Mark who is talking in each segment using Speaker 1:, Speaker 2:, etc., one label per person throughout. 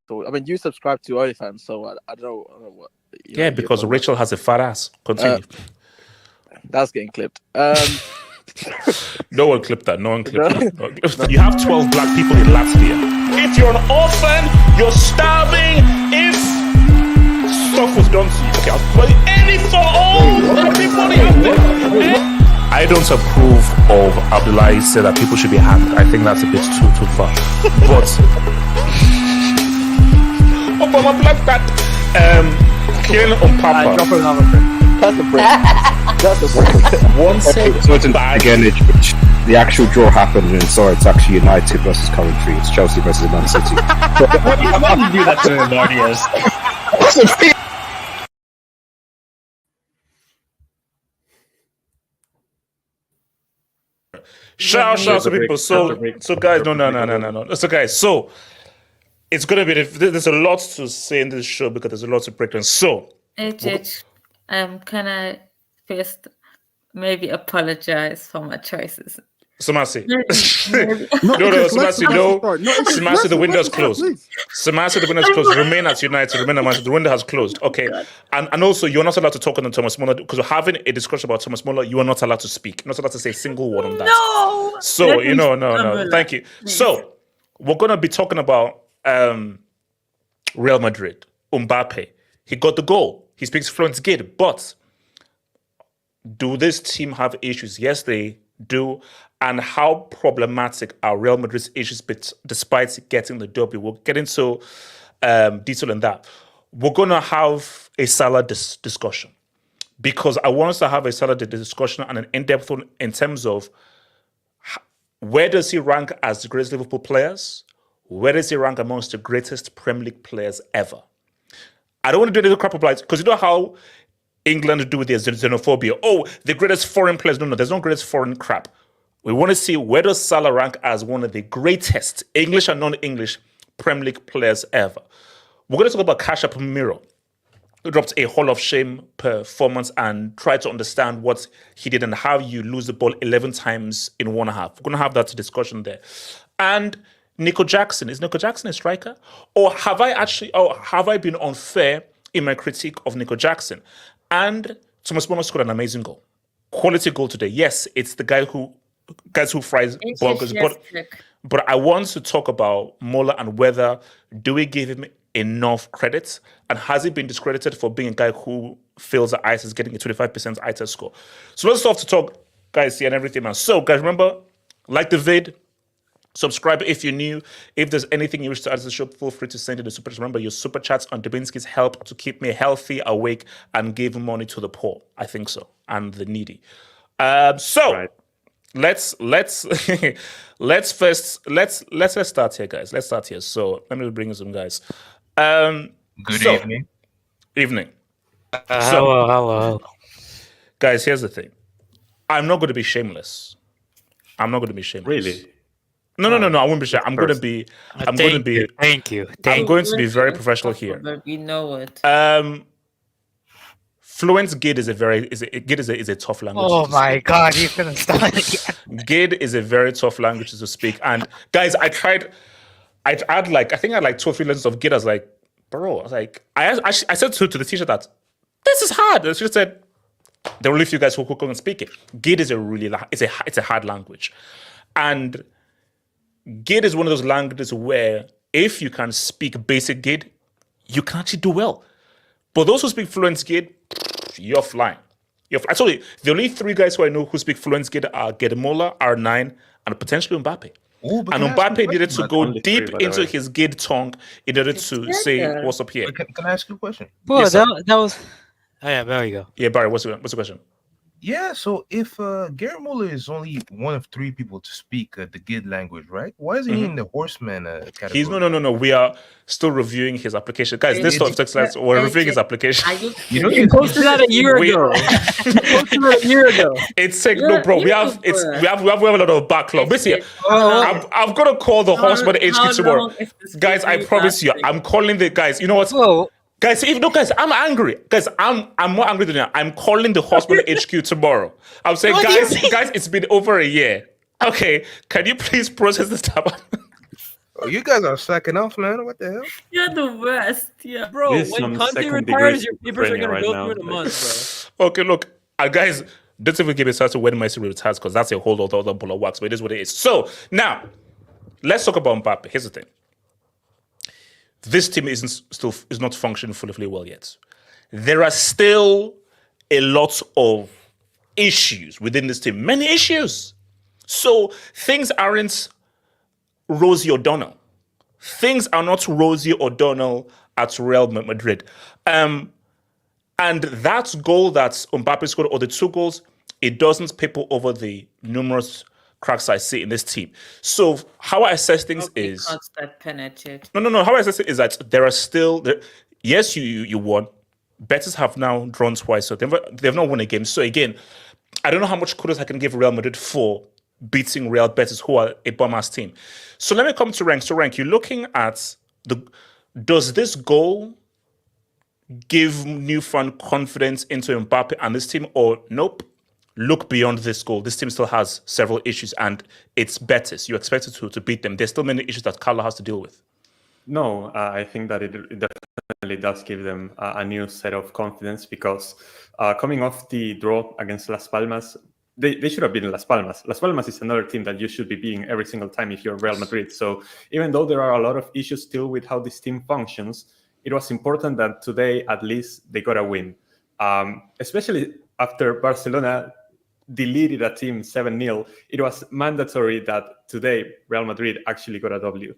Speaker 1: So I mean, you subscribe to OnlyFans, so I don't know what.
Speaker 2: Yeah, because Rachel has a fat ass. Continue.
Speaker 1: That's getting clipped.
Speaker 2: No one clipped that. No one clipped that. You have 12 black people in Latvia. If you're an orphan, you're starving. If stuff was done to you, okay, I'll play any for all everybody out there. I don't approve of Abdullahi said that people should be hanged. I think that's a bit too far. But Obama like that. Killing on Papa.
Speaker 1: Drop another thing. That's a break. That's a break.
Speaker 3: One second. So it's again, the actual draw happened, and so it's actually United versus Coventry. It's Chelsea versus Man City.
Speaker 4: Why do you do that to Mardias?
Speaker 2: Shout to people. So guys, no. So guys, so it's gonna be. There's a lot to say in this show because there's a lot to break down. So,
Speaker 5: can I first maybe apologize for my choices?
Speaker 2: Samasi. No, Samasi, no. Samasi, the window's closed. Samasi, the window's closed. Remain at United. Remain at Manchester. The window has closed. Okay. And also, you're not allowed to talk on Thomas Muller because we're having a discussion about Thomas Muller. You are not allowed to speak. You're not allowed to say a single word on that.
Speaker 5: No.
Speaker 2: So, no. Thank you. Please. So, we're going to be talking about Real Madrid. Mbappe. He got the goal. He speaks fluent gate. But do this team have issues? Yes, they do. And how problematic are Real Madrid's issues despite getting the W? We'll get into detail in that. We're going to have a Salah discussion because I want us to have a Salah discussion and an in-depth one in terms of where does he rank as the greatest Liverpool players? Where does he rank amongst the greatest Premier League players ever? I don't want to do a little crap about it because you know how England do with their xenophobia. Oh, the greatest foreign players. No, there's no greatest foreign crap. We want to see where does Salah rank as one of the greatest English and non-English Premier League players ever. We're going to talk about Casemiro, who dropped a Hall of Shame performance and try to understand what he did and how you lose the ball 11 times in 1.5. We're going to have that discussion there. And Nico Jackson. Is Nico Jackson a striker? Or have I been unfair in my critique of Nico Jackson? And Thomas Muller scored an amazing goal. Quality goal today. Yes, it's the guys who fries burgers. But I want to talk about Muller and whether do we give him enough credit and has he been discredited for being a guy who fails at ITES, getting a 25% ITES score. So let's start to talk, guys, here and everything else. So guys, remember, like the vid, subscribe if you're new. If there's anything you wish to add to the show, feel free to send it to super chats. Remember, your super chats on Dubinsky's help to keep me healthy, awake, and give money to the poor. I think so, and the needy. Right. Let's start here, guys. Let's start here. So let me bring in some guys.
Speaker 4: Good evening.
Speaker 2: Evening.
Speaker 6: Hello.
Speaker 2: Guys, here's the thing. I'm not going to be shameless.
Speaker 6: Really?
Speaker 2: No. I won't be shy. I'm going to be.
Speaker 6: Thank you.
Speaker 2: I'm going to be very professional here.
Speaker 5: You know it.
Speaker 2: Fluent Gid is a tough language.
Speaker 6: Oh my God, he's gonna start again.
Speaker 2: Gid is a very tough language to speak. And guys, I had like 2 or 3 lessons of Gid. I was like, bro, I said to the teacher that this is hard. And she said, there are only a few guys who can speak it. Gid is it's a hard language. And Gid is one of those languages where if you can speak basic Gid, you can actually do well. But those who speak fluent Gid, you're flying. I told you, the only 3 guys who I know who speak fluent Gid are Muller, R9, and potentially Mbappe. And Mbappe needed to go deep into his Gid tongue in order to say what's up here.
Speaker 3: Can I ask you a question?
Speaker 6: Well,
Speaker 2: yes,
Speaker 6: that was... Oh, yeah, there you go.
Speaker 2: Yeah, Barry, what's the question?
Speaker 3: Yeah, so if Gerrard Muller is only one of 3 people to speak the Gid language, right? Why is he in the horseman category?
Speaker 2: He's no. We are still reviewing his application, guys. This stuff takes like we're reviewing his application.
Speaker 6: You posted that a year ago.
Speaker 2: It's like no, bro. We have a lot of backlog. Basically, I'm gonna call the horseman HQ tomorrow, guys. I promise you, I'm calling the guys. You know what?
Speaker 6: Whoa.
Speaker 2: Guys, I'm angry. Guys, I'm more angry than you. I'm calling the hospital HQ tomorrow. I'm saying, guys, it's been over a year. Okay, can you please process this stuff?
Speaker 3: Oh, you guys are slacking off, man. What the hell?
Speaker 5: You're the worst. Yeah.
Speaker 6: Bro,
Speaker 7: This is
Speaker 6: when
Speaker 7: some
Speaker 6: Conte
Speaker 7: second
Speaker 6: retires,
Speaker 7: degree
Speaker 6: your papers are
Speaker 7: schizophrenia
Speaker 6: gonna
Speaker 7: right
Speaker 6: go
Speaker 7: now.
Speaker 6: through in a
Speaker 7: Like-
Speaker 6: month, bro.
Speaker 2: Okay, look, guys, don't even give me started when Messi retires because that's a whole other ball of wax, but it is what it is. So now, let's talk about Mbappe. Here's the thing: this team is not functioning fully well yet. There are still a lot of issues within this team, many issues. So things aren't Rosie O'Donnell. Things are not Rosie O'Donnell at Real Madrid. And that goal that Mbappe scored, or the two goals, it doesn't paper over the numerous cracks I see in this team. So how I assess things is...
Speaker 5: That penetrate.
Speaker 2: No. How I assess it is that there are still... Yes, you won. Betis have now drawn twice, so they've not won a game. So again, I don't know how much kudos I can give Real Madrid for beating Real Betis, who are a bum-ass team. So let me come to Rank. So Rank, you're looking at does this goal give newfound confidence into Mbappe and this team, or nope? Look beyond this goal. This team still has several issues, and it's Betis. You expect it to beat them. There's still many issues that Carlo has to deal with.
Speaker 7: No, I think that it definitely does give them a new set of confidence because coming off the draw against Las Palmas, they should have beaten Las Palmas. Las Palmas is another team that you should be beating every single time if you're Real Madrid. So even though there are a lot of issues still with how this team functions, it was important that today at least they got a win. Especially after Barcelona deleted a team 7-0, it was mandatory that today Real Madrid actually got a W.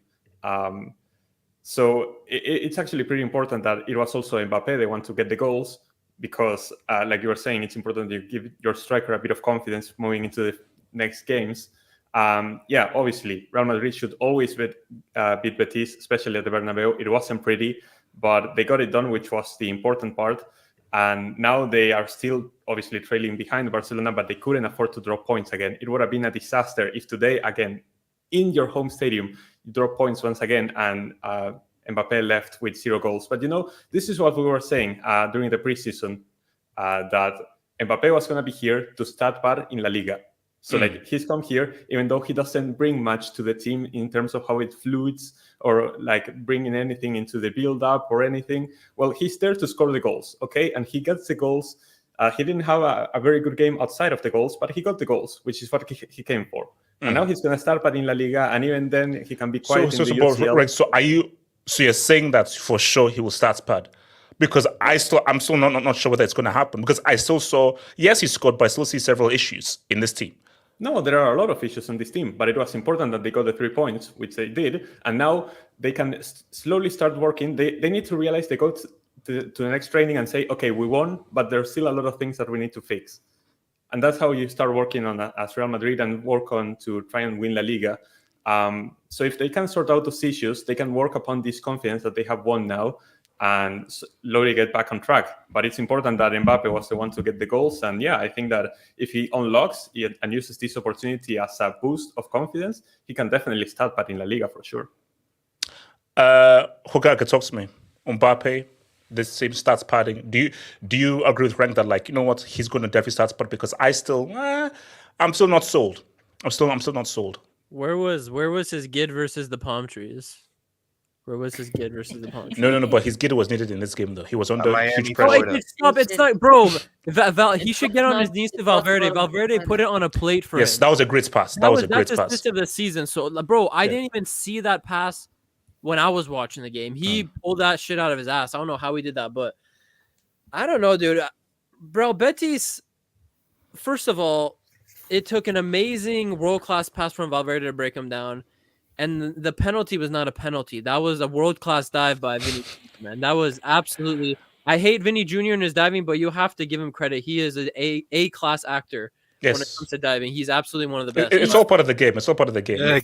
Speaker 7: So it's actually pretty important that it was also Mbappe. They want to get the goals because, like you were saying, it's important that you give your striker a bit of confidence moving into the next games. Obviously, Real Madrid should always beat Betis, especially at the Bernabeu. It wasn't pretty, but they got it done, which was the important part. And now they are still obviously trailing behind Barcelona, but they couldn't afford to drop points again. It would have been a disaster if today, again, in your home stadium, you drop points once again and Mbappe left with 0 goals. But, this is what we were saying during the preseason, that Mbappe was going to be here to start par in La Liga. So he's come here, even though he doesn't bring much to the team in terms of how it fluids or bringing anything into the build-up or anything. Well, he's there to score the goals, okay? And he gets the goals. He didn't have a very good game outside of the goals, but he got the goals, which is what he came for. And now he's going to start in La Liga, and even then he can be quiet in the UCL.
Speaker 2: Right, so you're saying that for sure he will start pad? Because I'm still not sure whether it's going to happen. Because I still saw, yes, he scored, but I still see several issues in this team.
Speaker 7: No, there are a lot of issues in this team, but it was important that they got the 3 points, which they did, and now they can slowly start working. They need to realize they go to the next training and say, okay, we won, but there's still a lot of things that we need to fix. And that's how you start working on as Real Madrid and work on to try and win La Liga. So if they can sort out those issues, they can work upon this confidence that they have won now and slowly get back on track. But it's important that Mbappe was the one to get the goals. And I think that if he unlocks and uses this opportunity as a boost of confidence, he can definitely start back in La Liga for sure.
Speaker 2: Hogaga, talk to me. Mbappe, this team starts padding. Do you agree with Rank that, you know what, he's going to definitely start pad? Because I'm still not sold. I'm still not sold.
Speaker 8: Where was his Gid versus the palm trees? Where was his Gid versus the palm trees?
Speaker 2: No, but his Gid was needed in this game though. He was under huge
Speaker 8: Oh,
Speaker 2: pressure.
Speaker 8: it's not, bro. He should get on his knees to Valverde. Valverde put it on a plate for him.
Speaker 2: Yes, that was a great pass. That's
Speaker 8: the assist of the season. So, bro, I didn't even see that pass when I was watching the game. He pulled that shit out of his ass. I don't know how he did that, but I don't know, dude. Bro, Betis, first of all, it took an amazing world-class pass from Valverde to break him down. And the penalty was not a penalty. That was a world-class dive by Vini, man. That was absolutely... I hate Vini Jr. and his diving, but you have to give him credit. He is an A-class actor when it comes to diving. He's absolutely one of the best.
Speaker 2: It's all part of the game.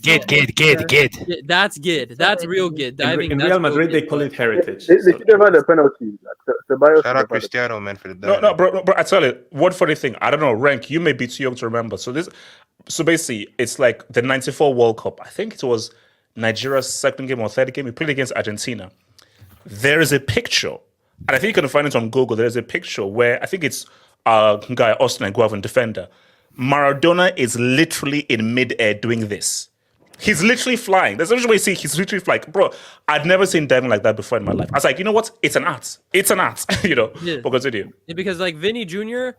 Speaker 8: Gid. That's Gid. That's real Gid. Diving.
Speaker 7: In Real Madrid, they call it heritage.
Speaker 1: They should have had a penalty.
Speaker 3: Shout out Cristiano, man, for the dive.
Speaker 2: No, bro, I tell you, one funny thing. I don't know, Rank, you may be too young to remember. So basically, it's like the 94 World Cup. I think it was Nigeria's second game or third game. We played against Argentina. There is a picture, and I think you can find it on Google. There's a picture where I think it's guy, Austin Aguavin, defender. Maradona is literally in mid-air doing this. He's literally flying. There's a way you see he's literally flying. Bro, I'd never seen diving like that before in my life. I was like, you know what? It's an art. It's an art,
Speaker 8: Yeah.
Speaker 2: But continue.
Speaker 8: Because like Vini Jr.,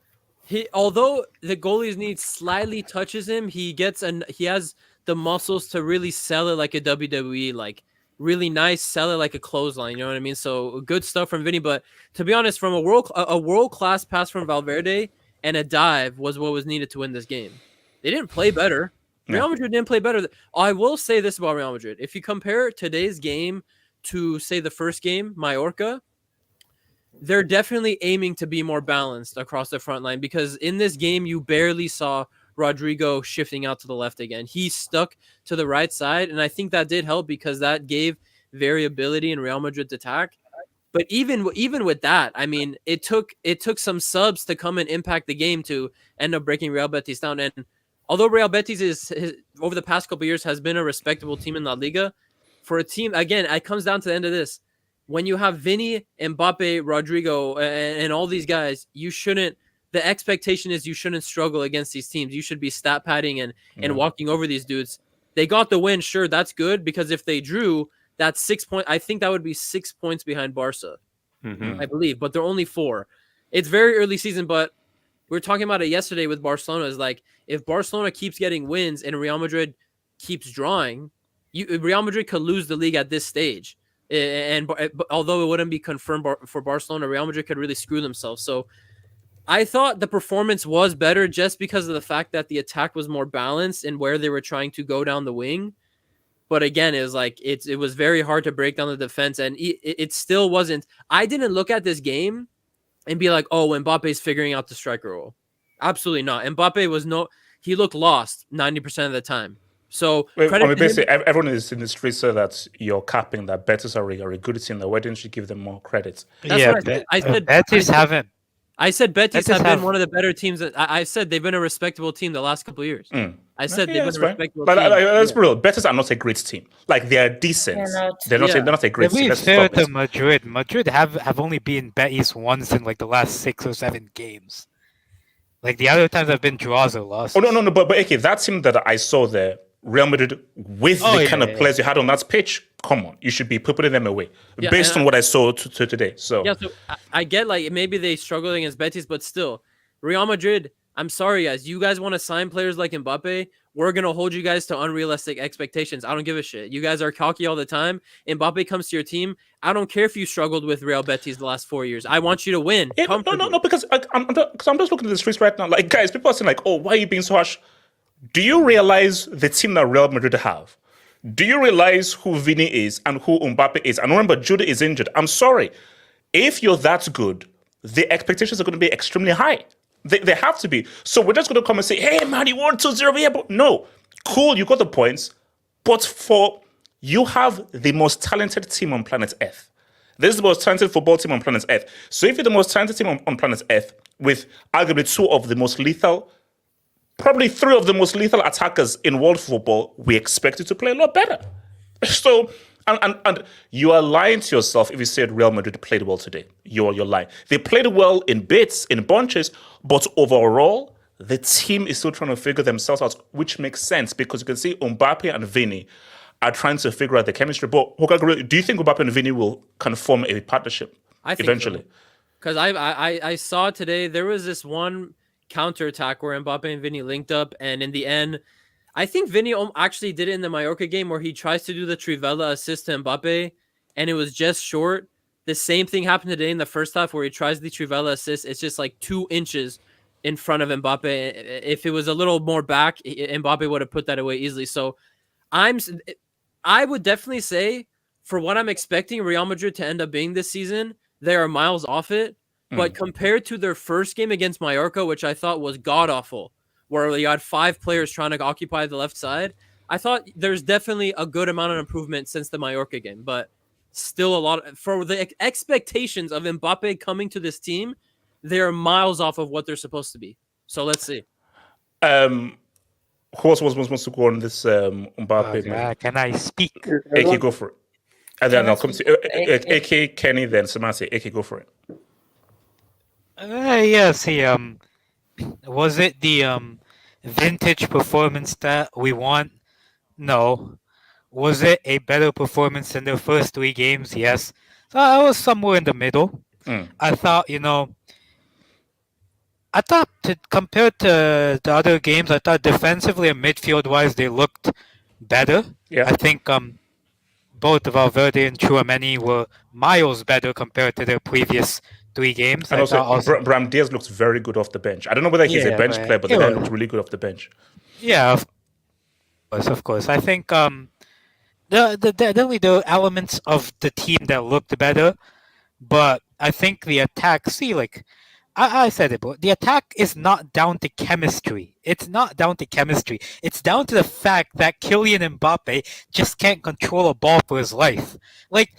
Speaker 8: although the goalie's knee slightly touches him, he has the muscles to really sell it like a WWE, like really nice, sell it like a clothesline. You know what I mean? So good stuff from Vini. But to be honest, from a world class pass from Valverde and a dive was what was needed to win this game. They didn't play better. Real Madrid didn't play better. I will say this about Real Madrid. If you compare today's game to, say, the first game, Mallorca, they're definitely aiming to be more balanced across the front line because in this game, you barely saw Rodrigo shifting out to the left again. He stuck to the right side, and I think that did help because that gave variability in Real Madrid's attack. But even with that, I mean, it took some subs to come and impact the game to end up breaking Real Betis down. And although Real Betis is over the past couple of years has been a respectable team in La Liga, for a team, again, it comes down to the end of this. When you have Vini, Mbappe, Rodrigo, and all these guys, the expectation is you shouldn't struggle against these teams. You should be stat padding and walking over these dudes. They got the win, sure, that's good, because if they drew, that's 6 points. I think that would be 6 points behind Barca, I believe, but they're only 4. It's very early season, but we were talking about it yesterday with Barcelona. Is like if Barcelona keeps getting wins and Real Madrid keeps drawing, Real Madrid could lose the league at this stage. And although it wouldn't be confirmed for Barcelona, Real Madrid could really screw themselves. So I thought the performance was better just because of the fact that the attack was more balanced and where they were trying to go down the wing. But again, it was like it was very hard to break down the defense, and it still wasn't. I didn't look at this game and be like, oh, Mbappe's figuring out the striker role. Absolutely not. Mbappe he looked lost 90% of the time. So
Speaker 2: basically, everyone is in the street so that you're capping that Betis are a good team. Why didn't you give them more credit?
Speaker 8: That's what I said.
Speaker 6: Betis haven't.
Speaker 8: I said Betis have been one of the better teams. I said they've been a respectable team the last couple of years. I said they've been a respectable team.
Speaker 2: That's real. Betis are not a great team. Like they're decent. They're not a great team.
Speaker 6: Let's fair to Madrid. Madrid have only beaten Betis once in like the last 6 or 7 games. Like the other times have been draws or losses.
Speaker 2: Oh no. But okay, that team that I saw there, Real Madrid, with the kind of players you had on that pitch, come on, you should be putting them away based on what I saw today. So
Speaker 8: I get like maybe they struggled against Betis, but still, Real Madrid. I'm sorry, guys. You guys want to sign players like Mbappe? We're gonna hold you guys to unrealistic expectations. I don't give a shit. You guys are cocky all the time. Mbappe comes to your team. I don't care if you struggled with Real Betis the last 4 years. I want you to win.
Speaker 2: No, because I'm just looking at the streets right now. Like, guys, people are saying like, oh, why are you being so harsh? Do you realize the team that Real Madrid have? Do you realize who Vini is and who Mbappe is? And remember, Jude is injured. I'm sorry. If you're that good, the expectations are going to be extremely high. They have to be. So we're just going to come and say, hey, man, you won 2-0. Yeah, but no. Cool, you got the points. But you have the most talented team on planet Earth. This is the most talented football team on planet Earth. So if you're the most talented team on planet Earth, with arguably 2 of the most lethal, probably 3 of the most lethal attackers in world football, we expect you to play a lot better. So, and you are lying to yourself if you said Real Madrid played well today. You're lying. They played well in bits, in bunches, but overall, the team is still trying to figure themselves out, which makes sense because you can see Mbappe and Vini are trying to figure out the chemistry. But do you think Mbappe and Vini will kind of form a partnership eventually?
Speaker 8: Because I saw today there was this one counterattack where Mbappe and Vini linked up, and in the end, I think Vini actually did it in the Mallorca game where he tries to do the Trivela assist to Mbappe, and it was just short. The same thing happened today in the first half where he tries the Trivela assist. It's just like 2 inches in front of Mbappe. If it was a little more back, Mbappe would have put that away easily. So I would definitely say, for what I'm expecting Real Madrid to end up being this season, they are miles off it. But compared to their first game against Mallorca, which I thought was god-awful, where you had 5 players trying to occupy the left side, I thought there's definitely a good amount of improvement since the Mallorca game. But still a lot for the expectations of Mbappe coming to this team, they're miles off of what they're supposed to be. So let's see.
Speaker 2: Who else wants to go on this Mbappe?
Speaker 6: Can I speak?
Speaker 2: AK, go for it. And then I'll come to AK, Kenny, then Samasi. AK, go for it.
Speaker 6: Yes, was it the vintage performance that we want? No. Was it a better performance than their first 3 games? Yes. So I was somewhere in the middle. I thought, compared to the other games, I thought defensively and midfield-wise, they looked better.
Speaker 2: Yeah.
Speaker 6: I think both Valverde and Tchouaméni were miles better compared to their previous 3 games.
Speaker 2: And also, Bram Diaz looks very good off the bench. I don't know whether he's a bench player, but the guy looks really good off the bench.
Speaker 6: Yeah, of course. I think definitely there were elements of the team that looked better, but I think the attack. I said it, but the attack is not down to chemistry. It's not down to chemistry. It's down to the fact that Kylian Mbappe just can't control a ball for his life. Like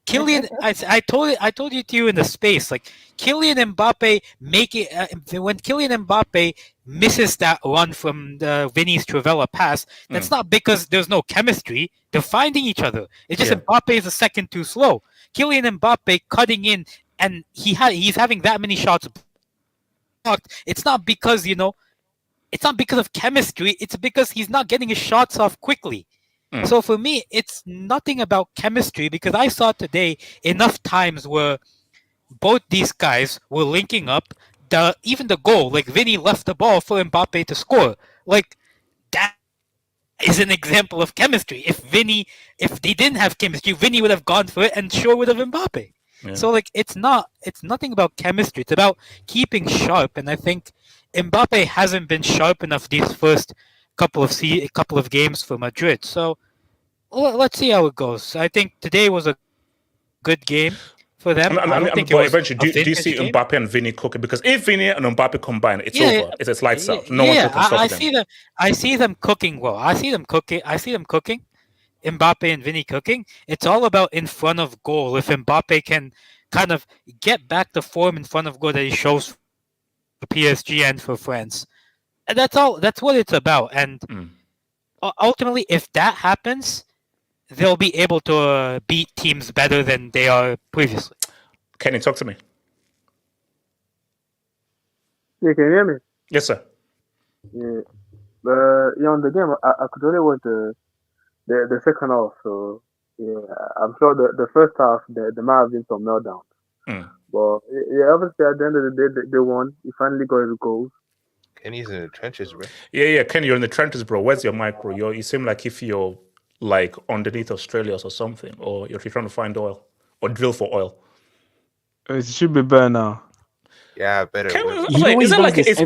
Speaker 6: Kylian, I told you in the space. Like Kylian Mbappe when Kylian Mbappe misses that run from the Vini's Trivela pass, that's not because there's no chemistry. They're finding each other. It's just Mbappe is a second too slow. Kylian Mbappe cutting in, and he's having that many shots blocked. It's not because it's not because of chemistry. It's because he's not getting his shots off quickly. So for me, it's nothing about chemistry, because I saw today enough times where both these guys were linking up. Even the goal, like Vini left the ball for Mbappe to score. Like that is an example of chemistry. If they didn't have chemistry, Vini would have gone for it and sure would have Mbappe. Yeah. So it's nothing about chemistry. It's about keeping sharp, and I think Mbappe hasn't been sharp enough these first couple of games for Madrid. So let's see how it goes. I think today was a good game for them.
Speaker 2: But eventually, do you see game? Mbappe and Vini cooking? Because if Vini and Mbappe combine, it's over. It's lights out. No one can stop them.
Speaker 6: I see them cooking well. I see them cooking. Mbappe and Vini cooking. It's all about in front of goal. If Mbappe can kind of get back the form in front of goal that he shows for PSG and for France, and that's all. That's what it's about. And ultimately, if that happens, they'll be able to beat teams better than they are previously.
Speaker 2: Kenny, talk to me.
Speaker 9: Yeah, can you hear me?
Speaker 2: Yes, sir.
Speaker 9: Yeah. On the game, I could only watch the second half. So, yeah, I'm sure the first half, there might have been some meltdowns. But, yeah, obviously, at the end of the day, they won. He finally got his goals.
Speaker 3: Kenny's in the trenches, bro.
Speaker 2: Yeah, Kenny, you're in the trenches, bro. Where's your mic, bro? You seem like if you're like underneath Australia or something, or if you're trying to find oil or drill for oil.
Speaker 10: It should be better now.
Speaker 3: Yeah, better.
Speaker 2: Is that like is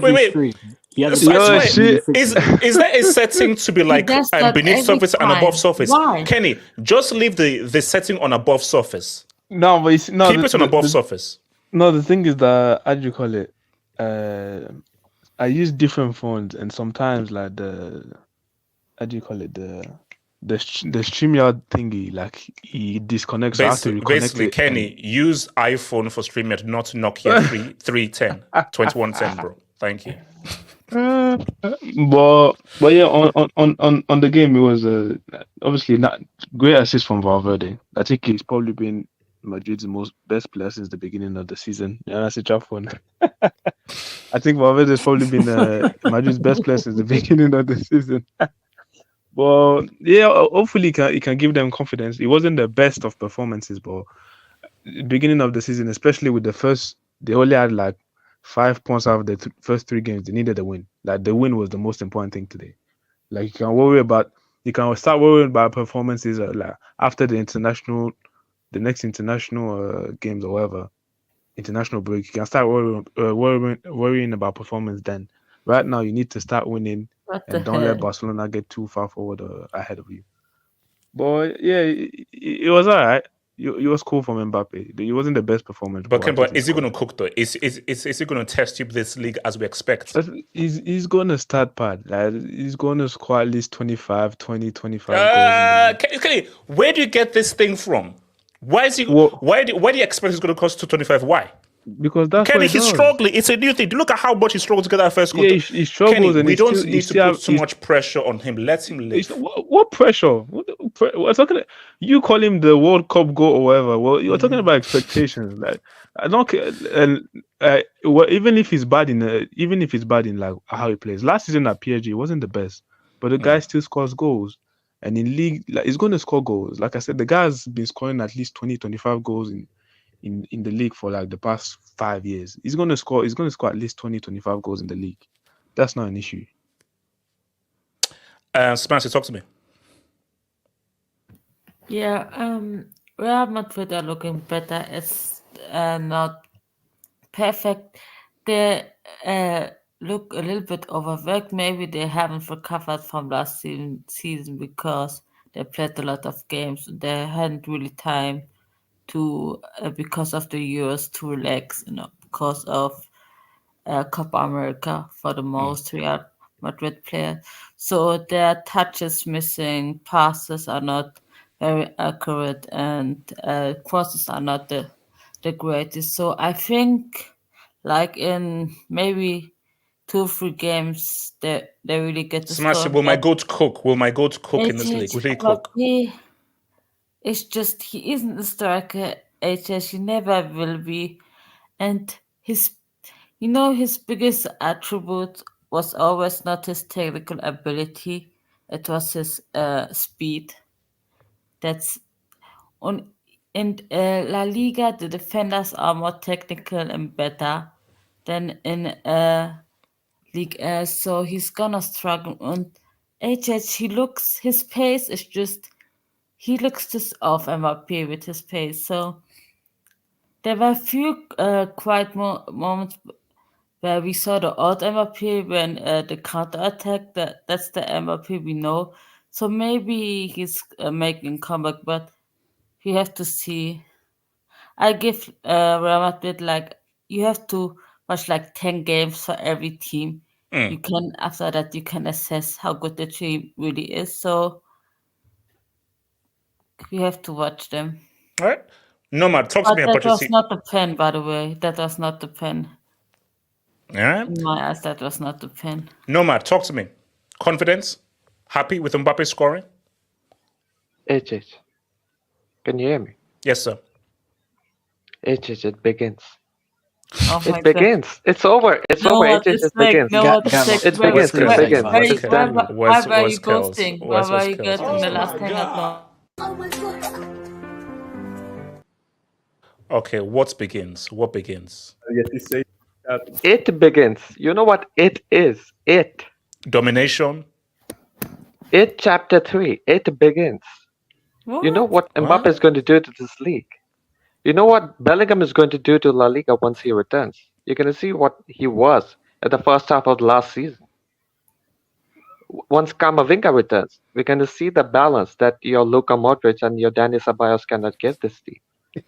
Speaker 2: there a setting to be like beneath surface and above surface?
Speaker 5: Why?
Speaker 2: Kenny, just leave the setting on above surface.
Speaker 10: No, but keep
Speaker 2: it on above surface.
Speaker 10: No, the thing is that how do you call it? I use different phones, and sometimes like the StreamYard thingy, like he disconnects.
Speaker 2: Basically, Kenny, use iPhone for StreamYard, not Nokia 310 2110, bro. Thank you.
Speaker 10: But yeah, on the game, it was obviously not great assist from Valverde. I think he's probably been Madrid's best player since the beginning of the season. Yeah, that's a tough one. I think Valverde has probably been Madrid's best player since the beginning of the season. But yeah, hopefully he can give them confidence. It wasn't the best of performances, but beginning of the season, especially with they only had like 5 points out of the first 3 games. They needed a win. Like the win was the most important thing today. Like you can start worrying about performances like after the next international games or whatever, international break. You can start worrying about performance then. Right now, you need to start winning and don't let Barcelona get too far forward ahead of you. But yeah, it was all right. It was cool from Mbappe. It wasn't the best performance.
Speaker 2: But is he going to cook though? Is he going to test you this league as we expect?
Speaker 10: He's going to start bad. Like, he's going to score at least 25 goals.
Speaker 2: Okay, where do you get this thing from? Why do you expect he's going to cost 225? Why?
Speaker 10: Because that's
Speaker 2: Kenny, he's struggling. It's a new thing. Look at how much he struggled to get that first goal.
Speaker 10: Yeah, he struggles.
Speaker 2: Kenny,
Speaker 10: and
Speaker 2: we don't need to put too much pressure on him. Let him live.
Speaker 10: What pressure? We're talking. You call him the World Cup goal or whatever. Well, you're talking about expectations. Like I don't care. Even if he's bad in like how he plays. Last season at PSG, it wasn't the best, but the guy still scores goals. And in league, like, he's going to score goals. Like I said, the guy's been scoring at least 20, 25 goals in the league for like the past 5 years. He's going to score at least 20, 25 goals in the league. That's not an issue.
Speaker 2: Spencer, talk to me.
Speaker 5: Yeah, Real Madrid are looking better. It's not perfect. They look a little bit overworked. Maybe they haven't recovered from last season because they played a lot of games. They hadn't really time to because of the Euros to relax, because of Copa America for the most Real Madrid players. So their touches missing, passes are not very accurate, and crosses are not the greatest. So I think, like in maybe 2 or 3 games, they really get the
Speaker 2: Smash,
Speaker 5: score.
Speaker 2: will my goat cook? Will my goat cook in this league? Will he cook?
Speaker 5: It's just he isn't the striker. He never will be, and his biggest attribute was always not his technical ability. It was his speed. That's on. In La Liga, the defenders are more technical and better than in League. So he's gonna struggle. And his pace is just. He looks just off Mbappe with his pace. So there were a few quiet moments where we saw the old Mbappe when the counter attack. That's the Mbappe we know. So maybe he's making comeback, but we have to see. I give Real Madrid you have to watch 10 games for every team. You can after that you can assess how good the team really is. So you have to watch them.
Speaker 2: All right. Nomad, talk to me about
Speaker 5: That
Speaker 2: your
Speaker 5: was
Speaker 2: team.
Speaker 5: not the pen, by the way. That was not the pen.
Speaker 2: All right.
Speaker 5: In my eyes, that was not the pen.
Speaker 2: Nomad, talk to me. Confidence? Happy with Mbappe scoring?
Speaker 1: HH. Can you hear me?
Speaker 2: Yes, sir.
Speaker 1: HH, it begins.
Speaker 5: Oh my
Speaker 1: It begins.
Speaker 5: God.
Speaker 1: It's over. It's
Speaker 5: No,
Speaker 1: over.
Speaker 5: what
Speaker 1: HH,
Speaker 5: is
Speaker 1: it
Speaker 5: like-
Speaker 1: begins.
Speaker 5: no, what is like-
Speaker 1: It
Speaker 5: where-
Speaker 1: begins.
Speaker 5: where-
Speaker 1: It begins.
Speaker 5: where-
Speaker 1: It's done.
Speaker 5: why were you ghosting? Why were you getting the last hangout now?
Speaker 2: Okay, what begins? What begins?
Speaker 1: It begins. You know what it is? It.
Speaker 2: Domination?
Speaker 1: It chapter 3. It begins. You know what Mbappe is going to do to this league? You know what Bellingham is going to do to La Liga once he returns? You're going to see what he was at the first half of last season. Once Camavinga returns, we're going to see the balance that your Luka Modric and your Dani Ceballos cannot give this team.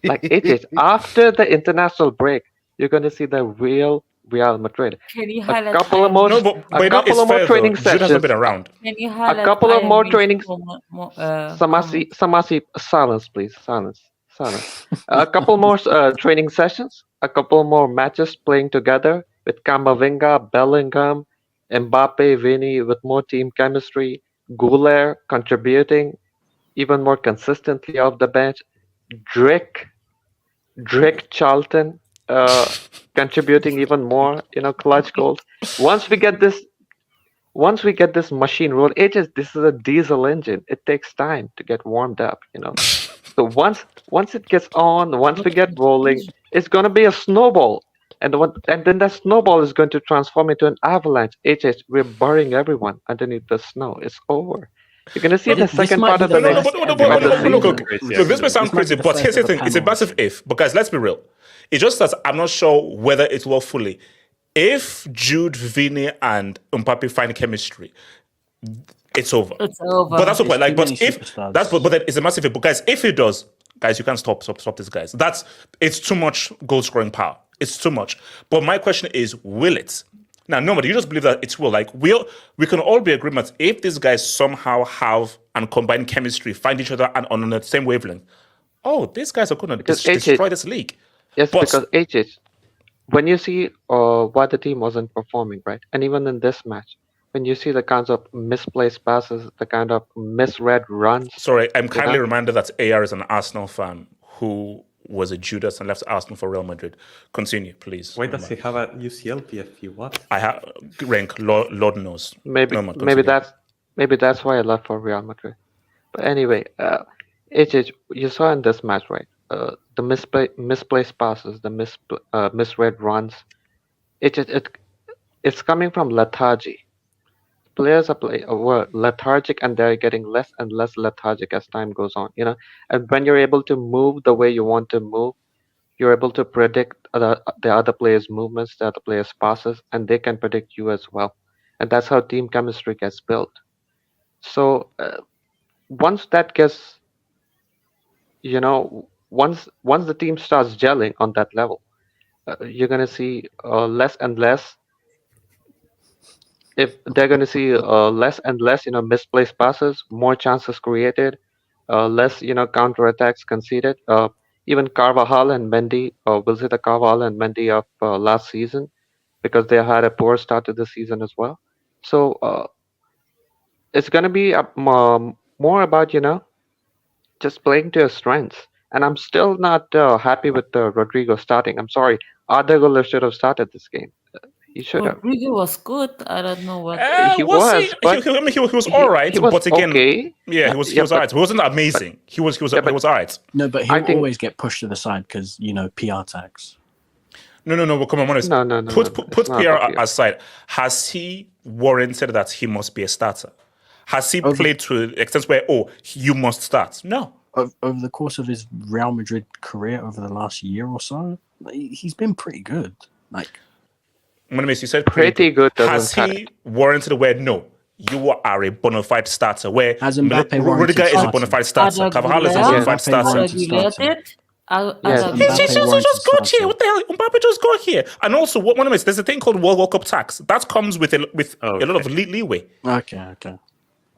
Speaker 1: Like it is after the international break, you're going to see the real Real Madrid.
Speaker 5: Can you
Speaker 1: A
Speaker 5: highlight
Speaker 1: couple of more, a couple of more training
Speaker 2: Jude hasn't
Speaker 1: sessions.
Speaker 2: been around.
Speaker 5: Can you
Speaker 1: A
Speaker 5: highlight
Speaker 1: couple of more
Speaker 5: Bayern
Speaker 1: training.
Speaker 5: Munich
Speaker 1: Samasi, silence, please. Silence. A couple more training sessions. A couple more matches playing together with Camavinga, Bellingham, Mbappe, Vini with more team chemistry. Muller contributing even more consistently off the bench. Drake Charlton contributing even more, clutch goals. Once we get this machine roll, this is a diesel engine. It takes time to get warmed up, So once it gets on, once we get rolling, it's gonna be a snowball. And then that snowball is going to transform into an avalanche. We're burying everyone underneath the snow. It's over. You're going to see the second part of the next.
Speaker 2: Look, this may sound crazy, but here's the thing. It's a massive if. But guys, let's be real. It's just that I'm not sure whether it will fully. If Jude, Vini, and Mbappe find chemistry, it's over.
Speaker 5: It's over.
Speaker 2: But that's the point. But then it's a massive if. But guys, if it does, guys, you can't stop these guys. It's too much goal scoring power. It's too much. But my question is, will it? Now, nobody, you just believe that it will. We can all be in agreement if these guys somehow have and combine chemistry, find each other and on the same wavelength. Oh, these guys are going to destroy this league.
Speaker 1: Yes, because when you see why the team wasn't performing, right? And even in this match, when you see the kinds of misplaced passes, the kind of misread runs.
Speaker 2: Sorry, I'm kindly reminded that AR is an Arsenal fan who was a Judas and left Arsenal for Real Madrid. Continue, please.
Speaker 7: Why does he have a UCL PFP? What?
Speaker 2: I have rank. Lord knows.
Speaker 1: Maybe that's why I left for Real Madrid. But anyway, HH, you saw in this match, right? The misplaced passes, the misread runs. It's coming from lethargy. Players were lethargic, and they're getting less and less lethargic as time goes on. And when you're able to move the way you want to move, you're able to predict the other players' movements, the other players' passes, and they can predict you as well. And that's how team chemistry gets built. So once that gets, once the team starts gelling on that level, you're gonna see less and less. If they're gonna see less and less, misplaced passes, more chances created, less, counterattacks conceded. Even Carvajal and Mendy, we'll see the Carvajal and Mendy of last season, because they had a poor start to the season as well. So it's gonna be more about just playing to your strengths. And I'm still not happy with Rodrigo starting. I'm sorry, Arda Güler should have started this game. He should have.
Speaker 5: Rodrigo was good. I don't know what.
Speaker 1: He was, but
Speaker 2: he was all right.
Speaker 1: he was
Speaker 2: But again,
Speaker 1: okay.
Speaker 2: yeah, he was all right. He wasn't amazing. He was all right.
Speaker 11: No, but he'll
Speaker 1: I think-
Speaker 11: always get pushed to the side because PR tags.
Speaker 2: No. But come on, honest.
Speaker 1: No.
Speaker 2: Put
Speaker 1: It's not
Speaker 2: PR
Speaker 1: about PR.
Speaker 2: aside. Has he warranted that he must be a starter? Has he played to the extent where you must start? No.
Speaker 11: Over the course of his Real Madrid career over the last year or so, he's been pretty good. Like,
Speaker 2: You said
Speaker 1: Pretty good
Speaker 2: Has
Speaker 1: doesn't
Speaker 2: he warranted where no, you are a bona fide starter? Where
Speaker 11: Has Mbappe
Speaker 2: Rudiger
Speaker 11: warranted
Speaker 2: is a
Speaker 11: starting?
Speaker 2: bona fide starter.
Speaker 5: Arda
Speaker 2: Carvajal is a
Speaker 5: Güler-
Speaker 2: bona fide
Speaker 11: Mbappe
Speaker 2: starter.
Speaker 11: warranted
Speaker 5: Arda
Speaker 11: starting.
Speaker 5: Güler did. Arda
Speaker 1: Yes.
Speaker 5: Güler-
Speaker 11: Mbappe
Speaker 2: He just
Speaker 11: warranted
Speaker 2: got here.
Speaker 11: starting.
Speaker 2: What the hell? Mbappe just got here. And also, there's a thing called World Cup tax. That comes with a lot of leeway.
Speaker 11: Okay.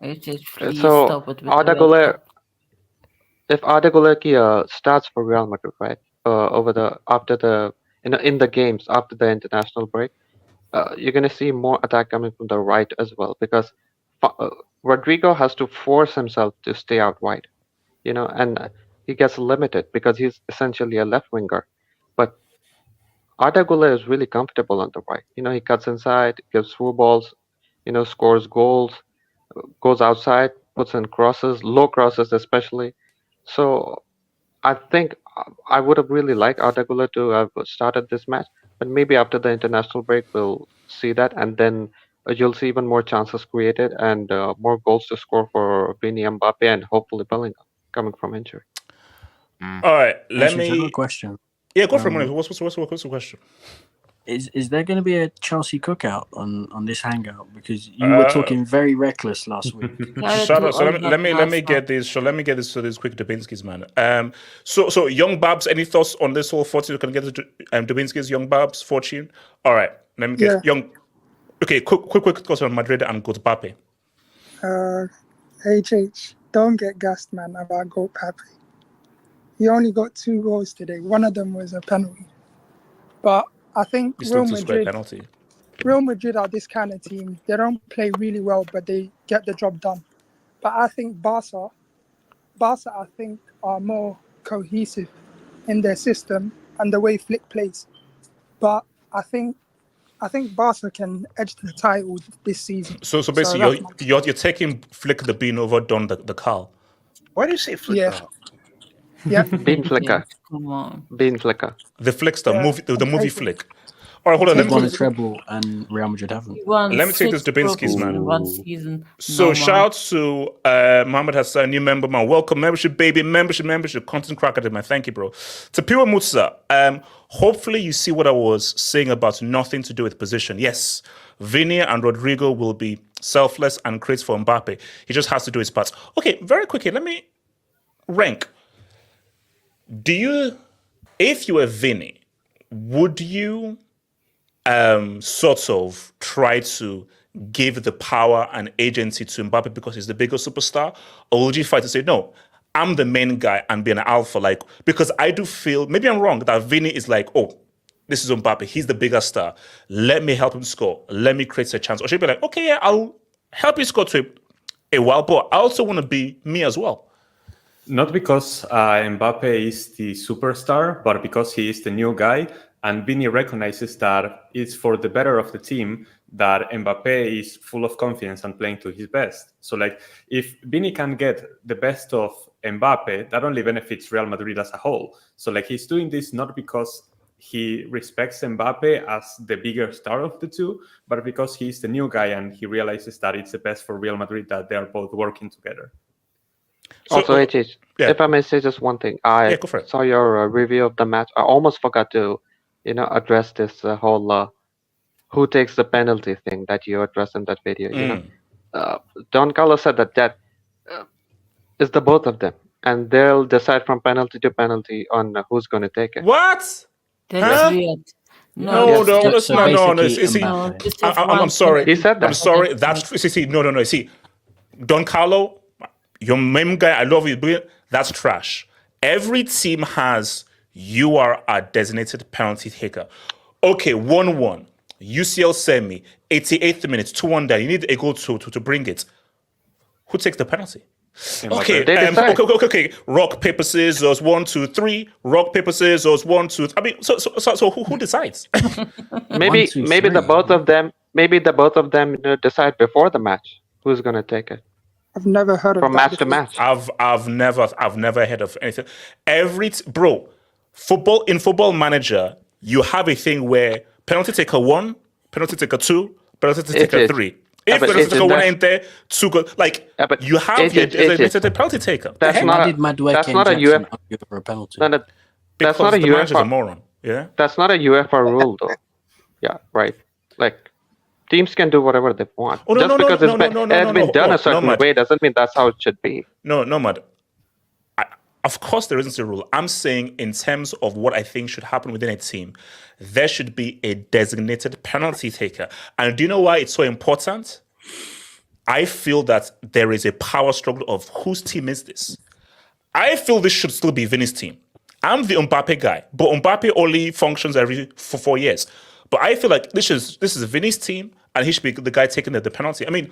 Speaker 5: HH, please
Speaker 1: So
Speaker 5: stop it with
Speaker 1: Arda
Speaker 5: the World
Speaker 1: Güler,
Speaker 5: Cup.
Speaker 1: if Arda Güler starts for Real Madrid, right? In the games after the international break, you're gonna see more attack coming from the right as well, because Rodrigo has to force himself to stay out wide, and he gets limited because he's essentially a left winger. But Arda Güler is really comfortable on the right. He cuts inside, gives through balls, scores goals, goes outside, puts in crosses, low crosses especially. So I think I would have really liked Arda Güler to have started this match, but maybe after the international break we'll see that, and then you'll see even more chances created and more goals to score for Vini, Mbappe, and hopefully Bellingham coming from injury.
Speaker 2: All right, let
Speaker 11: Actually, I have
Speaker 2: me.
Speaker 11: a question.
Speaker 2: Yeah, go for a minute. What's the question?
Speaker 11: Is there going to be a Chelsea cookout on this hangout? Because you were talking very reckless last week.
Speaker 2: Shut up. So let me get this. So let me get this to this quick Dubinsky's, man. So young Babs, any thoughts on this whole fortune? We can get to Dubinsky's young Babs fortune. All right, let me get young. Okay, quick thoughts on Madrid and GOAT Mbappe.
Speaker 12: HH, don't get gassed, man, about GOAT Mbappe. He only got 2 goals today. One of them was a penalty. But I think Real Madrid are this kind of team. They don't play really well, but they get the job done. But I think Barca, I think, are more cohesive in their system and the way Flick plays. But I think Barca can edge the title this season.
Speaker 2: So basically, you're taking Flick the Bean over Don the Carl.
Speaker 3: Why do you say Flick?
Speaker 12: Yeah. Yeah.
Speaker 1: Bean Flicker.
Speaker 5: Come on.
Speaker 1: Bean Flicker.
Speaker 2: The Flickster movie, the movie Flick. All right, hold on.
Speaker 11: He's won a treble and Real Madrid haven't.
Speaker 2: Let me take this Dubinsky's, man.
Speaker 5: One season.
Speaker 2: So shout out to Mohammed Hassan, new member, man. Welcome, membership, baby, membership, content cracker, man. Thank you, bro. To Pira Mutsa, hopefully you see what I was saying about nothing to do with position. Yes, Vini and Rodrigo will be selfless and create for Mbappe. He just has to do his part. Okay, very quickly, let me rank. If you were Vini, would you sort of try to give the power and agency to Mbappe because he's the bigger superstar? Or would you fight to say, no, I'm the main guy and be an alpha? Because I do feel, maybe I'm wrong, that Vini is like, oh, this is Mbappe, he's the bigger star. Let me help him score. Let me create a chance. Or she'd be like, okay, yeah, I'll help you score to a while, but I also want to be me as well.
Speaker 7: Not because Mbappe is the superstar, but because he is the new guy. And Vini recognizes that it's for the better of the team that Mbappe is full of confidence and playing to his best. So like if Vini can get the best of Mbappe, that only benefits Real Madrid as a whole. So like he's doing this not because he respects Mbappe as the bigger star of the two, but because he's the new guy and he realizes that it's the best for Real Madrid that they are both working together.
Speaker 1: So, also, if I may say just one thing, I saw your review of the match. I almost forgot to, address this whole who takes the penalty thing that you addressed in that video. Don Carlos said that is the both of them, and they'll decide from penalty to penalty on who's going to take it.
Speaker 2: What?
Speaker 5: That's weird.
Speaker 2: No, that's not. I'm sorry.
Speaker 1: He said that.
Speaker 2: I'm sorry. That's no. See, Don Carlo, your meme guy, I love you, but that's trash. Every team has you are a designated penalty taker. Okay, 1-1. UCL semi, 88th minute, 2-1 down. You need a goal to bring it. Who takes the penalty? Okay, okay. Rock, paper, scissors, 1, 2, 3. Rock, paper, scissors, 1, 2. I mean, so who decides?
Speaker 1: maybe the both of them. Maybe the both of them decide before the match who's going to take it.
Speaker 12: I've never heard of
Speaker 1: from
Speaker 12: that
Speaker 1: match to match.
Speaker 2: I've never heard of anything. Football manager, you have a thing where penalty taker 1, penalty taker 2, penalty taker 3. If penalty taker 1 ain't there, 2 go like you have a designated penalty taker.
Speaker 1: That's not a UEFA. That's not a UEFA
Speaker 2: moron. Yeah,
Speaker 1: that's not a UEFA rule though. Yeah, right. Like teams can do whatever they want. Just because it's been done a certain way doesn't mean that's how it should be.
Speaker 2: No, Mad. Of course, there isn't a rule. I'm saying in terms of what I think should happen within a team, there should be a designated penalty taker. And do you know why it's so important? I feel that there is a power struggle of whose team is this. I feel this should still be Vini's team. I'm the Mbappe guy, but Mbappe only functions for 4 years. But I feel like this is Vini's team, and he should be the guy taking the penalty. I mean,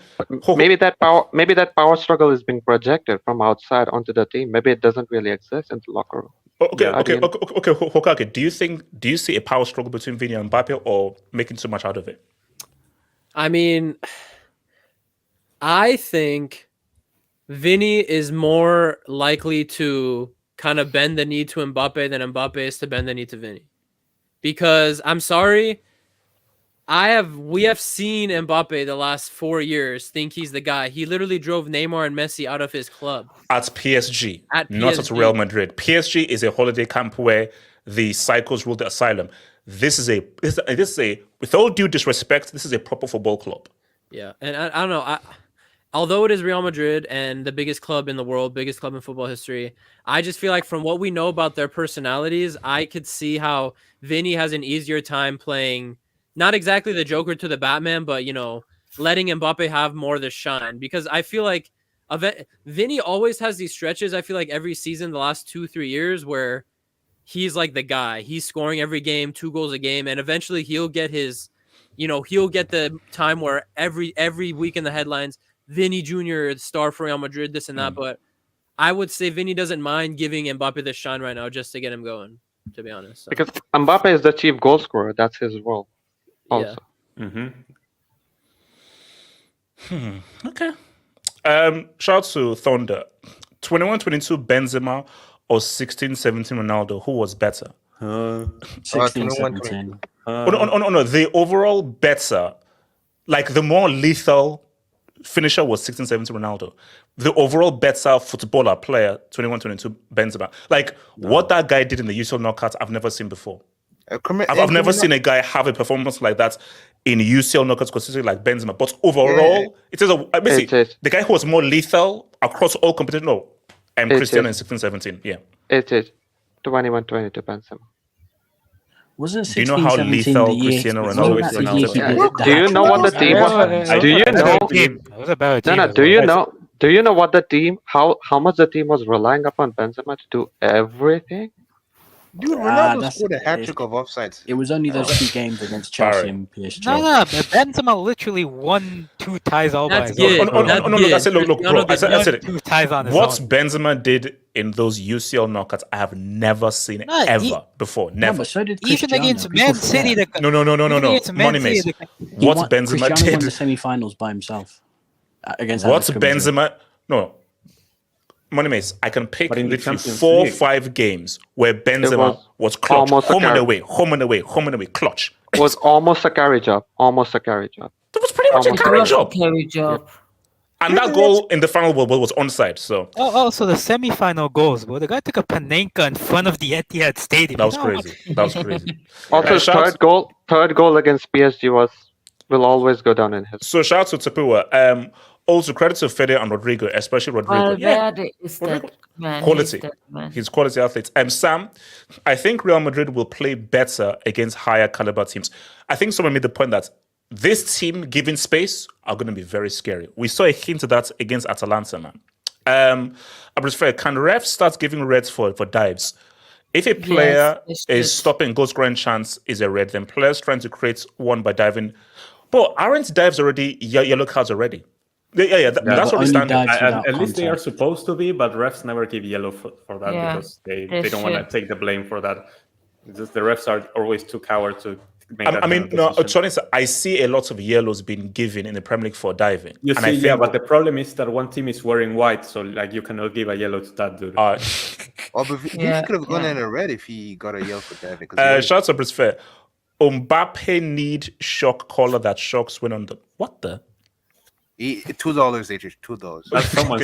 Speaker 1: maybe that power struggle is being projected from outside onto the team. Maybe it doesn't really exist in the locker room.
Speaker 2: Okay, Hokage. Do you see a power struggle between Vini and Mbappe, or making too much out of it?
Speaker 8: I mean, I think Vini is more likely to kind of bend the knee to Mbappe than Mbappe is to bend the knee to Vini. Because I'm sorry, we have seen Mbappe the last 4 years think he's the guy. He literally drove Neymar and Messi out of his club.
Speaker 2: At PSG, not at Real Madrid. PSG is a holiday camp where the cycles rule the asylum. This is a with all due disrespect, this is a proper football club.
Speaker 8: Yeah, and I don't know. Although it is Real Madrid and the biggest club in the world, biggest club in football history, I just feel like from what we know about their personalities, I could see how Vini has an easier time playing, not exactly the Joker to the Batman, but, letting Mbappe have more of the shine. Because I feel like Vini always has these stretches, I feel like every season, the last 2-3 years, where he's like the guy. He's scoring every game, 2 goals a game, and eventually he'll get he'll get the time where every week in the headlines, Vini Jr., star for Real Madrid, this and that. But I would say Vini doesn't mind giving Mbappe the shine right now just to get him going, to be honest. So.
Speaker 1: Because Mbappe is the chief goal scorer. That's his role also.
Speaker 2: Yeah. Okay. Shout out to Thunder. 21-22 Benzema or 16-17 Ronaldo. Who was better?
Speaker 11: 16-17.
Speaker 2: No. The overall better, like the more lethal finisher was 16-17 Ronaldo. The overall better footballer player, 21-22 Benzema. What that guy did in the UCL knockouts, I've never seen before. I've never seen a guy have a performance like that in UCL knockouts consistently like Benzema. But overall, it is the guy who was more lethal across all competitions. No, Cristiano in 16-17. Yeah.
Speaker 1: It is 21-22 Benzema.
Speaker 11: Wasn't 16,
Speaker 2: do you know how lethal Cristiano Ronaldo is?
Speaker 1: Do you know what the team was? Do you know?
Speaker 6: It was a better team.
Speaker 1: No. Do you know what the team? How much the team was relying upon Benzema to do everything?
Speaker 3: Dude, Ronaldo scored a hat trick of offsides.
Speaker 11: It was only those 2 games against Chelsea and PSG.
Speaker 6: No, but Benzema literally won 2 ties all by his own.
Speaker 2: No, I said, look, bro. I said
Speaker 6: 2 ties on his
Speaker 2: what
Speaker 6: own.
Speaker 2: Benzema did in those UCL knockouts, I have never seen ever before. Never.
Speaker 11: but so did
Speaker 6: Even against Man City.
Speaker 2: No. Money Mace. What Benzema
Speaker 11: Cristiano won
Speaker 2: did.
Speaker 11: the semi-finals by himself against.
Speaker 2: What Benzema? No. Money Mace, I can pick literally 4 or 5 games where Benzema was clutch. Home and away, clutch.
Speaker 1: It was almost a carry job.
Speaker 2: That was pretty much a carry job.
Speaker 5: Yeah.
Speaker 2: And that goal in the final was onside. So
Speaker 6: also the semi-final goals, bro. The guy took a Panenka in front of the Etihad Stadium.
Speaker 2: That was crazy.
Speaker 1: Also, third goal against PSG will always go down in history.
Speaker 2: So shout out to Tapua. Also, credit to Fede and Rodrigo, especially Rodrigo.
Speaker 5: Valverde is that man.
Speaker 2: Quality. He's quality athletes. Sam, I think Real Madrid will play better against higher caliber teams. I think someone made the point that this team, given space, are going to be very scary. We saw a hint of that against Atalanta, man. I prefer, can refs start giving reds for dives? If a player is stopping goal scoring chance is a red, then players trying to create one by diving. But aren't dives already yellow cards already? Yeah, that's what we stand.
Speaker 7: At least they are supposed to be, but refs never give yellow for that because they don't want to take the blame for that. It's just the refs are always too coward to make that.
Speaker 2: I mean, no, to be honest, I see a lot of yellows being given in the Premier League for diving.
Speaker 7: You see, but the problem is that one team is wearing white, so like you cannot give a yellow to that dude.
Speaker 3: But he could have gone in a red if he got a yellow for diving.
Speaker 2: Shout out to Fair. Mbappe need shock collar that shocks when on the what the.
Speaker 3: $2, AJ. $2.
Speaker 7: That's someone's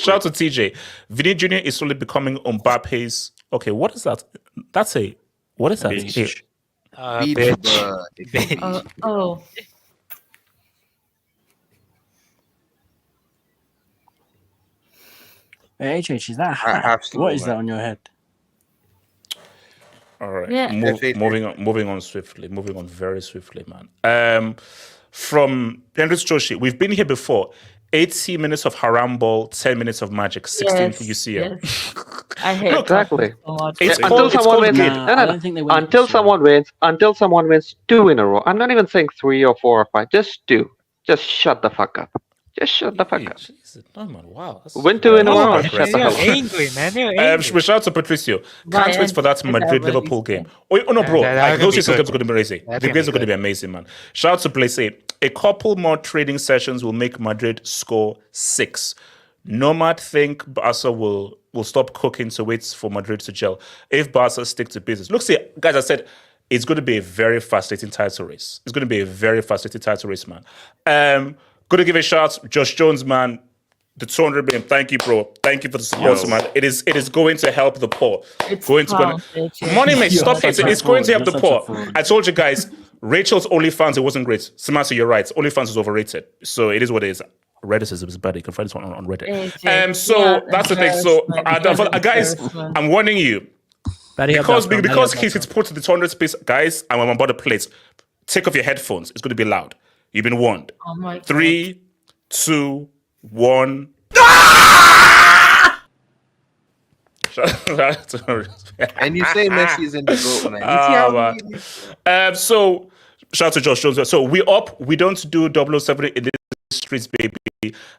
Speaker 2: Shout out to TJ. Vini Jr. is slowly becoming Mbappe's. Okay, what is that? What is that?
Speaker 3: Bitch.
Speaker 11: Hey, HH, is that a hat? What is that on your head?
Speaker 2: All right.
Speaker 5: Yeah.
Speaker 2: Moving on swiftly. Moving on very swiftly, man. From Henry's Joshi, we've been here before. 80 minutes of haram ball, 10 minutes of magic, 16 for UCL.
Speaker 5: Yes. I hate
Speaker 1: exactly.
Speaker 5: So much.
Speaker 1: Until someone wins 2 in a row. I'm not even saying 3 or 4 or 5. Just 2. Just shut the fuck up. Just shut the fuck up.
Speaker 2: Jesus, no, man, wow.
Speaker 1: Win 2 in a row. Shut the hell up.
Speaker 6: Angry, man. You're angry.
Speaker 2: Shout out to Patricio. Can't wait for that Madrid-Liverpool game. Oh, no, bro. Those games are going to be amazing. The games are going to be amazing, man. Shout out to Blaise. A couple more trading sessions will make Madrid score 6. Nomad think Barca will stop cooking to wait for Madrid to gel. If Barca stick to business. Look, see, guys, I said it's going to be a very fascinating title race. It's going to be a very fascinating title race, man. Going to give a shout, Josh Jones, man. The 200 million. Thank you, bro. Thank you for the support, man. It is going to help the poor. Money may stop it. It's going to help the poor. I told you guys, Rachel's OnlyFans, it wasn't great. Samantha, you're right. OnlyFans is overrated. So it is what it is. Reddit is bad. You can find this one on Reddit. So that's the thing. So guys, I'm warning you. Because he's put to the 200 space, guys, I'm about to play it. Take off your headphones. It's going to be loud. You've been warned.
Speaker 5: Oh my God.
Speaker 2: 3, 2, 1.
Speaker 3: And you say Messi is in the GOAT, man.
Speaker 2: So shout out to Josh Jones. So we up. We don't do 007 in the streets, baby.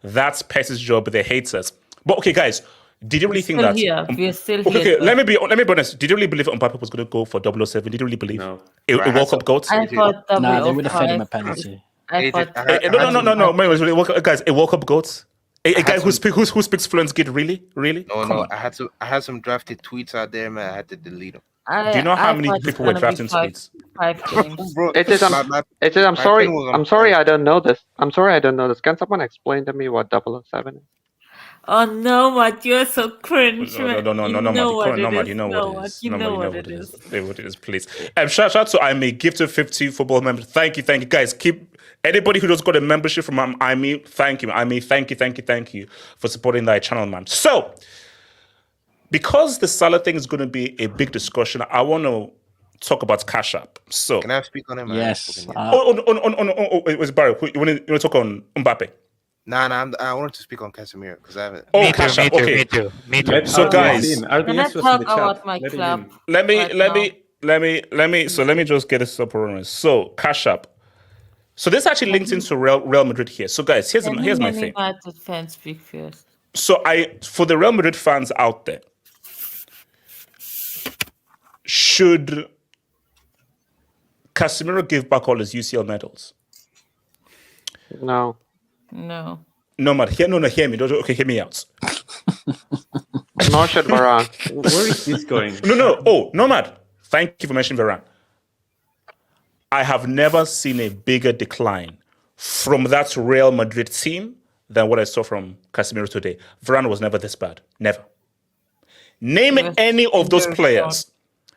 Speaker 2: That's Pess's job. They hate us. But okay, guys, did you really think that?
Speaker 5: We're still here.
Speaker 2: Okay, let me be honest. Did you really believe Mbappe was going to go for 007? Did you really believe?
Speaker 7: No.
Speaker 2: A World Cup GOAT?
Speaker 5: I thought
Speaker 11: No, they would have fed him a penalty.
Speaker 2: No. Guys, a World Cup GOAT? A guy who speaks fluent Git, really?
Speaker 3: No. I had some drafted tweets out there, man. I had to delete them.
Speaker 2: Do you know how many people were drafting tweets?
Speaker 5: 5 games.
Speaker 3: Bro,
Speaker 1: I'm sorry, I don't know this. Can someone explain to me what 007 is?
Speaker 5: Oh no, Matt, you're so cringe.
Speaker 2: No, Matt, you know what it is. Say what it is, please. Shout out to IME, gift of 50 football members. Thank you, guys. Keep anybody who just got a membership from IME. Thank you, IME. Thank you for supporting that channel, man. So, because the Salah thing is going to be a big discussion, I want to talk about Cash App. So,
Speaker 3: can I speak on him?
Speaker 11: Yes.
Speaker 2: Wait, Barry, you want to talk on Mbappe?
Speaker 3: Nah. I wanted to speak on Casemiro because I haven't.
Speaker 2: Oh,
Speaker 6: Me
Speaker 2: Cash
Speaker 6: too,
Speaker 2: App.
Speaker 6: me too,
Speaker 2: Okay.
Speaker 6: me too, me too.
Speaker 7: Let
Speaker 2: So,
Speaker 7: RDS
Speaker 2: guys,
Speaker 7: in.
Speaker 5: Can I
Speaker 7: RDS was in
Speaker 5: talk
Speaker 7: the chat.
Speaker 5: about my
Speaker 7: Let him
Speaker 5: club?
Speaker 7: in.
Speaker 2: let me
Speaker 5: right now?
Speaker 2: let me just get this up and running. So, Cash App. So this actually links into Real Madrid here. So, guys, here's
Speaker 5: Can
Speaker 2: my
Speaker 5: him and
Speaker 2: thing.
Speaker 5: United fans speak first?
Speaker 2: So for the Real Madrid fans out there, should Casemiro give back all his UCL medals?
Speaker 1: No.
Speaker 5: No.
Speaker 2: Nomad, hear me. Okay, hear me out.
Speaker 1: Nor should Varane.
Speaker 7: Where is this going?
Speaker 2: No. Oh, Nomad. Thank you for mentioning Varane. I have never seen a bigger decline from that Real Madrid team than what I saw from Casemiro today. Varane was never this bad. Never. Name any of those players.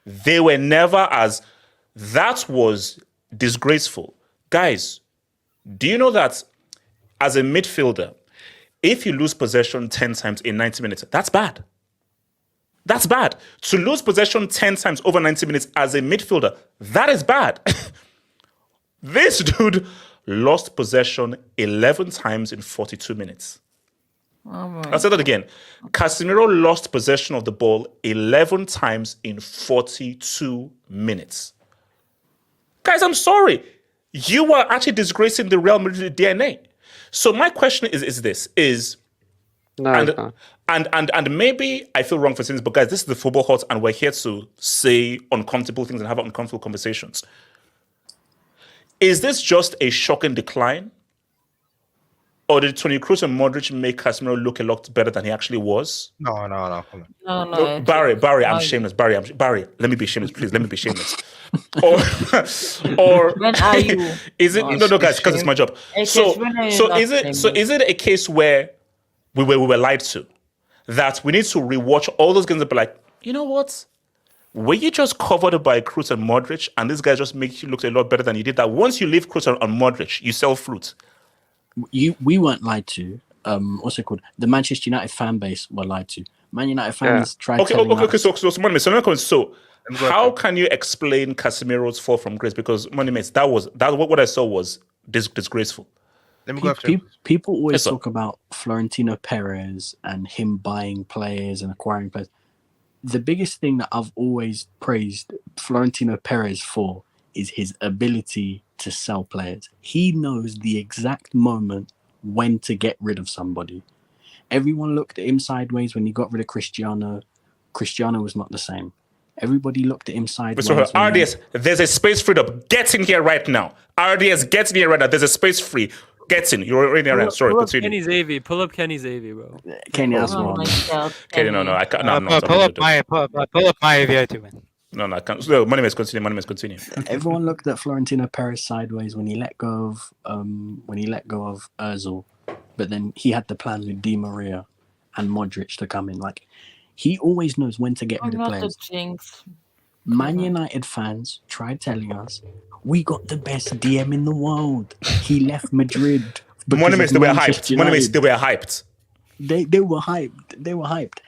Speaker 2: They were never as... That was disgraceful. Guys, do you know that as a midfielder, if you lose possession 10 times in 90 minutes, that's bad. That's bad. To lose possession 10 times over 90 minutes as a midfielder, that is bad. This dude lost possession 11 times in 42 minutes. I'll say that again. Casemiro lost possession of the ball 11 times in 42 minutes. Guys, I'm sorry. You are actually disgracing the Real Madrid DNA. So my question is this, and maybe I feel wrong for saying this, but guys, this is the Football Hut, and we're here to say uncomfortable things and have uncomfortable conversations. Is this just a shocking decline? Or did Toni Kroos and Modric make Casemiro look a lot better than he actually was?
Speaker 3: No. Come on.
Speaker 5: No.
Speaker 2: Barry, I'm shameless. Barry, let me be shameless, please. Let me be shameless. or
Speaker 5: When are you?
Speaker 2: Is it no, guys? Because it's my job. So is it a case where we were lied to, that we need to rewatch all those games and be like, you know what? Were you just covered by Kroos and Modric, and this guy just makes you look a lot better than you did? That once you leave Kroos and Modric, you sell fruit.
Speaker 11: We weren't lied to. What's it called? The Manchester United fan base were lied to. Man United fans tried telling us.
Speaker 2: So how can you explain Casemiro's fall from grace? Because Moneymates, that what I saw was disgraceful.
Speaker 3: Let me go after
Speaker 11: people always talk about Florentino Perez and him buying players and acquiring players. The biggest thing that I've always praised Florentino Perez for is his ability to sell players. He knows the exact moment when to get rid of somebody. Everyone looked at him sideways when he got rid of Cristiano. Cristiano was not the same. Everybody looked at him sideways.
Speaker 2: RDS, there's a space freed up. Get in here right now. RDS, get in here right now. There's a space free. Get in. You're already around. Sorry, continue.
Speaker 8: Pull up Kenny Xavier, bro.
Speaker 11: Kenny as well.
Speaker 2: Kenny, no, I can't. No,
Speaker 6: pull up my too, man.
Speaker 2: No, I can't. No, Moneymates, continue.
Speaker 11: Everyone looked at Florentino Perez sideways when he let go of Özil, but then he had the plan with Di Maria and Modric to come in. Like, he always knows when to get rid of players. Man United fans tried telling us we got the best DM in the world. He left Madrid.
Speaker 2: Moneymates, they were hyped.
Speaker 11: They were hyped.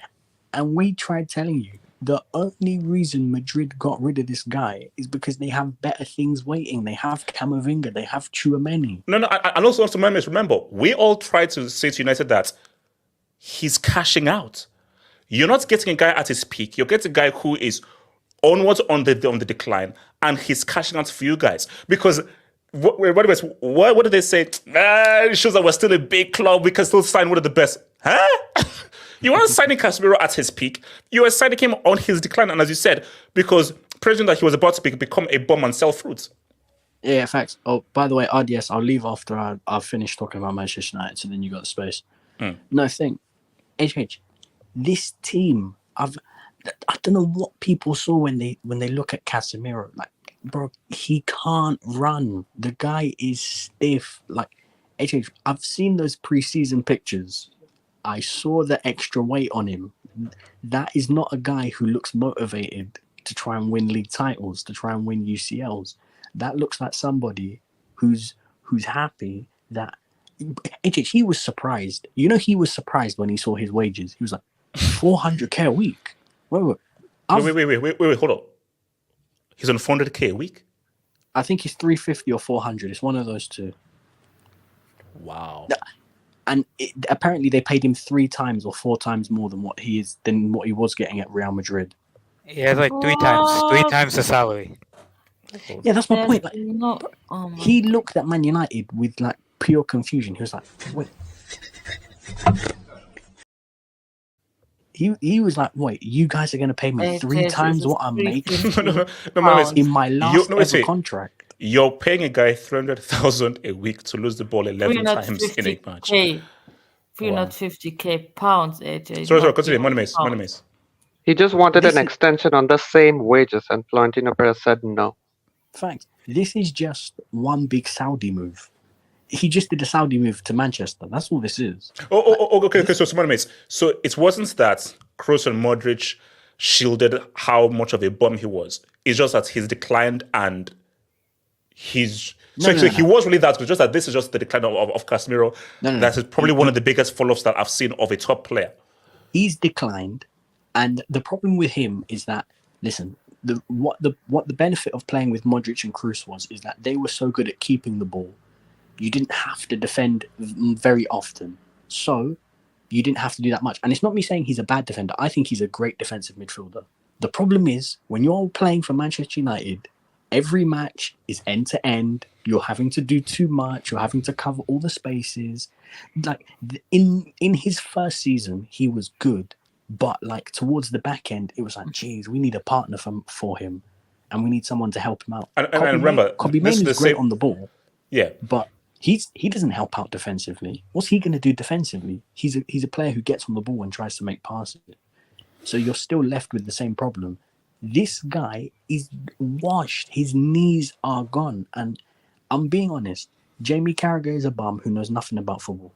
Speaker 11: And we tried telling you the only reason Madrid got rid of this guy is because they have better things waiting. They have Camavinga, they have Tchouameni.
Speaker 2: No, and also remember, we all tried to say to United that he's cashing out. You're not getting a guy at his peak. You're getting a guy who is onwards on the decline, and he's cashing out for you guys. Because what did they say? It shows that we're still a big club. We can still sign one of the best. Huh? You weren't signing Casemiro at his peak. You were signing him on his decline. And as you said, because presuming that he was about to become a bum and sell fruits.
Speaker 11: Yeah, facts. Oh, by the way, RDS, I'll leave after I've finished talking about Manchester United, so then you got the space. No, HH, this team, I don't know what people saw when they look at Casemiro. Like, bro, he can't run. The guy is stiff. Like, HH, I've seen those preseason pictures. I saw the extra weight on him. That is not a guy who looks motivated to try and win league titles, to try and win UCLs. That looks like somebody who's happy that... HH, he was surprised. You know, he was surprised when he saw his wages. He was like, 400k a week. Wait,
Speaker 2: hold on. He's on 400k a week?
Speaker 11: I think he's 350 or 400. It's one of those two.
Speaker 2: Wow.
Speaker 11: And apparently they paid him 3 times or 4 times more than what he was getting at Real Madrid.
Speaker 6: Yeah, like 3 times the salary.
Speaker 11: Yeah, that's my point. Like,
Speaker 5: Oh
Speaker 11: he looked at Man United with like pure confusion. He was like, "Wait." He was like, "Wait, you guys are going to pay me 3 times what I'm making in my last ever contract?"
Speaker 2: You're paying a guy 300,000 a week to lose the ball 11 times in a match.
Speaker 5: 350k pounds, AJ.
Speaker 2: Sorry, continue. Money Mace.
Speaker 1: He just wanted an extension on the same wages, and Florentino Perez said no.
Speaker 11: Fact. This is just one big Saudi move. He just did a Saudi move to Manchester. That's all this is.
Speaker 2: Okay. So, Money Mace. So it wasn't that Kroos and Modric shielded how much of a bum he was. It's just that he's declined and he's... He was really that good. Just that this is just the decline of Casemiro. That is probably one of the biggest fall-offs that I've seen of a top player.
Speaker 11: He's declined, and the problem with him is that, listen, what the benefit of playing with Modric and Kroos is that they were so good at keeping the ball. You didn't have to defend very often, so you didn't have to do that much. And it's not me saying he's a bad defender. I think he's a great defensive midfielder. The problem is when you're playing for Manchester United, every match is end to end. You're having to do too much. You're having to cover all the spaces. Like in his first season, he was good, but like towards the back end, it was like, geez, we need a partner for him, and we need someone to help him out.
Speaker 2: And remember,
Speaker 11: Kobe Mainoo is great on the ball.
Speaker 2: Yeah,
Speaker 11: but he doesn't help out defensively. What's he going to do defensively? He's a player who gets on the ball and tries to make passes. So you're still left with the same problem. This guy is washed. His knees are gone. And I'm being honest, Jamie Carragher is a bum who knows nothing about football.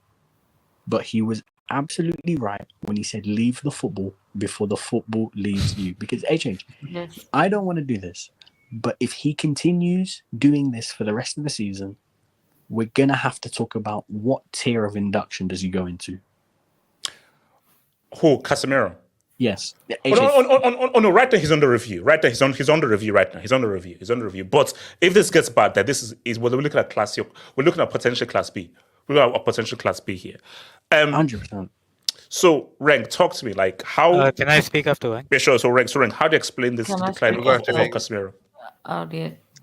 Speaker 11: But he was absolutely right when he said leave the football before the football leaves you. Because,
Speaker 5: yes.
Speaker 11: I don't want to do this. But if he continues doing this for the rest of the season, we're going to have to talk about what tier of induction does he go into.
Speaker 2: Who? Casemiro?
Speaker 11: Yes.
Speaker 2: No, right now he's under review. He's under review right now. He's under review. But if this gets bad, then this is what we're looking at class. We're looking at potential class B. We're looking at a potential class B here.
Speaker 11: 100%.
Speaker 2: So, Renk, talk to me. Like how?
Speaker 6: Can I speak after Renk?
Speaker 2: Yeah, sure. So, Renk, how do you explain this decline of Casemiro?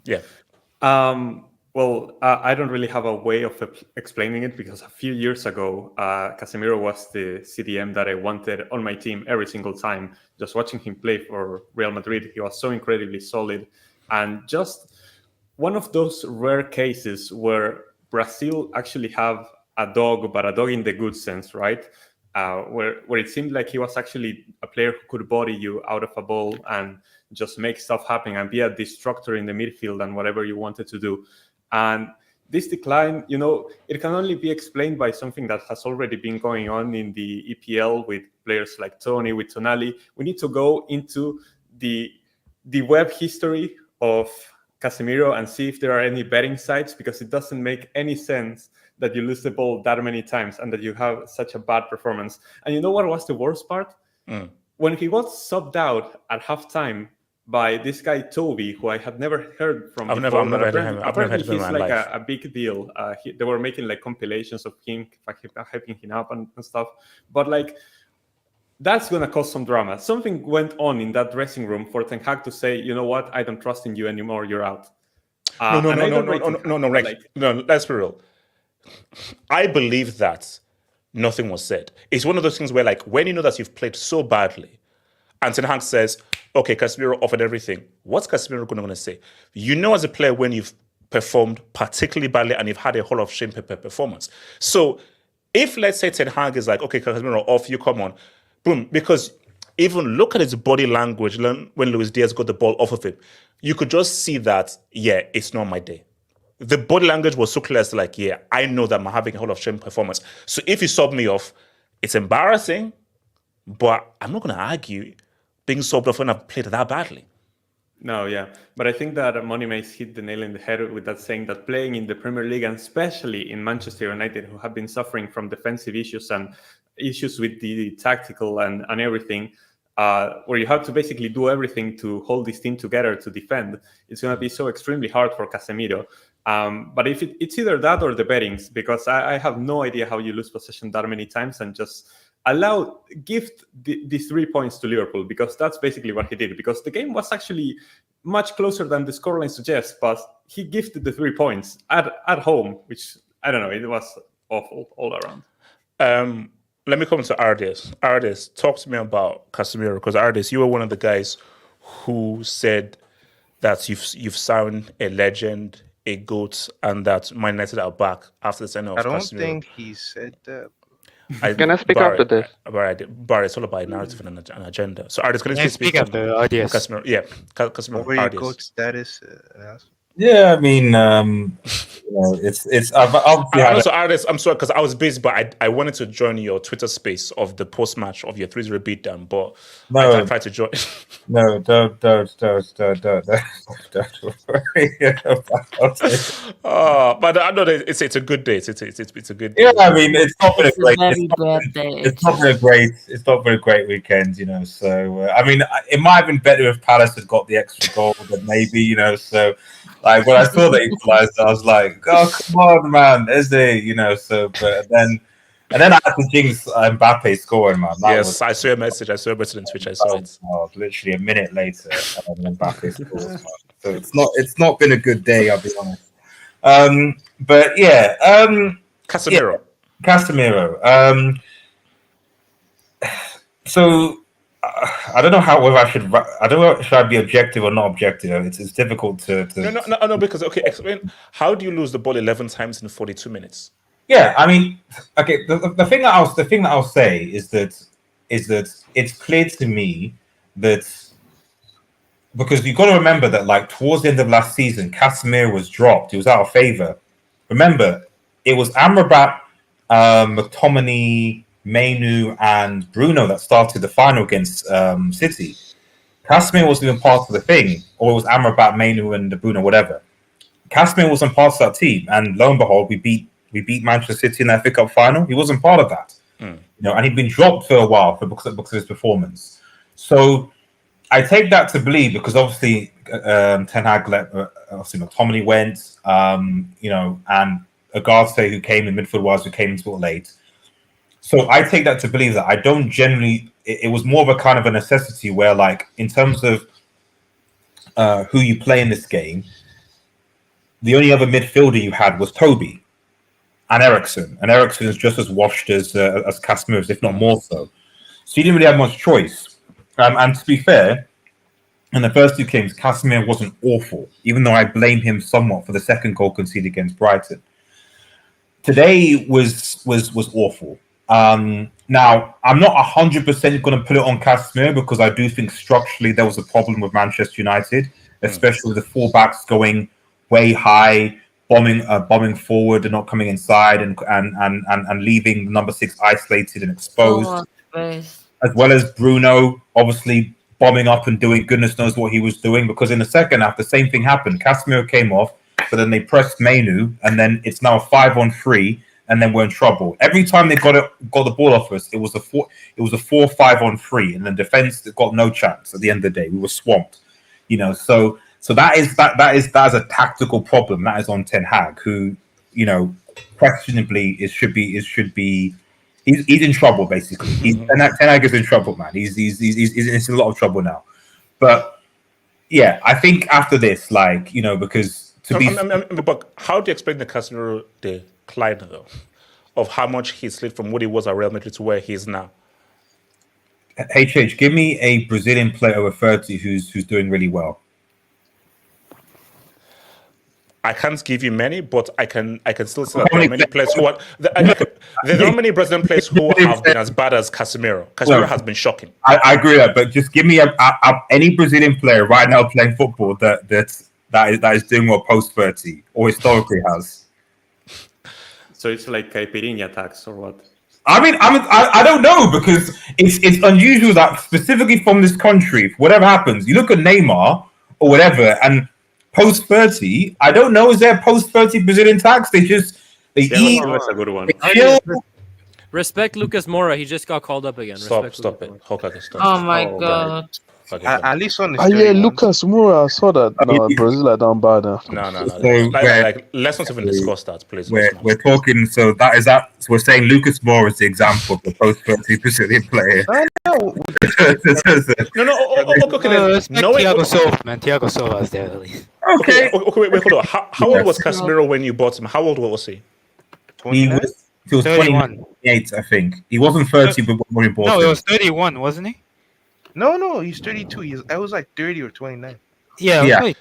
Speaker 5: Yeah.
Speaker 7: Well, I don't really have a way of explaining it because a few years ago, Casemiro was the CDM that I wanted on my team every single time. Just watching him play for Real Madrid, he was so incredibly solid. And just one of those rare cases where Brazil actually have a dog, but a dog in the good sense, right? Where it seemed like he was actually a player who could body you out of a ball and just make stuff happen and be a destructor in the midfield and whatever you wanted to do. And this decline, it can only be explained by something that has already been going on in the EPL with players like Tony, with Tonali. We need to go into the web history of Casemiro and see if there are any betting sites, because it doesn't make any sense that you lose the ball that many times and that you have such a bad performance. And you know what was the worst part? When he was subbed out at halftime by this guy Toby, who I had never heard from before.
Speaker 2: I've never heard of him
Speaker 7: he's
Speaker 2: in my
Speaker 7: like
Speaker 2: life.
Speaker 7: a big deal. They were making like compilations of him, hyping him up and stuff. But like, that's going to cause some drama. Something went on in that dressing room for Ten Hag to say, you know what, I don't trust in you anymore, you're out.
Speaker 2: No, let's be real. I believe that nothing was said. It's one of those things where, like, when you know that you've played so badly, and Ten Hag says, okay, Casemiro offered everything. What's Casemiro going to say? You know, as a player, when you've performed particularly badly and you've had a Hall of Shame performance. So if, let's say, Ten Hag is like, okay, Casemiro, off you, come on. Boom. Because even look at his body language when Luis Diaz got the ball off of him. You could just see that, yeah, it's not my day. The body language was so clear, like, yeah, I know that I'm having a Hall of Shame performance. So if you sub me off, it's embarrassing, but I'm not going to argue being subbed off when I've played that badly.
Speaker 7: No, yeah. But I think that Money Mace hit the nail in the head with that, saying that playing in the Premier League, and especially in Manchester United, who have been suffering from defensive issues and issues with the tactical and everything, where you have to basically do everything to hold this team together to defend, it's going to be so extremely hard for Casemiro. But if it's either that or the bettings, because I have no idea how you lose possession that many times and just gift these 3 points to Liverpool, because that's basically what he did. Because the game was actually much closer than the scoreline suggests, but he gifted the 3 points at home, which, I don't know, it was awful all around.
Speaker 2: Let me come to Ardis. Ardis, talk to me about Casemiro, because Ardis, you were one of the guys who said that you've signed a legend, a GOAT, and that Man United are back after the signing of Casemiro.
Speaker 3: I don't think he said that.
Speaker 1: Can I speak after this?
Speaker 2: Barry, it's all about a narrative and an agenda. So, Ardis, can you speak
Speaker 6: after Ardis?
Speaker 2: Casemiro, yeah, Casemiro.
Speaker 3: What were your GOAT status?
Speaker 13: Yeah, I mean, it's. I've
Speaker 2: also, Ardis, I'm sorry because I was busy, but I wanted to join your Twitter space of the post match of your 3-0 beatdown, but I tried to join.
Speaker 13: No, don't worry about it.
Speaker 2: But I know that it's a good day. It's a good day.
Speaker 13: Yeah, I mean, it's not been a great.
Speaker 5: It's
Speaker 13: not been a great weekend, you know. So I mean, it might have been better if Palace had got the extra goal, but maybe, you know. So like when I saw the equalizer, I was like, "Oh, come on, man, is there?" You know. So, but then I had to jinx Mbappe scoring, man.
Speaker 2: Yes, I saw a message. I saw a message on Twitch. I saw it.
Speaker 13: Literally a minute later, Mbappe scores. So it's not been a good day, I'll be honest. But yeah,
Speaker 2: Casemiro.
Speaker 13: Yeah, Casemiro. So I don't know whether I should. I don't know should I be objective or not objective. It's difficult to.
Speaker 2: No. Because explain how do you lose the ball 11 times in 42 minutes?
Speaker 13: Yeah, I mean, okay. The thing that I'll say is that it's clear to me that because you've got to remember that like towards the end of last season, Casemiro was dropped. He was out of favor. Remember, it was Amrabat, McTominay, Mainu, and Bruno that started the final against City. Casemiro wasn't even part of the thing, or it was Amrabat, Mainu, and Bruno, whatever. Casemiro wasn't part of that team, and lo and behold, we beat Manchester City in that FA Cup final. He wasn't part of that, you know, and he'd been dropped for a while because of his performance. So I take that to believe because obviously Ten Hag let obviously McTominay went, you know, and Ugarte who came in midfield-wise who came into it late. So I take that to believe that I don't generally. It was more of a kind of a necessity where, like, in terms of who you play in this game, the only other midfielder you had was Toby and Eriksen. And Eriksen is just as washed as Casemiro, if not more so. So you didn't really have much choice. And to be fair, in the first two games, Casemiro wasn't awful, even though I blame him somewhat for the second goal conceded against Brighton. Today was awful. Now, I'm not 100% going to put it on Casemiro because I do think structurally there was a problem with Manchester United, especially with the fullbacks going way high, bombing forward and not coming inside, and leaving number 6 isolated and exposed, as well as Bruno obviously bombing up and doing goodness knows what he was doing. Because in the second half, the same thing happened. Casemiro came off, but then they pressed Mainu, and then it's now a 5-on-3. And then we're in trouble. Every time they got the ball off us, it was a 4-5-on-3, and the defense got no chance. At the end of the day, we were swamped. You know, so that is a tactical problem. That is on Ten Hag, who, you know, questionably should be he's in trouble basically. Ten Hag is in trouble, man. He's in a lot of trouble now. But yeah, I think after this, like, you know, because
Speaker 2: but how do you explain the Casemiro decline though, of how much he slid from what he was at Real Madrid to where he is now?
Speaker 13: Give me a Brazilian player over 30 who's doing really well.
Speaker 2: I can't give you many, but I can still say that there are many players who are. There are not many Brazilian players who have been as bad as Casemiro. Casemiro has been shocking.
Speaker 13: I agree with that, but just give me any Brazilian player right now playing football that is doing well post 30 or historically has.
Speaker 7: So it's like Caipirinha tax or what?
Speaker 13: I mean, I don't know, because it's unusual that specifically from this country, whatever happens, you look at Neymar or whatever, and post 30, I don't know, is there a post 30 Brazilian tax? They eat.
Speaker 7: That's a good one.
Speaker 8: Respect Lucas Moura. He just got called up again.
Speaker 2: Stop
Speaker 8: Respect
Speaker 2: it. Hokage, stop.
Speaker 5: Oh my god.
Speaker 3: At least on the
Speaker 10: yeah, Lucas Moura. I saw that. No, Brazil are down bad.
Speaker 2: No.
Speaker 13: So
Speaker 2: Let's not even discuss that, please.
Speaker 13: We're talking. So so we're saying Lucas Moura is the example of the post 30 Brazilian player.
Speaker 2: No.
Speaker 6: Thiago Silva, man. Thiago Silva is there at least.
Speaker 13: Okay.
Speaker 2: Wait, hold on. How old was Casemiro when you bought him? How old was he?
Speaker 13: He was 28, I think. He wasn't 30 when we bought him.
Speaker 6: No, he was 31, wasn't he?
Speaker 3: No, he's 32. I was like 30 or 29.
Speaker 6: Yeah.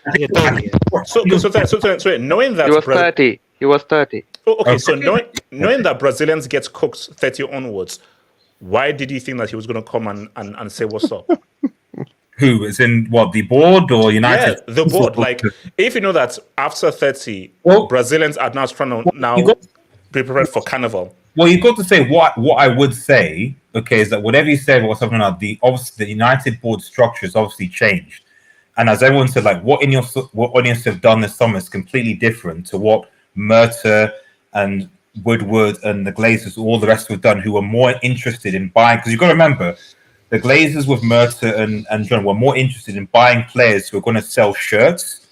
Speaker 2: So knowing that
Speaker 1: he was 30. He was 30.
Speaker 2: Okay, so knowing that Brazilians get cooked 30 onwards, why did you think that he was going to come and say what's up?
Speaker 13: Who is in what, the board or United?
Speaker 2: Yeah, the board. Like, if you know that after 30, Brazilians are now trying to be prepared for Carnival.
Speaker 13: Well, you've got to say what I would say. Okay, is that whatever you say about something like the United board structure has obviously changed, and as everyone said, like what audience have done this summer is completely different to what Murta and Woodward and the Glazers, all the rest have done, who were more interested in buying. Because you've got to remember, the Glazers with Murta and John were more interested in buying players who are going to sell shirts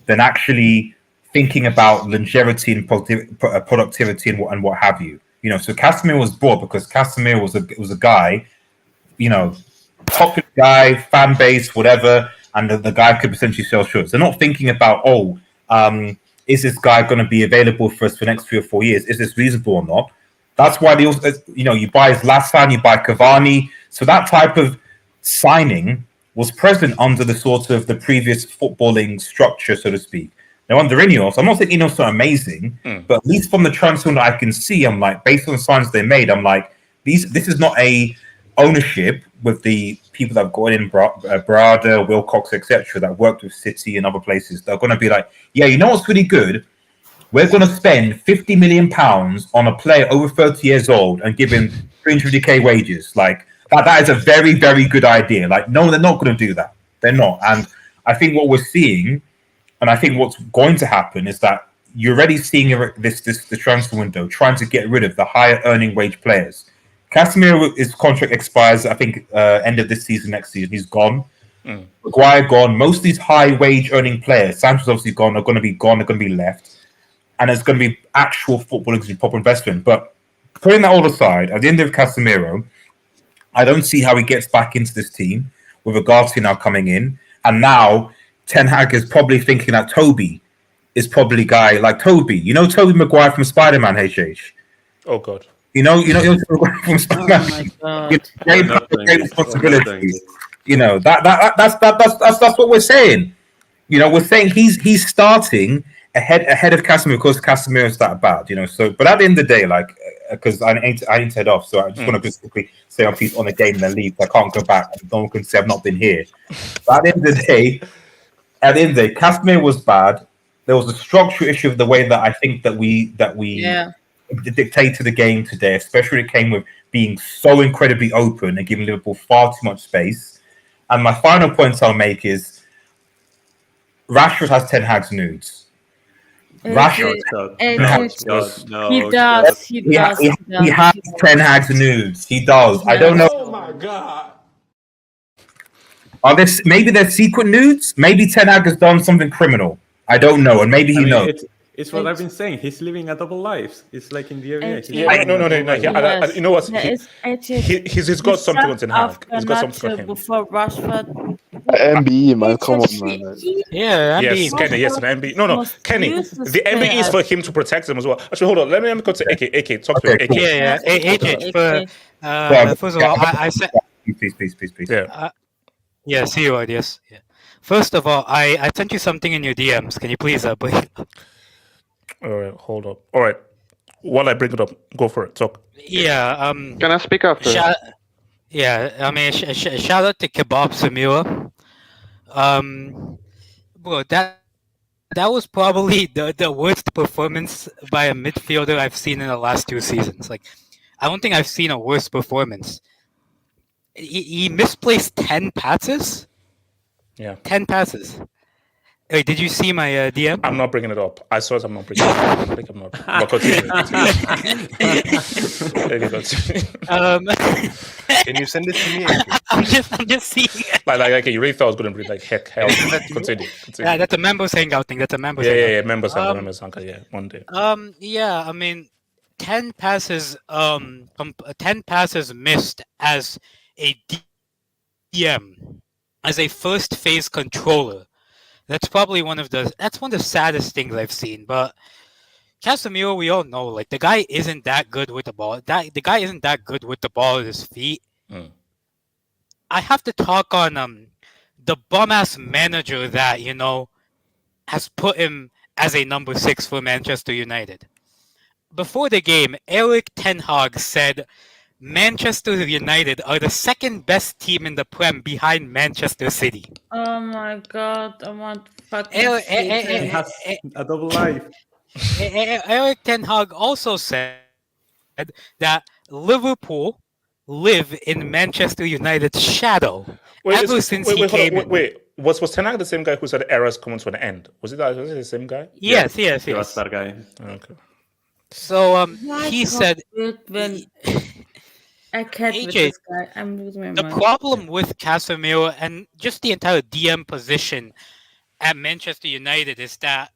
Speaker 13: than actually thinking about longevity and productivity and what have you. You know, so Casemiro was bought because Casemiro was a guy, you know, popular guy, fan base, whatever, and the guy could potentially sell shirts. They're not thinking about, is this guy going to be available for us for the next 3 or 4 years? Is this reasonable or not? That's why they also, you know, you buy Zlatan, you buy Cavani. So that type of signing was present under the sort of the previous footballing structure, so to speak. Now, under Ineos, I'm not saying Ineos are amazing, but at least from the transfer that I can see, I'm like, based on the signs they made, I'm like, this is not a ownership with the people that have gone in, Brada, Wilcox, etc., that worked with City and other places. They're going to be like, yeah, you know what's really good? We're going to spend £50 million on a player over 30 years old and give him 350k wages. Like, that is a very, very good idea. Like, no, they're not going to do that. They're not. And I think what we're seeing, and I think what's going to happen, is that you're already seeing the transfer window trying to get rid of the higher earning wage players. Casemiro, his contract expires, I think, end of this season, next season. He's gone. Maguire gone. Most of these high wage earning players, Sancho's obviously gone, are going to be gone, they're going to be left. And it's going to be actual football, it's going to be proper investment. But putting that all aside, at the end of Casemiro, I don't see how he gets back into this team with Agarty now coming in. And now Ten Hag is probably thinking that Toby is probably a guy like Toby. You know Toby Maguire from Spider-Man, HH?
Speaker 2: Oh, God.
Speaker 13: You know from Spider-Man. Great responsibility. You know, that's what we're saying. You know, we're saying he's starting ahead of Casemiro because Casemiro is that bad, you know. So, but at the end of the day, like, because I need to head off, so I just want to just quickly say a piece on the game and then leave. I can't go back. No one can say I've not been here. But at the end of the day, Casemiro was bad. There was a structural issue of the way that I think that we dictated the game today, especially when it came with being so incredibly open and giving Liverpool far too much space. And my final point I'll make is Rashford has Ten Hag's nudes. Rashford he has Ten Hag's nudes. He does. I don't know.
Speaker 2: Oh my God.
Speaker 13: Are this maybe they're secret nudes? Maybe Ten Hag has done something criminal. I don't know, and maybe he knows.
Speaker 7: It's what I've been saying. He's living a double life. It's like in the area.
Speaker 2: No. You know what? He's got something on Ten Hag. He's got something on him.
Speaker 5: Before Rashford.
Speaker 10: MBE, man, come on, man.
Speaker 6: Yeah, MBE.
Speaker 2: Yes, Kenny. Yes, an MBE. No, Kenny. The MBE is for him to protect him as well. Actually, hold on. Let me go to AK. Talk to AK.
Speaker 6: Yeah. First of all, I said.
Speaker 13: Please.
Speaker 6: Yeah. See you, yes. Yeah. First of all, I sent you something in your DMs. Can you please bring it up?
Speaker 2: All right, hold up. All right, while I bring it up, go for it. Talk.
Speaker 6: Yeah.
Speaker 1: Can I speak after?
Speaker 6: Shout out to Kebab Samira. Bro, that was probably the worst performance by a midfielder I've seen in the last 2 seasons. Like, I don't think I've seen a worse performance. He misplaced 10 passes.
Speaker 2: Yeah.
Speaker 6: 10 passes. Wait, did you see my DM?
Speaker 2: I'm not bringing it up. I saw it. I'm not bringing it up. I think I'm not. But continue.
Speaker 3: Can you send it to me?
Speaker 6: I'm just seeing.
Speaker 2: Like, you really thought I was going to bring like heck hell. Continue.
Speaker 6: Yeah, that's a members hangout thing. That's a members.
Speaker 2: Yeah. Members hangout. Yeah, one day.
Speaker 6: Yeah. I mean, 10 passes. 10 passes missed as a DM, as a first phase controller. That's probably one of the saddest things I've seen. But Casemiro, we all know, like the guy isn't that good with the ball. The guy isn't that good with the ball at his feet. I have to talk on the bum ass manager that has put him as a number 6 for Manchester United. Before the game, Erik ten Hag said Manchester United are the second best team in the Prem behind Manchester City.
Speaker 5: Oh my God, I want fucking
Speaker 7: He has a double life.
Speaker 6: Erik ten Hag also said that Liverpool live in Manchester United's shadow since he came in.
Speaker 2: Wait. Was Ten Hag the same guy who said eras coming to an end? Was it the same guy?
Speaker 6: Yes.
Speaker 7: He was that guy.
Speaker 2: Okay.
Speaker 6: So he said
Speaker 5: when I can't with this guy. I'm losing my
Speaker 6: the
Speaker 5: mind.
Speaker 6: problem with Casemiro and just the entire DM position at Manchester United is that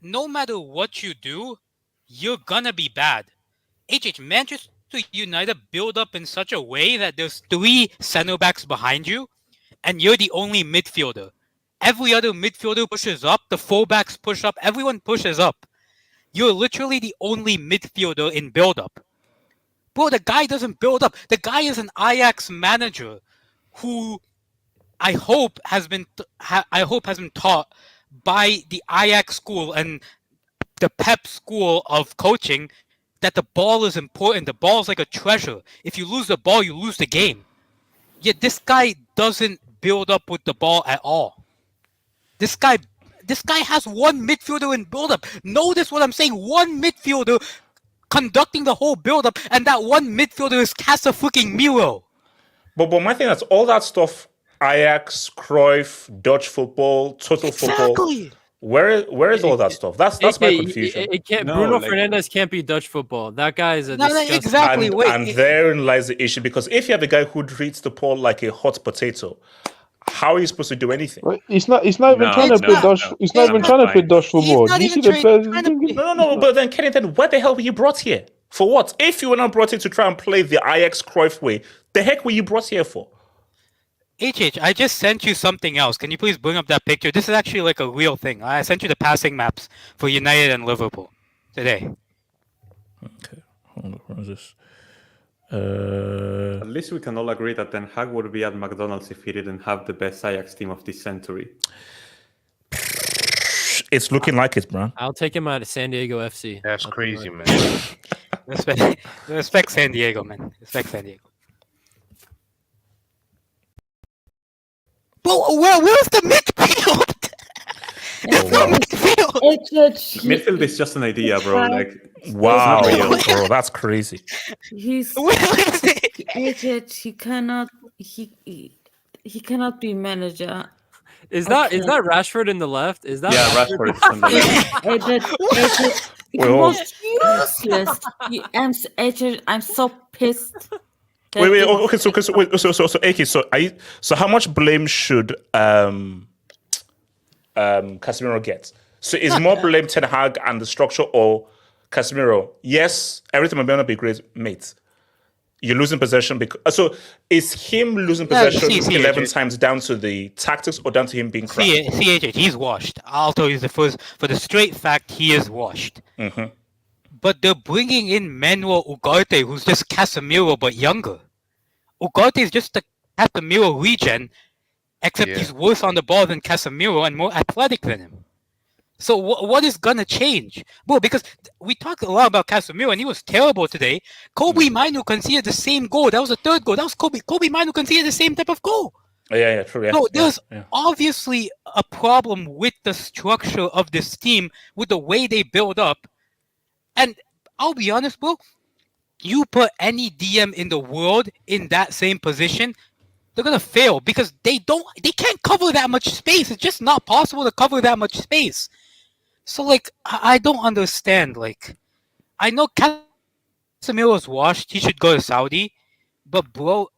Speaker 6: no matter what you do, you're gonna be bad. Manchester United build up in such a way that there's 3 center backs behind you, and you're the only midfielder. Every other midfielder pushes up, the fullbacks push up, everyone pushes up. You're literally the only midfielder in build up. Bro, the guy doesn't build up. The guy is an Ajax manager who I hope has been taught by the Ajax school and the Pep school of coaching that the ball is important. The ball is like a treasure. If you lose the ball, you lose the game. Yet this guy doesn't build up with the ball at all. This guy has one midfielder in build-up. Notice what I'm saying. One midfielder conducting the whole build-up, and that one midfielder is Casemiro.
Speaker 2: But my thing is, all that stuff, Ajax, Cruyff, Dutch football, total football. Where is all that stuff? That's my confusion.
Speaker 8: Bruno Fernandes can't be Dutch football. That guy is a disgusting.
Speaker 6: Exactly.
Speaker 2: And therein lies the issue, because if you have a guy who treats the ball like a hot potato, how are you supposed to do anything?
Speaker 10: He's not even trying to play Dutch. He's not even trying to play Dutch football. You see the players.
Speaker 2: No. But then, Kenny, why the hell were you brought here? For what? If you were not brought here to try and play the Ajax Cruyff way, the heck were you brought here for?
Speaker 6: I just sent you something else. Can you please bring up that picture? This is actually like a real thing. I sent you the passing maps for United and Liverpool today.
Speaker 2: Okay. Hold on. Where is this?
Speaker 7: At least we can all agree that Ten Hag would be at McDonald's if he didn't have the best Ajax team of this century.
Speaker 2: It's looking like it, bro.
Speaker 8: I'll take him out of San Diego FC.
Speaker 3: That's crazy, man.
Speaker 6: Respect San Diego, man. Respect San Diego. But where's the midfield? There's no midfield.
Speaker 7: Midfield is just an idea, bro. Like,
Speaker 2: wow, bro, that's crazy.
Speaker 5: He's he cannot be manager.
Speaker 8: Is that Rashford in the left? Is that
Speaker 7: Rashford is on the left.
Speaker 5: It was useless. I'm so pissed.
Speaker 2: Wait. Okay. So how much blame should Casemiro get? So is more blame Ten Hag and the structure, or Casemiro? Yes, everything may not be great, mate. You're losing possession because. So is him losing possession 11 times down to the tactics or down to him being crap?
Speaker 6: He's washed. I'll tell you for the straight fact, he is washed.
Speaker 2: Mm-hmm.
Speaker 6: But they're bringing in Manuel Ugarte, who's just Casemiro but younger. Ugarte is just the Casemiro regen, except he's worse on the ball than Casemiro and more athletic than him. So what is gonna change, bro? Because we talked a lot about Casemiro, and he was terrible today. Kobe Minu conceded the same goal. That was the third goal. That was Kobe Minu conceded the same type of goal.
Speaker 2: Yeah, true. Yeah.
Speaker 6: So there's obviously a problem with the structure of this team, with the way they build up. And I'll be honest, bro. You put any DM in the world in that same position, they're gonna fail because they can't cover that much space. It's just not possible to cover that much space. So like I don't understand. Like I know Casemiro's washed. He should go to Saudi, but bro,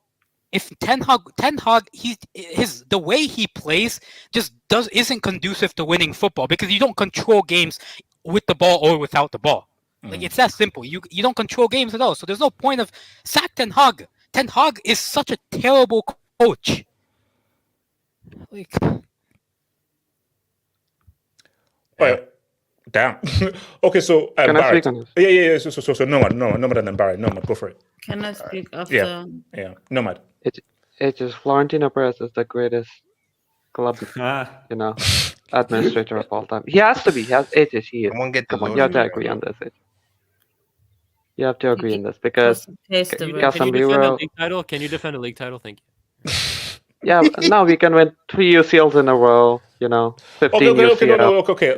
Speaker 6: if Ten Hag, the way he plays just isn't conducive to winning football because you don't control games with the ball or without the ball. Like it's that simple. You don't control games at all. So there's no point of sack Ten Hag. Ten Hag is such a terrible coach. Like,
Speaker 2: damn. Okay, so
Speaker 1: Can I
Speaker 2: Barrett.
Speaker 1: speak on this?
Speaker 2: Yeah. So Nomad and Barrett. Nomad, go for it.
Speaker 5: Can I speak after?
Speaker 2: Yeah. Nomad.
Speaker 1: It's just Florentino Perez is the greatest club, administrator of all time. He has to be. He has ages. He is. Come on, you have to agree on this. You have to agree on this because Casemiro.
Speaker 8: Can you defend a league title? Thank you.
Speaker 1: Yeah, now we can win 3 UCLs in a row. 15 UCLs.
Speaker 2: Okay.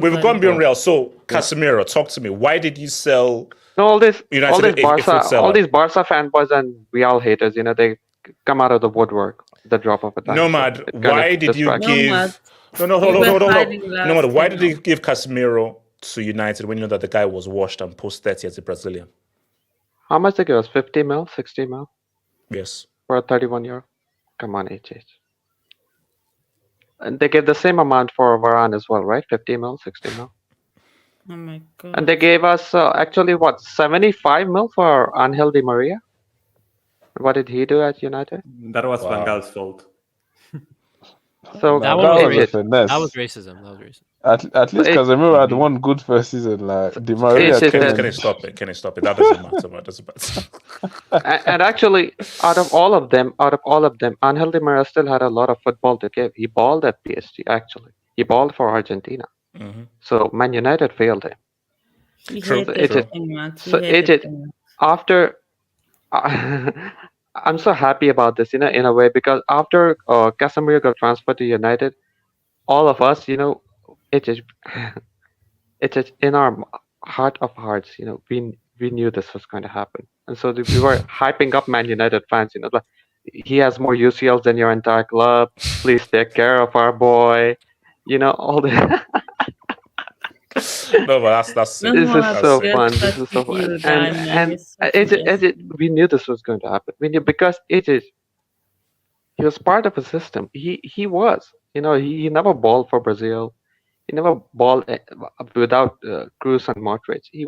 Speaker 2: We've gone beyond Real. So Casemiro, talk to me. Why did you sell?
Speaker 1: All these
Speaker 2: United
Speaker 1: Barca fanboys and Real haters, they come out of the woodwork at the drop of a dime.
Speaker 2: Nomad, why did you give? No, Nomad, why did you give Casemiro to United when you know that the guy was washed and post 30 as a Brazilian?
Speaker 1: How much did it was? 50 mil, 60 mil?
Speaker 2: Yes.
Speaker 1: For a 31-year. Come on, HH. And they gave the same amount for Varane as well, right? 50 mil, 60 mil.
Speaker 5: Oh my god.
Speaker 1: And they gave us 75 mil for Angel Di Maria? What did he do at United?
Speaker 7: That was Van Gaal's fault.
Speaker 1: So
Speaker 8: that was racism.
Speaker 10: At least Casemiro had one good first season. Like Di Maria.
Speaker 2: Can you stop it? That doesn't matter.
Speaker 1: And actually, out of all of them, Angel Di Maria still had a lot of football to give. He balled at PSG. Actually, he balled for Argentina. Mm-hmm. So Man United failed him. After. I'm so happy about this, in a way, because after Casemiro got transferred to United, all of us, it is in our heart of hearts, we knew this was going to happen, and so we were hyping up Man United fans, like he has more UCLs than your entire club. Please take care of our boy, all the.
Speaker 2: No, but that's
Speaker 1: this is so fun. This is so fun, and we knew this was going to happen. We knew because he was part of a system. He was, he never balled for Brazil. He never balled without Cruz and Modric. He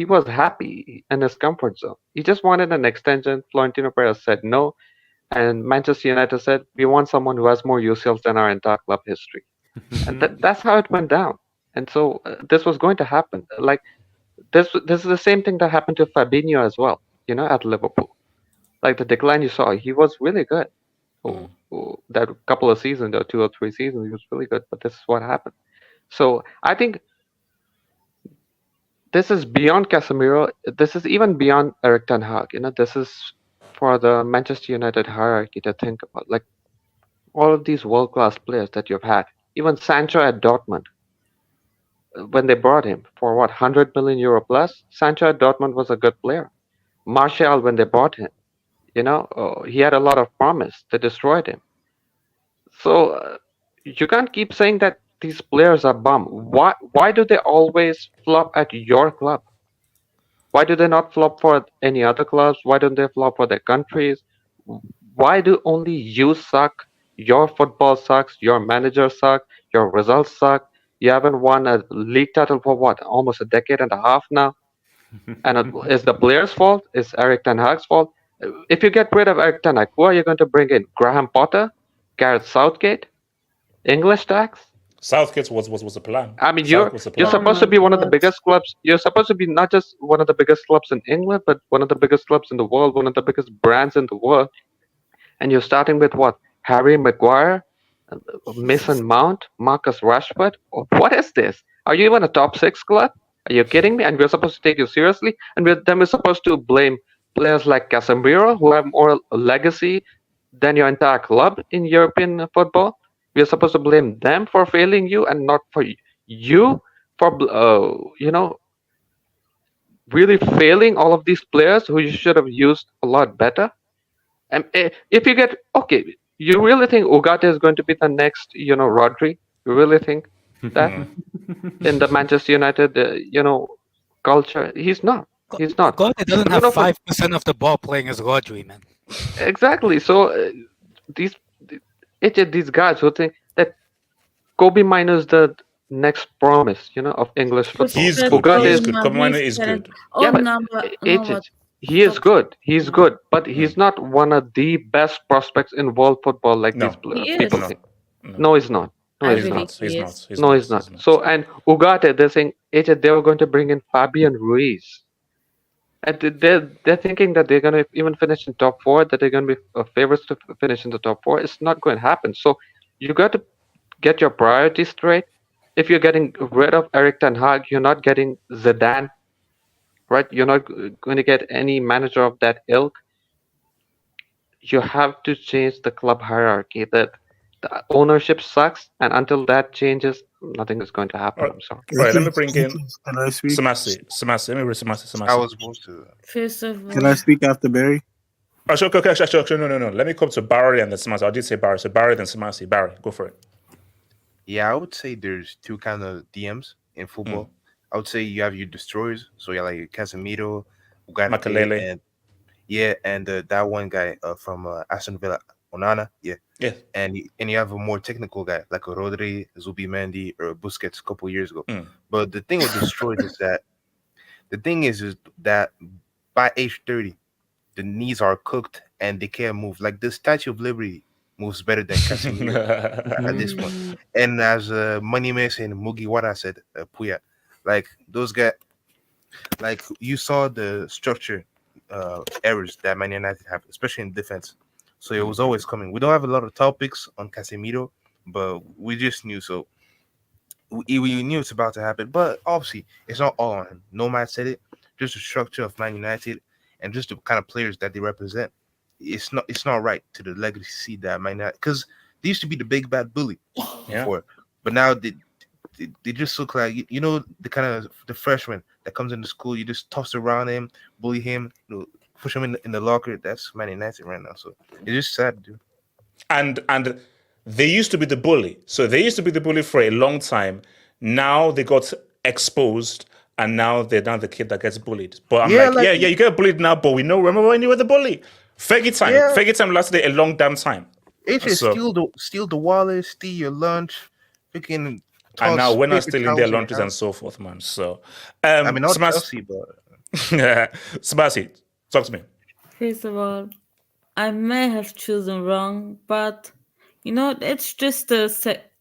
Speaker 1: was happy in his comfort zone. He just wanted an extension. Florentino Perez said no, and Manchester United said we want someone who has more UCLs than our entire club history, and that's how it went down. And so this was going to happen. Like this is the same thing that happened to Fabinho as well, at Liverpool. Like the decline you saw, he was really good. That couple of seasons, or 2 or 3 seasons, he was really good. But this is what happened. So I think this is beyond Casemiro. This is even beyond Erik ten Hag. This is for the Manchester United hierarchy to think about. Like all of these world-class players that you've had, even Sancho at Dortmund. When they brought him for 100 million euro plus, Sancho at Dortmund was a good player. Martial, when they bought him, he had a lot of promise. They destroyed him. So you can't keep saying that these players are bum. Why do they always flop at your club? Why do they not flop for any other clubs? Why don't they flop for their countries? Why do only you suck? Your football sucks. Your manager sucks. Your results suck. You haven't won a league title for almost a decade and a half now. And is the player's fault? Is Erik ten Hag's fault? If you get rid of Erik ten Hag, who are you going to bring in? Graham Potter? Gareth Southgate? English tax?
Speaker 2: Southgate was the plan.
Speaker 1: I mean, you're supposed to be one of the biggest clubs. You're supposed to be not just one of the biggest clubs in England, but one of the biggest clubs in the world, one of the biggest brands in the world. And you're starting with what? Harry Maguire? Mason Mount, Marcus Rashford. What is this? Are you even a top 6 club? Are you kidding me? And we're supposed to take you seriously? And then we're supposed to blame players like Casemiro, who have more legacy than your entire club in European football. We're supposed to blame them for failing you, and not for you for really failing all of these players who you should have used a lot better. And if you get you really think Ugarte is going to be the next, Rodri? You really think that in the Manchester United, culture? He's not. He's not.
Speaker 6: Ugarte doesn't have
Speaker 1: Bruno
Speaker 6: 5% of the ball playing as Rodri, man.
Speaker 1: Exactly. So these these guys who think that Kobe Mino is the next promise, of English football.
Speaker 2: He's good.
Speaker 1: Ugarte
Speaker 2: He's good. Kobe Mino is good.
Speaker 1: Yeah, but he is good. He's good, but he's not one of the best prospects in world football like these people think. No, he's not. No, he's not. No, he's not. So, and Ugarte, they're saying they were going to bring in Fabian Ruiz. And they're thinking that they're going to even finish in top 4, that they're going to be favorites to finish in the top 4. It's not going to happen. So you got to get your priorities straight. If you're getting rid of Eric Ten Hag, you're not getting Zidane, right? You're not going to get any manager of that ilk. You have to change the club hierarchy. That the ownership sucks, and until that changes, nothing is going to happen. I'm sorry.
Speaker 2: All right, let me bring in
Speaker 14: Can I speak?
Speaker 2: Samasi. Let me read Samasi.
Speaker 14: I was supposed to.
Speaker 5: First of all,
Speaker 14: Can I speak after Barry?
Speaker 2: Oh, sure, no. Let me come to Barry and then Samasi. I did say Barry. So Barry, then Samasi. Barry, go for it.
Speaker 3: Yeah, I would say there's two kind of DMs in football. I would say you have your destroyers. So you're like Casemiro,
Speaker 2: Makelele.
Speaker 3: And that one guy from Aston Villa, Onana. Yeah. And you have a more technical guy like a Rodri, Zubimendi, or Busquets a couple years ago. But the thing with destroyers is that by age 30, the knees are cooked and they can't move. Like the Statue of Liberty moves better than Casemiro at this point. And as Money Mason and Mugiwara said, Puya, like those guys, like you saw the structure errors that Man United have, especially in defense. So it was always coming. We don't have a lot of topics on Casemiro, but we just knew. So we knew it's about to happen. But obviously, it's not all on him. Nomad said it. Just the structure of Man United and just the kind of players that they represent. It's not right to the legacy that Man United, because they used to be the big bad bully before, but now they just look like the kind of the freshman that comes into school. You just toss around him, bully him, push him in the locker. That's Man United right now. So it's just sad, dude.
Speaker 2: And they used to be the bully. So they used to be the bully for a long time. Now they got exposed, and now they're now the kid that gets bullied. But I'm you get bullied now, but we know. Remember when you were the bully? Fergie time.
Speaker 3: Yeah.
Speaker 2: Fergie time lasted a long damn time.
Speaker 3: It's just steal the wallet, steal your lunch, freaking.
Speaker 2: And now we're not stealing their lunches and so forth, man. So,
Speaker 3: I mean, not Chelsea, but
Speaker 2: Sebastian, talk to me.
Speaker 5: First of all, I may have chosen wrong, but it's just the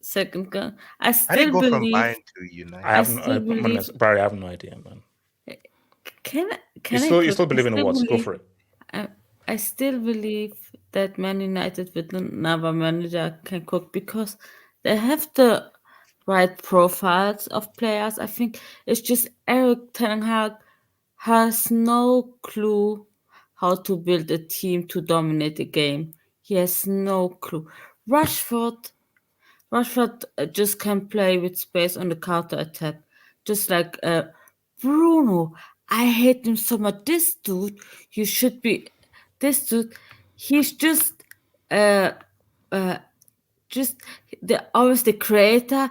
Speaker 5: second gun. I still
Speaker 3: go
Speaker 5: believe.
Speaker 3: From Bayern to United.
Speaker 2: Barry, I have no idea, man.
Speaker 5: Can
Speaker 2: you still believe in what? Go for it.
Speaker 5: I still believe that Man United with another manager can cook because they have the right profiles of players. I think it's just Eric Ten Hag has no clue how to build a team to dominate the game. He has no clue. Rashford just can play with space on the counter attack, just like Bruno. I hate him so much. This dude, he's just always the creator.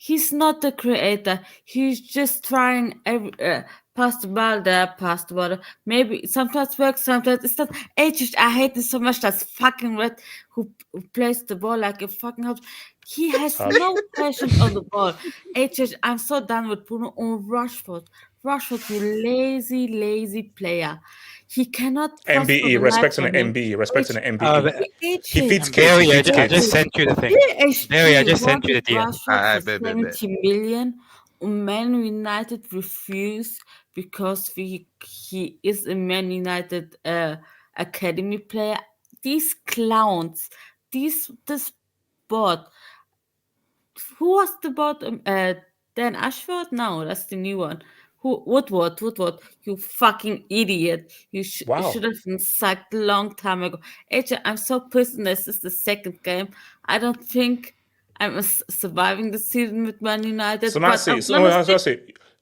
Speaker 5: He's not the creator. He's just trying pass the ball there, pass the ball. Maybe sometimes works, sometimes it's not. I hate this so much. That's fucking Red who plays the ball like a fucking house. He has no patience on the ball. I'm so done with Bruno on Rashford. Rashford, you lazy player. He cannot.
Speaker 2: MBE, respecting an MBE. He feeds
Speaker 6: Barry, I just sent you the thing. Barry, I just sent you the deal.
Speaker 5: 70 million. Man United refused because he is a Man United academy player. These clowns, this bot. Who was the bot? Dan Ashford? No, that's the new one. Woodward, you fucking idiot. You should have been sacked a long time ago. AJ, I'm so pissed, and this is the second game. I don't think I'm surviving the season with Man United.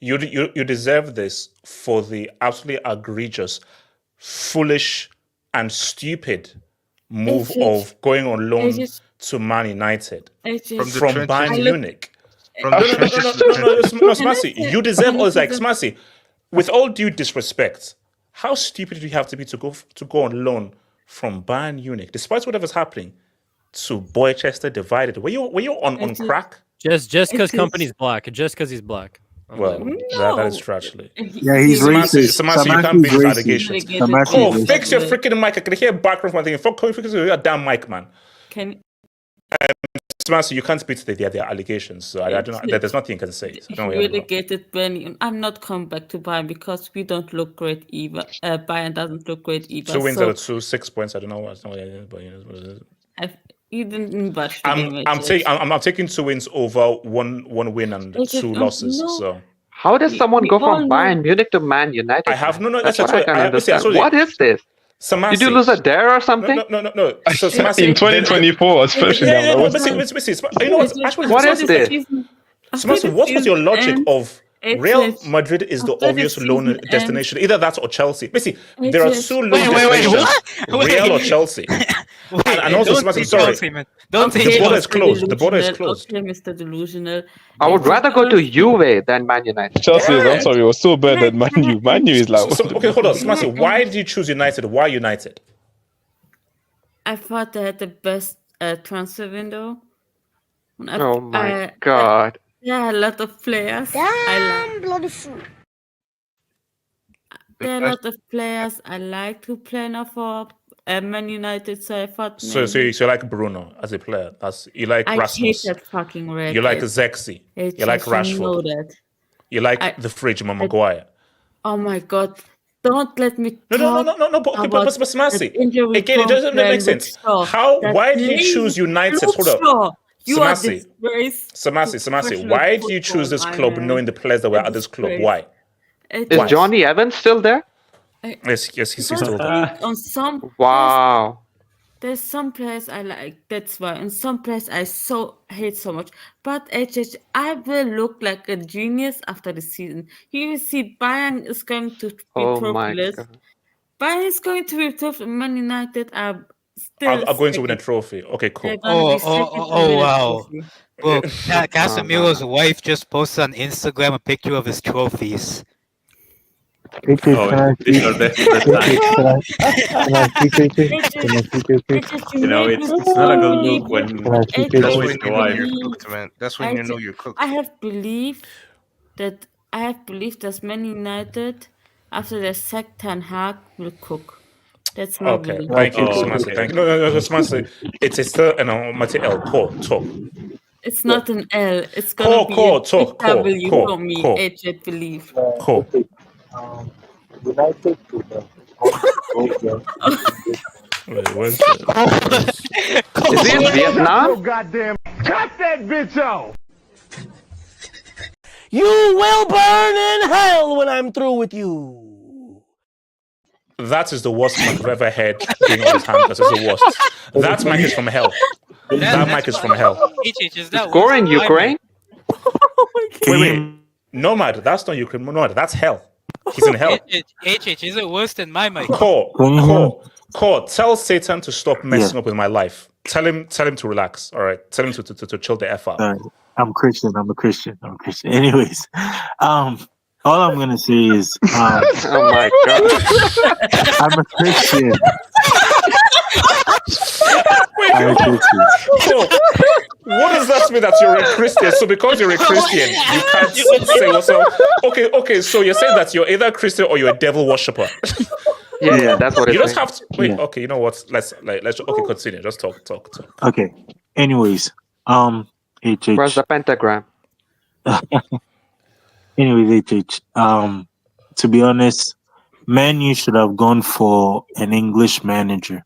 Speaker 2: You deserve this for the absolutely egregious, foolish, and stupid move of going on loan to Man United from Bayern Munich. No, Smasi, you deserve all this. Like, Smasi, with all due disrespect, how stupid do you have to be to go on loan from Bayern Munich, despite whatever's happening, to Boychester divided? Were you on crack?
Speaker 8: Just because company's black, just because he's black.
Speaker 2: Well, that is true, actually.
Speaker 14: Yeah, he's racist.
Speaker 2: Samasi, you can't make these allegations.
Speaker 14: Samasi
Speaker 2: Fix your freaking mic. I can hear background from my thing. Fix your damn mic, man. Samasi, you can't speak to the allegations. So I don't know. There's nothing you can say. So
Speaker 5: relegated Bayern. I'm not coming back to Bayern because we don't look great either. Bayern doesn't look great either.
Speaker 2: 2 wins out of 2, 6 points. I don't know what
Speaker 5: you didn't watch the
Speaker 2: game. I'm taking 2 wins over one win and 2 losses.
Speaker 5: No.
Speaker 2: So
Speaker 1: how does someone go from Bayern Munich to Man United?
Speaker 2: I have
Speaker 1: That's what I can understand. What is this?
Speaker 2: Samasi.
Speaker 1: Did you lose a dare or something?
Speaker 2: No. So Samasi,
Speaker 10: in 2024, especially.
Speaker 2: You know what? Actually,
Speaker 1: what is this?
Speaker 2: Samasi, what was your logic of Real Madrid is the obvious loan destination? Either that or Chelsea. Basically, there are 2 loan destinations: Real or Chelsea. And also, Samasi, sorry. The border is closed. The border is closed.
Speaker 5: Okay, Mr. Delusional.
Speaker 1: I would rather go to Juve than Man United.
Speaker 10: Chelsea is, I'm sorry, it was so bad that Man U is like...
Speaker 2: Okay, hold on. Samasi, why did you choose United? Why United?
Speaker 5: I thought they had the best transfer window.
Speaker 1: Oh my God.
Speaker 5: Yeah, a lot of players.
Speaker 15: Damn, bloody fool.
Speaker 5: There are a lot of players I like to play now for Man United, so I thought
Speaker 2: maybe. So you like Bruno as a player. You like Rasmus.
Speaker 5: I hate that fucking red.
Speaker 2: You like Zexi. You like Rashford. You like the fridge, Maguire.
Speaker 5: Oh my God. Don't let me
Speaker 2: No, but Smasi. Again, it doesn't make sense. Why did you choose United? Hold up. Samasi, why did you choose this club knowing the players that were at this club? Why?
Speaker 1: Is Johnny Evans still there?
Speaker 2: Yes, he's still there.
Speaker 1: Wow.
Speaker 5: There's some players I like, that's why. And some players I hate so much. But I will look like a genius after the season. You will see Bayern is going to be trophyless. Bayern is going to be tough. Man United are still
Speaker 2: going to win a trophy. Okay, cool.
Speaker 6: Wow. Well, Casemiro's wife just posted on Instagram a picture of his trophies.
Speaker 7: These are definitely it's not a good look when
Speaker 3: that's when you know you're cooked.
Speaker 5: I have believed that Man United after the sack Ten Hag will cook. That's my belief.
Speaker 2: Thank you, Samasi. Thank you. No, Samasi. It's still L. Talk.
Speaker 5: It's not an L. It's gonna be a W for me. AJ believe.
Speaker 9: United to
Speaker 2: Wait, what's
Speaker 1: Is he in Vietnam?
Speaker 16: Goddamn, cut that bitch off!
Speaker 17: You will burn in hell when I'm through with you.
Speaker 2: That is the worst mic I've ever heard being on his hand. That's the worst. That mic is from hell. That mic is from hell.
Speaker 1: Scoring Ukraine?
Speaker 2: Wait. Nomad, that's not Ukraine. Nomad, that's hell. He's in hell.
Speaker 6: Is it worse than my mic?
Speaker 2: Core, tell Satan to stop messing up with my life. Tell him to relax. All right. Tell him to chill the F out.
Speaker 14: I'm a Christian. Anyways, all I'm gonna say is,
Speaker 1: oh my God,
Speaker 14: I'm a Christian.
Speaker 2: What does that mean that you're a Christian? So because you're a Christian, you can't say what's up. Okay. So you're saying that you're either a Christian or you're a devil worshipper.
Speaker 1: Yeah, that's what it is.
Speaker 2: You just have to wait. Yeah. Okay, you know what? Let's continue. Just talk.
Speaker 14: Okay. Anyways, HH.
Speaker 1: Where's the pentagram?
Speaker 14: Anyways, HH. To be honest, Man U should have gone for an English manager.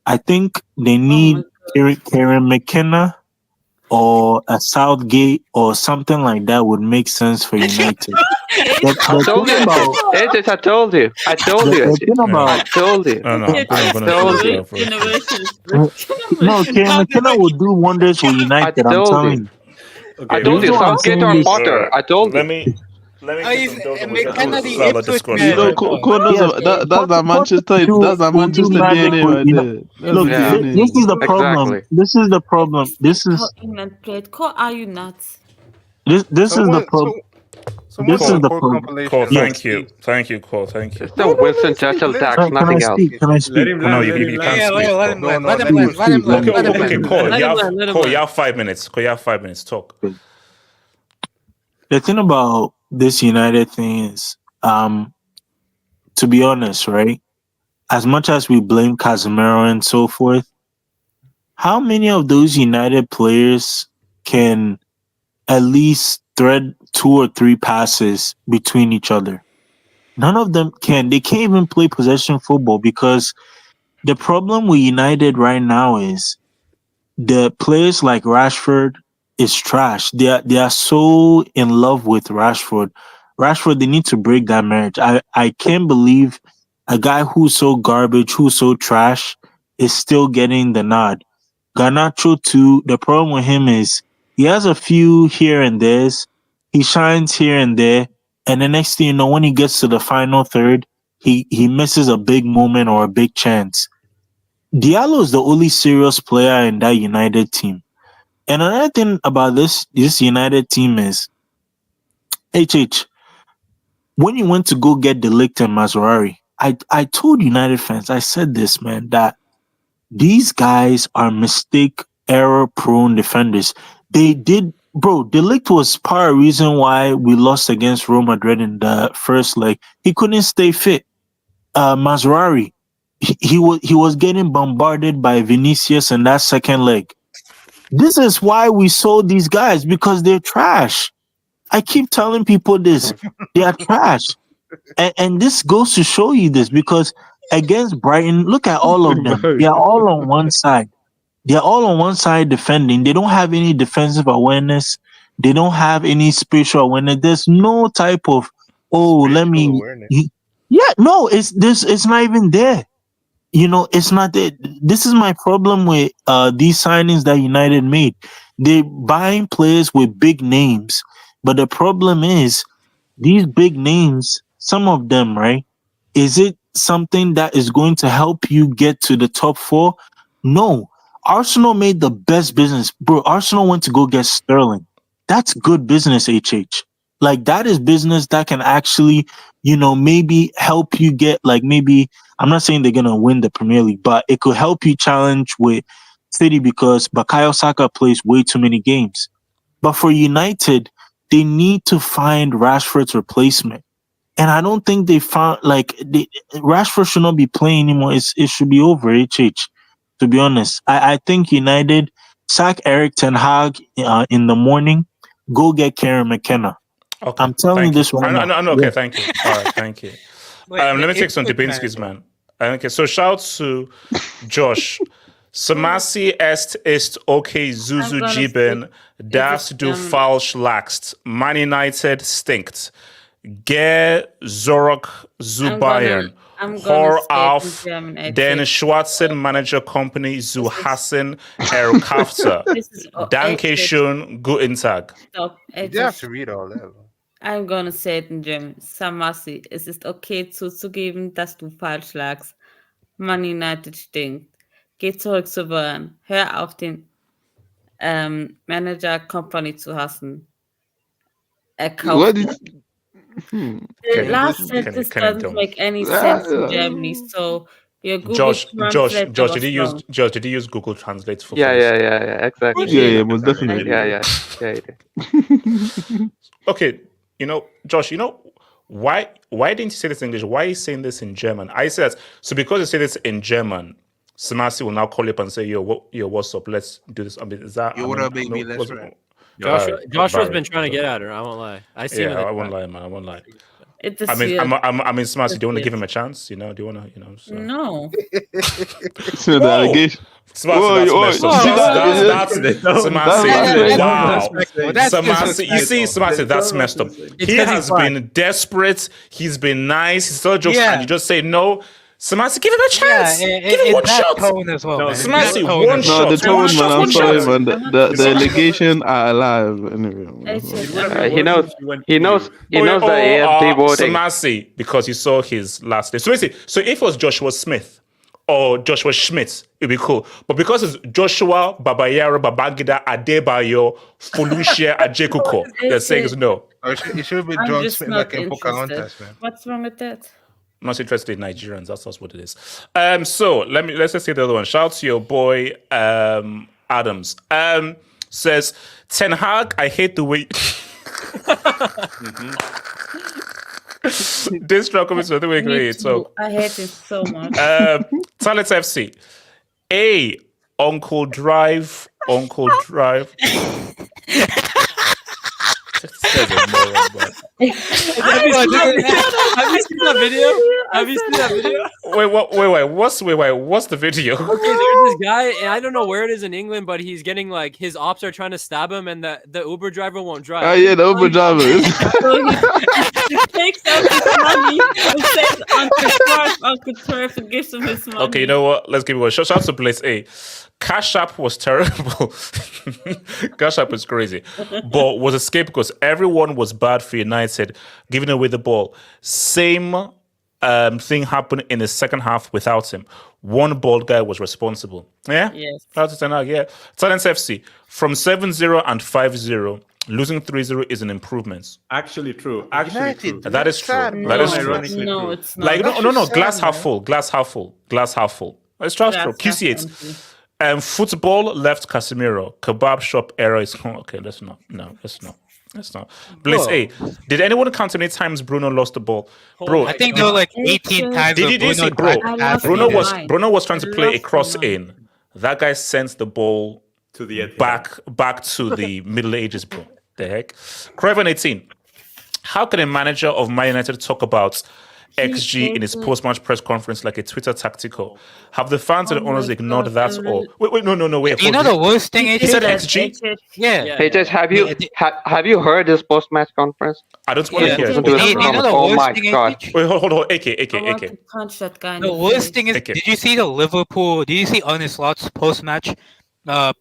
Speaker 14: I think they need Kieran McKenna or a Southgate or something like that would make sense for United.
Speaker 1: I told you. I told you.
Speaker 14: No, Kieran McKenna would do wonders for United. I'm telling you.
Speaker 1: I told you. Southgate or Potter. I told you.
Speaker 2: Let me
Speaker 6: Oh,
Speaker 2: get
Speaker 6: he's
Speaker 2: some jokes and
Speaker 6: make
Speaker 2: we'll get
Speaker 6: Kennedy
Speaker 2: to Salah
Speaker 6: Ipswich
Speaker 2: discussion.
Speaker 10: You know,
Speaker 6: man.
Speaker 10: Corners
Speaker 14: Yeah,
Speaker 10: that's that Manchester. That's that
Speaker 14: will do
Speaker 10: Manchester
Speaker 14: magic
Speaker 10: DNA
Speaker 14: with
Speaker 10: right
Speaker 14: you know.
Speaker 10: there. That's
Speaker 14: Look,
Speaker 10: the
Speaker 1: Yeah,
Speaker 14: this
Speaker 10: DNA.
Speaker 14: is the problem.
Speaker 1: exactly.
Speaker 14: This is the
Speaker 5: Let
Speaker 14: problem.
Speaker 5: me
Speaker 14: This
Speaker 5: see how
Speaker 14: is
Speaker 5: England played. Cole, are you nuts?
Speaker 14: this is the
Speaker 3: Someone,
Speaker 14: problem.
Speaker 3: someone
Speaker 14: This
Speaker 3: do
Speaker 14: is
Speaker 3: a
Speaker 14: the
Speaker 3: core
Speaker 14: problem.
Speaker 2: Cole,
Speaker 3: compilation.
Speaker 14: Yes.
Speaker 2: thank you. Thank you, Cole. Thank you.
Speaker 1: It's
Speaker 3: No,
Speaker 1: the
Speaker 3: no, let
Speaker 1: Winston
Speaker 3: him speak.
Speaker 1: Churchill
Speaker 3: Let him
Speaker 1: tax,
Speaker 3: speak.
Speaker 14: Can I
Speaker 1: nothing else.
Speaker 14: speak? Can I speak?
Speaker 7: Let him
Speaker 2: Oh, no,
Speaker 7: land.
Speaker 2: you,
Speaker 7: Let him
Speaker 2: you
Speaker 7: land.
Speaker 2: can't
Speaker 6: Yeah,
Speaker 2: speak.
Speaker 6: let him
Speaker 3: No,
Speaker 6: land.
Speaker 3: no,
Speaker 6: Let him
Speaker 3: let him
Speaker 6: land. Let him
Speaker 3: speak. Let
Speaker 6: land.
Speaker 3: him
Speaker 2: Okay,
Speaker 6: Let him
Speaker 3: speak.
Speaker 2: okay,
Speaker 6: land.
Speaker 2: Cole,
Speaker 8: Let him land. Let him
Speaker 2: Cole, you
Speaker 8: land.
Speaker 2: have 5 minutes. Cole, you have 5 minutes. Talk.
Speaker 14: The thing about this United thing is, to be honest, right? As much as we blame Casemiro and so forth, how many of those United players can at least thread 2 or 3 passes between each other? None of them can. They can't even play possession football because the problem with United right now is the players like Rashford is trash. They are so in love with Rashford. Rashford, they need to break that marriage. I can't believe a guy who's so garbage, who's so trash, is still getting the nod. Garnacho too. The problem with him is he has a few here and there's. He shines here and there, and the next thing you know, when he gets to the final third, he misses a big moment or a big chance. Diallo is the only serious player in that United team. And another thing about this United team is HH. When you went to go get De Ligt and Mazurari, I told United fans, I said this, man, that these guys are mistake error prone defenders. They did, bro. De Ligt was part of the reason why we lost against Real Madrid in the first leg. He couldn't stay fit. Mazurari, he was getting bombarded by Vinicius in that second leg. This is why we sold these guys, because they're trash. I keep telling people this. They are trash. And this goes to show you this, because against Brighton, look at all of them. They are all on one side. They are all on one side defending. They don't have any defensive awareness. They don't have any spatial awareness. There's no type of, let
Speaker 3: Spiritual
Speaker 14: me.
Speaker 3: awareness.
Speaker 14: Yeah, no, it's not even there. It's not there. This is my problem with these signings that United made. They're buying players with big names, but the problem is these big names, some of them, right? Is it something that is going to help you get to the top 4? No. Arsenal made the best business. Bro, Arsenal went to go get Sterling. That's good business, HH. Like, that is business that can actually, maybe help you get, like, maybe, I'm not saying they're going to win the Premier League, but it could help you challenge with City, because Bukayo Saka plays way too many games. But for United, they need to find Rashford's replacement. And I don't think they found, Rashford should not be playing anymore. It should be over, HH, to be honest. I think United, sack Eric Ten Hag in the morning, go get Kieran McKenna.
Speaker 2: Okay,
Speaker 14: I'm telling you
Speaker 2: thank you.
Speaker 14: this right
Speaker 2: I
Speaker 14: now.
Speaker 2: know, okay,
Speaker 14: Yeah.
Speaker 2: thank you. All right, thank you.
Speaker 6: Wait,
Speaker 2: Let me take some
Speaker 6: Ipswich
Speaker 2: Dubinski's,
Speaker 6: man.
Speaker 2: man. Okay, so shout to Josh. Samasi ist okay, Zuzu
Speaker 5: gonna
Speaker 2: Jiben,
Speaker 5: speak
Speaker 2: darfst
Speaker 5: Egypt,
Speaker 2: du
Speaker 5: German.
Speaker 2: falsch lagst. Man United stinkt. Ge Zorok zu
Speaker 5: I'm
Speaker 2: Bayern.
Speaker 5: gonna
Speaker 2: Hor
Speaker 5: say it in
Speaker 2: auf
Speaker 5: German, I
Speaker 2: den
Speaker 5: think.
Speaker 2: schwarzen Manager Company zu hassen, Herr Kafzer.
Speaker 5: This is
Speaker 2: Danke schön, guten Tag.
Speaker 5: Stop.
Speaker 3: You did have to read all that. Bro.
Speaker 5: I'm gonna say it in German. Samasi, es ist okay zuzugeben, dass du falsch lagst. Man United stinkt. Geh zurück zu Bayern. Hör auf, den Manager Company zu hassen. Er kauft.
Speaker 10: What did?
Speaker 5: The last sentence doesn't make any sense in Germany, so your Google
Speaker 2: Josh,
Speaker 5: Translator was
Speaker 2: did you
Speaker 5: wrong.
Speaker 2: did you use Google Translate for
Speaker 1: Yeah,
Speaker 2: this?
Speaker 1: exactly.
Speaker 10: Yeah, most definitely.
Speaker 1: Yeah, it is.
Speaker 2: Okay, Josh, why didn't you say this in English? Why are you saying this in German? I said, so because you say this in German, Samasi will now call you up and say, yo, what's up? Let's do this. I mean, is that...
Speaker 3: Yo, what up, baby? Let's rap.
Speaker 8: Joshua's been trying to get at her. I won't lie. I see him.
Speaker 2: I won't lie, man. I won't lie.
Speaker 5: It's
Speaker 2: I mean, Samasi, do you want to give him a chance? Do you want to, So.
Speaker 5: No.
Speaker 10: So the allegation.
Speaker 2: Samasi, wow. Samasi, you see, Samasi, that's messed up. He has been desperate. He's been nice. He's still jokes, and you just say no. Samasi, give him a chance. Give him one shot.
Speaker 6: Tone as well, man.
Speaker 2: Samasi,
Speaker 6: Tone
Speaker 2: one
Speaker 6: as
Speaker 2: shot.
Speaker 10: No, the tone,
Speaker 2: One
Speaker 10: man.
Speaker 2: shot.
Speaker 10: I'm
Speaker 2: One
Speaker 10: sorry,
Speaker 2: shot.
Speaker 10: man. The allegation are alive. Anyway.
Speaker 1: He knows. He knows. He knows the AFC voting.
Speaker 2: Samasi, because you saw his last name. So basically, so if it was Joshua Smith or Joshua Schmidt, it'd be cool. But because it's Joshua Babayaro Babangida Adebayo Folucia Ajekuko, they're saying is no.
Speaker 3: It should be John Smith like in Pocahontas, man.
Speaker 5: What's wrong with that?
Speaker 2: I'm not interested in Nigerians. That's what it is. So let's just say the other one. Shout out to your boy Adams. Says Ten Hag, I hate the way. This struggle comments the way great. So
Speaker 5: I hate it so much.
Speaker 2: Talent FC. Uncle Drive.
Speaker 8: Have you seen that video? Have you seen that video?
Speaker 2: What's the video?
Speaker 8: Okay, there's this guy, and I don't know where it is in England, but he's getting like his ops are trying to stab him, and the Uber driver won't drive.
Speaker 10: Oh yeah, the Uber driver.
Speaker 5: He takes out his money and says Uncle Turf and gives him his money.
Speaker 2: Okay, you know what? Let's give it one. Shout out to Place A. Cash App was terrible. Cash App is crazy. But was a scapegoat because everyone was bad for United, giving away the ball. Same thing happened in the second half without him. One bald guy was responsible. Yeah?
Speaker 5: Yes.
Speaker 2: Shout out to Ten Hag, yeah. Talents FC, from 7-0 and 5-0, losing 3-0 is an improvement.
Speaker 7: Actually true.
Speaker 2: That is true. That is true.
Speaker 5: No, it's not.
Speaker 2: Like, no. Glass half full. Glass half full. It's true. QC8. Football left Casemiro. Kebab shop error is okay. Let's not. Blaze A. Did anyone count how many times Bruno lost the ball? Bro,
Speaker 6: I think there were like 18 times.
Speaker 2: Did you see, bro? Bruno was trying to play a cross in. That guy sent the ball
Speaker 7: to the
Speaker 2: back to the Middle Ages, bro. The heck? Craven 18. How can a manager of Man United talk about XG in his post-match press conference like a Twitter tactical? Have the fans and the owners ignored that or wait, no, wait.
Speaker 6: You know the worst thing is
Speaker 2: he said XG?
Speaker 6: Yeah.
Speaker 1: Hey, Jess, have you heard this post-match conference?
Speaker 2: I don't want to hear it.
Speaker 1: Oh my god.
Speaker 2: Wait, hold on. AK.
Speaker 5: Punch that guy.
Speaker 6: The worst thing is, did you see Arne's post-match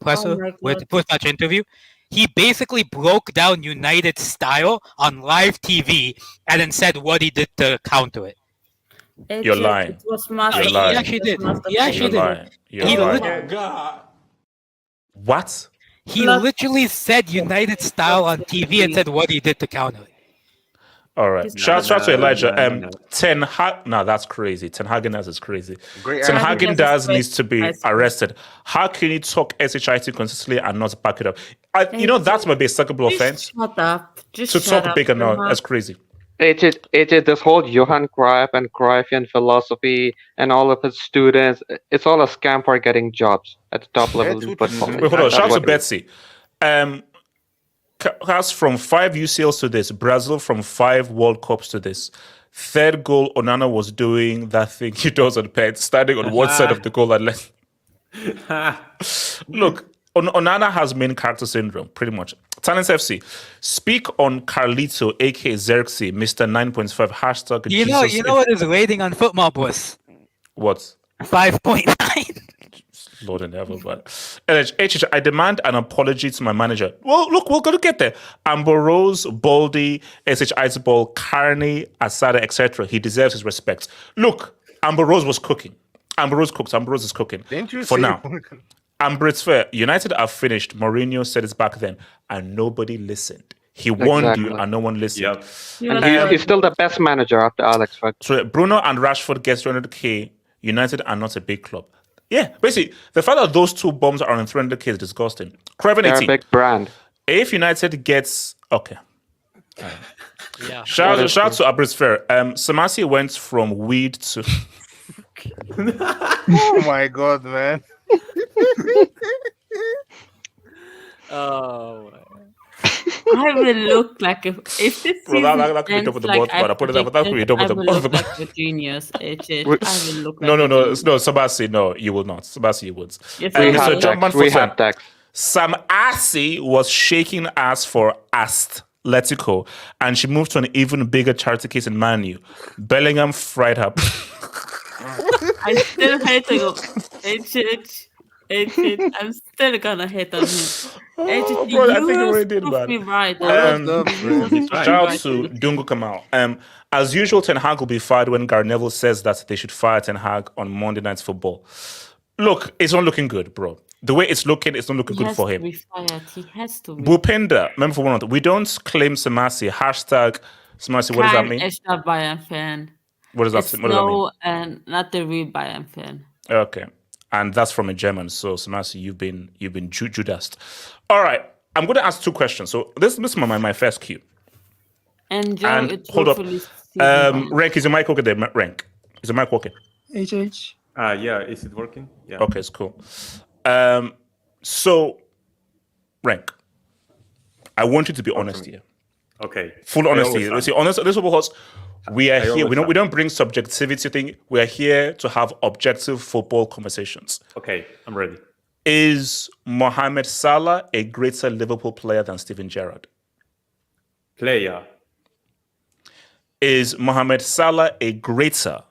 Speaker 6: presser with post-match interview? He basically broke down United style on live TV and then said what he did to counter it.
Speaker 2: You're lying.
Speaker 5: It was
Speaker 2: You're lying.
Speaker 6: He actually did.
Speaker 2: You're lying. What?
Speaker 6: He literally said United style on TV and said what he did to counter it.
Speaker 2: All right. Shout out to Elijah. Ten Hag. No, that's crazy. Ten Hag is crazy. Ten Hag needs to be arrested. How can you talk SHIT consistently and not back it up? That might be a secondable offense.
Speaker 5: Shut up.
Speaker 2: To talk big and not. That's crazy.
Speaker 1: AJ, this whole Johan Cruyff and Cruyffian philosophy and all of his students, it's all a scam for getting jobs at the top level in football.
Speaker 2: Wait, hold on. Shout out to Betsy. Has from 5 UCLs to this, Brazil from 5 World Cups to this. Third goal, Onana was doing that thing he does on Pet, standing on one side of the goal and left. Look, Onana has main character syndrome, pretty much. Talents FC, speak on Carlito, aka Xerxes, Mr. 9.5, hashtag
Speaker 6: You know what his rating on football was?
Speaker 2: What?
Speaker 6: 5.9.
Speaker 2: Lord in heaven, but HH, I demand an apology to my manager. Well, look, we're going to get there. Amber Rose, Baldy, SH Iceball, Carney, Asada, etc. He deserves his respect. Look, Amber Rose was cooking. Amber Rose is cooking.
Speaker 3: For
Speaker 2: now. Amber, it's fair. United are finished. Mourinho said it back then, and nobody listened. He warned you, and no one listened.
Speaker 1: Yep. He's still the best manager after Alex. Right?
Speaker 2: So Bruno and Rashford gets 300k. United are not a big club. Yeah, basically, the fact that those two bombs are on 300k is disgusting. Craven 18.
Speaker 1: They're a big brand.
Speaker 2: If United gets... Okay.
Speaker 8: Yeah.
Speaker 2: Shout out to Abris Fair. Samasi went from weed to...
Speaker 3: Oh my god, man.
Speaker 8: Oh,
Speaker 5: I will look like if this season
Speaker 2: that could be
Speaker 5: ends
Speaker 2: double the
Speaker 5: like
Speaker 2: bot, but I put it that could be double the
Speaker 5: I will look like a genius. I will look like
Speaker 2: No, Sabasi, no, you will not. Sabasi, you would.
Speaker 5: Yes,
Speaker 1: we have Dex.
Speaker 2: Sam Assi was shaking ass for Atletico, and she moved to an even bigger charity case in Man U. Bellingham fried her.
Speaker 5: I still hate him. HH. I'm still gonna hate on him.
Speaker 2: Oh, bro, I think you already did,
Speaker 5: Prove
Speaker 2: man.
Speaker 5: me right.
Speaker 2: Shout out to Dungu Kamal. As usual, Ten Hag will be fired when Gary Neville says that they should fire Ten Hag on Monday Night Football. Look, it's not looking good, bro. The way it's looking not looking
Speaker 5: He
Speaker 2: good
Speaker 5: has
Speaker 2: for
Speaker 5: to
Speaker 2: him.
Speaker 5: be fired. He has to be.
Speaker 2: Bupenda, remember for one of them, we don't claim Samasi. Hashtag Samasi, what does that
Speaker 5: Kein
Speaker 2: mean?
Speaker 5: echter Bayern-Fan.
Speaker 2: What does that
Speaker 5: It's
Speaker 2: what does that mean?
Speaker 5: no, and not the real Bayern-Fan.
Speaker 2: Okay. And that's from a German. So Samasi, you've been Judased. All right. I'm going to ask 2 questions. So this is my first cue.
Speaker 5: And
Speaker 2: hold up. Rank, is your mic okay there? Rank, is the mic working?
Speaker 12: HH.
Speaker 7: Yeah, is it working? Yeah.
Speaker 2: Okay, it's cool. So, Rank, I want you to be honest here.
Speaker 7: Okay.
Speaker 2: Full honesty. Let's see, honest. This because we are here. We don't bring subjectivity thing. We are here to have objective football conversations.
Speaker 7: Okay, I'm ready.
Speaker 2: Is Mohamed Salah a greater Liverpool player than Steven Gerrard?
Speaker 7: Player.
Speaker 2: Is Mohamed Salah a greater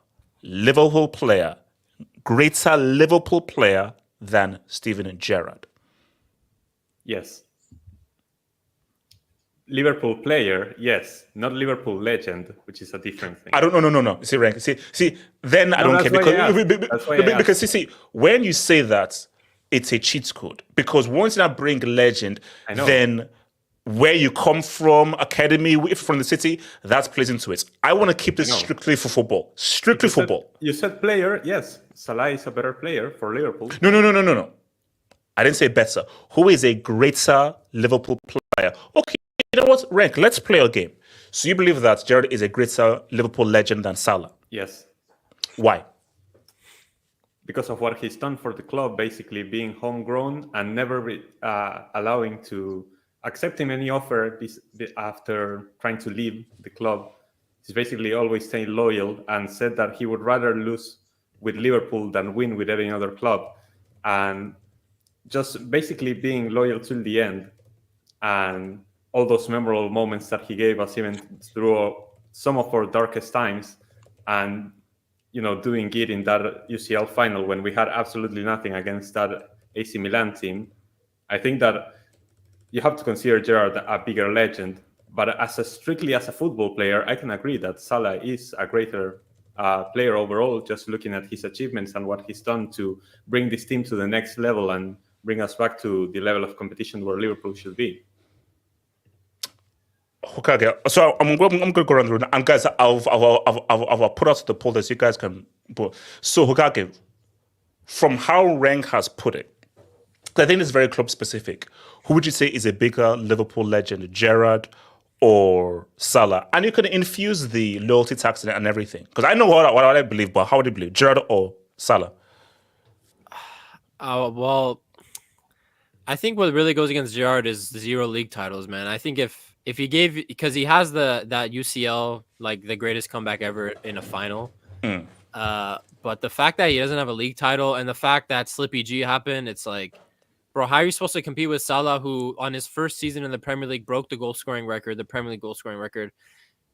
Speaker 2: Liverpool player than Steven Gerrard?
Speaker 7: Yes. Liverpool player, yes. Not Liverpool legend, which is a different thing.
Speaker 2: I don't no. See, Rank. See. Then I don't care because see, when you say that, it's a cheat code. Because once you bring legend, then where you come from, academy, if from the city, that plays into it. I want to keep this strictly for football. Strictly football.
Speaker 7: You said player, yes. Salah is a better player for Liverpool.
Speaker 2: No. I didn't say better. Who is a greater Liverpool player? Okay, you know what, Rank, let's play a game. So you believe that Gerrard is a greater Liverpool legend than Salah?
Speaker 7: Yes.
Speaker 2: Why?
Speaker 7: Because of what he's done for the club, basically being homegrown and never allowing to accepting any offer after trying to leave the club. He's basically always staying loyal and said that he would rather lose with Liverpool than win with any other club. And just basically being loyal till the end. And all those memorable moments that he gave us even through some of our darkest times. And, doing it in that UCL final when we had absolutely nothing against that AC Milan team. I think that you have to consider Gerrard a bigger legend, but strictly as a football player, I can agree that Salah is a greater player overall, just looking at his achievements and what he's done to bring this team to the next level and bring us back to the level of competition where Liverpool should be.
Speaker 2: Okay, so I'm going to go around the room. And guys, I'll put out the poll that you guys can put. So, Hokage, from how Rank has put it, I think it's very club specific. Who would you say is a bigger Liverpool legend, Gerrard or Salah? And you can infuse the loyalty tax and everything. Because I know what I believe, but how would you believe, Gerrard or Salah?
Speaker 8: Well, I think what really goes against Gerrard is 0 league titles, man. I think if he gave, because he has that UCL, like the greatest comeback ever in a final. But the fact that he doesn't have a league title and the fact that Slippy G happened, it's like, bro, how are you supposed to compete with Salah, who on his first season in the Premier League broke the Premier League goal scoring record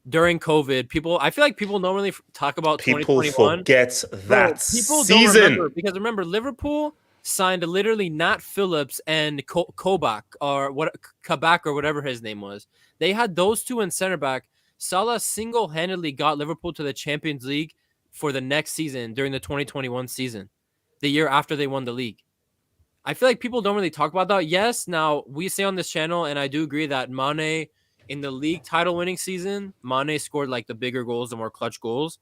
Speaker 8: during COVID? I feel like people don't really talk about 2021.
Speaker 2: People forget that
Speaker 8: people
Speaker 2: season.
Speaker 8: Don't remember, because remember, Liverpool signed literally Nat Phillips and Kabak or whatever his name was. They had those two in center back. Salah single-handedly got Liverpool to the Champions League for the next season during the 2021 season, the year after they won the league. I feel like people don't really talk about that. Yes, now we say on this channel, and I do agree that Mane in the league title winning season, Mane scored like the bigger goals, the more clutch goals.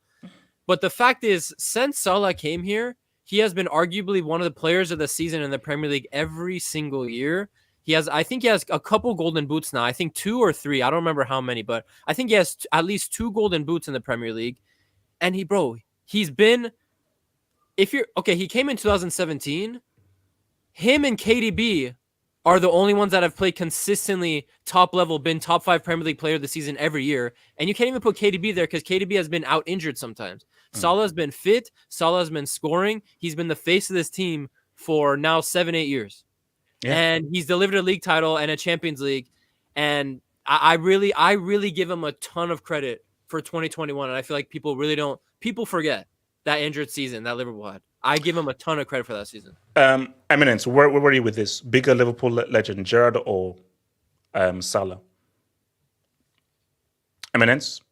Speaker 8: But the fact is, since Salah came here, he has been arguably one of the players of the season in the Premier League every single year. I think he has a couple golden boots now. I think 2 or 3. I don't remember how many, but I think he has at least 2 golden boots in the Premier League. And he's been, he came in 2017. Him and KDB are the only ones that have played consistently top level, been top 5 Premier League player of the season every year. And you can't even put KDB there because KDB has been out injured sometimes. Salah's been fit. Salah's been scoring. He's been the face of this team for now 7-8 years. Yeah. And he's delivered a league title and a Champions League. And I really give him a ton of credit for 2021. And I feel like people forget. that injured season that Liverpool had. I give him a ton of credit for that season.
Speaker 2: Eminence, where were you with this? Bigger Liverpool legend, Gerrard or Salah? Eminence?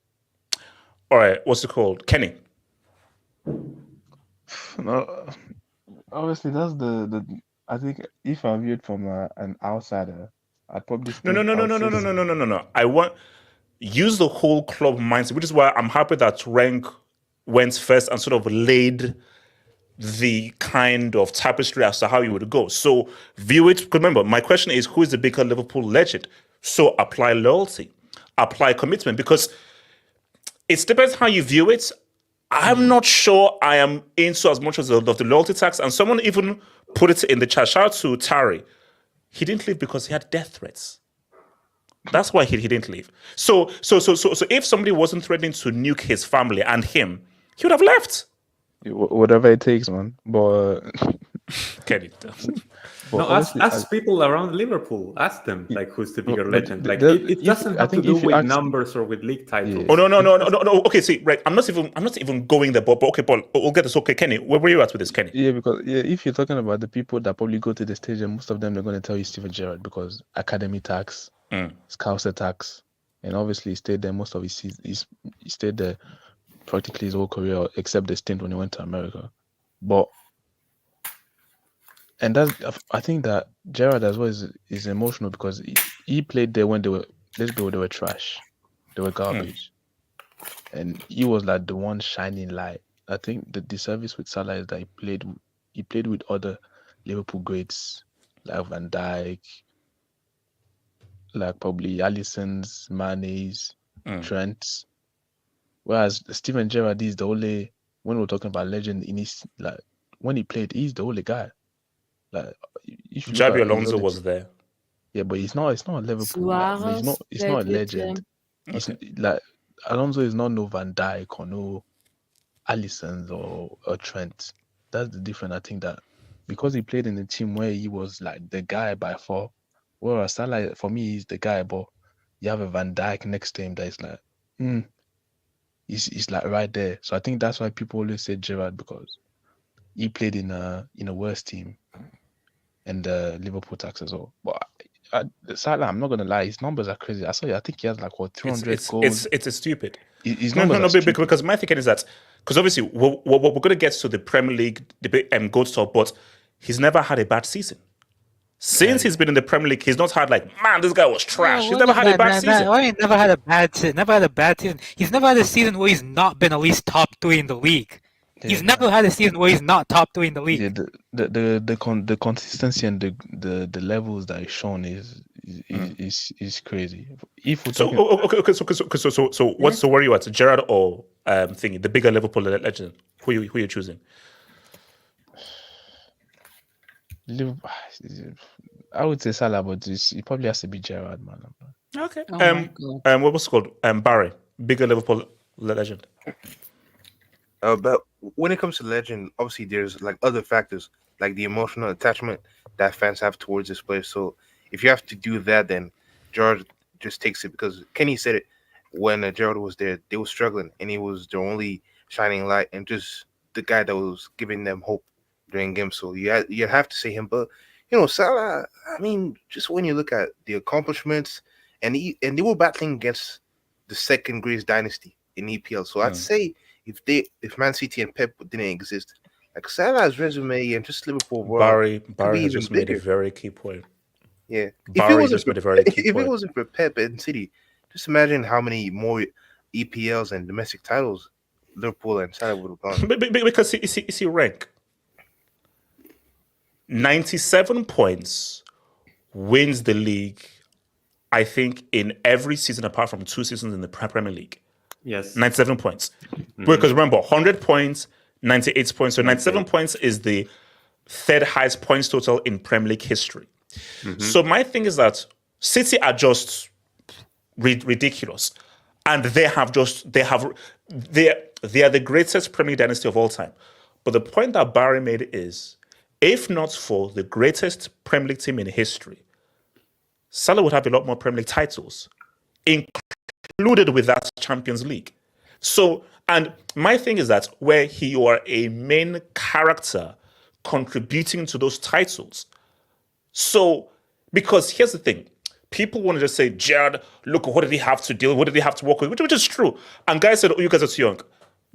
Speaker 2: All right, what's it called? Kenny?
Speaker 10: No, obviously that's the. I think if I view it from an outsider, I'd probably
Speaker 2: No. I want use the whole club mindset, which is why I'm happy that Rank went first and sort of laid the kind of tapestry as to how you would go. So view it. Remember, my question is, who is the bigger Liverpool legend? So apply loyalty, apply commitment, because it depends how you view it. I'm not sure I am into as much as of the loyalty tax. And someone even put it in the chat. Shout out to Tari. He didn't leave because he had death threats. That's why he didn't leave. So if somebody wasn't threatening to nuke his family and him, he would have left.
Speaker 10: Whatever it takes, man. But
Speaker 2: Kenny.
Speaker 7: No, ask people around Liverpool. Ask them like who's the bigger legend. Like it doesn't have to do with numbers or with league titles.
Speaker 2: Oh no. Okay, see, right. I'm not even going there. But okay, Paul, we'll get this. Okay, Kenny, where were you at with this, Kenny?
Speaker 10: Yeah, because if you're talking about the people that probably go to the stadium, most of them they're going to tell you Steven Gerrard because academy tax, Scouser tax, and obviously he stayed there most of his season. He stayed there practically his whole career except the stint when he went to America. But and I think that Gerrard as well is emotional because he played there when they were trash, they were garbage, and he was like the one shining light. I think the disservice with Salah is that he played with other Liverpool greats like Van Dijk, like probably Alisson's, Mane's, Trent's. Whereas Steven Gerrard is the only, when we're talking about legend in his, like when he played, he's the only guy. Like
Speaker 2: Xabi Alonso was there.
Speaker 10: Yeah, but he's not a Liverpool. He's not a legend. He's like Alonso is not no Van Dijk or no Alisson or Trent. That's the difference. I think that because he played in a team where he was like the guy by far. Whereas Salah, for me, he's the guy, but you have a Van Dijk next to him that is like, he's like right there. So I think that's why people always say Gerrard because he played in a worse team. And Liverpool tax as well. But Salah, I'm not gonna lie, his numbers are crazy. I think he has like 300 goals.
Speaker 2: It's stupid.
Speaker 10: His
Speaker 2: no,
Speaker 10: stupid.
Speaker 2: because my thinking is that because obviously we're gonna get to the Premier League debate and GOAT stuff, but he's never had a bad season. Since he's been in the Premier League, he's not had like, man, this guy was trash. He's never had a bad season.
Speaker 6: He never had a bad season. Never had a bad season. He's never had a season where he's not been at least top 3 in the league. He's never had a season where he's not top 3 in the league.
Speaker 10: Yeah, the consistency and the levels that he's shown is crazy. If we're talking...
Speaker 2: So where are you at? Gerrard or thingy, the bigger Liverpool legend? Who you choosing?
Speaker 10: I would say Salah, but it probably has to be Gerrard, man.
Speaker 2: Okay. What was it called? Barry, bigger Liverpool legend.
Speaker 3: But when it comes to legend, obviously there's like other factors, like the emotional attachment that fans have towards this player. So if you have to do that, then Gerrard just takes it because Kenny said it when Gerrard was there, they were struggling and he was their only shining light and just the guy that was giving them hope during games. So you have to say him. But Salah, I mean, just when you look at the accomplishments and they were battling against the second greatest dynasty in EPL. So I'd say if Man City and Pep didn't exist, like Salah's resume and just Liverpool,
Speaker 2: Barry has just made a very key point.
Speaker 3: Yeah,
Speaker 2: Barry just made a very key point.
Speaker 3: If it wasn't for Pep and City, just imagine how many more EPLs and domestic titles Liverpool and Salah would have gone.
Speaker 2: Because you see, rank 97 points, wins the league. I think in every season apart from 2 seasons in the Premier League.
Speaker 7: Yes.
Speaker 2: 97 points. Because remember, 100 points, 98 points. So 97 points is the third highest points total in Premier League history. So my thing is that City are just ridiculous. And they are the greatest Premier League dynasty of all time. But the point that Barry made is, if not for the greatest Premier League team in history, Salah would have a lot more Premier League titles, included with that Champions League. So And my thing is that where you are a main character contributing to those titles. So, because here's the thing. People want to just say, Gerrard, look, what did he have to deal with? What did he have to work with? Which is true. And guys said, oh, you guys are too young.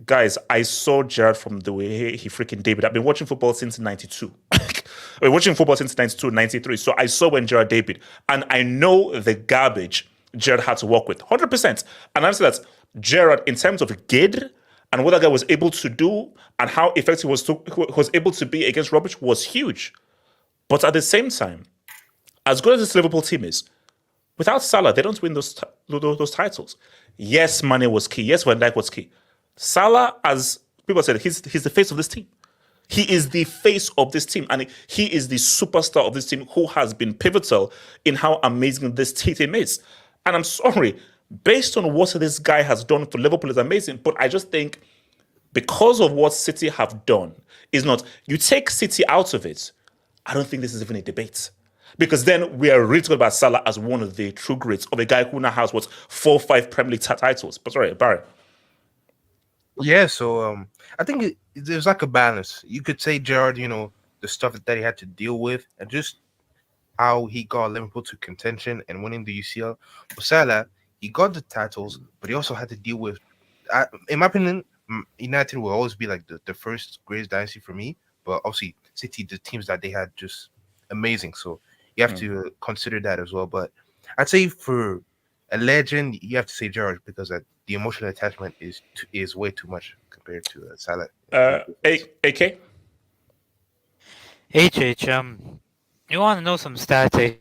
Speaker 2: Guys, I saw Gerrard from the way he freaking debuted. I've been watching football since 92. I've been watching football since 92, 93. So I saw when Gerrard debuted. And I know the garbage Gerrard had to work with. 100%. And I'm saying that Gerrard, in terms of gid and what that guy was able to do and how effective he was able to be against rubbish was huge. But at the same time, as good as this Liverpool team is, without Salah, they don't win those titles. Yes, Mane was key. Yes, Van Dijk was key. Salah, as people said, he's the face of this team. He is the face of this team, and he is the superstar of this team who has been pivotal in how amazing this team is. And I'm sorry, based on what this guy has done for Liverpool is amazing, but I just think because of what City have done, is not, you take City out of it, I don't think this is even a debate. Because then we are really talking about Salah as one of the true greats of a guy who now has, 4 or 5 Premier League titles. But sorry, Barry.
Speaker 3: Yeah, so I think there's like a balance. You could say Gerrard, the stuff that he had to deal with and just how he got Liverpool to contention and winning the UCL. But Salah, he got the titles, but he also had to deal with, in my opinion, United will always be like the first greatest dynasty for me. But obviously, City, the teams that they had, just amazing. So you have to consider that as well. But I'd say for a legend, you have to say Gerrard because the emotional attachment is way too much compared to Salah.
Speaker 2: AK?
Speaker 6: HH, you want to know some stats?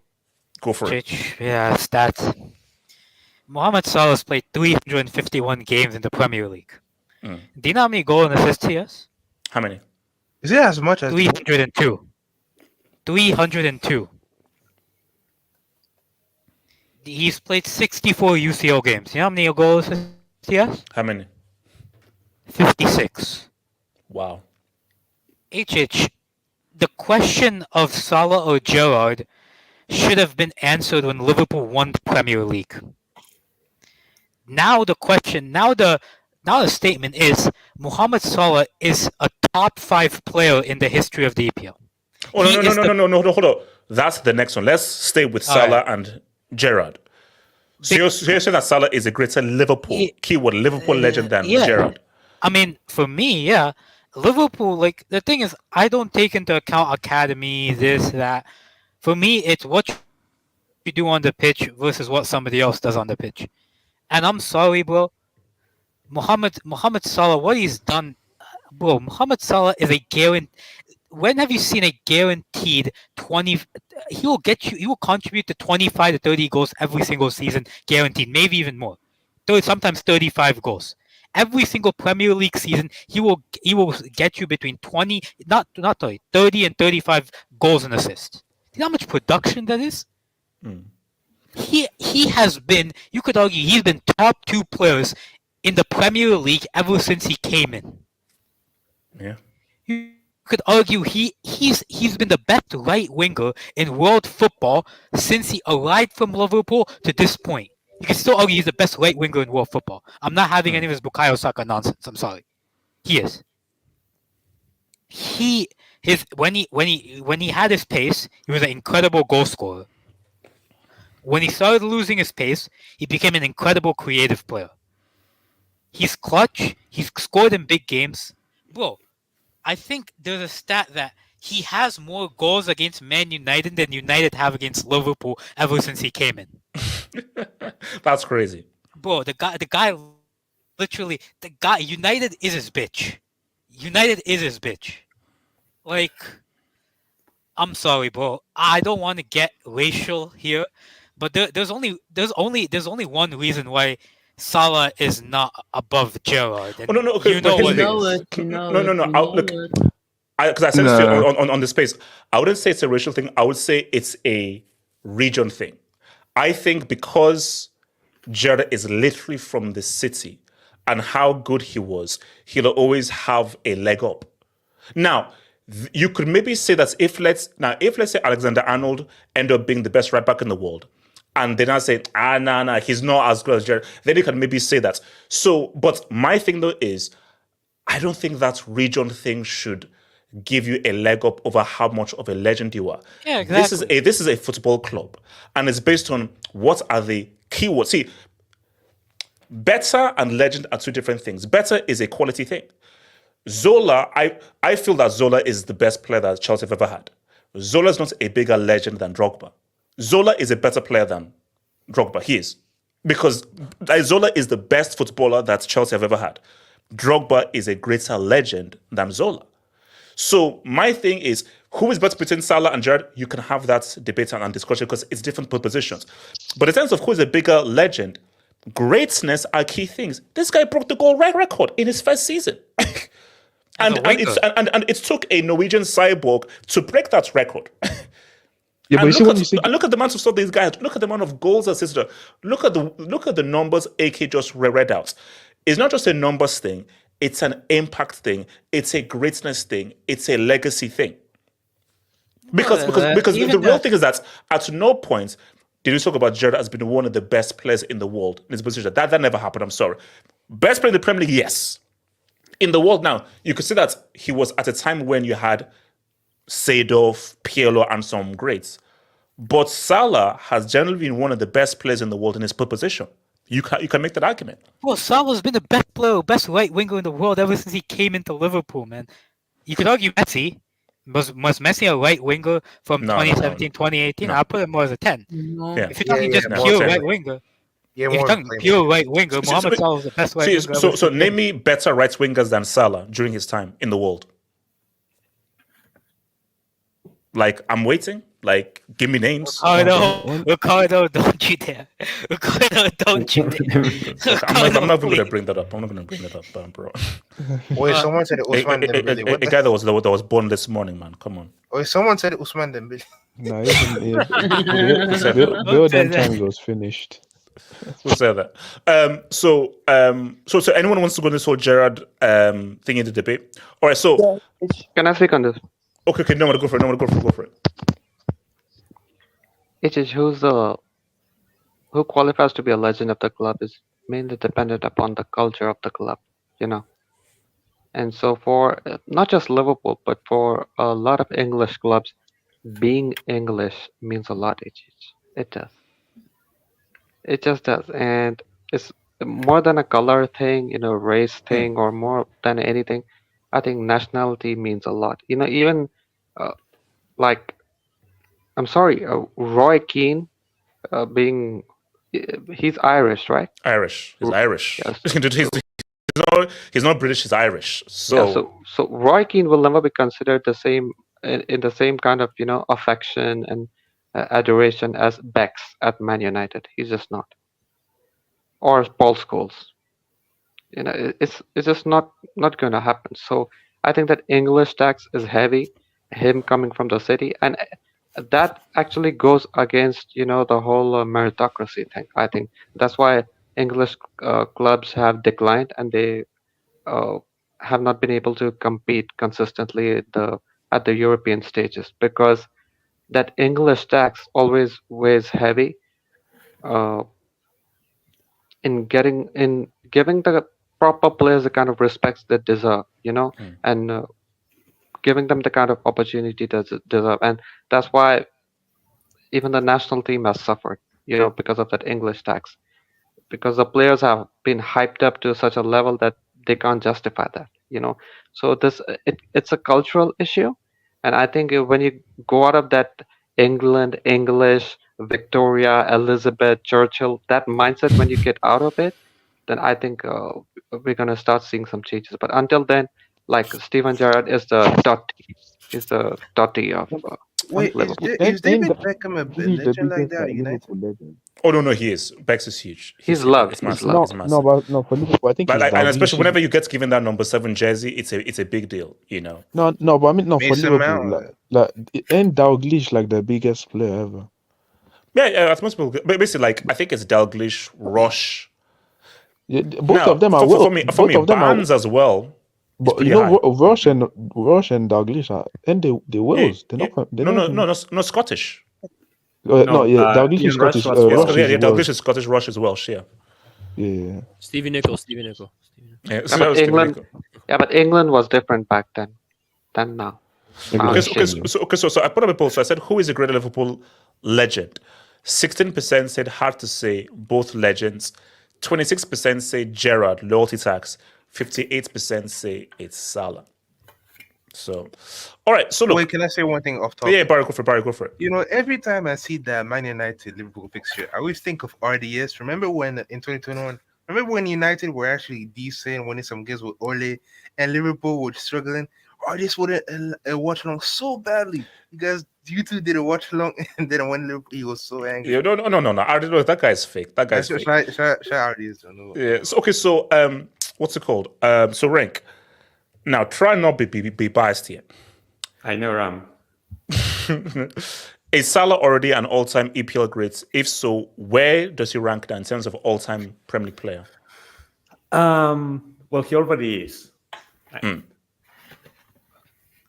Speaker 2: Go for it.
Speaker 6: Yeah, stats. Mohamed Salah's played 351 games in the Premier League. Do you know how many goals and assists he has?
Speaker 2: How many?
Speaker 3: Is it as much as
Speaker 6: 302? 302. He's played 64 UCL games. You know how many goals he has?
Speaker 2: How many?
Speaker 6: 56.
Speaker 2: Wow.
Speaker 6: HH, the question of Salah or Gerrard should have been answered when Liverpool won the Premier League. Now the statement is Mohamed Salah is a top 5 player in the history of the EPL.
Speaker 2: Oh, no, hold on. That's the next one. Let's stay with Salah and Gerrard. So you're saying that Salah is a greater Liverpool, keyword Liverpool legend than Gerrard?
Speaker 6: I mean, for me, yeah. Liverpool, like, the thing is, I don't take into account academy, this, that. For me, it's what you do on the pitch versus what somebody else does on the pitch. And I'm sorry, bro. Mohamed Salah, what he's done, bro, Mohamed Salah is a guarantee. When have you seen a guaranteed 20? He will contribute to 25 to 30 goals every single season, guaranteed, maybe even more. Sometimes 35 goals. Every single Premier League season, he will get you between 30 and 35 goals and assists. You know how much production that is? He has been, you could argue, he's been top 2 players in the Premier League ever since he came in.
Speaker 2: Yeah.
Speaker 6: You could argue he's been the best right winger in world football since he arrived from Liverpool to this point. You can still argue he's the best right winger in world football. I'm not having any of his Bukayo Saka nonsense. I'm sorry. He is. When he had his pace, he was an incredible goal scorer. When he started losing his pace, he became an incredible creative player. He's clutch. He's scored in big games. Bro, I think there's a stat that he has more goals against Man United than United have against Liverpool ever since he came in.
Speaker 2: That's crazy.
Speaker 6: Bro, the guy United is his bitch. United is his bitch. Like, I'm sorry, bro. I don't want to get racial here, but there's only one reason why Salah is not above Gerrard.
Speaker 2: No. Because I said on the space, I wouldn't say it's a racial thing. I would say it's a region thing. I think because Gerrard is literally from the city and how good he was, he'll always have a leg up. Now, you could maybe say that if let's say Alexander-Arnold ended up being the best right back in the world, and they now say, nah, he's not as good as Gerrard, then you can maybe say that. So, but my thing though is, I don't think that region thing should give you a leg up over how much of a legend you are.
Speaker 6: Yeah, exactly.
Speaker 2: This is a football club, and it's based on what are the keywords. See, better and legend are two different things. Better is a quality thing. Zola, I feel that Zola is the best player that Chelsea have ever had. Zola is not a bigger legend than Drogba. Zola is a better player than Drogba. He is. Because Zola is the best footballer that Chelsea have ever had. Drogba is a greater legend than Zola. So my thing is, who is better between Salah and Gerrard? You can have that debate and discussion because it's different positions. But in terms of who is a bigger legend, greatness are key things. This guy broke the goal record in his first season. And it took a Norwegian cyborg to break that record.
Speaker 10: Yeah,
Speaker 2: and look at the amount of stuff these guys. Look at the amount of goals assisted. Look at the numbers AK just read out. It's not just a numbers thing. It's an impact thing. It's a greatness thing. It's a legacy thing. Because the real thing is that at no point did we talk about Gerrard as being one of the best players in the world in his position. That never happened. I'm sorry. Best player in the Premier League, yes. In the world now, you could see that he was at a time when you had Seedorf, Pirlo, and some greats. But Salah has generally been one of the best players in the world in his position. You can make that argument.
Speaker 6: Well, Salah's been the best player, best right winger in the world ever since he came into Liverpool, man. You could argue Messi. Was Messi a right winger from 2017, 2018? I'll put him more as a 10.
Speaker 5: No.
Speaker 2: Yeah.
Speaker 6: If you're talking just pure right winger, if you're talking pure right winger, Mohamed Salah is the best right winger.
Speaker 2: So name me better right wingers than Salah during his time in the world. Like, I'm waiting. Like, give me names.
Speaker 6: Ricardo, don't you dare. Ricardo, don't you dare.
Speaker 2: I'm not even going to bring that up. Bro.
Speaker 3: Wait, someone said Ousmane Dembele.
Speaker 2: A guy that was born this morning, man. Come on.
Speaker 3: Wait, someone said Ousmane Dembele.
Speaker 10: No, the damn time was finished.
Speaker 2: Who said that? So anyone wants to go on this whole Gerrard thing in the debate? All right, so...
Speaker 1: Can I speak on this?
Speaker 2: Okay, no, go for it.
Speaker 1: It is who qualifies to be a legend of the club is mainly dependent upon the culture of the club, And so for not just Liverpool, but for a lot of English clubs, being English means a lot. It does. It just does, and it's more than a color thing, race thing, or more than anything. I think nationality means a lot. Even like. I'm sorry, Roy Keane, he's Irish, right?
Speaker 2: Irish. He's Irish.
Speaker 1: Yes.
Speaker 2: He's not British. He's Irish. So
Speaker 1: Roy Keane will never be considered the same in the same kind of affection and adoration as Bex at Man United. He's just not. Or Paul Scholes. It's just not going to happen. So I think that English tax is heavy. Him coming from the city and. That actually goes against, the whole meritocracy thing. I think that's why English clubs have declined and they have not been able to compete consistently at the European stages because that English tax always weighs heavy in giving the proper players the kind of respects they deserve, and giving them the kind of opportunity they deserve. And that's why even the national team has suffered, because of that English tax. Because the players have been hyped up to such a level that they can't justify that, So it's a cultural issue. And I think when you go out of that England, English, Victoria, Elizabeth, Churchill, that mindset, when you get out of it, then I think we're going to start seeing some changes. But until then, like Steven Gerrard is the Totti of
Speaker 3: Wait,
Speaker 1: Liverpool.
Speaker 3: Is David Beckham a legend like that? United?
Speaker 2: Oh no, he is. Bex is huge.
Speaker 1: He's loved.
Speaker 2: It's massive.
Speaker 10: No,
Speaker 2: it's massive.
Speaker 10: no, for Liverpool, I think.
Speaker 2: But and especially whenever you get given that number 7 jersey, it's a big deal.
Speaker 10: No, but I mean, no, for
Speaker 3: Mason
Speaker 10: Liverpool,
Speaker 3: Mount.
Speaker 10: like ain't Dalglish like the biggest player ever?
Speaker 2: Yeah. Most people, but basically, like I think it's Dalglish, Rush.
Speaker 10: Yeah, both of them are
Speaker 2: for me, Barnes as well.
Speaker 10: But Rush and Dalglish are and they Wales.
Speaker 2: Yeah,
Speaker 10: They're not.
Speaker 2: No, Scottish.
Speaker 10: Dalglish is
Speaker 7: Ian Rush
Speaker 10: Scottish.
Speaker 7: was
Speaker 10: Rush
Speaker 2: Yeah,
Speaker 10: is
Speaker 2: Dalglish
Speaker 10: Welsh.
Speaker 2: is Scottish, Rush is Welsh. Yeah.
Speaker 10: Yeah.
Speaker 8: Stevie Nicol.
Speaker 2: Yeah,
Speaker 1: Yeah, but England was different back then than now. Now
Speaker 2: Okay,
Speaker 1: it's shit.
Speaker 2: so I put up a poll. So I said, who is a great Liverpool legend? 16% said hard to say, both legends. 26% say Gerrard, loyalty tax. 58% say it's Salah. So, all right. So look.
Speaker 3: Wait, can I say one thing off topic?
Speaker 2: Yeah, Barry, go for it.
Speaker 3: You know, every time I see the Man United Liverpool fixture, I always think of RDS. Remember when in 2021? Remember when United were actually decent, winning some games with Ole, and Liverpool were struggling? RDS would watch along so badly because you two did a watch along, and then when Liverpool, he was so angry.
Speaker 2: Yeah, no. I don't know. That guy's fake. That guy's fake.
Speaker 3: Shout RDS.
Speaker 2: Yeah. So, okay. So, what's it called? So rank. Now, try not be biased here.
Speaker 7: I never am.
Speaker 2: Is Salah already an all-time EPL great? If so, where does he rank that in terms of all-time Premier League player?
Speaker 7: Well, he already is.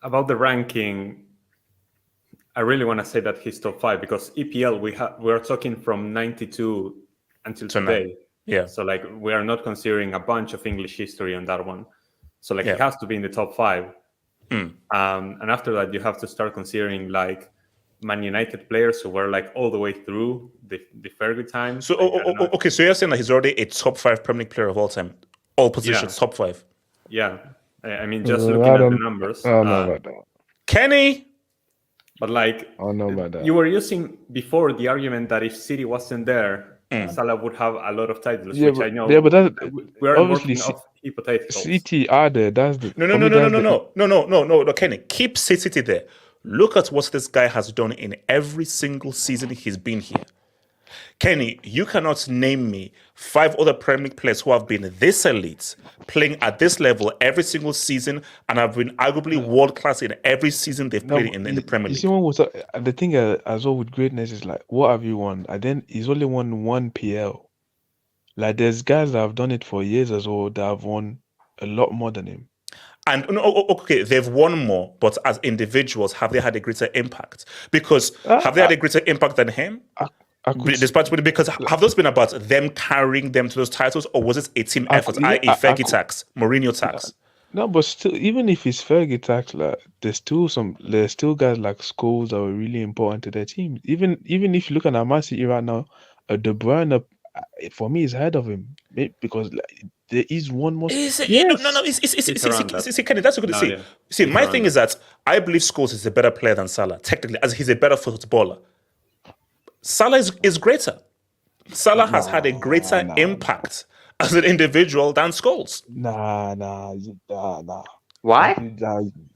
Speaker 7: About the ranking, I really want to say that he's top 5 because EPL we're talking from 92 until today.
Speaker 2: Yeah.
Speaker 7: So like we are not considering a bunch of English history on that one. So like it has to be in the top 5. And after that, you have to start considering like Man United players who were like all the way through the Fergie time.
Speaker 2: So okay, so you're saying that he's already a top 5 Premier League player of all time, all positions, top 5.
Speaker 7: Yeah, I mean just looking at the numbers.
Speaker 10: I don't know about that.
Speaker 2: Kenny,
Speaker 7: but like
Speaker 10: I don't know about that.
Speaker 7: You were using before the argument that if City wasn't there, Salah would have a lot of titles, which I know.
Speaker 10: Yeah, but that's
Speaker 7: we're
Speaker 10: obviously
Speaker 7: working off hypotheticals.
Speaker 10: City are there. That's the
Speaker 2: No, Kenny, keep City there. Look at what this guy has done in every single season he's been here. Kenny, you cannot name me 5 other Premier League players who have been this elite, playing at this level every single season, and have been arguably world class in every season they've played in the Premier League.
Speaker 10: You see, the thing as well with greatness is like, what have you won? And then he's only won 1 PL. Like, there's guys that have done it for years as well that have won a lot more than him.
Speaker 2: And okay, they've won more, but as individuals, have they had a greater impact? Because have they had a greater impact than him? Because have those been about them carrying them to those titles, or was it a team effort, i.e. Fergie tax, Mourinho tax?
Speaker 10: No, but still, even if it's Fergie tax, like there's still guys like Scholes that were really important to their team. Even if you look at our Man City right now, De Bruyne, for me, is ahead of him because like, there is one more.
Speaker 2: It's Kenny, that's a good to see. See, my thing is that I believe Scholes is a better player than Salah, technically, as he's a better footballer. Salah is greater. Salah has had a greater impact as an individual than Scholes.
Speaker 10: Nah.
Speaker 1: Why?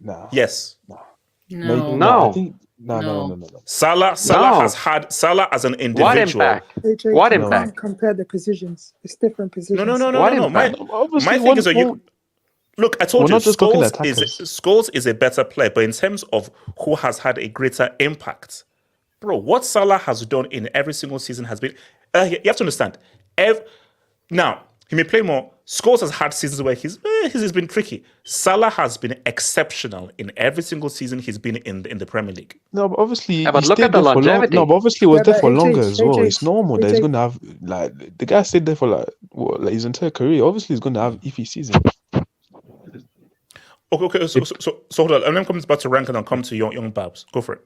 Speaker 10: Nah.
Speaker 2: Yes.
Speaker 1: No.
Speaker 10: I think, no.
Speaker 2: Salah as an individual.
Speaker 1: What impact?
Speaker 12: AJ,
Speaker 1: What
Speaker 12: you
Speaker 1: impact?
Speaker 12: can't compare the positions. It's different positions.
Speaker 2: No. My thing is that look, I told you, Scholes is a better player, but in terms of who has had a greater impact, bro, what Salah has done in every single season has been. You have to understand. Now he may play more. Scholes has had seasons where he's been tricky. Salah has been exceptional in every single season he's been in the Premier League.
Speaker 10: No, but obviously,
Speaker 1: but look at the longevity.
Speaker 10: No, but obviously, he was there for longer as well.
Speaker 12: AJ,
Speaker 10: It's normal that he's going to have like the guy stayed there for like his entire career. Obviously, he's going to have iffy seasons.
Speaker 2: Okay. So hold on. And then comes back to rank and I'll come to young Babs. Go for it.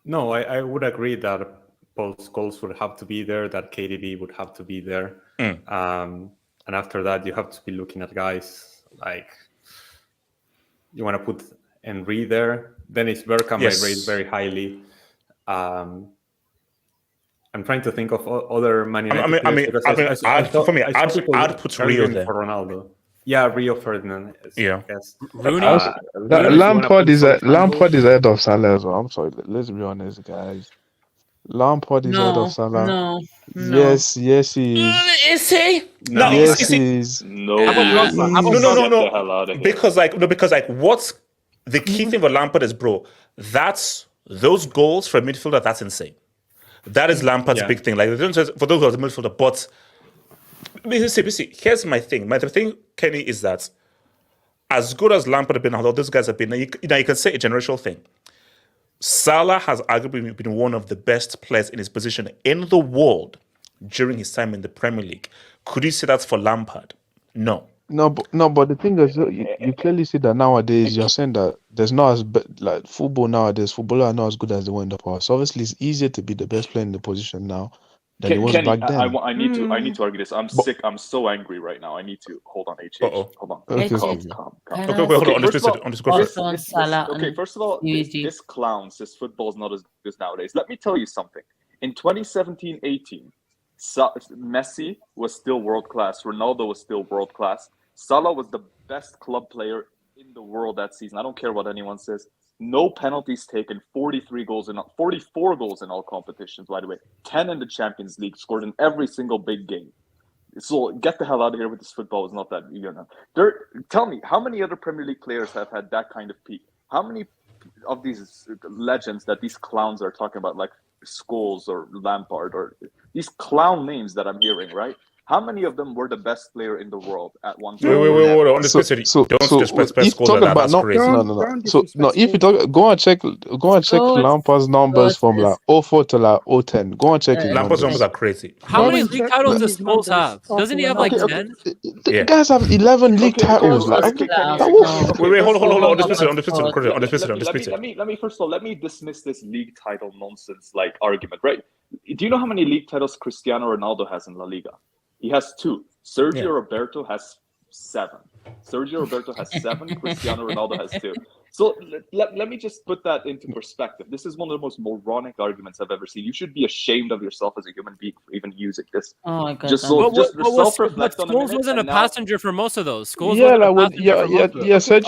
Speaker 7: No, I would agree that Paul Scholes would have to be there, that KDB would have to be there. And after that, you have to be looking at guys like you want to put Henry there. Dennis Bergkamp I rate very highly. I'm trying to think of other Man United players.
Speaker 2: I'd put Rio there.
Speaker 7: For Ronaldo. Yeah, Rio Ferdinand. Yes.
Speaker 8: Rooney.
Speaker 10: Lampard is ahead of Salah as well. I'm sorry. Let's be honest, guys. Lampard is ahead of Salah.
Speaker 5: No.
Speaker 10: Yes, he is.
Speaker 2: Is he?
Speaker 10: No, yes, he is.
Speaker 4: No.
Speaker 2: Because what's the key thing for Lampard is, bro, that's those goals for a midfielder, that's insane. That is Lampard's big thing. Like, for those who are the midfielder, but here's my thing. My thing, Kenny, is that as good as Lampard have been, although those guys have been, you can say a generational thing. Salah has arguably been one of the best players in his position in the world during his time in the Premier League. Could you say that for Lampard? No.
Speaker 10: No, but the thing is, you clearly see that nowadays you're saying that there's not like football nowadays. Footballers are not as good as they were in the past. Obviously, it's easier to be the best player in the position now than it was
Speaker 18: Kenny,
Speaker 10: back then.
Speaker 18: I need to argue this. I'm sick. I'm so angry right now. I need to hold on. Hold on.
Speaker 10: Okay,
Speaker 18: Calm.
Speaker 2: Okay, hold on.
Speaker 18: Okay, first of all, this clowns. This football is not as good as nowadays. Let me tell you something. In 2017-18, Messi was still world class. Ronaldo was still world class. Salah was the best club player in the world that season. I don't care what anyone says. No penalties taken, 44 goals in all competitions, by the way. 10 in the Champions League, scored in every single big game. So get the hell out of here with this football. It's not that, tell me, how many other Premier League players have had that kind of peak? How many of these legends that these clowns are talking about, like Scholes or Lampard or these clown names that I'm hearing, right? How many of them were the best player in the world at one time?
Speaker 2: Wait. Don't disrespect Scholes like that. That's crazy.
Speaker 10: No. So if you talk, go and check Lampard's numbers from like 04 to like 010. Go and check his
Speaker 2: Lampard's numbers are crazy.
Speaker 8: How many league titles does Scholes have? Doesn't he have like 10?
Speaker 10: The guys have 11 league titles.
Speaker 2: Wait, hold on.
Speaker 18: Let me first of all, let me dismiss this league title nonsense like argument, right? Do you know how many league titles Cristiano Ronaldo has in La Liga? He has 2. Sergio Roberto has 7. Cristiano Ronaldo has 2. So let me just put that into perspective. This is one of the most moronic arguments I've ever seen. You should be ashamed of yourself as a human being for even using this.
Speaker 5: Oh my God.
Speaker 18: Just self-reflect on a minute.
Speaker 8: Scholes wasn't a passenger for most of those.
Speaker 10: Sergio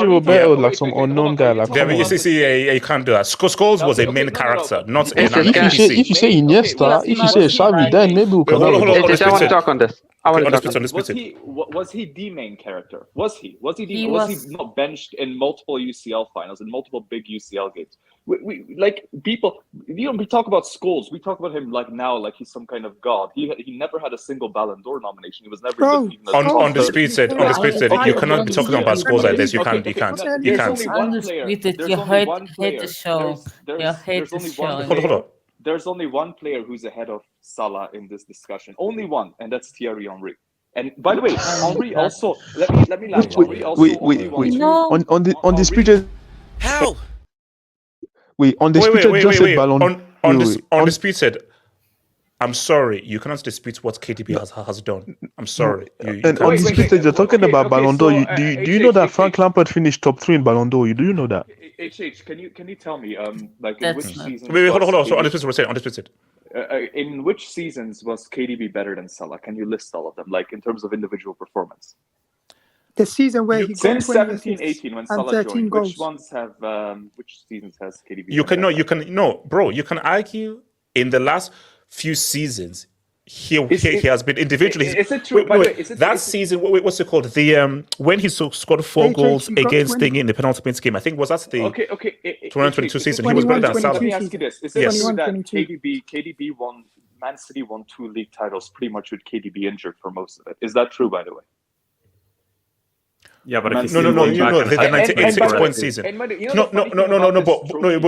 Speaker 10: Roberto, like some unknown guy. Like,
Speaker 2: you can't do that. Scholes was a main character, not an
Speaker 10: NPC. If you say Iniesta, if you say Xavi, then maybe we can.
Speaker 1: I want to talk on this.
Speaker 18: Was he the main character? Was he not benched in multiple UCL finals, in multiple big UCL games? We like people. We talk about Scholes. We talk about him like now, like he's some kind of god. He never had a single Ballon d'Or nomination. He was never
Speaker 2: undisputed. You cannot be talking about Scholes like this. You can't.
Speaker 18: Hold on. There's only one player who's ahead of Salah in this discussion. Only one, and that's Thierry Henry. And by the way, Henry also. Let me laugh. Henry also
Speaker 10: on the speeches.
Speaker 8: How?
Speaker 10: Wait, on the speeches just said Ballon.
Speaker 2: Undisputed. I'm sorry, you cannot dispute what KDB has done. I'm sorry.
Speaker 10: And on the speeches you're talking about Ballon d'Or. Do you know that Frank Lampard finished top 3 in Ballon d'Or? Do you know that?
Speaker 18: HH, can you tell me like in which season?
Speaker 2: Wait, hold on. So undisputed.
Speaker 18: In which seasons was KDB better than Salah? Can you list all of them, like in terms of individual performance?
Speaker 12: The season where he
Speaker 18: since 17-18 when Salah joined,
Speaker 12: goals.
Speaker 18: Which seasons has KDB?
Speaker 2: You can argue in the last few seasons. He has been individually.
Speaker 18: Is it true?
Speaker 2: Season, what's it called? The when he scored 4 goals against Thing in the penalty minutes game. I think was that the 2022 season. He was better than Salah.
Speaker 18: Let me ask you this: is it true that KDB won? Man City won 2 league titles pretty much with KDB injured for most of it. Is that true, by the way?
Speaker 7: Yeah, but
Speaker 2: no. The 96-point season.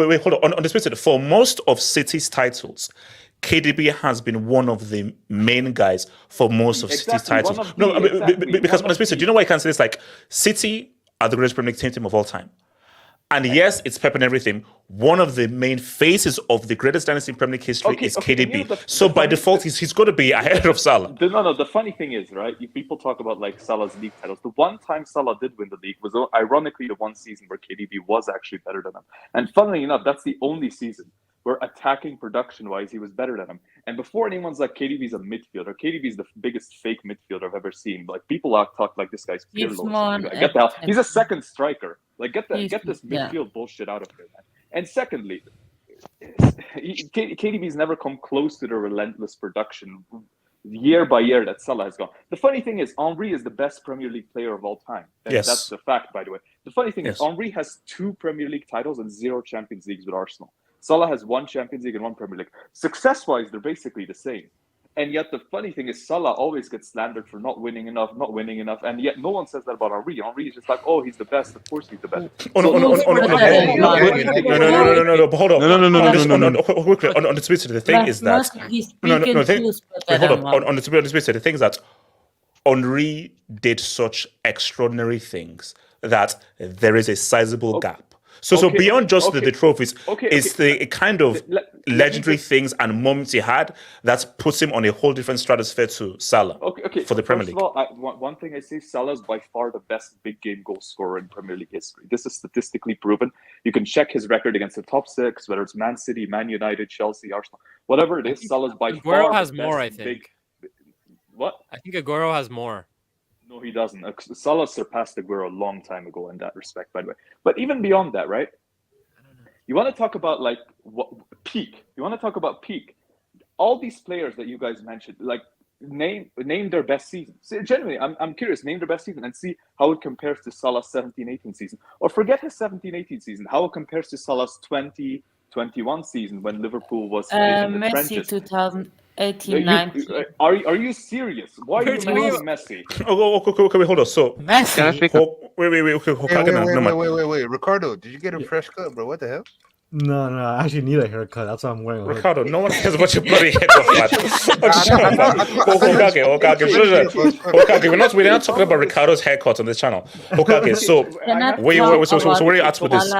Speaker 2: Wait, hold on. On the Twitter, for most of City's titles, KDB has been one of the main guys for most of City's titles. Because on the Twitter, do you know why I can say this? Like, City are the greatest Premier League team of all time. And yes, it's Pep and everything. One of the main faces of the greatest dynasty in Premier League history is KDB. So by default, he's going to be ahead of Salah.
Speaker 18: The funny thing is, right? People talk about like Salah's league titles. The one time Salah did win the league was ironically the one season where KDB was actually better than him. And funnily enough, that's the only season where attacking production-wise, he was better than him. And before anyone's like, KDB's a midfielder. KDB's the biggest fake midfielder I've ever seen. Like, people talk like this guy's Pirlo. Get the hell. He's a second striker. Like, get this midfield bullshit out of here, man. And secondly, KDB's never come close to the relentless production year by year that Salah has gone. The funny thing is, Henry is the best Premier League player of all time. That's the fact, by the way. The funny thing is, Henry has 2 Premier League titles and 0 Champions Leagues with Arsenal. Salah has 1 Champions League and 1 Premier League. Success-wise, they're basically the same. And yet the funny thing is Salah always gets slandered for not winning enough, and yet no one says that about Henry. Henry is just like, oh, he's the best. Of course he's the best.
Speaker 2: No, hold up. But hold up. On the Twitter, the thing is that hold up. On the Twitter, the thing is that Henry did such extraordinary things that there is a sizable gap. So beyond just the trophies, it's the kind of legendary things and moments he had that puts him on a whole different stratosphere to Salah for the Premier League.
Speaker 18: First of all, one thing I say, Salah is by far the best big game goal scorer in Premier League history. This is statistically proven. You can check his record against the top six, whether it's Man City, Man United, Chelsea, Arsenal, whatever it is. Salah's by far
Speaker 8: has
Speaker 18: the
Speaker 8: more,
Speaker 18: best
Speaker 8: I think.
Speaker 18: What?
Speaker 8: I think Aguero has more.
Speaker 18: No, he doesn't. Salah surpassed Aguero a long time ago in that respect, by the way. But even beyond that, right? You want to talk about peak. You want to talk about peak. All these players that you guys mentioned, name their best season. So genuinely, I'm curious. Name their best season and see how it compares to Salah's 17-18 season. Or forget his 17-18 season. How it compares to Salah's 20-21 season when Liverpool was in the
Speaker 5: Messi
Speaker 18: trenches.
Speaker 5: 2018-19.
Speaker 18: Are you serious? Why are you mentioning Messi?
Speaker 2: Okay, hold on. So
Speaker 6: Messi.
Speaker 3: Wait. Ricardo, did you get a fresh cut, bro? What the hell?
Speaker 19: No, I actually need a haircut. That's why I'm wearing a hood.
Speaker 2: Ricardo, no one cares about your bloody haircut, man. We're not talking about Ricardo's haircut on this channel. Okay, so where are you at with this?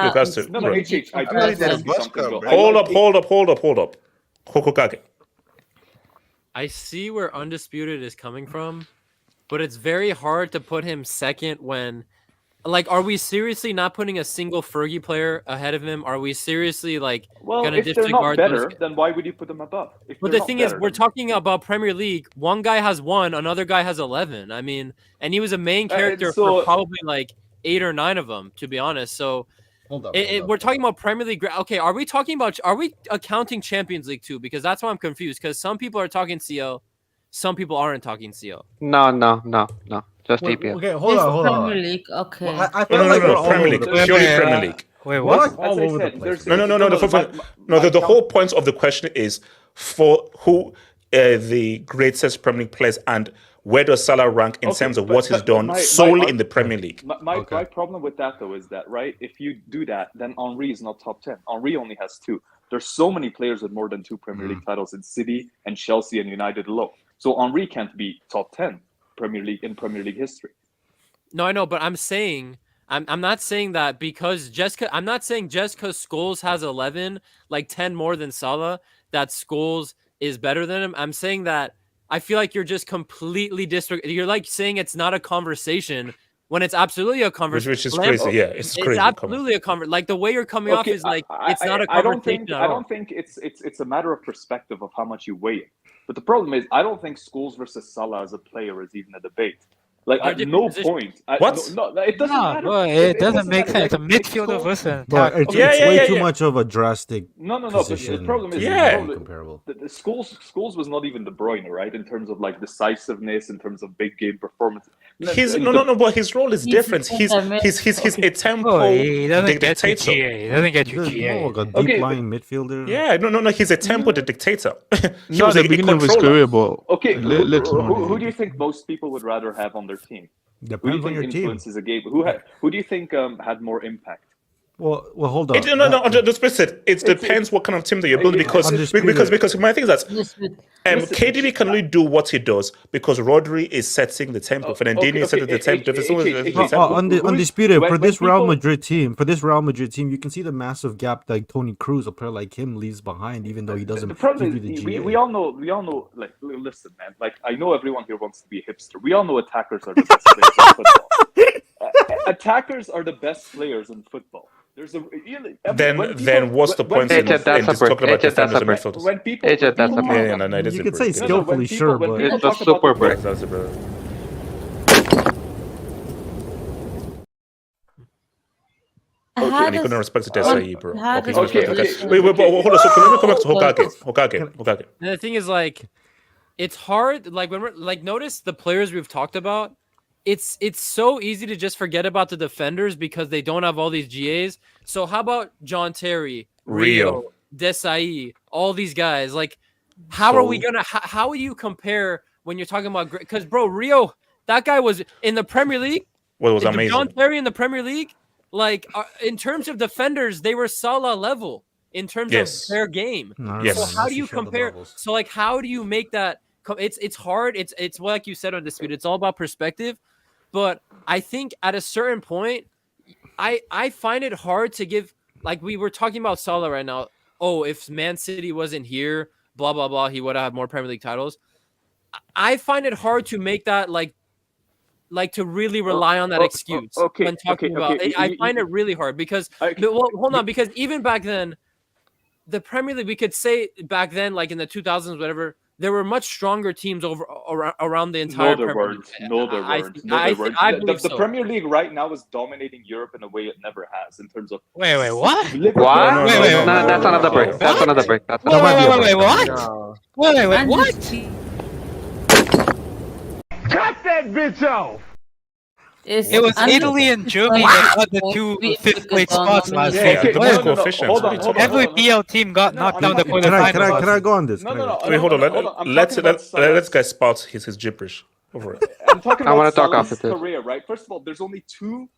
Speaker 2: Hold up.
Speaker 8: I see where Undisputed is coming from, but it's very hard to put him second when, are we seriously not putting a single Fergie player ahead of him? Are we seriously
Speaker 18: gonna
Speaker 8: disregard
Speaker 18: if they're not better, then why would you put them above?
Speaker 8: But the thing is, we're talking about Premier League. One guy has 1, another guy has 11. I mean, and he was a main character for probably 8 or 9 of them, to be honest. So. We're talking about Premier League. Okay, are we accounting Champions League too? Because that's why I'm confused. Because some people are talking CL, some people aren't talking CL.
Speaker 1: No. Just EPL.
Speaker 19: Okay, hold on.
Speaker 5: Premier League. Okay.
Speaker 19: Well, I feel like we're all
Speaker 2: Premier League. Purely Premier League.
Speaker 6: Wait, what?
Speaker 19: All over the place.
Speaker 2: No. The whole point of the question is for who the greatest Premier League players and where does Salah rank in terms of what he's done solely in the Premier League?
Speaker 18: My problem with that, though, is that, right, if you do that, then Henry is not top 10. Henry only has 2. There's so many players with more than 2 Premier League titles in City and Chelsea and United alone. So Henry can't be top 10 Premier League history.
Speaker 8: No, I know, but I'm saying... I'm not saying that because I'm not saying just because Scholes has 11, 10 more than Salah, that Scholes is better than him. I'm saying that I feel like you're just completely you're saying it's not a conversation when it's absolutely a conversation.
Speaker 2: Which is crazy, yeah. It's crazy.
Speaker 8: It's absolutely a conversation. The way you're coming off is it's not a conversation
Speaker 18: I don't think it's a matter of perspective of how much you weigh it. But the problem is, I don't think Scholes versus Salah as a player is even a debate. At no point.
Speaker 2: What?
Speaker 18: No, it doesn't matter.
Speaker 6: Bro, it doesn't make sense. It's a midfielder versus
Speaker 19: it's way too much of a drastic.
Speaker 18: No. But the problem is,
Speaker 19: comparable.
Speaker 18: The Scholes was not even De Bruyne, right? In terms of decisiveness, in terms of big game performance.
Speaker 2: But his role is different. He's a tempo
Speaker 6: he doesn't
Speaker 2: dictator.
Speaker 6: Get you GA. He doesn't get you GA.
Speaker 19: A deep lying midfielder.
Speaker 2: Yeah, no. He's a tempo dictator. He
Speaker 10: was
Speaker 2: a
Speaker 10: the beginning of his career, but
Speaker 18: who do you think most people would rather have on their team?
Speaker 19: Depends on your team.
Speaker 18: Influences a game. Who do you think had more impact?
Speaker 19: Well, hold on.
Speaker 2: It depends what kind of team that you're building because my thing is that KDB can only do what he does because Rodri is setting the tempo. Fernandinho is setting the tempo.
Speaker 19: Undisputed for this Real Madrid team, you can see the massive gap that Toni Kroos, a player like him, leaves behind, even though he doesn't.
Speaker 18: The problem is, we all know. Listen, man. I know everyone here wants to be a hipster. We all know attackers are the best players in football. Attackers are the best players in football. There's
Speaker 2: then what's the point in talking about defenders and midfielders?
Speaker 18: When people,
Speaker 19: you could say skillfully, sure, but
Speaker 1: it's a super break.
Speaker 2: And he couldn't respect the Desai, bro.
Speaker 18: Okay.
Speaker 2: Wait, hold on. So can we come back to Hokage?
Speaker 8: And the thing is, it's hard. When we're notice the players we've talked about. It's so easy to just forget about the defenders because they don't have all these GAs. So how about John Terry, Rio, Desai, all these guys? How are we gonna? How do you compare when you're talking about? Because bro, Rio, that guy was in the Premier League.
Speaker 2: Well, it was amazing.
Speaker 8: John Terry in the Premier League, like in terms of defenders, they were Salah level in terms of their game. So how do you compare? So like, how do you make that? It's hard. It's like you said on Dispute. It's all about perspective. But I think at a certain point, I find it hard to give. Like we were talking about Salah right now. Oh, if Man City wasn't here, blah blah blah, he would have had more Premier League titles. I find it hard to make that like to really rely on that excuse when talking about. I find it really hard because hold on, because even back then, the Premier League, we could say back then, like in the 2000s, whatever, there were much stronger teams around the entire Premier League.
Speaker 18: No, there weren't. The Premier League right now is dominating Europe in a way it never has in terms of.
Speaker 6: Wait, what?
Speaker 1: What? No, that's another break. That's another break. That's
Speaker 6: wait, what? Wait, what?
Speaker 16: Cut that bitch off!
Speaker 6: It was Italy and Germany that got the two fifth-place spots last year. Every PL team got knocked down the quarterfinals.
Speaker 19: Can I go on this?
Speaker 2: Wait, hold on. Let's guys spout his gibberish over it.
Speaker 18: I'm talking about
Speaker 1: I want to talk
Speaker 18: Salah's
Speaker 1: after this.
Speaker 18: career, right? First of all, there's only two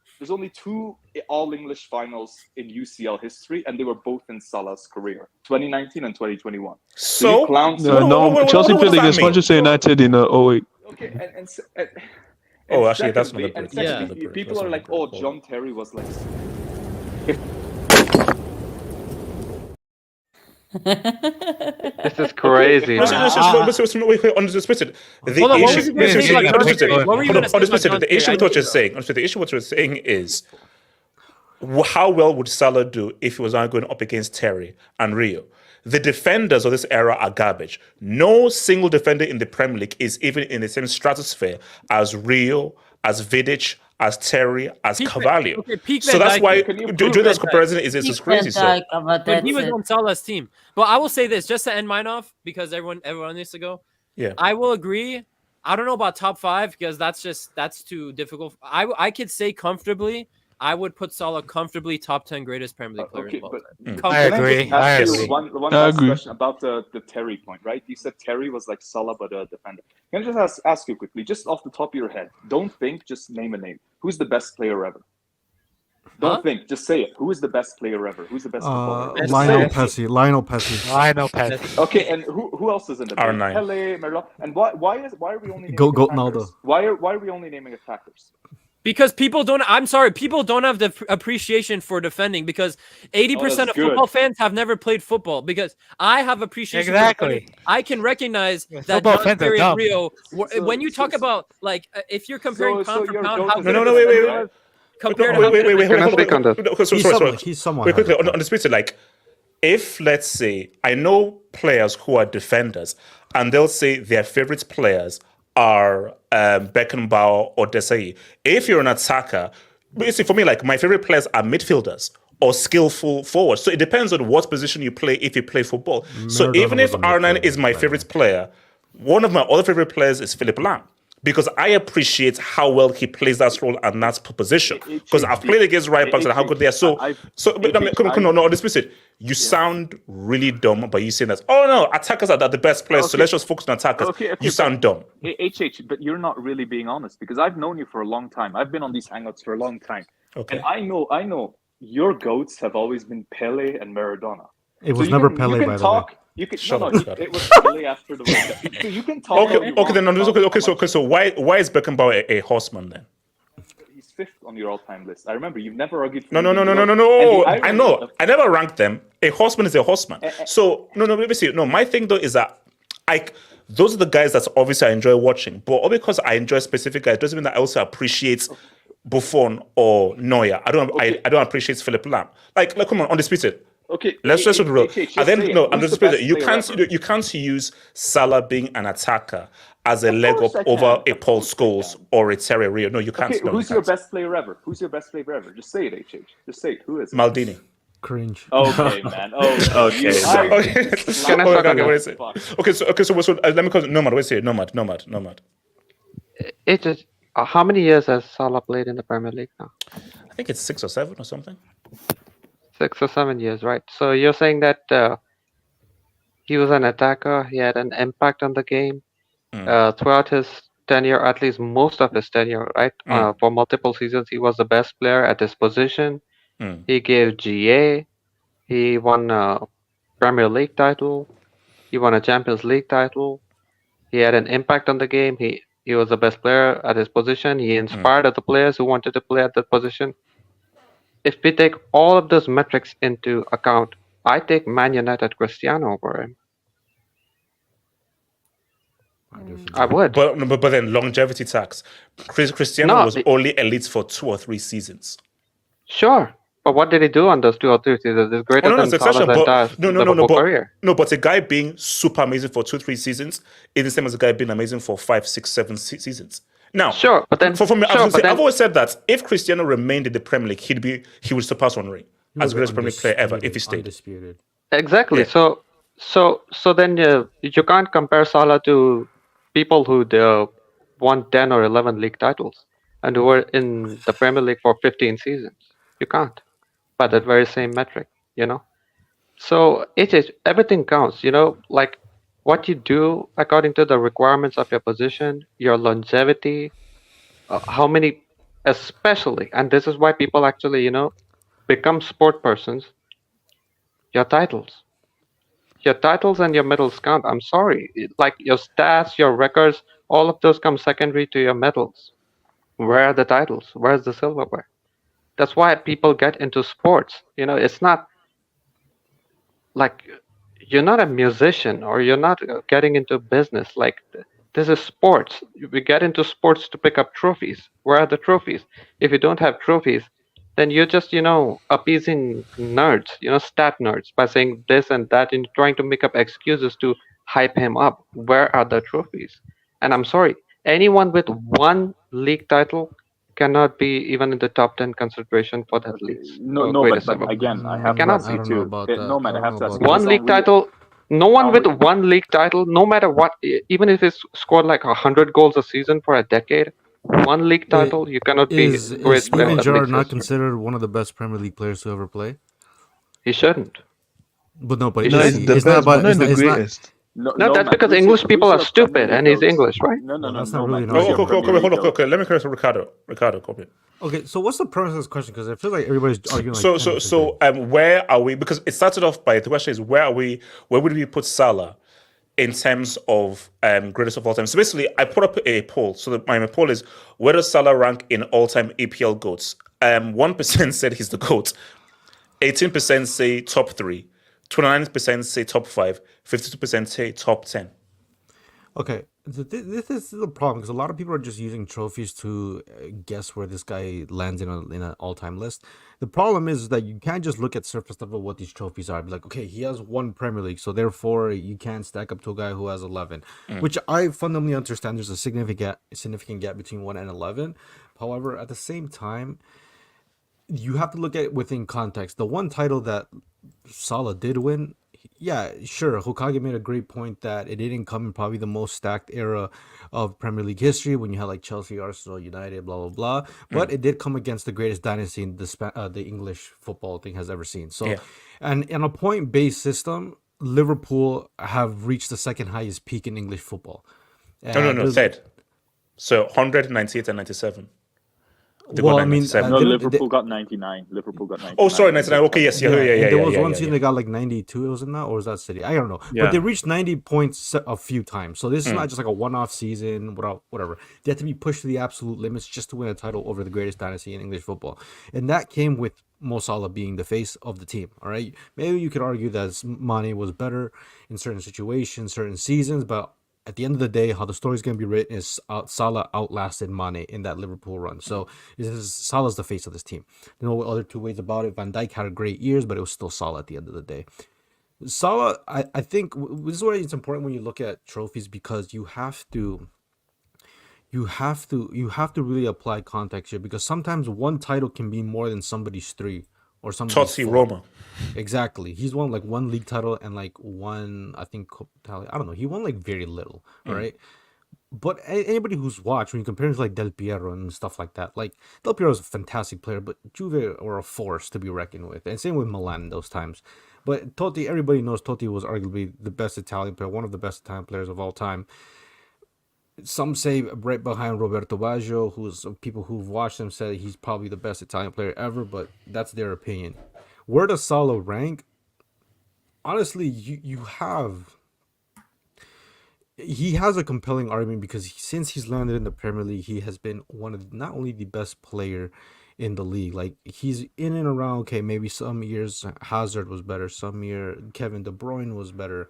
Speaker 18: all English finals in UCL history, and they were both in Salah's career, 2019 and 2021.
Speaker 2: So
Speaker 10: Chelsea played against Manchester United in 08.
Speaker 18: Okay, and
Speaker 2: actually, that's not
Speaker 18: and secondly, people are like, "Oh, John Terry was like."
Speaker 1: This is crazy.
Speaker 2: The issue what you're saying is, how well would Salah do if he was not going up against Terry and Rio? The defenders of this era are garbage. No single defender in the Premier League is even in the same stratosphere as Rio, as Vidic, as Terry, as Carvalho. So that's why doing this comparison is crazy.
Speaker 8: But he was on Salah's team. But I will say this, just to end mine off, because everyone needs to go.
Speaker 2: Yeah,
Speaker 8: I will agree. I don't know about top 5 because that's too difficult. I could say comfortably. I would put Salah comfortably top 10 greatest Premier League players of all time.
Speaker 6: I agree.
Speaker 18: One last question about the Terry point, right? You said Terry was like Salah, but a defender. Can I just ask you quickly, just off the top of your head, don't think, just name a name. Who's the best player ever? Don't think, just say it. Who is the best player ever? Who's the best footballer?
Speaker 19: Lionel Messi.
Speaker 18: Okay, and who else is in the
Speaker 2: R9?
Speaker 18: Pele, Maradona. And why are we only naming
Speaker 19: Goat
Speaker 18: attackers?
Speaker 19: Naldo.
Speaker 18: Why are we only naming attackers?
Speaker 8: Because people don't have the appreciation for defending because 80% of football fans have never played football because I have appreciation.
Speaker 6: Exactly.
Speaker 8: I can recognize that
Speaker 6: football fans are dumb.
Speaker 8: Rio, when you talk about, like, if you're comparing pound for pound, how
Speaker 2: wait.
Speaker 8: Compared
Speaker 2: He's somewhat. Wait, quickly, on the Twitter, like, if, let's say, I know players who are defenders and they'll say their favorite players are Beckenbauer or Desai. If you're an attacker, basically for me, like my favorite players are midfielders or skillful forwards. So it depends on what position you play if you play football. So even if R9 is my favorite player, one of my other favorite players is Philipp Lahm. Because I appreciate how well he plays that role and that position. Because I've played against right backs and how good they are. So listen, you sound really dumb by you saying that. Oh no, attackers are the best players, so let's just focus on attackers. You sound dumb.
Speaker 18: But you're not really being honest because I've known you for a long time. I've been on these hangouts for a long time, and I know your goats have always been Pele and Maradona.
Speaker 19: It was never Pele, by the way.
Speaker 18: You can it was Pele after the World Cup. So you can talk.
Speaker 2: So why is Beckenbauer a horseman then?
Speaker 18: He's 5th on your all-time list. I remember you've never argued.
Speaker 2: No. I know. I never ranked them. A horseman is a horseman. So no. My thing though is that those are the guys that obviously I enjoy watching, but all because I enjoy specific guys doesn't mean that I also appreciate Buffon or Neuer. I don't appreciate Philipp Lahm. Like come on, undisputed.
Speaker 18: Okay,
Speaker 2: let's just be real. And then I'm just you can't use Salah being an attacker as a leg up over a Paul Scholes or a Serie Rio. No, you can't.
Speaker 18: Okay, who's your best player ever? Just say it, HH. Just say it. Who is it?
Speaker 2: Maldini.
Speaker 19: Cringe.
Speaker 18: Okay, man. Okay.
Speaker 2: Okay, so let me call Nomad. What's here? Nomad.
Speaker 1: How many years has Salah played in the Premier League now?
Speaker 2: I think it's 6 or 7 or something.
Speaker 1: 6 or 7 years, right? So you're saying that He was an attacker. He had an impact on the game throughout his tenure, at least most of his tenure, right? For multiple seasons, he was the best player at his position. He gave GA. He won a Premier League title. He won a Champions League title. He had an impact on the game. He was the best player at his position. He inspired other players who wanted to play at that position. If we take all of those metrics into account, I take Man United Cristiano over him. I would.
Speaker 2: But then longevity tax. Cristiano was only elite for 2 or 3 seasons.
Speaker 1: Sure. But what did he do on those 2 or 3 seasons? It's greater than Salah's entire Liverpool career.
Speaker 2: But a guy being super amazing for 2-3 seasons is the same as a guy being amazing for 5, 6, 7 seasons. Now,
Speaker 1: sure, but then
Speaker 2: I've always said that if Cristiano remained in the Premier League, he would surpass Henry as the greatest Premier League player ever if he stayed.
Speaker 19: Undisputed.
Speaker 1: Exactly. Yeah. So then you can't compare Salah to people who won 10 or 11 league titles and who were in the Premier League for 15 seasons. You can't. By that very same metric, So everything counts, like what you do according to the requirements of your position, your longevity, how many, especially, and this is why people actually, become sport persons, your titles. Your titles and your medals count. I'm sorry. Like your stats, your records, all of those come secondary to your medals. Where are the titles? Where's the silverware? That's why people get into sports. It's not like you're not a musician or you're not getting into business. Like this is sports. We get into sports to pick up trophies. Where are the trophies? If you don't have trophies, then you're just, appeasing nerds, stat nerds by saying this and that and trying to make up excuses to hype him up. Where are the trophies? And I'm sorry, anyone with one league title cannot be even in the top 10 consideration for that league.
Speaker 18: But again, I have to say too. No, man, I have to ask you.
Speaker 1: One league title. No one with one league title, no matter what, even if it's scored like 100 goals a season for a decade, one league title, you cannot be.
Speaker 19: Is Steven Gerrard not considered one of the best Premier League players to ever play?
Speaker 1: He shouldn't.
Speaker 19: But no, but
Speaker 10: it's not about the greatest.
Speaker 1: No, that's because English people are stupid, and he's English, right?
Speaker 18: No.
Speaker 19: That's not really.
Speaker 2: Hold on. Okay, let me correct Ricardo, copy.
Speaker 19: Okay, so what's the premise of this question? Because I feel like everybody's arguing.
Speaker 2: Where are we? Because it started off by the question is where are we? Where would we put Salah in terms of greatest of all time? So basically, I put up a poll. So my poll is where does Salah rank in all-time EPL GOATs? 1% said he's the GOAT. 18% say top 3. 29% say top 5, 52% say top 10.
Speaker 19: Okay, this is the problem because a lot of people are just using trophies to guess where this guy lands in an all-time list. The problem is that you can't just look at surface level what these trophies are. Be like, okay, he has 1 Premier League, so therefore you can't stack up to a guy who has 11, which I fundamentally understand. There's a significant gap between 1 and 11. However, at the same time, you have to look at it within context. The one title that Salah did win, yeah, sure. Hokage made a great point that it didn't come in probably the most stacked era of Premier League history when you had like Chelsea, Arsenal, United, blah blah blah. But it did come against the greatest dynasty in the English football thing has ever seen. So, and in a point-based system, Liverpool have reached the second highest peak in English football.
Speaker 2: No, third. So 198 and 97.
Speaker 18: Liverpool got 99. Liverpool got 99.
Speaker 2: Oh, sorry, 99. Okay, yes, yeah.
Speaker 19: There was one team that got like 92. Was it not, or was that City? I don't know. Yeah. But they reached 90 points a few times. So this is not just like a one-off season. Whatever. They had to be pushed to the absolute limits just to win a title over the greatest dynasty in English football, and that came with Mo Salah being the face of the team. All right, maybe you could argue that Mane was better in certain situations, certain seasons, but at the end of the day, how the story is going to be written is Salah outlasted Mane in that Liverpool run. So Salah's the face of this team. There are no other two ways about it. Van Dijk had a great years, but it was still Salah at the end of the day. Salah, I think this is why it's important when you look at trophies, because you have to really apply context here, because sometimes one title can be more than somebody's 3 or somebody's
Speaker 2: Totti
Speaker 19: 4.
Speaker 2: Roma.
Speaker 19: Exactly. He's won like 1 league title and like 1, I think, I don't know. He won like very little, all right? But anybody who's watched, when you compare him to like Del Piero and stuff like that, like Del Piero is a fantastic player, but Juve were a force to be reckoned with, and same with Milan those times. But Totti, everybody knows Totti was arguably the best Italian player, one of the best Italian players of all time. Some say right behind Roberto Baggio, who's people who've watched him said he's probably the best Italian player ever, but that's their opinion. Where does Salah rank? Honestly, he has a compelling argument because since he's landed in the Premier League, he has been one of not only the best player in the league. Like he's in and around. Okay, maybe some years Hazard was better, some year Kevin De Bruyne was better.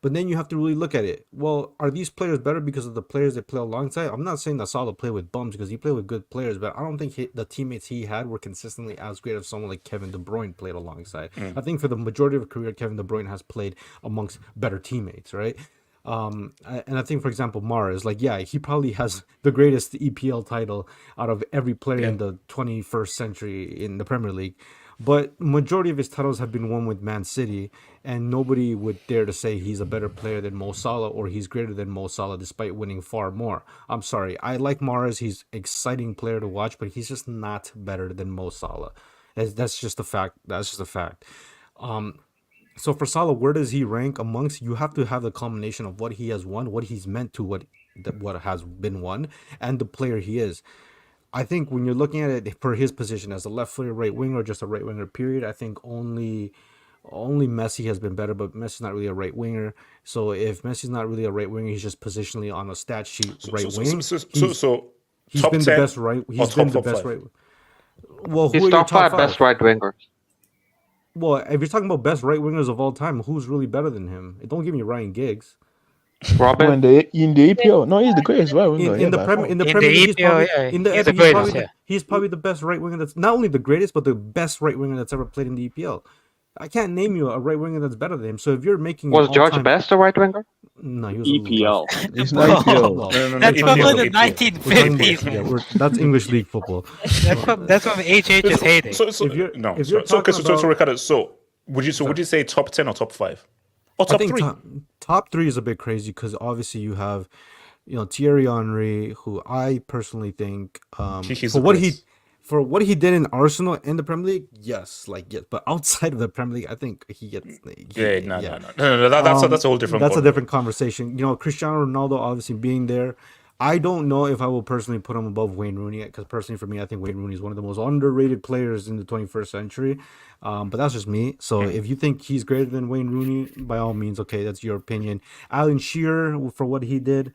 Speaker 19: But then you have to really look at it. Well, are these players better because of the players they play alongside? I'm not saying that Salah played with bums because he played with good players, but I don't think the teammates he had were consistently as great as someone like Kevin De Bruyne played alongside. I think for the majority of his career, Kevin De Bruyne has played amongst better teammates, right? And I think, for example, Mahrez, like, yeah, he probably has the greatest EPL title out of every player in the 21st century in the Premier League. But majority of his titles have been won with Man City, and nobody would dare to say he's a better player than Mo Salah or he's greater than Mo Salah despite winning far more. I'm sorry. I like Mahrez. He's an exciting player to watch, but he's just not better than Mo Salah. That's just a fact. That's just a fact. So for Salah, where does he rank amongst? You have to have the combination of what he has won, what he's meant to, what has been won, and the player he is. I think when you're looking at it for his position as a left-footed right winger or just a right winger, period, I think only Messi has been better, but Messi's not really a right winger. So if Messi's not really a right winger, he's just positionally on a stat sheet right wing. He's
Speaker 2: top
Speaker 19: been
Speaker 2: 10
Speaker 19: the best right. He's been the best
Speaker 2: five?
Speaker 19: right. Well, who
Speaker 1: He's
Speaker 19: are your
Speaker 1: top five best right winger.
Speaker 19: Well, if you're talking about best right wingers of all time, who's really better than him? Don't give me Ryan Giggs.
Speaker 1: Robin
Speaker 10: in the EPL, no, he's the greatest right winger.
Speaker 19: In the Premier League, he's probably the best right winger. That's not only the greatest, but the best right winger that's ever played in the EPL. I can't name you a right winger that's better than him. So if you're making
Speaker 1: was George Best a right winger?
Speaker 19: No, he was
Speaker 18: EPL.
Speaker 10: It's not EPL.
Speaker 6: That's from the 1950s.
Speaker 19: Yeah, that's English league football.
Speaker 6: That's from HH's heyday.
Speaker 2: So Ricardo, would you say top 10 or top 5? Or top 3?
Speaker 19: Top 3 is a bit crazy because obviously you have, Thierry Henry, who I personally think for what he did in Arsenal in the Premier League, yes, but outside of the Premier League, I think he gets.
Speaker 2: No. That's a whole different.
Speaker 19: That's a different conversation. Cristiano Ronaldo obviously being there. I don't know if I will personally put him above Wayne Rooney because personally for me, I think Wayne Rooney is one of the most underrated players in the 21st century. But that's just me. So if you think he's greater than Wayne Rooney, by all means, okay, that's your opinion. Alan Shearer for what he did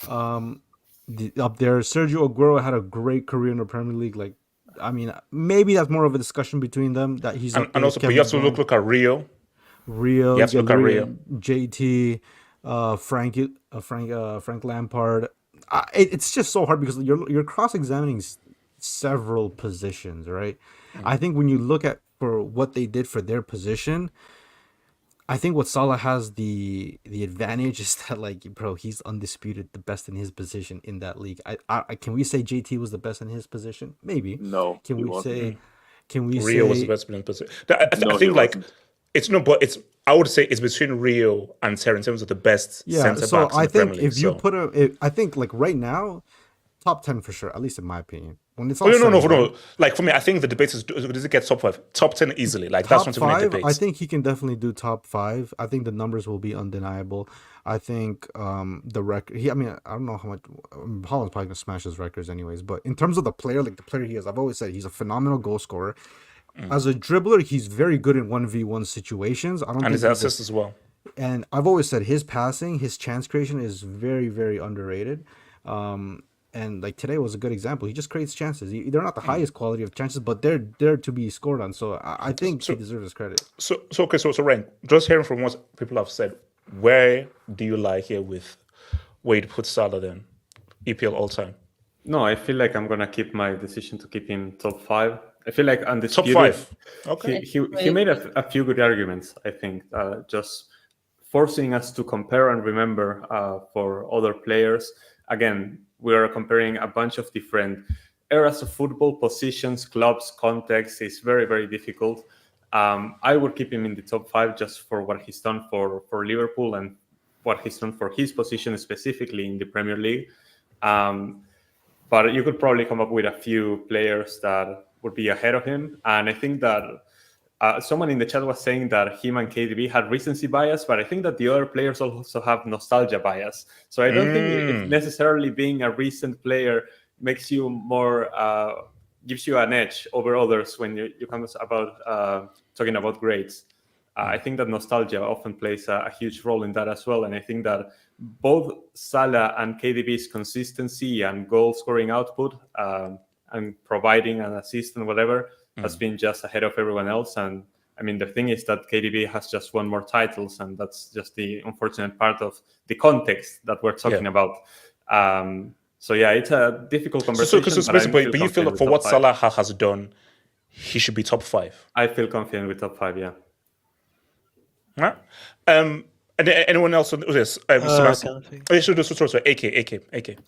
Speaker 19: up there. Sergio Aguero had a great career in the Premier League. Maybe that's more of a discussion between them that he's.
Speaker 2: And also, but you have to look at Rio.
Speaker 19: You
Speaker 2: have to look at Rio.
Speaker 19: JT, Frank Lampard. It's just so hard because you're cross-examining several positions, right? I think when you look at for what they did for their position, I think what Salah has the advantage is that he's undisputed the best in his position in that league. Can we say JT was the best in his position? Maybe.
Speaker 18: No.
Speaker 19: Can we say
Speaker 2: Rio was the best in his position? I think I would say it's between Rio and Serie in terms of the best centre backs in the Premier League.
Speaker 19: If you put I think right now, top 10 for sure, at least in my opinion. When it's all
Speaker 2: no. For me, I think the debate is: does it get top 5? Top 10 easily. That's
Speaker 19: top
Speaker 2: something
Speaker 19: 5,
Speaker 2: we debate.
Speaker 19: I think he can definitely do top 5. I think the numbers will be undeniable. I think the record. I don't know how much. Holland's probably gonna smash his records anyways. But in terms of the player he is, I've always said he's a phenomenal goal scorer. As a dribbler, he's very good in 1v1 situations.
Speaker 2: And his assists as well.
Speaker 19: And I've always said his passing, his chance creation is very, very underrated. And today was a good example. He just creates chances. They're not the highest quality of chances, but they're there to be scored on. So I think he deserves his credit.
Speaker 2: So Ryan, just hearing from what people have said, where do you lie here with where you put Salah then? EPL all time?
Speaker 7: No, I feel like I'm gonna keep my decision to keep him top 5. I feel like undisputed.
Speaker 2: Top 5. Okay.
Speaker 7: He made a few good arguments. I think just forcing us to compare and remember for other players. Again, we are comparing a bunch of different eras of football, positions, clubs, context. It's very, very difficult. I would keep him in the top 5 just for what he's done for Liverpool and what he's done for his position specifically in the Premier League. But you could probably come up with a few players that would be ahead of him. And I think that someone in the chat was saying that him and KDB had recency bias, but I think that the other players also have nostalgia bias. So I don't think if necessarily being a recent player makes you more, gives you an edge over others when you come about talking about grades. I think that nostalgia often plays a huge role in that as well. And I think that both Salah and KDB's consistency and goal scoring output and providing an assist and whatever has been just ahead of everyone else. And I mean, the thing is that KDB has just won more titles, and that's just the unfortunate part of the context that we're talking about. So yeah, it's a difficult conversation.
Speaker 2: But you feel that for what Salah has done, he should be top 5?
Speaker 7: I feel confident with top 5, yeah.
Speaker 2: Huh? And anyone else on this? Sorry, AK.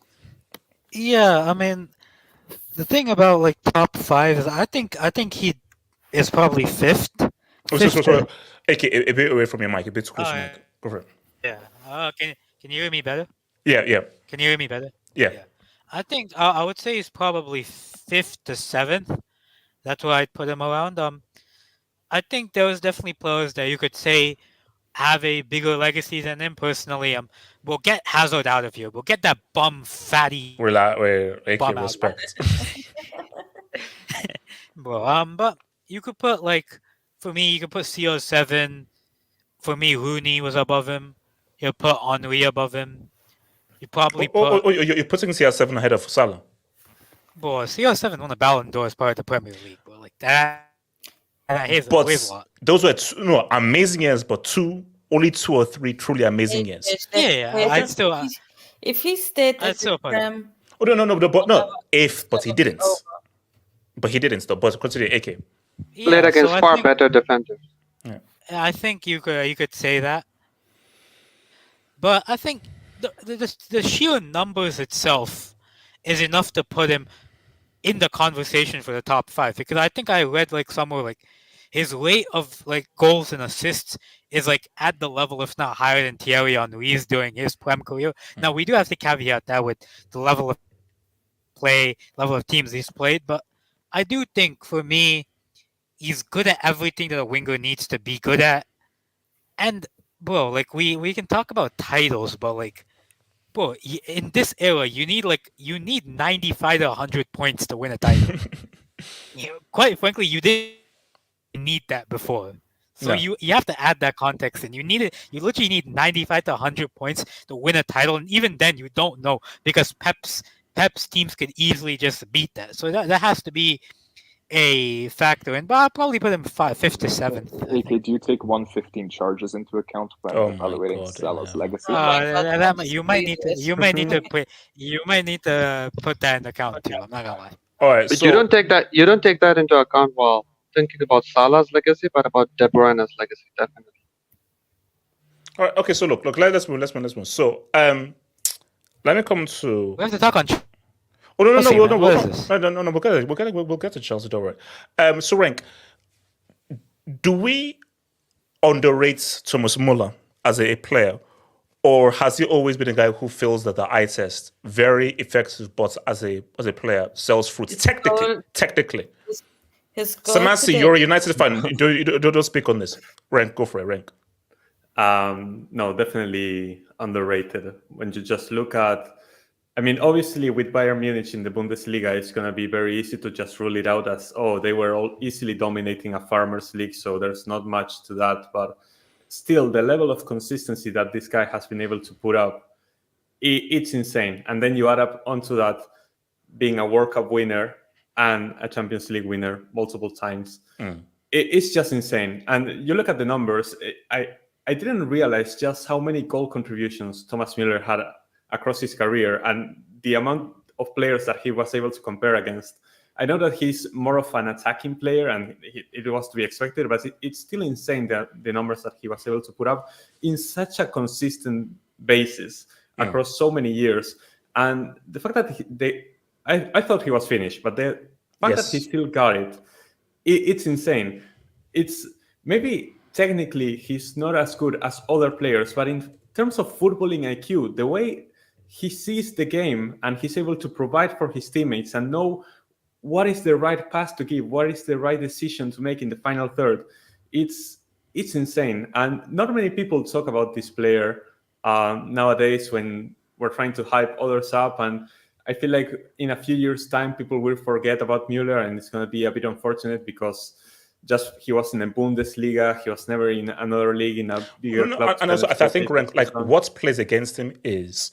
Speaker 6: Yeah, I mean, the thing about like top 5 is I think he is probably 5th.
Speaker 2: Sorry. AK, a bit away from your mic, a bit closer. Mic. Go for it.
Speaker 6: Yeah. Can you hear me better?
Speaker 2: Yeah.
Speaker 6: Can you hear me better?
Speaker 2: Yeah.
Speaker 6: I think I would say he's probably 5th to 7th. That's where I'd put him around. I think there was definitely players that you could say have a bigger legacy than him. Personally, we'll get Hazard out of here. We'll get that bum fatty.
Speaker 2: We're AK respect.
Speaker 6: But you could put for me, you could put CR7. For me, Rooney was above him. You put Henry above him. You probably
Speaker 2: you're putting CR7 ahead of Salah.
Speaker 6: Bro, CR7 won the Ballon d'Or as part of the Premier League, bro. Like that.
Speaker 2: But those were amazing years, but only 2 or 3 truly amazing years.
Speaker 6: I'd still.
Speaker 5: If he stayed at
Speaker 2: but he didn't. But he didn't, though. But consider AK.
Speaker 1: Played against far better defenders.
Speaker 6: Yeah. I think you could say that. But I think the sheer numbers itself is enough to put him in the conversation for the top 5, because I think I read somewhere his rate of goals and assists is at the level, if not higher, than Thierry Henry's during his Prem career. Now we do have to caveat that with the level of play, level of teams he's played, but I do think for me he's good at everything that a winger needs to be good at. And bro, we can talk about titles, but bro, in this era, you need 95 to 100 points to win a title. Quite frankly, you didn't need that before. So you have to add that context in. You literally need 95 to 100 points to win a title, and even then you don't know, because Pep's teams could easily just beat that. So that has to be a factor, but I'll probably put him 5th to 7th.
Speaker 18: AK, do you take 115 charges into account when evaluating Salah's legacy?
Speaker 6: You might need to put that in account too. I'm not gonna lie.
Speaker 2: All right,
Speaker 1: but you don't take that into account while thinking about Salah's legacy, but about De Bruyne's legacy, definitely.
Speaker 2: All right, okay. So look. Let's move. So let me come to.
Speaker 6: We have to talk on.
Speaker 2: Oh no! We'll get to Chelsea, don't worry. So Rank, do we underrate Thomas Muller as a player, or has he always been a guy who feels that the eye test very effective, but as a player sells fruits technically? Samasi, you're a United fan. Don't speak on this. Rank, go for it. Rank.
Speaker 7: No, definitely underrated. When you just look at. I mean, obviously, with Bayern Munich in the Bundesliga, it's going to be very easy to just rule it out as, they were all easily dominating a farmers league, so there's not much to that. But still, the level of consistency that this guy has been able to put up, it's insane. And then you add up onto that being a World Cup winner and a Champions League winner multiple times. It's just insane. And you look at the numbers, I didn't realize just how many goal contributions Thomas Muller had across his career and the amount of players that he was able to compare against. I know that he's more of an attacking player and it was to be expected, but it's still insane that the numbers that he was able to put up in such a consistent basis across so many years. And the fact that I thought he was finished, but the fact that he still got it's insane. It's maybe technically he's not as good as other players, but in terms of footballing IQ, the way he sees the game and he's able to provide for his teammates and know what is the right pass to give, what is the right decision to make in the final third. It's insane. And not many people talk about this player nowadays when we're trying to hype others up. And I feel like in a few years' time, people will forget about Muller, and it's going to be a bit unfortunate because just he was in the Bundesliga, he was never in another league in a bigger club.
Speaker 2: And also, I think like what plays against him is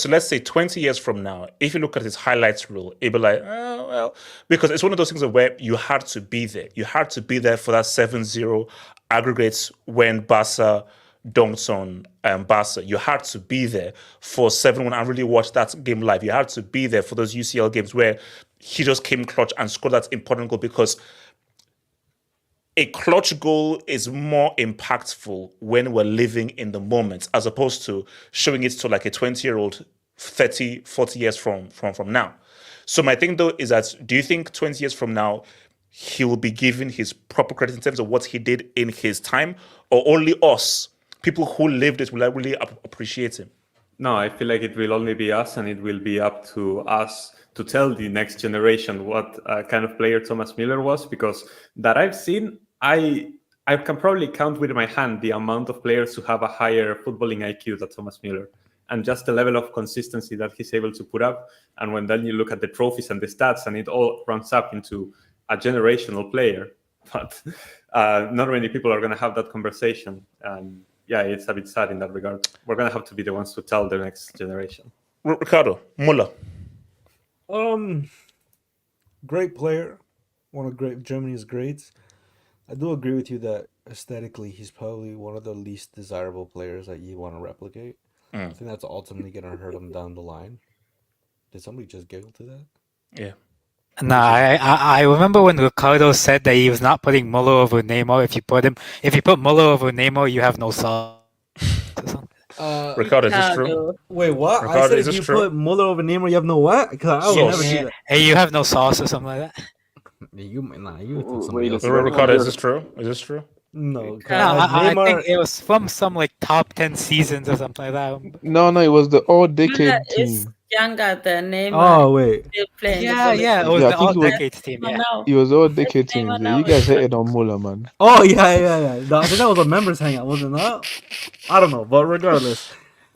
Speaker 2: let's say 20 years from now, if you look at his highlights reel, it'd be like, oh, well, because it's one of those things where you had to be there. You had to be there for that 7-0 aggregates when Barca dunked on Barca. You had to be there for 7-1 and really watch that game live. You had to be there for those UCL games where he just came clutch and scored that important goal, because a clutch goal is more impactful when we're living in the moment as opposed to showing it to like a 20-year-old 30, 40 years from now. So my thing though is that, do you think 20 years from now he will be given his proper credit in terms of what he did in his time, or only us, people who lived it, will really appreciate him?
Speaker 7: No, I feel like it will only be us, and it will be up to us to tell the next generation what kind of player Thomas Muller was, because that I've seen, I can probably count with my hand the amount of players who have a higher footballing IQ than Thomas Muller, and just the level of consistency that he's able to put up. And when then you look at the trophies and the stats, and it all runs up into a generational player. But not many people are going to have that conversation. And yeah, it's a bit sad in that regard. We're going to have to be the ones to tell the next generation.
Speaker 2: Ricardo, Muller.
Speaker 19: Great player, one of Germany's greats. I do agree with you that aesthetically he's probably one of the least desirable players that you want to replicate. I think that's ultimately going to hurt him down the line. Did somebody just giggle to that?
Speaker 2: Yeah.
Speaker 6: No, I remember when Ricardo said that he was not putting Muller over Neymar. If you put Muller over Neymar, you have no sauce.
Speaker 2: Ricardo, is this true?
Speaker 19: Wait, what?
Speaker 2: Ricardo,
Speaker 19: I said
Speaker 2: is
Speaker 19: if
Speaker 2: this
Speaker 19: you
Speaker 2: true?
Speaker 19: put Muller over Neymar, you have no what? Because I would never do that.
Speaker 6: Hey, you have no sauce or something like that.
Speaker 19: You put somebody else.
Speaker 2: Ricardo, is this true? Is this true?
Speaker 19: No,
Speaker 6: I think it was from some like top 10 seasons or something like that.
Speaker 10: No, it was the all-decade
Speaker 5: Muller
Speaker 10: team.
Speaker 5: is younger than Neymar.
Speaker 19: Oh, wait.
Speaker 5: Still playing
Speaker 6: Yeah, it was the all-decade team. Yeah.
Speaker 10: It was all-decade team. Yeah, you guys hated on Muller, man.
Speaker 19: Oh, yeah. No, I think that was a members hangout, wasn't it? I don't know, but regardless.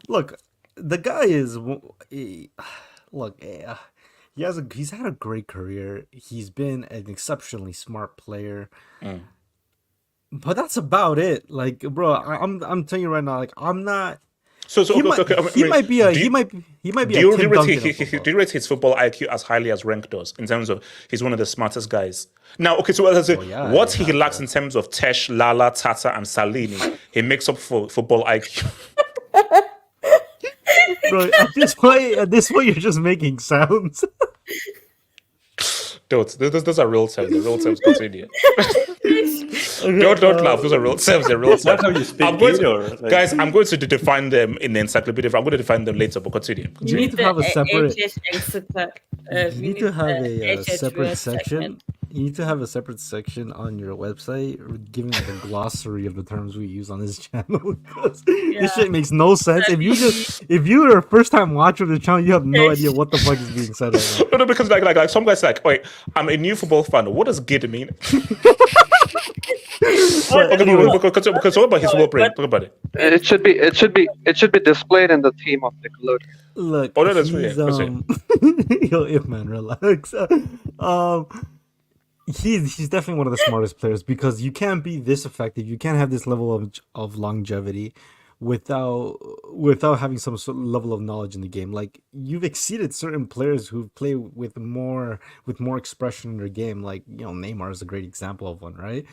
Speaker 19: Look, the guy is... he's had a great career. He's been an exceptionally smart player. But that's about it. Like, bro, I'm telling you right now, like, I'm not... He might be a Tim Duncan.
Speaker 2: Do you rate his football IQ as highly as Rank does, in terms of he's one of the smartest guys? Now, okay, so what he lacks in terms of Tesh, Lala, Tata, and Salini, he makes up for football IQ.
Speaker 19: Bro, at this point, you're just making sounds.
Speaker 2: Those are real terms. The real terms continue. Don't laugh. Those are real terms. They're real terms.
Speaker 7: That's how you speak,
Speaker 2: guys, I'm going to define them in the encyclopedia. I'm going to define them later, but continue.
Speaker 19: You need to have a separate.
Speaker 5: You
Speaker 19: need to have a separate section. You need to have a separate section on your website giving like a glossary of the terms we use on this channel. Because this shit makes no sense. If you're a first time watcher of the channel, you have no idea what the fuck is being said right now.
Speaker 2: No, because like some guys like, wait, I'm a new football fan. What does "gid" mean? Because what about his football brain? Talk about it.
Speaker 1: It should be displayed in the theme of the color.
Speaker 19: Look,
Speaker 2: no, that's
Speaker 19: yo, if man, relax. He's definitely one of the smartest players, because you can't be this effective. You can't have this level of longevity without having some sort of level of knowledge in the game. Like, you've exceeded certain players who play with more expression in their game. Like, Neymar is a great example of one, right?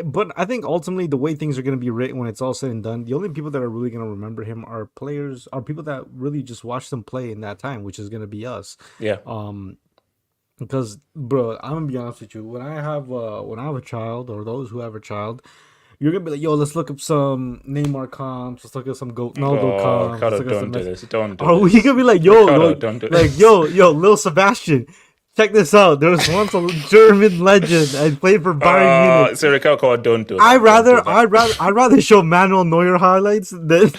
Speaker 19: But I think ultimately the way things are going to be written when it's all said and done, the only people that are really going to remember him are people that really just watched him play in that time, which is going to be us.
Speaker 2: Yeah.
Speaker 19: Because, bro, I'm gonna be honest with you. When I have a child, or those who have a child, you're gonna be like, yo, let's look up some Neymar comps. Let's look up some comps.
Speaker 2: Ricardo, don't do this. Don't do
Speaker 19: Are we gonna be like, yo, Lil Sebastian, check this out. There was once a German legend and played for Bayern Munich.
Speaker 2: So Ricardo, don't do it.
Speaker 19: I'd rather show Manuel Neuer highlights than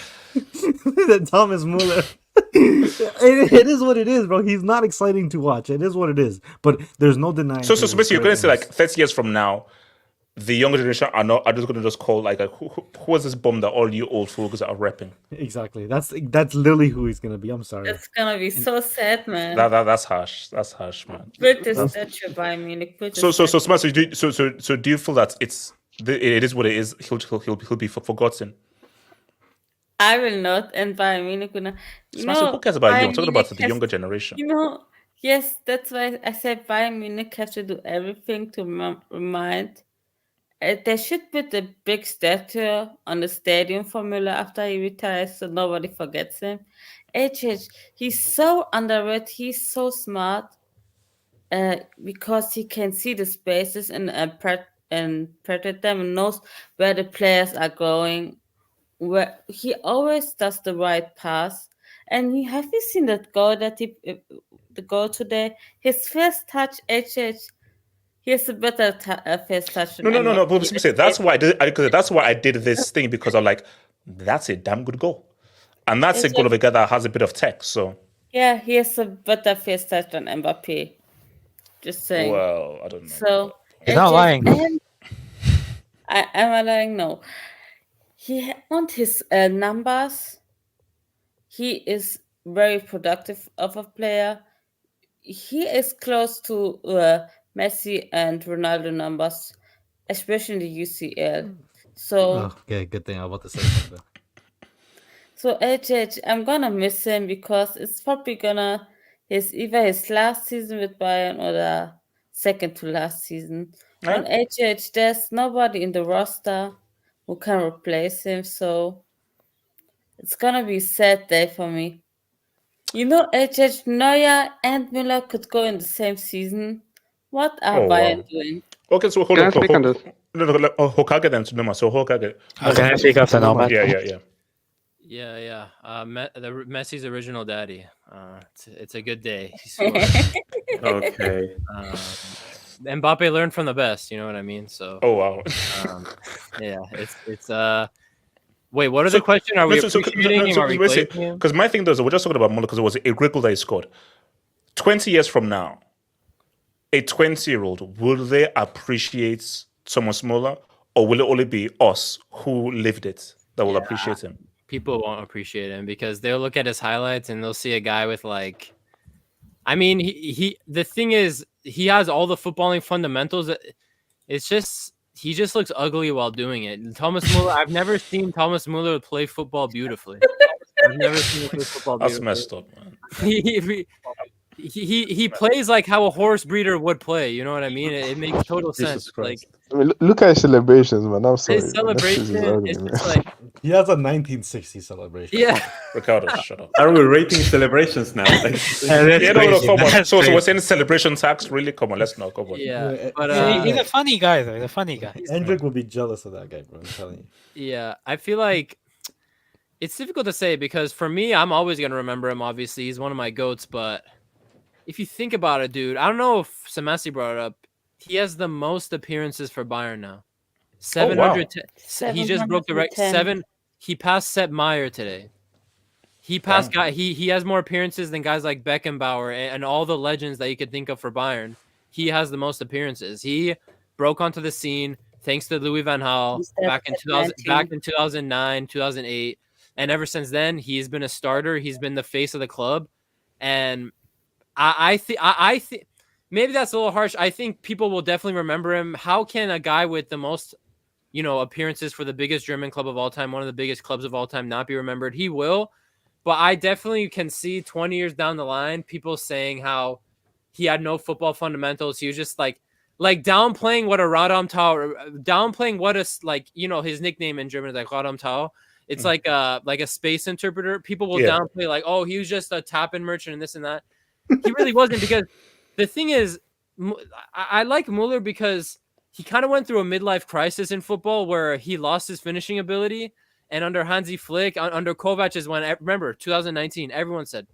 Speaker 19: than Thomas Muller. It is what it is, bro. He's not exciting to watch. It is what it is. But there's no denying.
Speaker 2: So basically, you're going to say like 30 years from now, the younger generation are just going to just call like who was this bum that all you old fools are repping?
Speaker 19: Exactly. That's literally who he's going to be. I'm sorry.
Speaker 5: It's gonna be so sad, man.
Speaker 2: That's harsh. That's harsh, man.
Speaker 5: British statue by Munich.
Speaker 2: So do you feel that it is what it is? He'll be forgotten.
Speaker 5: I will not, and Bayern Munich will not.
Speaker 2: Who cares about you? I'm talking about the younger generation.
Speaker 5: Yes, that's why I said Bayern Munich have to do everything to remind. They should put a big statue on the stadium for Müller after he retires, so nobody forgets him. He's so underrated. He's so smart, because he can see the spaces and predict them, and knows where the players are going. Where he always does the right pass. And have you seen that goal the goal today? His first touch, he has a better first touch.
Speaker 2: No. But that's why I did this thing, because I'm like, that's a damn good goal, and that's a goal of a guy that has a bit of tech. So
Speaker 5: yeah, he has a better first touch than Mbappe. Just saying.
Speaker 2: Well, I don't know.
Speaker 5: So
Speaker 6: you're not lying.
Speaker 5: Am I lying? No. He on his numbers, he is very productive of a player. He is close to Messi and Ronaldo numbers, especially in the UCL. So
Speaker 19: okay, good thing. I was about to say something.
Speaker 5: So I'm gonna miss him, because it's probably either his last season with Bayern or the second to last season. On there's nobody in the roster who can replace him, so it's gonna be a sad day for me. Neuer and Müller could go in the same season. What are Bayern doing?
Speaker 2: Okay, so hold on. Hokage then. No, so Hokage.
Speaker 6: Can I speak after now?
Speaker 8: Yeah. Messi's original daddy. It's a good day.
Speaker 7: Okay.
Speaker 8: Mbappe learned from the best. You know what I mean? So.
Speaker 2: Oh wow.
Speaker 8: Yeah. It's. Wait. What are the question? Are we appreciating him?
Speaker 2: Because my thing is, we're just talking about Muller because it was a great goal that he scored. 20 years from now, a 20-year-old, will they appreciate Thomas Muller, or will it only be us who lived it that will appreciate him?
Speaker 8: People won't appreciate him because they'll look at his highlights and they'll see a guy with like, I mean, the thing is, he has all the footballing fundamentals. It's just, he just looks ugly while doing it. And Thomas Muller, I've never seen Thomas Muller play football beautifully. I've never seen him play football beautifully.
Speaker 2: That's messed up, man.
Speaker 8: He plays like how a horse breeder would play. You know what I mean? It makes total sense. Like,
Speaker 10: I mean, look at his celebrations, man. I'm sorry.
Speaker 8: His celebration is just like
Speaker 19: he has a 1960 celebration.
Speaker 8: Yeah.
Speaker 2: Ricardo, shut up.
Speaker 7: Are we rating celebrations now?
Speaker 2: No, come on. So we're saying celebration tax? Really? Come on, let's not. Come on.
Speaker 8: Yeah, but
Speaker 6: he's a funny guy, though. He's a funny guy.
Speaker 19: Hendrik will be jealous of that guy, bro. I'm telling you.
Speaker 8: Yeah, I feel like it's difficult to say because for me, I'm always gonna remember him. Obviously, he's one of my goats, but if you think about it, dude, I don't know if Samasi brought it up. He has the most appearances for Bayern now. 710.
Speaker 5: Wow.
Speaker 8: He just broke the record. 7. He passed Sepp Maier today. He passed guy. He has more appearances than guys like Beckenbauer and all the legends that you could think of for Bayern. He has the most appearances. He broke onto the scene thanks to Louis van Gaal back in 2009, 2008, and ever since then he's been a starter. He's been the face of the club, and I think maybe that's a little harsh. I think people will definitely remember him. How can a guy with the most, appearances for the biggest German club of all time, one of the biggest clubs of all time, not be remembered? He will, but I definitely can see 20 years down the line, people saying how he had no football fundamentals. He was just like downplaying what a Radamtau, downplaying what his nickname in German is like Radamtau. It's like a space interpreter. People will downplay like, oh, he was just a tap-in merchant and this and that. He really wasn't, because the thing is, I like Muller because he kind of went through a midlife crisis in football where he lost his finishing ability. And under Hansi Flick, under Kovac is when, remember, 2019, everyone said,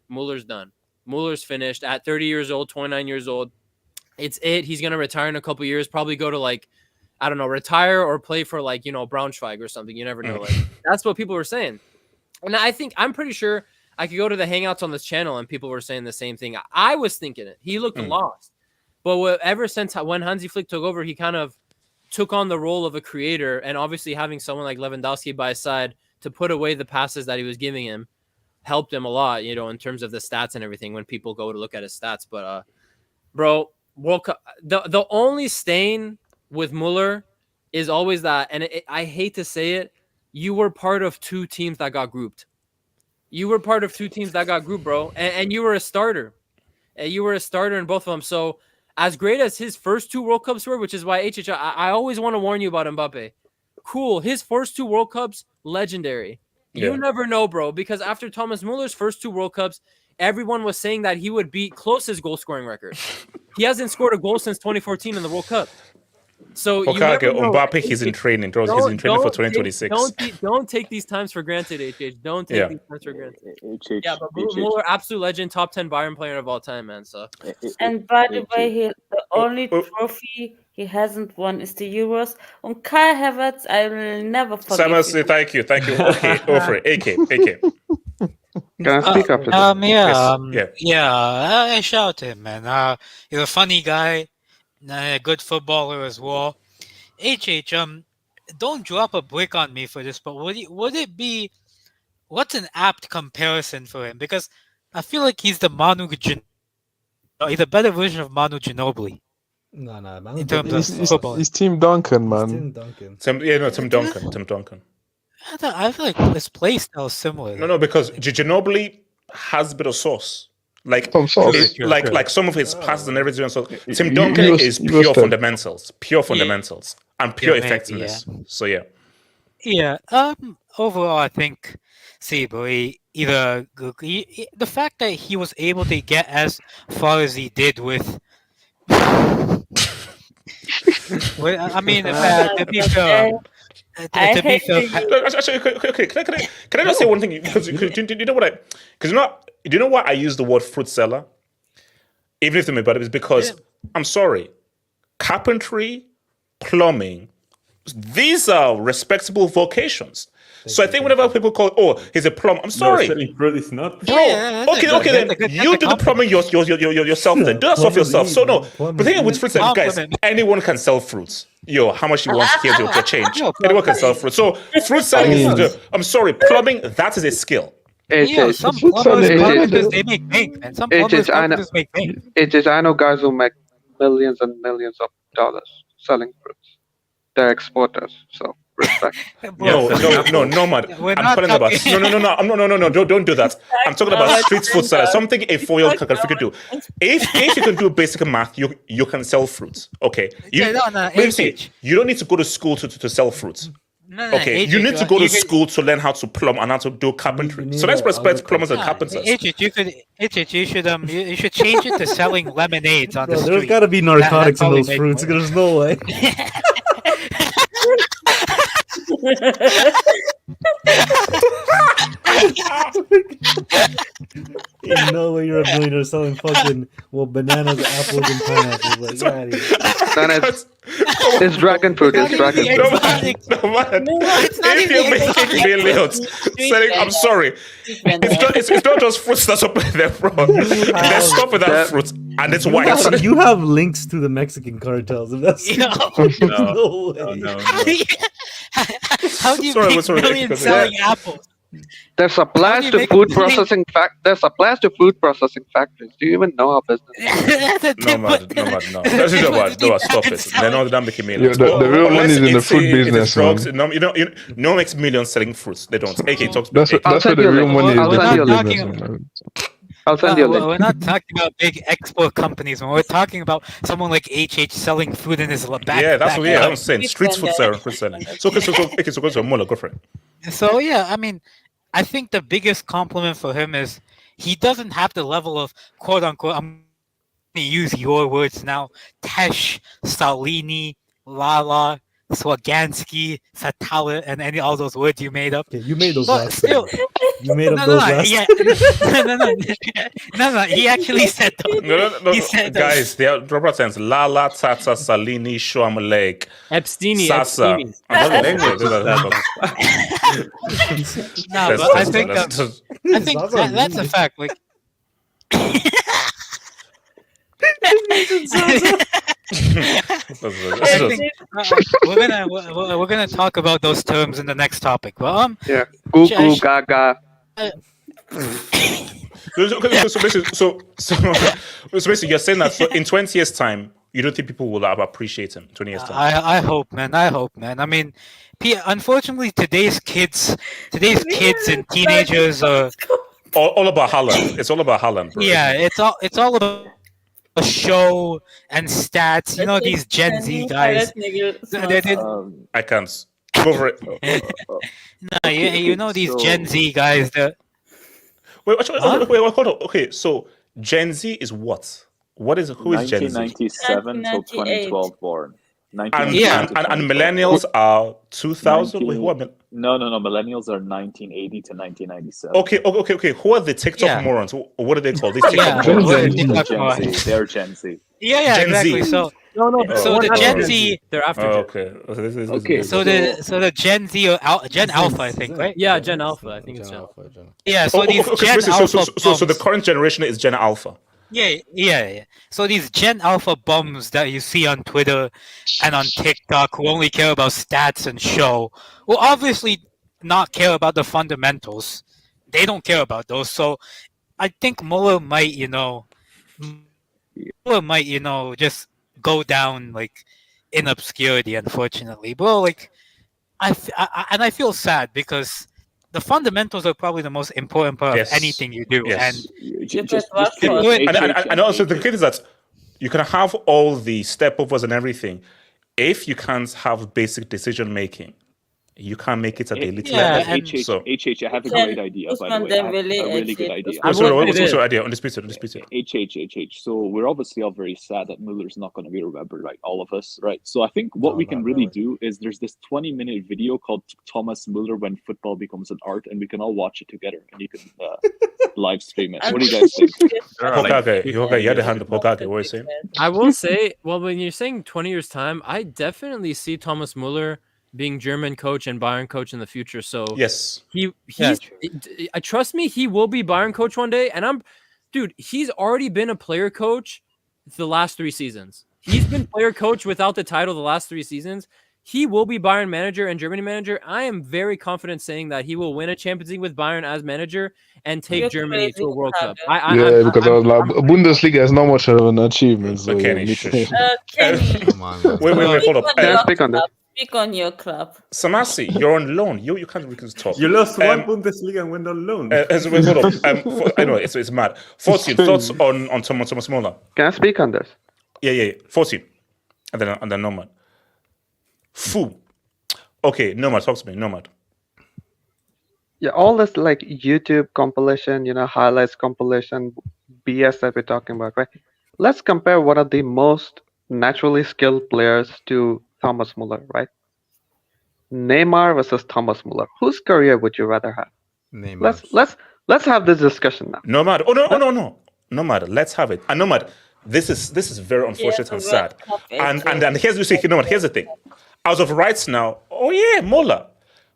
Speaker 8: Muller's done. Muller's finished at 30 years old, 29 years old. It's it. He's going to retire in a couple years, probably go to retire or play for Braunschweig or something. You never know. That's what people were saying. And I think I'm pretty sure I could go to the Hangouts on this channel and people were saying the same thing. I was thinking it. He looked lost. But ever since when Hansi Flick took over, he kind of took on the role of a creator. And obviously having someone like Lewandowski by his side to put away the passes that he was giving him helped him a lot, you know, in terms of the stats and everything when people go to look at his stats. But, bro, World Cup, the only stain with Muller is always that, and I hate to say it, you were part of two teams that got grouped. You were part of two teams that got grouped, bro, and you were a starter. You were a starter in both of them. So as great as his first two World Cups were, which is why I always want to warn you about Mbappe. Cool. His first two World Cups, legendary. You never know, bro, because after Thomas Muller's first two World Cups, everyone was saying that he would beat Klose's goal-scoring record. He hasn't scored a goal since 2014 in the World Cup. So
Speaker 2: Mbappe, he's in training. He's in training for 2026.
Speaker 8: Don't take these times for granted, HH. Don't take these times for granted. But Muller, absolute legend, top 10 Bayern player of all time, man. So.
Speaker 5: And by the way, the only trophy he hasn't won is the Euros. On Kai Havertz, I will never forget.
Speaker 2: Samus, thank you. Okay, over it. AK.
Speaker 1: Can I speak after
Speaker 6: I shout him, man. He's a funny guy, a good footballer as well. HH, don't drop a brick on me for this, but would it be? What's an apt comparison for him? Because I feel like he's the he's a better version of Manu Ginobili.
Speaker 19: No.
Speaker 6: In terms of football,
Speaker 20: he's Team Duncan, man.
Speaker 19: Tim Duncan.
Speaker 2: Tim Duncan.
Speaker 6: I feel like his play style is similar.
Speaker 2: No, because Ginobili has a bit of sauce. Like some of his passes and everything. So Tim Duncan is pure fundamentals, and pure effectiveness.
Speaker 6: Yeah.
Speaker 2: So yeah.
Speaker 6: Yeah. Overall, I think the fact that he was able to get as far as he did with. I mean, to be fair.
Speaker 2: Actually, okay. Can I just say one thing? Because you know what do you know why I use the word fruit seller? Even if they may bad, it's because I'm sorry, carpentry, plumbing, these are respectable vocations. So I think whenever people call, he's a plumber. I'm sorry.
Speaker 7: No, selling fruit is not.
Speaker 2: Bro, okay, then you do the plumbing yourself then. Do that stuff yourself. So no, but the thing with fruits, guys, anyone can sell fruits. Yo, how much you want here's your change. Anyone can sell fruits. So fruit selling is I'm sorry, plumbing, that is a skill.
Speaker 6: Some plumbers they make bank, man. Some plumbers make bank.
Speaker 1: I know guys who make millions and millions of dollars selling fruits. They're exporters, so respect.
Speaker 2: No, man. I'm talking about no. Don't do that. I'm talking about street food sellers. Something a 4-year-old can figure do. If you can do basic math, you can sell fruits. Okay. You don't need to go to school to sell fruits. You need to go to school to learn how to plumb and how to do carpentry. So let's respect plumbers and carpenters.
Speaker 6: You should change it to selling lemonades on the street.
Speaker 19: There's got to be narcotics in those fruits. There's no way. Ain't no way you're a millionaire selling fucking bananas, apples, and pineapples. Like,
Speaker 1: it's dragon fruit. It's dragon fruit.
Speaker 2: No, man. If you're making millions selling, I'm sorry. It's not just fruits that's up there, bro. There's stuff with that fruit, and it's white.
Speaker 19: You have links to the Mexican cartels. If that's no way.
Speaker 6: How do you make millions selling apples?
Speaker 1: There's supplies to food processing There's supplies to food processing factories. Do you even know our business?
Speaker 2: No. Stop it. They're not done making millions.
Speaker 20: The real money is in the fruit business.
Speaker 2: Drugs. No one makes millions selling fruits. They don't. AK talks.
Speaker 20: That's where the real money is. The fruit business.
Speaker 1: I'll send you a link.
Speaker 6: We're not talking about big export companies. We're talking about someone like HH selling food in his back.
Speaker 2: Yeah, that's what I'm saying. Street food selling. So go to Muller, go for it.
Speaker 6: So yeah, I mean, I think the biggest compliment for him is he doesn't have the level of quote unquote. I'm going to use your words now. Tesh, Salini, Lala, Swagansky, Satala, and all those words you made up.
Speaker 19: Okay, you made those
Speaker 6: But
Speaker 19: last.
Speaker 6: still,
Speaker 19: you made up those last.
Speaker 6: Yeah, no. He actually said those.
Speaker 2: No.
Speaker 6: He said those.
Speaker 2: Guys, they are proper sense. Lala, Tata, Salini, Shoamalek,
Speaker 8: Epsteini,
Speaker 2: Sasa.
Speaker 8: Epsteini.
Speaker 6: No, but I think that's a fact. Like, we're gonna talk about those terms in the next topic. Well,
Speaker 1: yeah, goo goo gaga.
Speaker 2: So basically, you're saying that in 20 years' time, you don't think people will appreciate him? 20 years' time.
Speaker 6: I hope, man. I mean, unfortunately, today's kids and teenagers are
Speaker 2: all about Haaland. It's all about Haaland, bro.
Speaker 6: Yeah, it's all about a show and stats. You know, these Gen Z guys.
Speaker 2: I can't. Go for it.
Speaker 6: No, you know these Gen Z guys that.
Speaker 2: Wait, hold on. Okay, so Gen Z is what? Who is Gen Z?
Speaker 18: 1997 till 2012 born.
Speaker 2: And millennials are 2000. Wait, who are
Speaker 18: No. Millennials are 1980 to 1997.
Speaker 2: Okay. Who are the TikTok morons? What are they called? These TikTok
Speaker 18: morons. They're Gen Z.
Speaker 6: Yeah,
Speaker 2: Gen
Speaker 6: exactly.
Speaker 2: Z.
Speaker 6: So the Gen Z,
Speaker 8: they're after.
Speaker 6: Okay. So the Gen Z or Gen Alpha, I think, right?
Speaker 8: Yeah, Gen Alpha. I think it's Gen Alpha.
Speaker 6: Yeah. So these Gen Alpha.
Speaker 2: So the current generation is Gen Alpha.
Speaker 6: Yeah. So these Gen Alpha bums that you see on Twitter and on TikTok who only care about stats and show will obviously not care about the fundamentals. They don't care about those. So I think Muller might, just go down like in obscurity, unfortunately. Bro, like I feel sad because the fundamentals are probably the most important part of anything you do.
Speaker 2: Yes.
Speaker 6: And
Speaker 2: also the thing is that you can have all the step overs and everything. If you can't have basic decision making, you can't make it at the elite level.
Speaker 18: HH, I have a great idea, by the way. A really good idea.
Speaker 2: What's your idea? Undisputed.
Speaker 18: HH. So we're obviously all very sad that Muller's not going to be remembered, right? All of us, right? So I think what we can really do is there's this 20-minute video called Thomas Muller When Football Becomes an Art, and we can all watch it together, and you can live stream it. What do you guys think?
Speaker 2: Hokage, you had a hand up. Hokage, what are you saying?
Speaker 8: I will say, well, when you're saying 20 years' time, I definitely see Thomas Muller being German coach and Bayern coach in the future. So
Speaker 2: yes,
Speaker 8: I trust me, he will be Bayern coach one day. And he's already been a player coach the last 3 seasons. He's been player coach without the title the last 3 seasons. He will be Bayern manager and Germany manager. I am very confident saying that he will win a Champions League with Bayern as manager and take Germany to a World Cup.
Speaker 20: Because Bundesliga is not much of an achievement. So
Speaker 1: Kenny.
Speaker 2: Come on. Wait, hold up.
Speaker 1: Speak on that.
Speaker 5: Speak on your club.
Speaker 2: Samasi, you're on loan. You can't talk.
Speaker 7: You lost one Bundesliga and went on loan.
Speaker 2: Hold up. Anyway, it's mad. 14 thoughts on Thomas Muller.
Speaker 1: Can I speak on this?
Speaker 2: Yeah. 14, and then Nomad. Foo. Okay, Nomad, talk to me. Nomad.
Speaker 1: Yeah, all this like YouTube compilation, highlights compilation, BS that we're talking about, right? Let's compare one of the most naturally skilled players to Thomas Muller, right? Neymar versus Thomas Muller. Whose career would you rather have?
Speaker 19: Neymar.
Speaker 1: Let's have this discussion now.
Speaker 2: Nomad. Oh no. Nomad. Let's have it. And Nomad, this is very unfortunate and sad. And here's the thing. As of right now, Muller.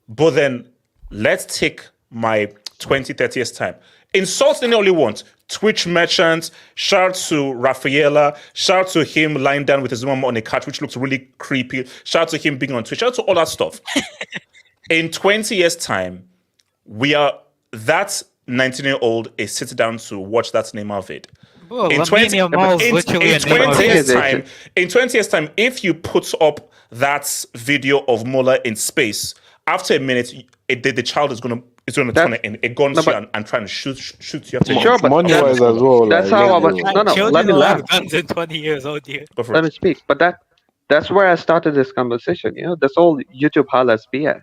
Speaker 2: But then let's take my 20, 30 years time. Insults they only want. Twitch merchants, shout to Rafaela, shout to him lying down with his mom on a couch, which looks really creepy. Shout to him being on Twitch, shout to all that stuff. In 20 years' time, that 19-year-old is sitting down to watch that Neymar vid.
Speaker 6: Bro,
Speaker 2: in 20 years' time, if you put up that video of Muller in space, after a minute, the child is going to turn a gun to you and try and shoot you.
Speaker 20: Sure, but money-wise as well.
Speaker 1: That's how I was. No. Let me laugh.
Speaker 6: Guns in 20 years old, dear.
Speaker 1: Let me speak. But that's where I started this conversation. This whole YouTube highlights BS.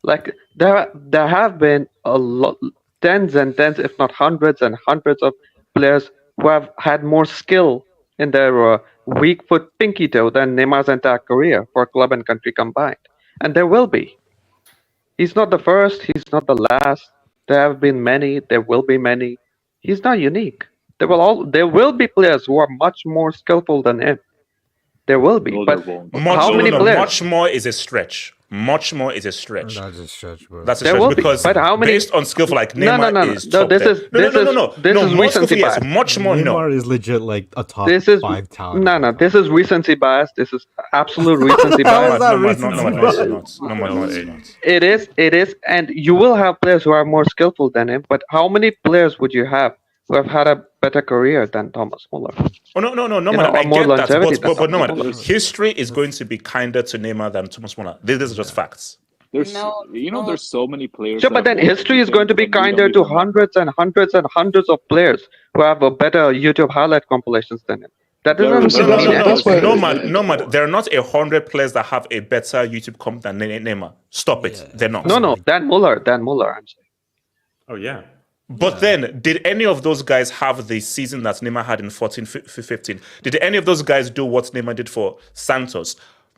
Speaker 1: Like there have been a lot, tens and tens, if not hundreds and hundreds of players who have had more skill in their weak foot pinky toe than Neymar's entire career for club and country combined. And there will be. He's not the first, he's not the last. There have been many, there will be many. He's not unique. There will be players who are much more skillful than him. There will be.
Speaker 18: No,
Speaker 1: but
Speaker 18: there won't.
Speaker 1: how many players?
Speaker 2: Much more is a stretch. Much more is a stretch.
Speaker 19: That's a stretch, bro.
Speaker 2: That's a
Speaker 1: There
Speaker 2: stretch
Speaker 1: will be,
Speaker 2: because
Speaker 1: but how many-
Speaker 2: based on skillful like
Speaker 1: No,
Speaker 2: Neymar
Speaker 1: no, no,
Speaker 2: is
Speaker 1: no,
Speaker 2: top
Speaker 1: this
Speaker 2: ten.
Speaker 1: is- this is
Speaker 2: more
Speaker 1: recency
Speaker 2: skillful, yes.
Speaker 1: bias.
Speaker 2: Much more, no.
Speaker 19: Neymar is legit like a top
Speaker 1: This is
Speaker 19: 5 talent.
Speaker 1: no. This is recency bias. This is absolute recency
Speaker 19: How
Speaker 1: bias.
Speaker 19: is that
Speaker 2: No,
Speaker 19: recency bias?
Speaker 2: it's not.
Speaker 1: It is, and you will have players who are more skillful than him. But how many players would you have who have had a better career than Thomas Muller?
Speaker 2: Oh no,
Speaker 1: You
Speaker 2: man.
Speaker 1: know,
Speaker 2: I
Speaker 1: or more
Speaker 2: get that,
Speaker 1: longevity
Speaker 2: but
Speaker 1: than
Speaker 2: no,
Speaker 1: Thomas
Speaker 2: man.
Speaker 1: Muller.
Speaker 2: History is going to be kinder to Neymar than Thomas Muller. This is just facts.
Speaker 18: There's there's so many players.
Speaker 1: Sure, but
Speaker 18: that
Speaker 1: then
Speaker 18: have
Speaker 1: history is going to be
Speaker 18: than we don't
Speaker 1: kinder to
Speaker 18: even know.
Speaker 1: hundreds and hundreds and hundreds of players who have a better YouTube highlight compilations than him. That doesn't mean anything.
Speaker 2: No, man. There are not 100 players that have a better YouTube comp than Neymar. Stop it. They're not.
Speaker 1: No, Dan Muller, I'm saying.
Speaker 7: Oh yeah.
Speaker 2: But then, did any of those guys have the season that Neymar had in 14-15? Did any of those guys do what Neymar did for Santos?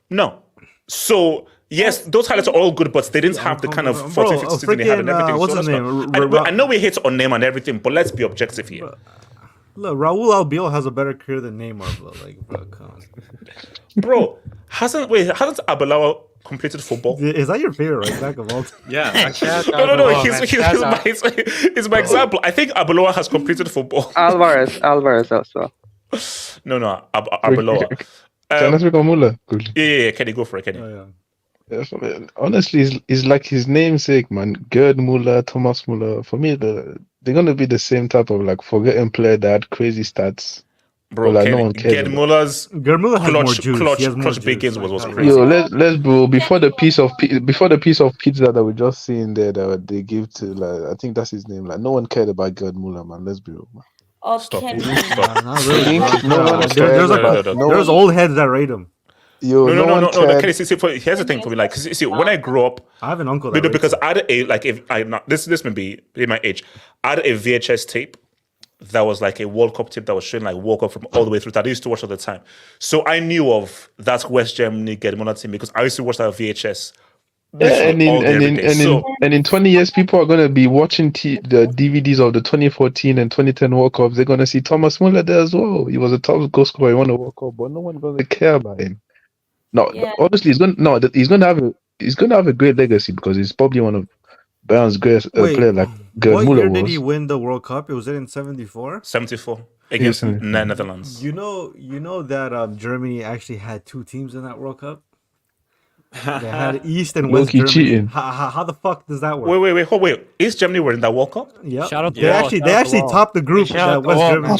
Speaker 2: No. So, yes, those highlights are all good, but they didn't have the kind of 14-15 season they had and everything.
Speaker 19: What's
Speaker 2: So
Speaker 19: his
Speaker 2: that's
Speaker 19: name?
Speaker 2: not- I know we hate on Neymar and everything, but let's be objective here.
Speaker 19: Look, Raul Albiol has a better career than Neymar, bro. Like, bro, come on.
Speaker 2: Bro, hasn't Abelawa completed football?
Speaker 19: Is that your favorite right back of all time?
Speaker 7: Yeah.
Speaker 2: No. He's my example. I think Abelawa has completed football.
Speaker 1: Alvarez as well.
Speaker 2: No, Abelawa.
Speaker 20: Can I speak on Muller?
Speaker 2: Yeah. Kenny, go for it, Kenny.
Speaker 20: Yeah, for me, honestly, it's like his namesake, man. Gerd Muller, Thomas Muller. For me, they're gonna be the same type of like forgotten player that had crazy stats.
Speaker 2: Bro,
Speaker 20: like no one cares.
Speaker 2: Gerd Muller's
Speaker 19: Gerd Muller has more juice. He has more
Speaker 2: clutch
Speaker 19: juice.
Speaker 2: big games was crazy.
Speaker 20: Yo, let's bro. Before the piece of pizza that we just seen there that they give to like I think that's his name. Like no one cared about Gerd Muller, man. Let's be real, man.
Speaker 5: Stop.
Speaker 19: Not really, bro.
Speaker 20: No one
Speaker 19: There's old heads that rate him.
Speaker 20: Yo,
Speaker 2: No. Kenny, see, here's the thing for me. Like, see, when I grew up,
Speaker 19: I have an uncle that
Speaker 2: because I had this may be in my age. I had a VHS tape that was like a World Cup tape that was showing like World Cup from all the way through. That I used to watch all the time. So I knew of that West Germany Gerd Muller team because I used to watch that VHS.
Speaker 20: Yeah, and in 20 years, people are gonna be watching the DVDs of the 2014 and 2010 World Cups. They're gonna see Thomas Muller there as well. He was a top goal scorer. He won the World Cup, but no one's gonna care about him. No, honestly, he's gonna have a great legacy because he's probably one of Bayern's greatest player. Like Gerd
Speaker 19: what
Speaker 20: Muller
Speaker 19: year
Speaker 20: was.
Speaker 19: did he win the World Cup? Was it in 74?
Speaker 2: 74 against Netherlands.
Speaker 19: You know that Germany actually had 2 teams in that World Cup. They had East and West Germany.
Speaker 20: Cheating.
Speaker 19: How the fuck does that work?
Speaker 2: Wait. East Germany were in that World Cup?
Speaker 19: Yeah.
Speaker 8: Shout out to
Speaker 19: They
Speaker 8: Wall.
Speaker 19: actually topped the group that West Germany.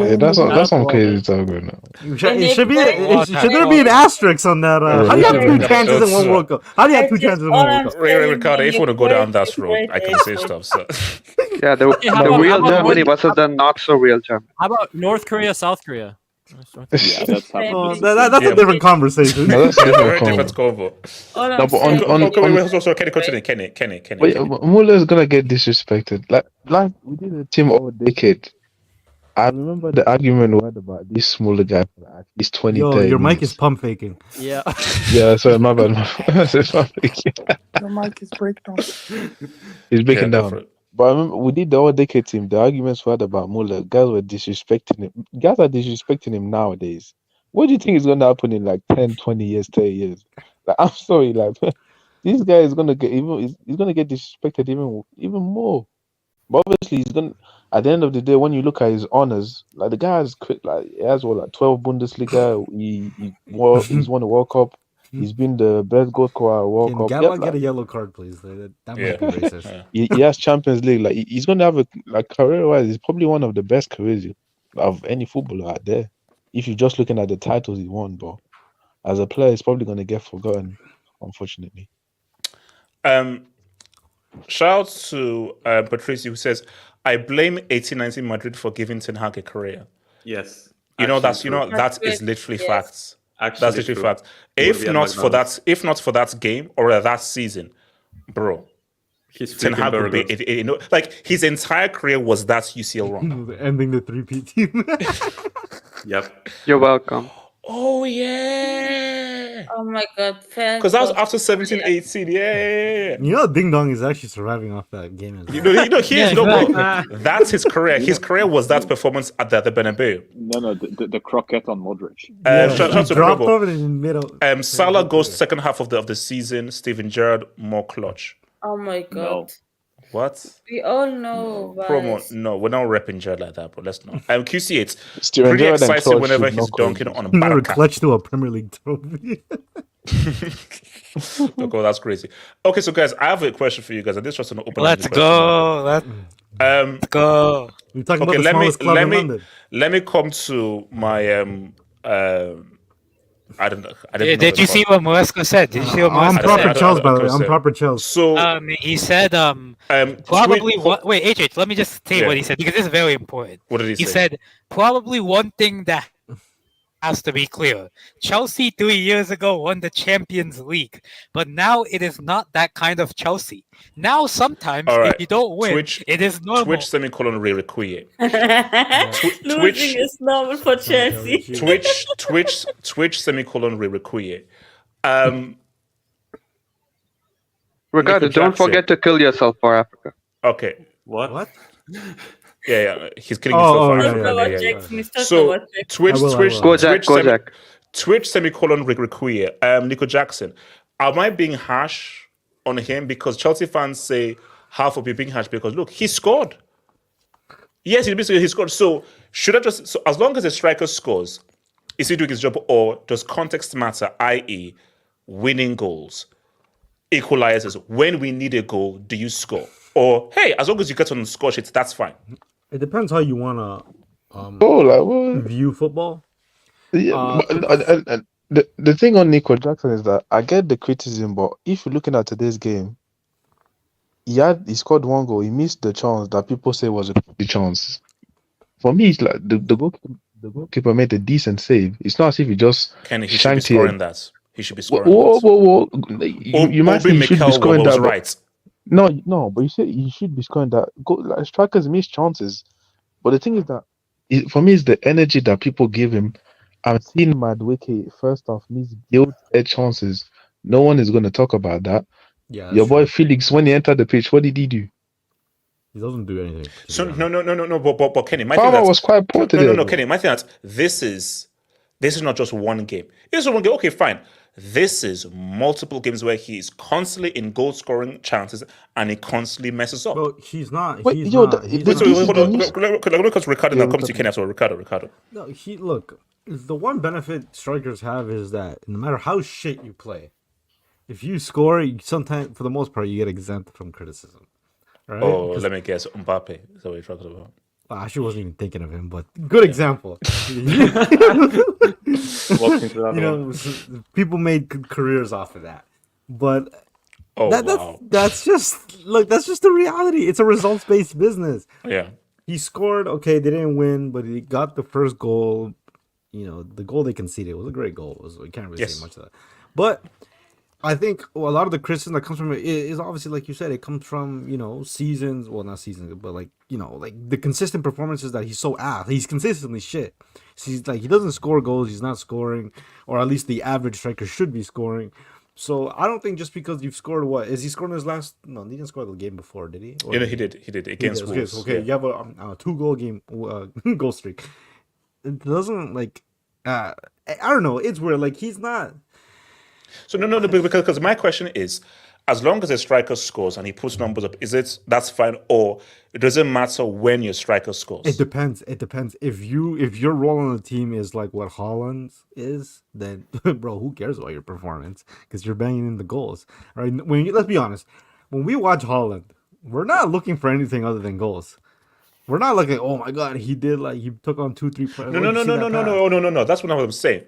Speaker 20: Yeah, that's some crazy talk right now.
Speaker 19: Should there be an asterisk on that? How do you have 2 chances in one World Cup? How do you have 2 chances in one World Cup?
Speaker 2: Ricardo, if you want to go down that road, I can say stuff. So.
Speaker 1: Yeah, the real Germany versus the not so real Germany.
Speaker 8: How about North Korea, South Korea?
Speaker 18: Yeah, that's happening.
Speaker 19: That's a different conversation.
Speaker 20: No, that's a
Speaker 2: Very
Speaker 20: different
Speaker 2: different convo.
Speaker 20: No, but
Speaker 2: Kenny.
Speaker 20: Wait, Muller's gonna get disrespected. Like we did a team over a decade. I remember the argument we had about this smaller guy for at least 20
Speaker 19: Yo,
Speaker 20: 30
Speaker 19: your mic
Speaker 20: minutes.
Speaker 19: is pump faking.
Speaker 8: Yeah.
Speaker 20: Yeah, sorry, my bad. It's pump faking.
Speaker 12: Your mic is breakdown.
Speaker 20: He's breaking
Speaker 2: go for
Speaker 20: down.
Speaker 2: it.
Speaker 20: But I remember we did the whole decade team. The arguments we had about Muller, guys were disrespecting him. Guys are disrespecting him nowadays. What do you think is going to happen in like 10, 20 years, 30 years? Like, I'm sorry, like this guy is going to get he's going to get disrespected even more. But obviously, he's going. At the end of the day, when you look at his honors, like the guy has he has 12 Bundesliga. He's won a World Cup. He's been the best goal scorer at World
Speaker 19: Can
Speaker 20: Cup.
Speaker 19: Gala get a yellow card, please? That might be racist.
Speaker 20: He has Champions League. Like he's going to have career-wise, he's probably one of the best careers of any footballer out there. If you're just looking at the titles he won, but as a player, he's probably going to get forgotten, unfortunately.
Speaker 2: Shout out to Patrice who says, "I blame 1819 Madrid for giving Ten Hag a career."
Speaker 7: Yes,
Speaker 2: that is literally facts.
Speaker 7: Actually
Speaker 2: That's literally
Speaker 7: true.
Speaker 2: facts.
Speaker 7: It would
Speaker 2: If not for that game or that season, bro, Ten Hag would be like his entire career was that UCL run.
Speaker 19: Ending the 3P team.
Speaker 7: Yep.
Speaker 1: You're welcome.
Speaker 2: Oh, yeah.
Speaker 5: Oh my God.
Speaker 2: Because that was after 17, 18. Yeah.
Speaker 19: You know, Ding Dong is actually surviving off that game.
Speaker 2: He is, bro. That's his career. His career was that performance at the Bernabeu.
Speaker 18: No, the croquette on Modric.
Speaker 2: Shout out to
Speaker 19: dropped
Speaker 2: Provo.
Speaker 19: over in the middle.
Speaker 2: Salah goes second half of the season. Steven Gerrard, more clutch.
Speaker 5: Oh my God.
Speaker 2: What?
Speaker 5: We all know.
Speaker 2: Promo, no, we're not repping Gerrard like that, but let's not. QC8,
Speaker 20: Steven
Speaker 2: pretty
Speaker 20: Gerrard and
Speaker 2: excited
Speaker 20: Clutch
Speaker 2: whenever
Speaker 20: should
Speaker 2: he's
Speaker 20: not
Speaker 2: dunking on a
Speaker 19: Never
Speaker 2: Barca.
Speaker 19: clutch to a Premier League trophy.
Speaker 2: Okay, that's crazy. Okay, so guys, I have a question for you guys. And this was an open.
Speaker 6: Let's go. Let's go.
Speaker 19: We're talking about the smallest club in London.
Speaker 2: Let me come to my I don't know.
Speaker 6: Did you see what Moesco said? Did you see what Moesco
Speaker 19: I'm proper
Speaker 6: said?
Speaker 19: Chels, by the way. I'm proper Chels.
Speaker 2: So
Speaker 6: he said probably wait, HH, let me just say what he said because this is very important.
Speaker 2: What did he say?
Speaker 6: He said probably one thing that has to be clear. Chelsea 3 years ago won the Champions League, but now it is not that kind of Chelsea. Now sometimes if you don't win, it is normal.
Speaker 2: Twitch semicolon re-requie.
Speaker 5: Losing is normal for Chelsea.
Speaker 2: Twitch semicolon re-requie.
Speaker 1: Ricardo, don't forget to kill yourself for Africa.
Speaker 2: Okay.
Speaker 7: What?
Speaker 2: Yeah, he's killing himself. So Twitch semicolon require. Nico Jackson. Am I being harsh on him because Chelsea fans say half of you being harsh because look, he scored. Yes, he scored. So should I just as long as a striker scores, is he doing his job or does context matter? I.e., winning goals, equalizers. When we need a goal, do you score? Or hey, as long as you get on the score sheet, that's fine.
Speaker 19: It depends how you want to view football.
Speaker 20: Yeah, the thing on Nico Jackson is that I get the criticism, but if you're looking at today's game, he scored one goal. He missed the chance that people say was a good chance. For me, it's like the goalkeeper made a decent save. It's not as if he just
Speaker 2: he should be scoring that. He should be scoring
Speaker 20: that. You might say he should be scoring that.
Speaker 2: Right.
Speaker 20: No, but you say you should be scoring that. Strikers miss chances, but the thing is that for me, it's the energy that people give him. I've seen Madueke first half miss guilt-edged chances. No one is going to talk about that.
Speaker 19: Yeah,
Speaker 20: your boy Felix, when he entered the pitch, what did he do?
Speaker 19: He doesn't do anything.
Speaker 2: So no. But Kenny, my
Speaker 20: Palmer was quite poor today.
Speaker 2: No, Kenny, my thing is this is not just one game. It's one game. Okay, fine. This is multiple games where he is constantly in goal scoring chances and he constantly messes up.
Speaker 19: Well, he's not.
Speaker 2: Hold on. Look at Ricardo now comes to Kenny as well. Ricardo.
Speaker 19: No, look. The one benefit strikers have is that no matter how shit you play, if you score, sometimes for the most part you get exempt from criticism. Right?
Speaker 2: Oh, let me guess. Mbappe. Is that what you're talking about?
Speaker 19: I actually wasn't even thinking of him, but good example. People made careers off of that, but that's just the reality. It's a results-based business.
Speaker 2: Yeah,
Speaker 19: he scored. Okay, they didn't win, but he got the first goal. The goal they conceded was a great goal. We can't really say much of that, but I think a lot of the criticism that comes from it is obviously, like you said, it comes from seasons. Well, not seasons, but like the consistent performances that he's so ass. He's consistently shit. So he's like he doesn't score goals. He's not scoring, or at least the average striker should be scoring. So I don't think just because you've scored is he scored in his last? No, he didn't score the game before, did he?
Speaker 2: He did against Wolves.
Speaker 19: Okay, you have a 2-goal game goal streak. It doesn't like I don't know. It's weird. Like he's not.
Speaker 2: So no, because my question is, as long as a striker scores and he puts numbers up, that's fine, or it doesn't matter when your striker scores?
Speaker 19: It depends. If your role on the team is like what Haaland's is, then bro, who cares about your performance? Because you're banging in the goals. All right. Let's be honest. When we watch Haaland, we're not looking for anything other than goals. We're not looking, oh my god, he took on 2-3 players.
Speaker 2: No. That's what I was saying.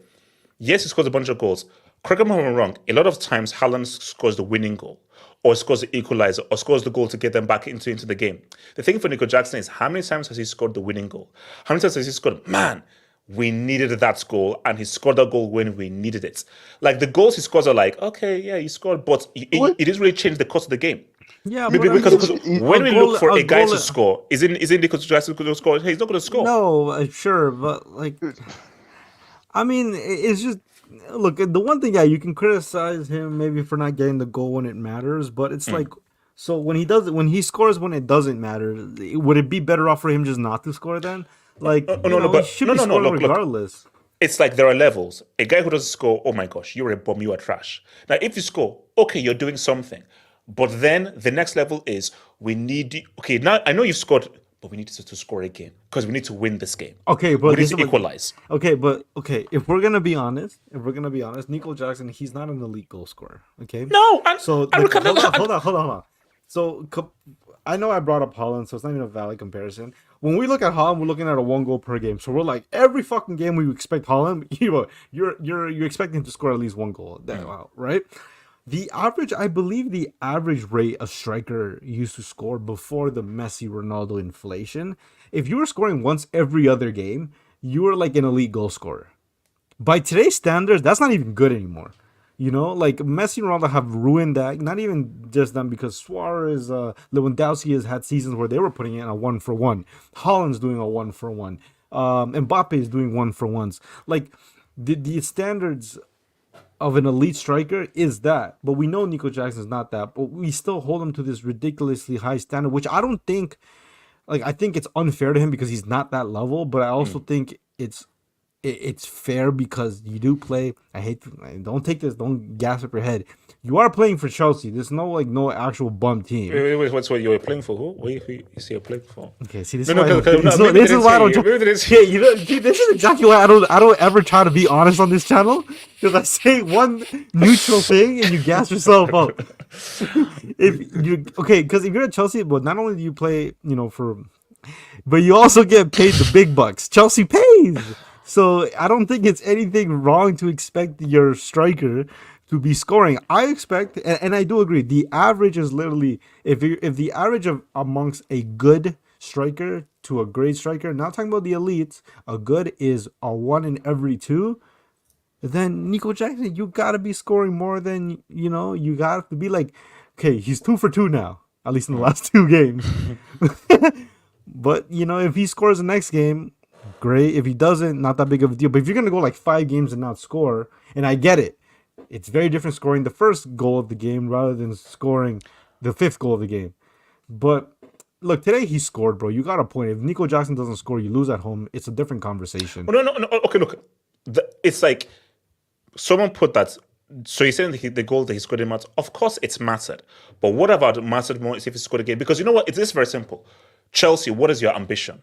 Speaker 2: Yes, he scores a bunch of goals. Correct me if I'm wrong. A lot of times, Haaland scores the winning goal, or scores the equalizer, or scores the goal to get them back into the game. The thing for Nico Jackson is, how many times has he scored the winning goal? How many times has he scored? Man, we needed that goal, and he scored that goal when we needed it. Like the goals he scores are like, okay, yeah, he scored, but it didn't really change the course of the game.
Speaker 19: Yeah,
Speaker 2: because when we look for a guy to score, is it Nico Jackson going to score? Hey, he's not going to score.
Speaker 19: No, sure, but like, I mean, it's just look. The one thing, yeah, you can criticize him maybe for not getting the goal when it matters, but it's like, so when he scores when it doesn't matter, would it be better off for him just not to score then? Like, he should be scoring regardless.
Speaker 2: It's like there are levels. A guy who doesn't score, oh my gosh, you're a bum, you are trash. Now, if you score, okay, you're doing something. But then the next level is we need you. Okay, now I know you scored, but we need to score again because we need to win this game.
Speaker 19: Okay, but
Speaker 2: we need to equalize.
Speaker 19: Okay, if we're gonna be honest, Nico Jackson, he's not an elite goal scorer. Okay.
Speaker 2: No,
Speaker 19: hold on. So I know I brought up Haaland, so it's not even a valid comparison. When we look at Haaland, we're looking at a 1 goal per game. So we're like every fucking game we expect Haaland, you're expecting to score at least 1 goal. Wow, right? The average rate a striker used to score before the Messi Ronaldo inflation, if you were scoring once every other game, you were like an elite goal scorer. By today's standards, that's not even good anymore. Like Messi and Ronaldo have ruined that. Not even just them, because Suarez, Lewandowski has had seasons where they were putting in a 1-for-1. Haaland's doing a 1-for-1. Mbappe is doing 1-for-1s. Like the standards of an elite striker is that, but we know Nico Jackson is not that, but we still hold him to this ridiculously high standard, which I don't think, I think it's unfair to him because he's not that level, but I also think it's fair because you do play. Don't gas up your head. You are playing for Chelsea. There's no actual bum team.
Speaker 2: Wait, what's what you were playing for? Who? What you say you're playing for?
Speaker 19: Okay, see, this is why I don't. This is exactly why I don't ever try to be honest on this channel, because I say one neutral thing and you gas yourself up. Because if you're at Chelsea, but not only do you play, but you also get paid the big bucks. Chelsea pays. So I don't think it's anything wrong to expect your striker to be scoring. I expect, and I do agree, the average is literally, if the average of amongst a good striker to a great striker, not talking about the elites, a good is a 1 in every 2, then Nico Jackson, you got to be scoring more than, you got to be like, okay, he's 2 for 2 now, at least in the last 2 games. But, if he scores the next game, great. If he doesn't, not that big of a deal. But if you're going to go like 5 games and not score, and I get it, it's very different scoring the first goal of the game rather than scoring the 5th goal of the game. But look, today he scored, bro. You got a point. If Nico Jackson doesn't score, you lose at home. It's a different conversation.
Speaker 2: No. Okay, look. It's like someone put that. So you're saying the goal that he scored in match, of course it's mattered. But what about it mattered more is if he scored again? Because you know what? It's very simple. Chelsea, what is your ambition?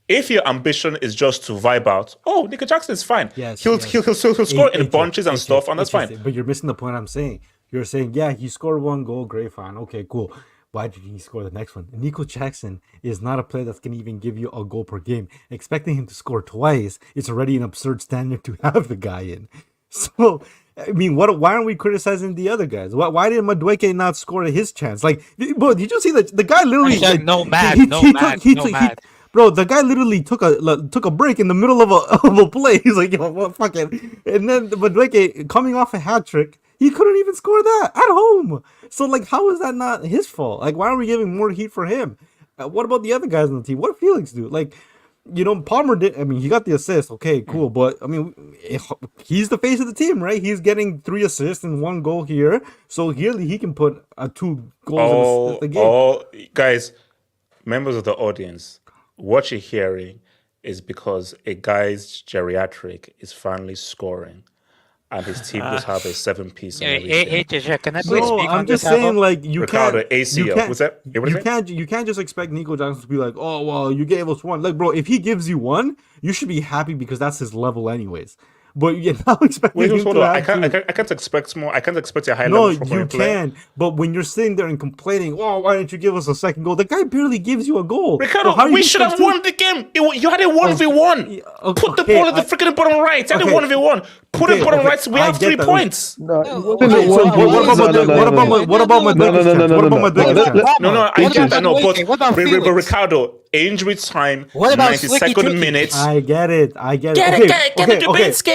Speaker 2: If your ambition is just to vibe out, Nico Jackson is fine.
Speaker 19: Yes,
Speaker 2: he'll score in bunches and stuff, and that's fine.
Speaker 19: But you're missing the point I'm saying. You're saying, yeah, he scored 1 goal, great, fine, okay, cool. Why did he score the next one? Nico Jackson is not a player that's going to even give you a goal per game. Expecting him to score twice, it's already an absurd standard to have the guy in. So, I mean, why aren't we criticizing the other guys? Why did Madueke not score his chance? Like, bro, did you see that the guy literally?
Speaker 6: No mad.
Speaker 19: Bro, the guy literally took a break in the middle of a play. He's like, well, fuck it. And then Madueke, coming off a hat trick, he couldn't even score that at home. So, like, how is that not his fault? Like, why are we giving more heat for him? What about the other guys on the team? What did Felix do? Like, Palmer did. I mean, he got the assist. Okay, cool. But I mean, he's the face of the team, right? He's getting 3 assists and 1 goal here. So here he can put 2 goals in the game.
Speaker 2: Guys, members of the audience, what you're hearing is because a guy's geriatric is finally scoring, and his team just have a 7-piece.
Speaker 6: Can I please speak on
Speaker 19: just
Speaker 6: this
Speaker 19: saying,
Speaker 6: album?
Speaker 19: like, you
Speaker 2: Ricardo,
Speaker 19: can't.
Speaker 2: ACL. What's that?
Speaker 19: You can't just expect Nico Jackson to be like, oh well, you gave us 1. Like, bro, if he gives you 1, you should be happy because that's his level, anyways. But you're not expecting him to
Speaker 2: I can't expect more. I can't expect a high level from
Speaker 19: you can. But when you're sitting there and complaining, why didn't you give us a second goal? The guy barely gives you a goal.
Speaker 2: Ricardo, we should have won the game. You had a 1v1. Put the ball at the freaking bottom right. You had a 1v1. Put it bottom right. We have 3 points.
Speaker 20: No,
Speaker 19: what about Madueke?
Speaker 2: No, I get that. No, but Ricardo, injury time, 92nd minute.
Speaker 19: I get it.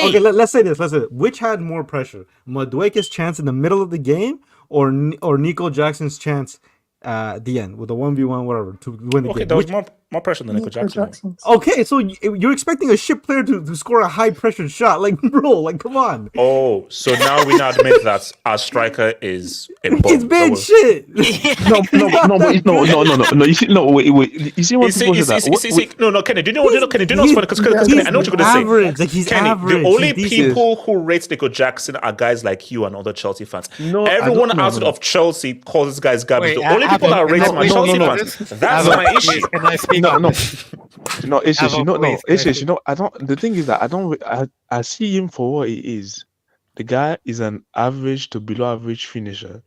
Speaker 19: Okay, let's say this. Which had more pressure? Madueke's chance in the middle of the game or Nico Jackson's chance at the end with a 1v1, whatever, to win the game.
Speaker 2: Okay, that was more pressure than Nico Jackson.
Speaker 19: Okay, so you're expecting a shit player to score a high pressure shot, like bro, like come on.
Speaker 2: Oh, so now we now admit that our striker is a bomb.
Speaker 19: He's bad shit.
Speaker 10: No. You see, no, wait. You see what people say that?
Speaker 2: No, Kenny. Do you know what? Kenny, do you know what's funny? Because I know what you're going to say.
Speaker 19: Like he's
Speaker 2: Kenny,
Speaker 19: average.
Speaker 2: the only people who rate Nico Jackson are guys like you and other Chelsea fans. No, everyone outside of Chelsea calls this guy's garbage. The only people that rate him are Chelsea fans. That's my issue.
Speaker 10: Can I speak? No, it's just I don't. The thing is that I see him for what he is. The guy is an average to below average finisher,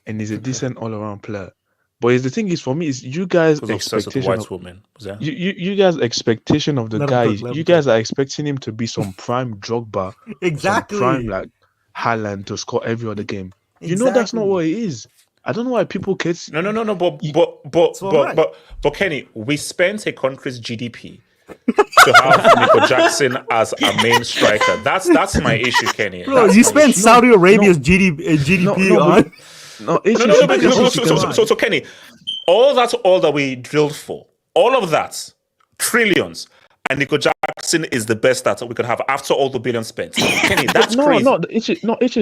Speaker 10: and he's a decent all around player. But the thing is, for me, is you guys' expectation of you guys' expectation of the guy. You guys are expecting him to be some prime Drogba,
Speaker 19: exactly,
Speaker 10: some prime Haaland to score every other game. Exactly. You know that's not what he is. I don't know why people get
Speaker 2: no. But Kenny, we spent a country's GDP to have Nico Jackson as a main striker. That's my issue, Kenny.
Speaker 19: Bro, you spent Saudi Arabia's GDP on.
Speaker 2: So Kenny, all that we drilled for, all of that, trillions, and Nico Jackson is the best that we could have after all the billions spent. Kenny, that's crazy.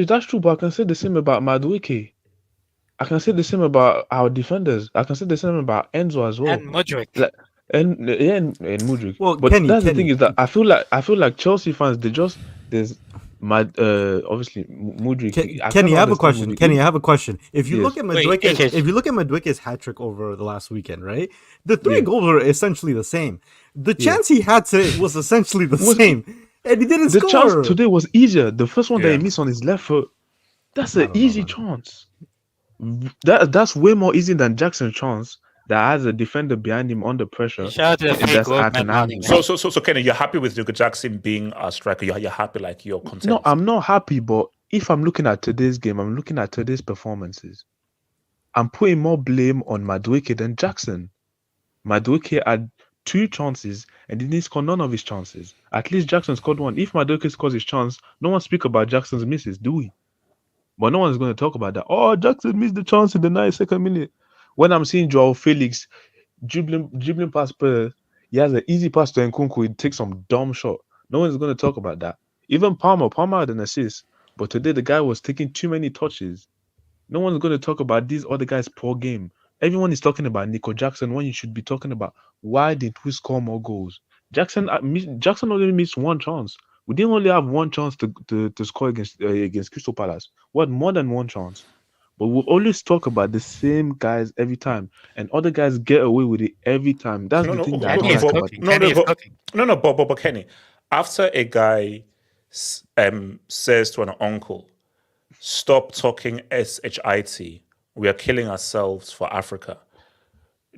Speaker 10: That's true, but I can say the same about Madueke. I can say the same about our defenders. I can say the same about Enzo as well.
Speaker 6: And Mudryk.
Speaker 10: And Mudryk.
Speaker 19: Well,
Speaker 10: but
Speaker 19: Kenny,
Speaker 10: the thing is that I feel like Chelsea fans, there's obviously Mudryk.
Speaker 19: Kenny, I have a question. Kenny, I have a question. If you look at Madueke's hat trick over the last weekend, right? The three goals are essentially the same. The chance he had today was essentially the same, and he didn't score.
Speaker 10: The chance today was easier. The first one that he missed on his left foot, that's an easy chance. That's way more easy than Jackson's chance that has a defender behind him under pressure.
Speaker 6: Shout out to the
Speaker 2: So Kenny, you're happy with Nico Jackson being a striker? You're happy, like you're content?
Speaker 10: No, I'm not happy. But if I'm looking at today's game, I'm looking at today's performances. I'm putting more blame on Madueke than Jackson. Madueke had 2 chances and didn't score none of his chances. At least Jackson scored one. If Madueke scores his chance, no one speak about Jackson's misses, do we? But no one's going to talk about that. Oh, Jackson missed the chance in the 92nd minute. When I'm seeing Joao Felix dribbling past players, he has an easy pass to Nkunku. He takes some dumb shot. No one's going to talk about that. Even Palmer had an assist. But today the guy was taking too many touches. No one's going to talk about these other guys' poor game. Everyone is talking about Nico Jackson when you should be talking about why didn't we score more goals. Jackson only missed 1 chance. We didn't only have 1 chance to score against Crystal Palace. We had more than 1 chance. But we always talk about the same guys every time. And other guys get away with it every time. That's the thing that I don't like about it.
Speaker 2: But Kenny, after a guy says to an uncle, stop talking SHIT, we are killing ourselves for Africa,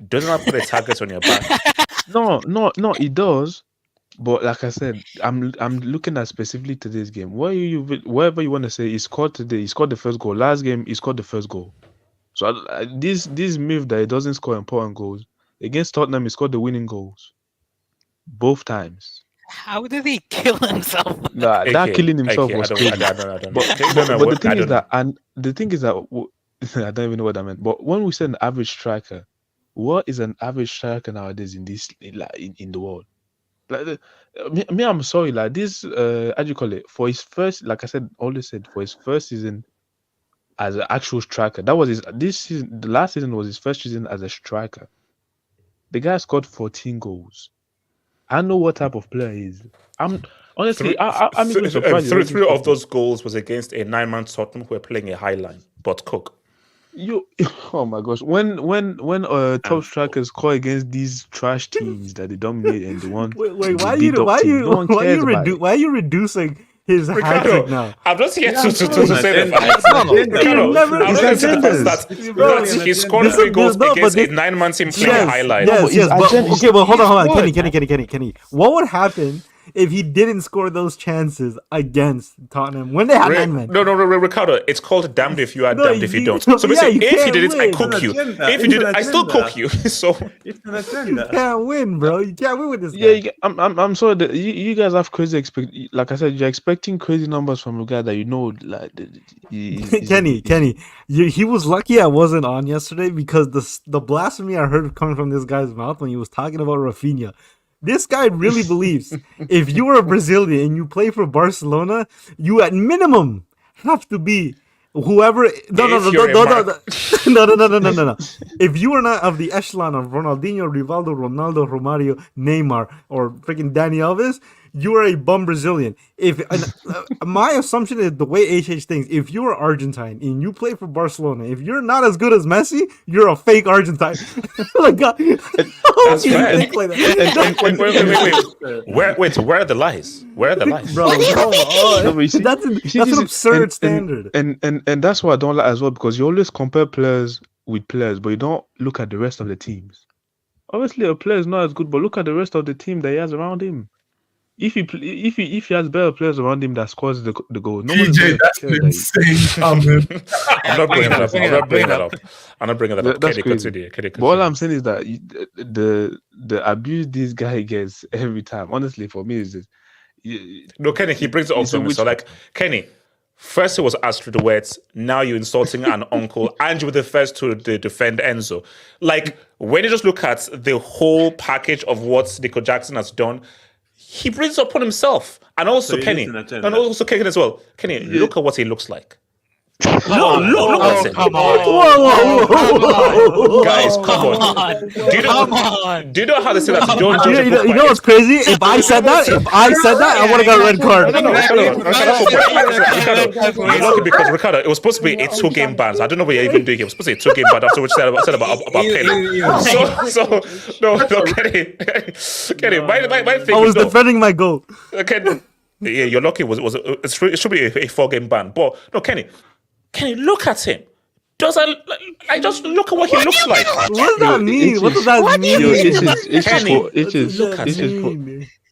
Speaker 2: doesn't that put a target on your back?
Speaker 10: No, it does. But like I said, I'm looking at specifically today's game. Whatever you want to say, he scored today. He scored the first goal. Last game, he scored the first goal. So this myth that he doesn't score important goals against Tottenham, he scored the winning goals both times.
Speaker 6: How did he kill himself?
Speaker 10: Nah, that killing himself was crazy. But the thing is that I don't even know what I meant. But when we say an average striker, what is an average striker nowadays in the world? Like me, I'm sorry. Like this, how do you call it? For his first, like I said, always said, for his first season as an actual striker, that was this season. The last season was his first season as a striker. The guy scored 14 goals. I know what type of player he is. I'm even surprised.
Speaker 2: Three of those goals was against a 9-man Tottenham who were playing a high line, but Cook.
Speaker 10: Oh my gosh! When top strikers score against these trash teams that they dominate and they want,
Speaker 19: why are you reducing his hat trick now?
Speaker 2: I'm just here to say that he scored 3 goals against a 9-man team playing a high line.
Speaker 19: Yes, but hold on, Kenny. What would happen if he didn't score those chances against Tottenham when they had 9 men.
Speaker 2: No, Ricardo. It's called damned if you are, damned if you don't. So basically, if you did it, I cook you. If you did it, I still cook you. So
Speaker 19: you can't win, bro. You can't win with this guy.
Speaker 20: Yeah, I'm sorry that you guys have crazy like I said, you're expecting crazy numbers from a guy that you know, like
Speaker 19: Kenny, he was lucky I wasn't on yesterday because the blasphemy I heard coming from this guy's mouth when he was talking about Rafinha. This guy really believes if you are a Brazilian and you play for Barcelona, you at minimum have to be whoever. No. If you are not of the echelon of Ronaldinho, Rivaldo, Ronaldo, Romario, Neymar, or freaking Dani Alves, you are a bum Brazilian. If my assumption is the way HH thinks, if you are Argentine and you play for Barcelona, if you're not as good as Messi, you're a fake Argentine. Like, God.
Speaker 2: That's right. Wait, where are the lies? Where are the lies?
Speaker 19: Bro, that's an absurd standard.
Speaker 20: And that's what I don't like as well, because you always compare players with players, but you don't look at the rest of the teams. Obviously, a player is not as good, but look at the rest of the team that he has around him. If he has better players around him that scores the goal,
Speaker 21: DJ, that's an insane comment.
Speaker 2: I'm not bringing that up.
Speaker 20: That's crazy. But all I'm saying is that the abuse this guy gets every time, honestly, for me is this.
Speaker 2: No, Kenny, he brings it up to me. So, like, Kenny, first it was Astrid, now you're insulting an uncle, and you were the first to defend Enzo. Like, when you just look at the whole package of what Nico Jackson has done, he brings it upon himself. And also, Kenny, and also Kenny as well. Kenny, look at what he looks like. Look at him.
Speaker 6: Come on.
Speaker 2: Whoa. Guys, come on. Do you know how they say that?
Speaker 19: You know what's crazy? If I said that, I would have got a red card.
Speaker 2: No, because Ricardo, it was supposed to be a 2-game ban. So I don't know what you're even doing. It was supposed to be a 2-game ban after what you said about Penny. No, Kenny, my thing.
Speaker 19: I was defending my goal.
Speaker 2: Okay, yeah, you're lucky. It should be a 4-game ban. But no, Kenny, look at him. I just look at what he looks like.
Speaker 19: What does that mean? What does that mean?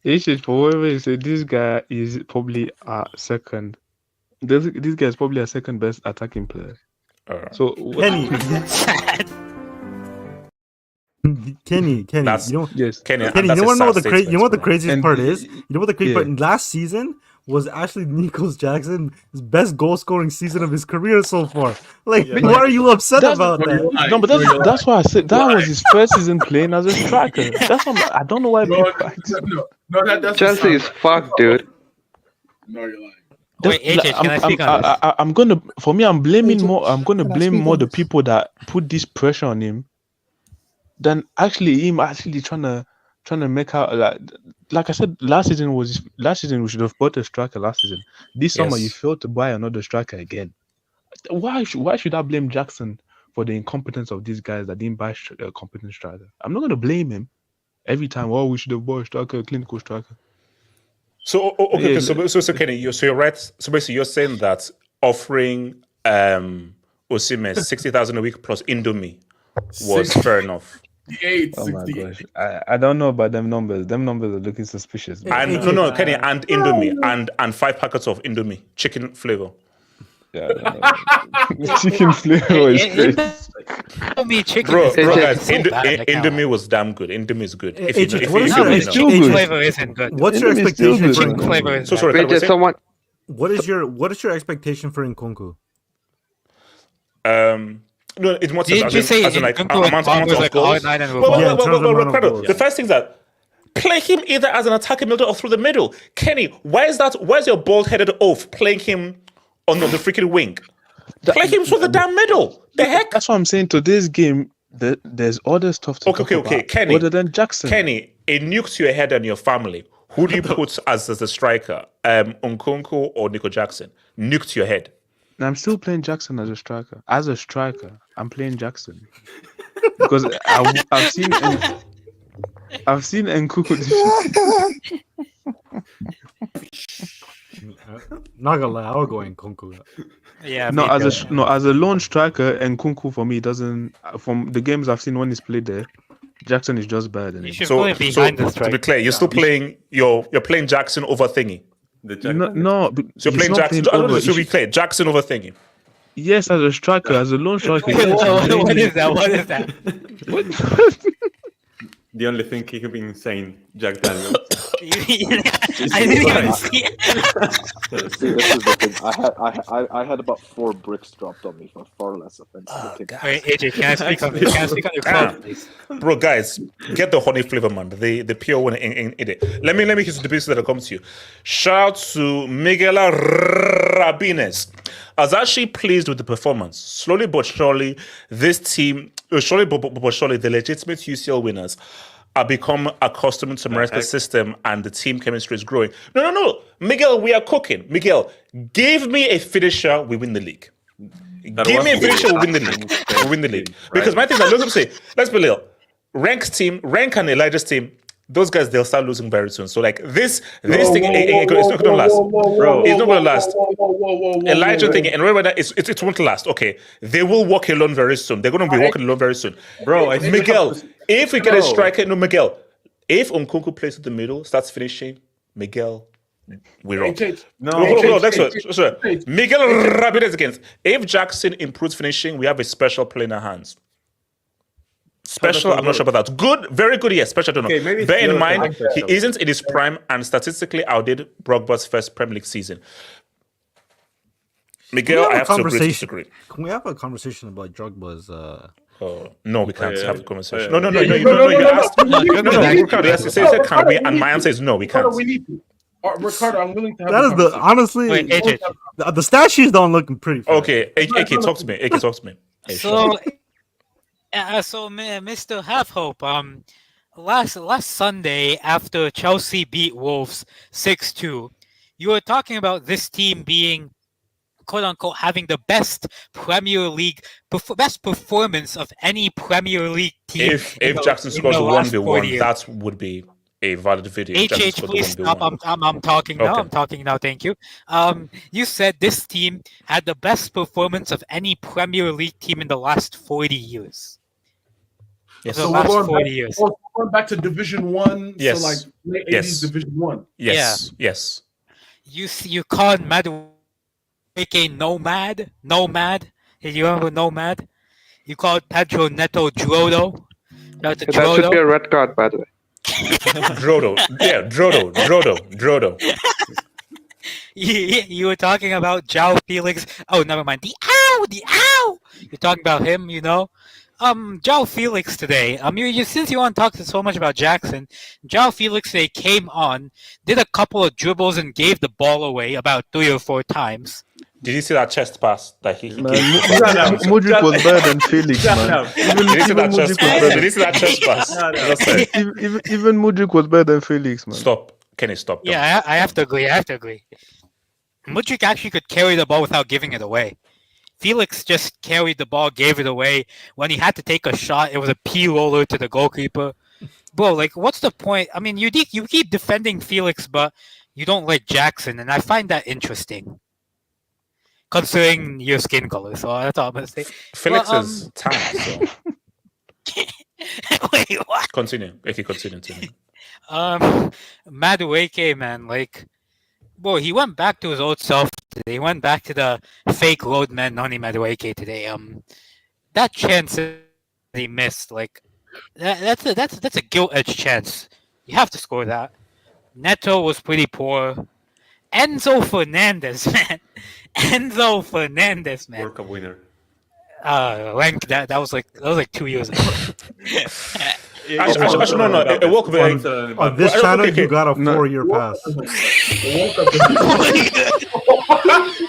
Speaker 20: It's just for whoever is this guy is probably a second. This guy is probably a second best attacking player. So
Speaker 19: Kenny,
Speaker 2: Kenny,
Speaker 19: you
Speaker 2: want to
Speaker 19: know what the craziest part is? You know what the crazy part? Last season was actually Nico Jackson's best goal scoring season of his career so far. Like, why are you upset about that?
Speaker 20: No, but that's why I said that was his first season playing as a striker. That's what I don't know why people.
Speaker 1: That's Chelsea is fucked, dude.
Speaker 21: No, you're lying.
Speaker 6: Wait, AJ, can I speak on this?
Speaker 20: I'm gonna blame more the people that put this pressure on him than him trying to make out like I said last season we should have bought a striker last season. This summer you failed to buy another striker again. Why should I blame Jackson for the incompetence of these guys that didn't buy a competent striker? I'm not going to blame him every time. We should have bought a striker, a clinical striker.
Speaker 2: So okay, so Kenny, you're right. So basically, you're saying that offering Osimhen 60,000 a week plus Indomie was fair enough.
Speaker 20: Oh my gosh, I don't know about them numbers. Them numbers are looking suspicious.
Speaker 2: And no, Kenny, and Indomie and 5 packets of Indomie chicken flavor.
Speaker 20: Yeah, chicken flavor is great.
Speaker 6: Indomie chicken,
Speaker 2: bro, guys, Indomie was damn good. Indomie is good.
Speaker 6: Flavor isn't good.
Speaker 19: What's your expectation for
Speaker 6: flavor?
Speaker 2: So sorry,
Speaker 19: what is your expectation for Nkunku?
Speaker 2: No, it's more
Speaker 6: Did you say
Speaker 2: as in like
Speaker 6: Nkunku
Speaker 2: amount of goals. The first thing is that play him either as an attacking midfielder or through the middle. Kenny, where's your bald-headed oaf playing him on the freaking wing? Play him through the damn middle. The heck?
Speaker 20: That's what I'm saying. To this game, there's other stuff to talk about.
Speaker 2: Kenny,
Speaker 20: other than Jackson.
Speaker 2: Kenny, a nuke to your head and your family. Who do you put as the striker? Nkunku or Nico Jackson? Nuke to your head.
Speaker 20: I'm still playing Jackson as a striker. As a striker, I'm playing Jackson because I've seen Nkunku.
Speaker 19: Not gonna lie, I would go Nkunku.
Speaker 6: Yeah.
Speaker 20: As a lone striker, Nkunku for me doesn't. From the games I've seen when he's played there,
Speaker 10: Jackson is just bad.
Speaker 6: You should
Speaker 2: So,
Speaker 6: play behind the
Speaker 2: to
Speaker 6: striker.
Speaker 2: be clear, you're still playing. You're playing Jackson over Thingy.
Speaker 10: No,
Speaker 2: So you're playing Jackson. To be clear, Jackson over Thingy.
Speaker 10: Yes, as a striker, as a lone striker.
Speaker 6: What is that? What is that?
Speaker 7: The only thing he could be insane, Jack Daniels.
Speaker 6: I didn't even see it.
Speaker 18: See, this is the thing. I had about 4 bricks dropped on me for far less offense.
Speaker 6: Wait, AJ, can I speak on your phone, please?
Speaker 2: Bro, guys, get the honey flavor, man. The pure one in it. Let me hear the pieces that come to you. Shout out to Miguel Rabines. I was actually pleased with the performance. Slowly but surely, this team, surely but surely, the legitimate UCL winners are become accustomed to Maresca's system and the team chemistry is growing. No. Miguel, we are cooking. Miguel, give me a finisher, we win the league. Give me a finisher, we win the league. We win the league. Because my thing is, let's be real. Rank and Elijah's team, those guys, they'll start losing very soon. So like this thing, it's not going to last. Bro, it's not going to last. Elijah thing, and remember that it won't last. Okay, they will walk alone very soon. They're going to be walking alone very soon. Bro, Miguel, if we get a striker, Miguel, if Nkunku plays to the middle, starts finishing, Miguel, we're up. No, that's what. Miguel Rabinez against. If Jackson improves finishing, we have a special play in our hands. Special, I'm not sure about that. Good, very good, yes. Special, I don't know. Bear in mind, he isn't in his prime and statistically outdid Drogba's first Premier League season. Miguel, I have to agree to disagree.
Speaker 19: Can we have a conversation about Drogba's?
Speaker 2: No, we can't have a conversation. No. You asked. Ricardo, yes, say can we? And my answer is no, we can't.
Speaker 21: Ricardo, we need to. Ricardo, I'm willing to have.
Speaker 19: That is the honestly.
Speaker 6: Wait, AJ.
Speaker 19: The stat sheets don't look pretty.
Speaker 2: Okay, AK, talk to me. AK, talk to me. Hey,
Speaker 6: so, Mr. Half Hope, last Sunday after Chelsea beat Wolves 6-2, you were talking about this team being, quote unquote, having the best Premier League, best performance of any Premier League team.
Speaker 2: If Jackson scores a 1v1, that would be a valid video.
Speaker 6: HH, please stop. I'm talking now. Okay. I'm talking now. Thank you. You said this team had the best performance of any Premier League team in the last 40 years.
Speaker 21: Yes. So we're going back to Division 1.
Speaker 2: Yes.
Speaker 21: So like late 80s Division 1.
Speaker 2: Yes. Yeah. Yes.
Speaker 6: You called Madueke Nomad. You remember Nomad? You called Pedro Neto Drodo.
Speaker 1: That should be a red card, by the way.
Speaker 2: Drodo. Yeah, Drodo.
Speaker 6: You were talking about João Felix. Oh, never mind. The ow! You're talking about him, you know? João Felix today. Since you want to talk so much about Jackson, João Felix today came on, did a couple of dribbles and gave the ball away about 3 or 4 times.
Speaker 2: Did you see that chest pass that he gave?
Speaker 20: Mudryk was better than Felix, man.
Speaker 2: Did you see that chest pass?
Speaker 20: Even Mudryk was better than Felix, man.
Speaker 2: Stop. Kenny, stop.
Speaker 6: Yeah, I have to agree. Mudryk actually could carry the ball without giving it away. Felix just carried the ball, gave it away. When he had to take a shot, it was a P-roller to the goalkeeper. Bro, like, what's the point? I mean, you keep defending Felix, but you don't like Jackson, and I find that interesting. Considering your skin color, so that's all I'm going to say.
Speaker 2: Felix is tan, so...
Speaker 6: Wait, what?
Speaker 2: Continue. If you continue.
Speaker 6: Madueke, man, like... Boy, he went back to his old self today. He went back to the fake roadman Noni Madueke today. That chance he missed, like that's a gilt-edged chance. You have to score that. Neto was pretty poor. Enzo Fernandez, man.
Speaker 7: World Cup winner.
Speaker 6: That was like 2 years ago.
Speaker 2: Actually, no. A walk
Speaker 19: on this channel, you got a 4-year pass.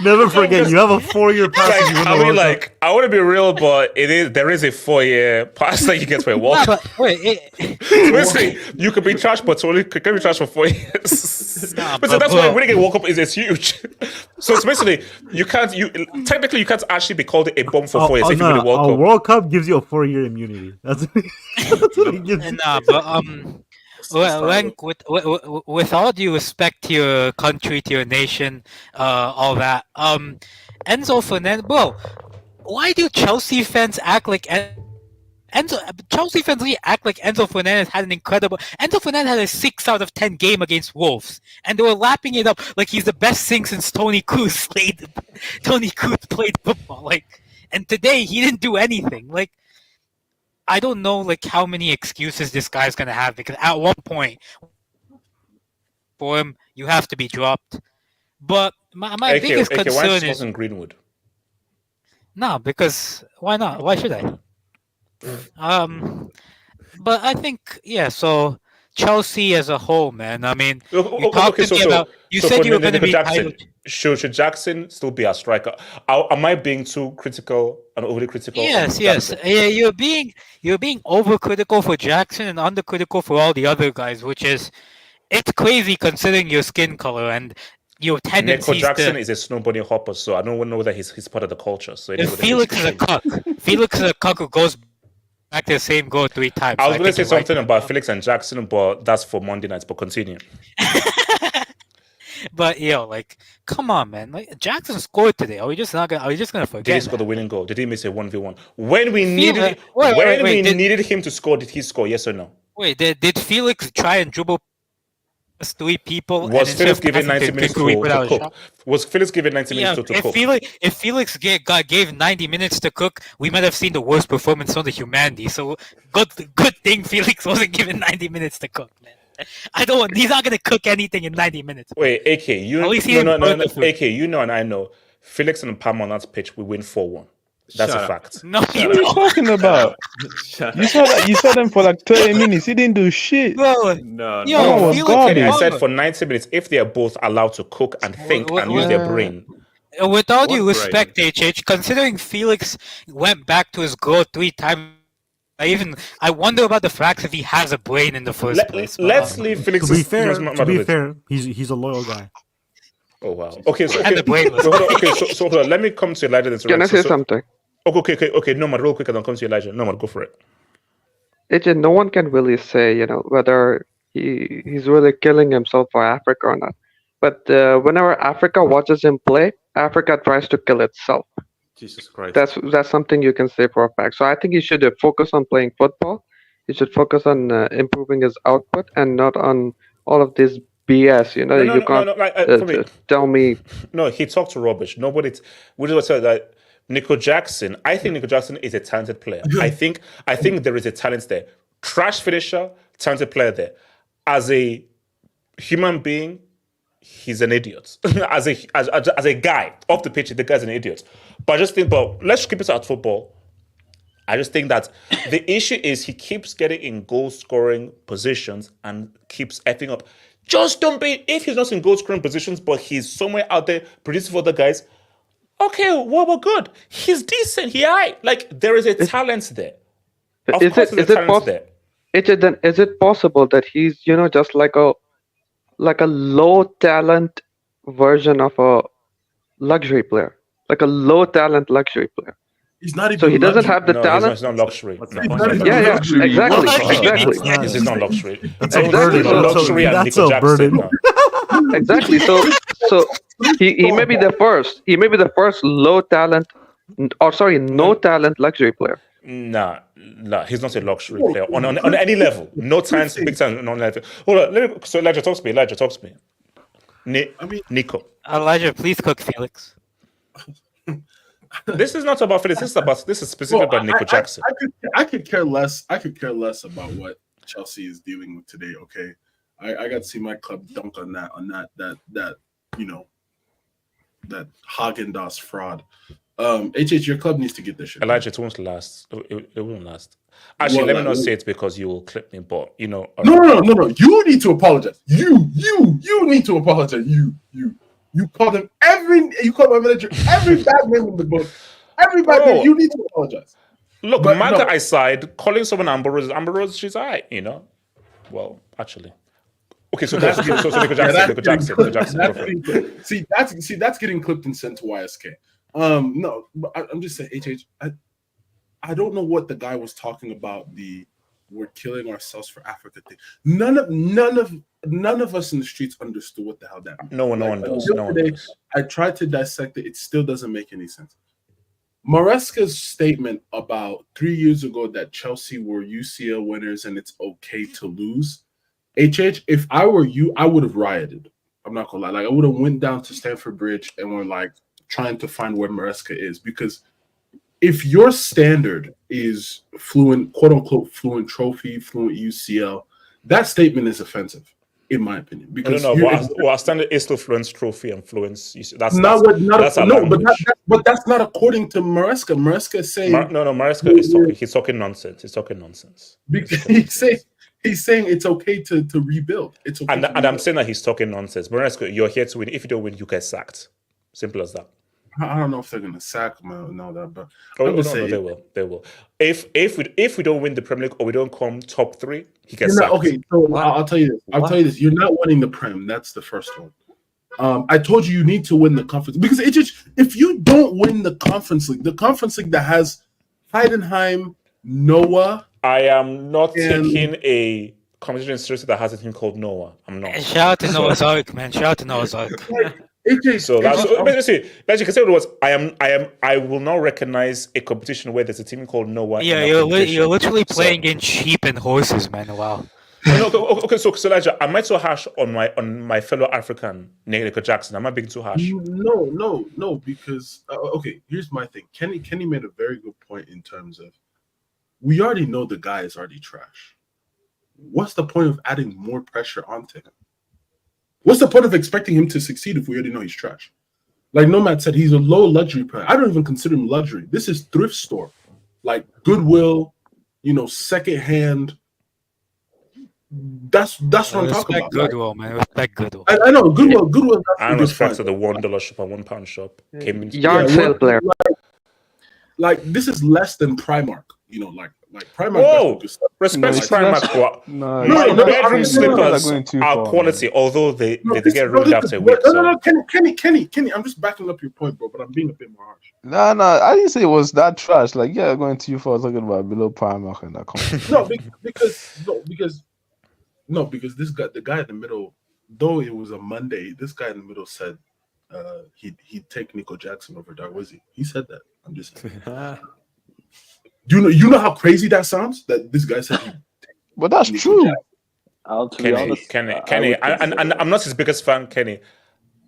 Speaker 19: Never forget, you have a 4-year pass.
Speaker 2: I want to be real, but there is a 4-year pass that you get for a walk. Basically, you could be trashed, but only can be trashed for 4 years. But that's why winning a World Cup is huge. So it's basically you can't actually be called a bomb for 4 years if you win a World Cup.
Speaker 19: A World Cup gives you a 4-year immunity. That's what it gives.
Speaker 6: With all due respect to your country, to your nation, all that, Enzo Fernandez, bro, why do Chelsea fans act like Chelsea fans really act like Enzo Fernandez had an incredible. Enzo Fernandez had a 6 out of 10 game against Wolves, and they were lapping it up like he's the best thing since Tony Kroos played football. Like, and today he didn't do anything. Like, I don't know like how many excuses this guy's gonna have, because at one point for him you have to be dropped. But my biggest concern
Speaker 2: why
Speaker 6: is
Speaker 2: Greenwood.
Speaker 6: No, because why not? Why should I? But I think so Chelsea as a whole, man. I mean, you said you were going to be
Speaker 2: Jackson. Should Jackson still be a striker? Am I being too critical and overly critical?
Speaker 6: Yes. Yeah, you're being overcritical for Jackson and undercritical for all the other guys, which is it's crazy considering your skin color and your tendencies.
Speaker 2: Nico Jackson is a snowboarding hopper, so I don't know whether he's part of the culture. So
Speaker 6: Felix is a cuck. Felix is a cuck who goes back to the same goal 3 times.
Speaker 2: I was going to say something about Felix and Jackson, but that's for Monday nights. But continue.
Speaker 6: But like, come on, man! Like, Jackson scored today. Are we just gonna forget?
Speaker 2: Did he score the winning goal? Did he miss a 1v1? When we needed him to score, did he score? Yes or no?
Speaker 6: Wait, did Felix try and dribble 3 people?
Speaker 2: Was Felix given 90 minutes to cook? Was Felix given 90 minutes to cook?
Speaker 6: If Felix gave 90 minutes to cook, we might have seen the worst performance on the humanity. So good thing Felix wasn't given 90 minutes to cook, man. He's not gonna cook anything in 90 minutes.
Speaker 2: Wait, AK, AK, you know and I know, Felix and Palmer on that pitch, we win 4-1. That's a fact.
Speaker 6: No,
Speaker 20: what are you talking about? You saw them for like 30 minutes. He didn't do shit.
Speaker 6: Bro,
Speaker 2: no. I said for 90 minutes, if they are both allowed to cook and think and use their brain.
Speaker 6: With all due respect, HH, considering Felix went back to his goal 3 times, I wonder about the facts if he has a brain in the first place.
Speaker 2: Let's leave Felix.
Speaker 19: To be fair, he's a loyal guy.
Speaker 2: Oh wow. Okay, so let me come to Elijah.
Speaker 1: Can I say something?
Speaker 2: Okay. No, real quick, and then come to Elijah. No, go for it.
Speaker 1: No one can really say, whether he's really killing himself for Africa or not. But whenever Africa watches him play, Africa tries to kill itself.
Speaker 7: Jesus Christ.
Speaker 1: That's something you can say for a fact. So I think he should focus on playing football. He should focus on improving his output and not on all of this BS. You can't tell me.
Speaker 2: No, he talked rubbish. Nobody. We just said that Nico Jackson. I think Nico Jackson is a talented player. I think there is a talent there. Trash finisher, talented player there. As a human being, he's an idiot. as a guy off the pitch, the guy's an idiot. But I just think, let's keep it at football. I just think that the issue is he keeps getting in goal scoring positions and keeps effing up. Just don't be, if he's not in goal scoring positions, but he's somewhere out there producing for other guys. Okay, well, we're good. He's decent. There is a talent there.
Speaker 1: Is it possible that he's just like a low talent version of a luxury player, like a low talent luxury player?
Speaker 21: He's not even.
Speaker 1: So he doesn't have the talent.
Speaker 2: It's not luxury.
Speaker 1: Yeah, exactly.
Speaker 2: This is not luxury.
Speaker 1: Exactly.
Speaker 2: Luxury and Nico Jackson.
Speaker 1: Exactly. So he may be the first. He may be the first no talent luxury player.
Speaker 2: Nah, he's not a luxury player on any level. No time, big time, on level. Hold on, so Elijah talks to me. Nico.
Speaker 6: Elijah, please cook Felix.
Speaker 2: This is not about Felix. This is specifically about Nico Jackson.
Speaker 21: I could care less. I could care less about what Chelsea is dealing with today. Okay, I got to see my club dunk on that Haagen-Dazs fraud. Your club needs to get this shit.
Speaker 2: Elijah, it won't last. It won't last. Actually, let me not say it because you will clip me. But
Speaker 21: No. You need to apologize. You need to apologize. You called him you called my manager every bad name in the book. Every bad name. You need to apologize.
Speaker 2: Look, Micah aside, calling someone Amber, she's alright. Well, actually. Okay, so Nico Jackson.
Speaker 21: See, that's getting clipped and sent to YSK. No, but I'm just saying, I don't know what the guy was talking about. We're killing ourselves for Africa thing. None of us in the streets understood what the hell that meant.
Speaker 2: No one knows.
Speaker 21: I tried to dissect it. It still doesn't make any sense. Maresca's statement about 3 years ago that Chelsea were UCL winners and it's okay to lose. If I were you, I would have rioted. I'm not gonna lie. Like I would have went down to Stamford Bridge and were like trying to find where Maresca is, because if your standard is fluent, quote unquote, fluent trophy, fluent UCL, that statement is offensive, in my opinion. Because
Speaker 2: our standard is still fluence trophy and fluence. That's
Speaker 21: but that's not according to Maresca. Maresca is saying
Speaker 2: Maresca is talking. He's talking nonsense. He's talking nonsense.
Speaker 21: He's saying it's okay to rebuild. It's okay.
Speaker 2: And I'm saying that he's talking nonsense. Maresca, you're here to win. If you don't win, you get sacked. Simple as that.
Speaker 21: I don't know if they're gonna sack him and all that, but
Speaker 2: they will. They will. If we don't win the Premier League or we don't come top 3, he gets sacked.
Speaker 21: Okay, so I'll tell you this. I'll tell you this. You're not winning the Prem. That's the first one. I told you need to win the conference, because it just, if you don't win the Conference League that has Heidenheim, Noah.
Speaker 2: I am not taking a competition seriously that has a team called Noah. I'm not.
Speaker 6: Shout out to Noah's Ark, man. Shout out to Noah's Ark.
Speaker 2: So that's basically you can say what I will not recognize a competition where there's a team called Noah.
Speaker 6: Yeah, you're literally playing in sheep and horses, man. Wow.
Speaker 2: Okay, so Elijah, am I too harsh on my fellow African Nico Jackson? Am I being too harsh?
Speaker 21: No, because okay, here's my thing. Kenny made a very good point in terms of, we already know the guy is already trash. What's the point of adding more pressure onto him? What's the point of expecting him to succeed if we already know he's trash? Like Nomad said, he's a low luxury player. I don't even consider him luxury. This is thrift store, like Goodwill, secondhand. That's what I'm talking about.
Speaker 6: Goodwill, man. Respect Goodwill.
Speaker 21: I know Goodwill.
Speaker 2: I respect the $1 shop and £1 shop. Came into
Speaker 1: yard sale player.
Speaker 21: Like this is less than Primark. Like Primark.
Speaker 2: Whoa! Respect Primark. No, bedroom slippers are quality, although they get ruined after a week.
Speaker 21: No, Kenny, I'm just backing up your point, bro. But I'm being a bit more harsh.
Speaker 20: No, I didn't say it was that trash. Like, yeah, going too far talking about below Primark and that. Because this guy, the guy in the middle, though it was a Monday, this guy in the middle said he'd take Nico Jackson over Darwizzi. He said that. I'm just saying. Do you know how crazy that sounds? That this guy said, but that's true.
Speaker 2: Kenny, I'm not his biggest fan, Kenny.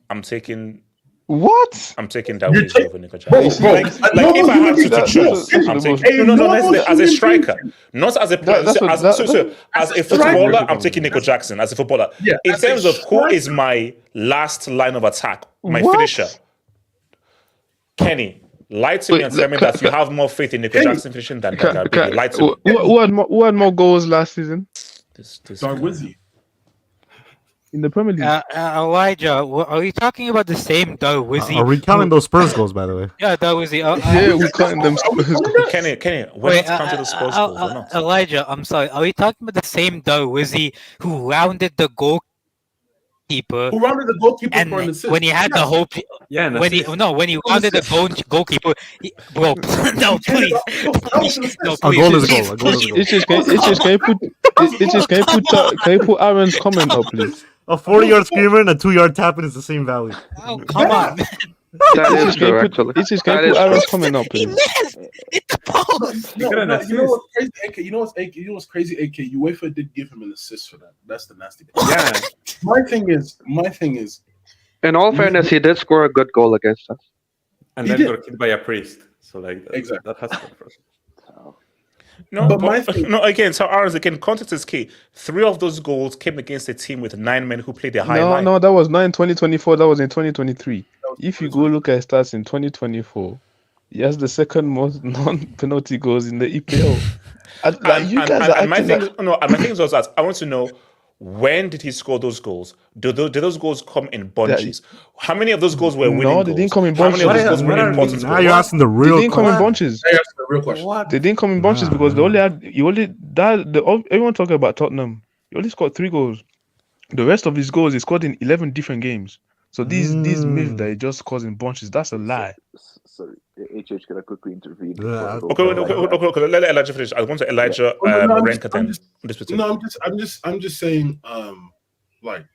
Speaker 2: I'm taking Darwizzi over Nico Jackson. If I had to choose, I'm taking as a striker, not as a player. As a footballer, I'm taking Nico Jackson as a footballer.
Speaker 21: Yeah,
Speaker 2: in terms of who is my last line of attack, my finisher, Kenny. Lie to me and tell me that you have more faith in Nico Jackson finishing than Darwizzi. Lie to me.
Speaker 20: Who had more goals last season?
Speaker 21: Darwizzi.
Speaker 20: In the Premier League.
Speaker 6: Elijah, are we talking about the same Darwizzi?
Speaker 19: Are we counting those Spurs goals, by the way?
Speaker 6: Yeah, Darwizzi.
Speaker 20: We're counting them Spurs goals.
Speaker 2: Kenny, when it's counted the Spurs goals or not?
Speaker 6: Elijah, I'm sorry. Are we talking about the same Darwizzi who rounded the goalkeeper?
Speaker 21: And
Speaker 6: for an assist. When he had the hope, when he rounded the goalkeeper, bro, no, please, no, please.
Speaker 19: A goal is a goal. A goal is a goal.
Speaker 20: Can you put Aaron's comment up, please?
Speaker 19: A 40-yard screamer and a 2-yard tapping is the same value.
Speaker 6: Oh, come on.
Speaker 1: That is true, actually.
Speaker 20: Can you put Aaron's comment up, please?
Speaker 6: It's post.
Speaker 21: You know what's crazy, AK? You know what's crazy, AK? UEFA did give him an assist for that. That's the nasty part.
Speaker 1: Yeah.
Speaker 21: My thing is.
Speaker 1: In all fairness, he did score a good goal against us.
Speaker 7: And then got hit by a priest. So
Speaker 21: exactly
Speaker 7: that has to be first.
Speaker 2: Again, so Aaron's again, context is key. 3 of those goals came against a team with 9 men who played their high line.
Speaker 20: No, that was not in 2024. That was in 2023. If you go look at stats in 2024, he has the second most non-penalty goals in the EPL.
Speaker 2: My thing is also that I want to know, when did he score those goals? Did those goals come in bunches? How many of those goals were winning goals?
Speaker 20: No, they didn't come in bunches.
Speaker 2: How many of those goals were important
Speaker 19: Now you're asking the real
Speaker 20: They didn't come in bunches.
Speaker 21: That's the real question.
Speaker 20: They didn't come in bunches because everyone talking about Tottenham. He only scored 3 goals. The rest of his goals he scored in 11 different games. So these myths that he just scores in bunches, that's a lie.
Speaker 18: Sorry, HH, can I quickly intervene?
Speaker 2: Okay, let Elijah finish. I want to Elijah rank them.
Speaker 21: I'm just saying, like,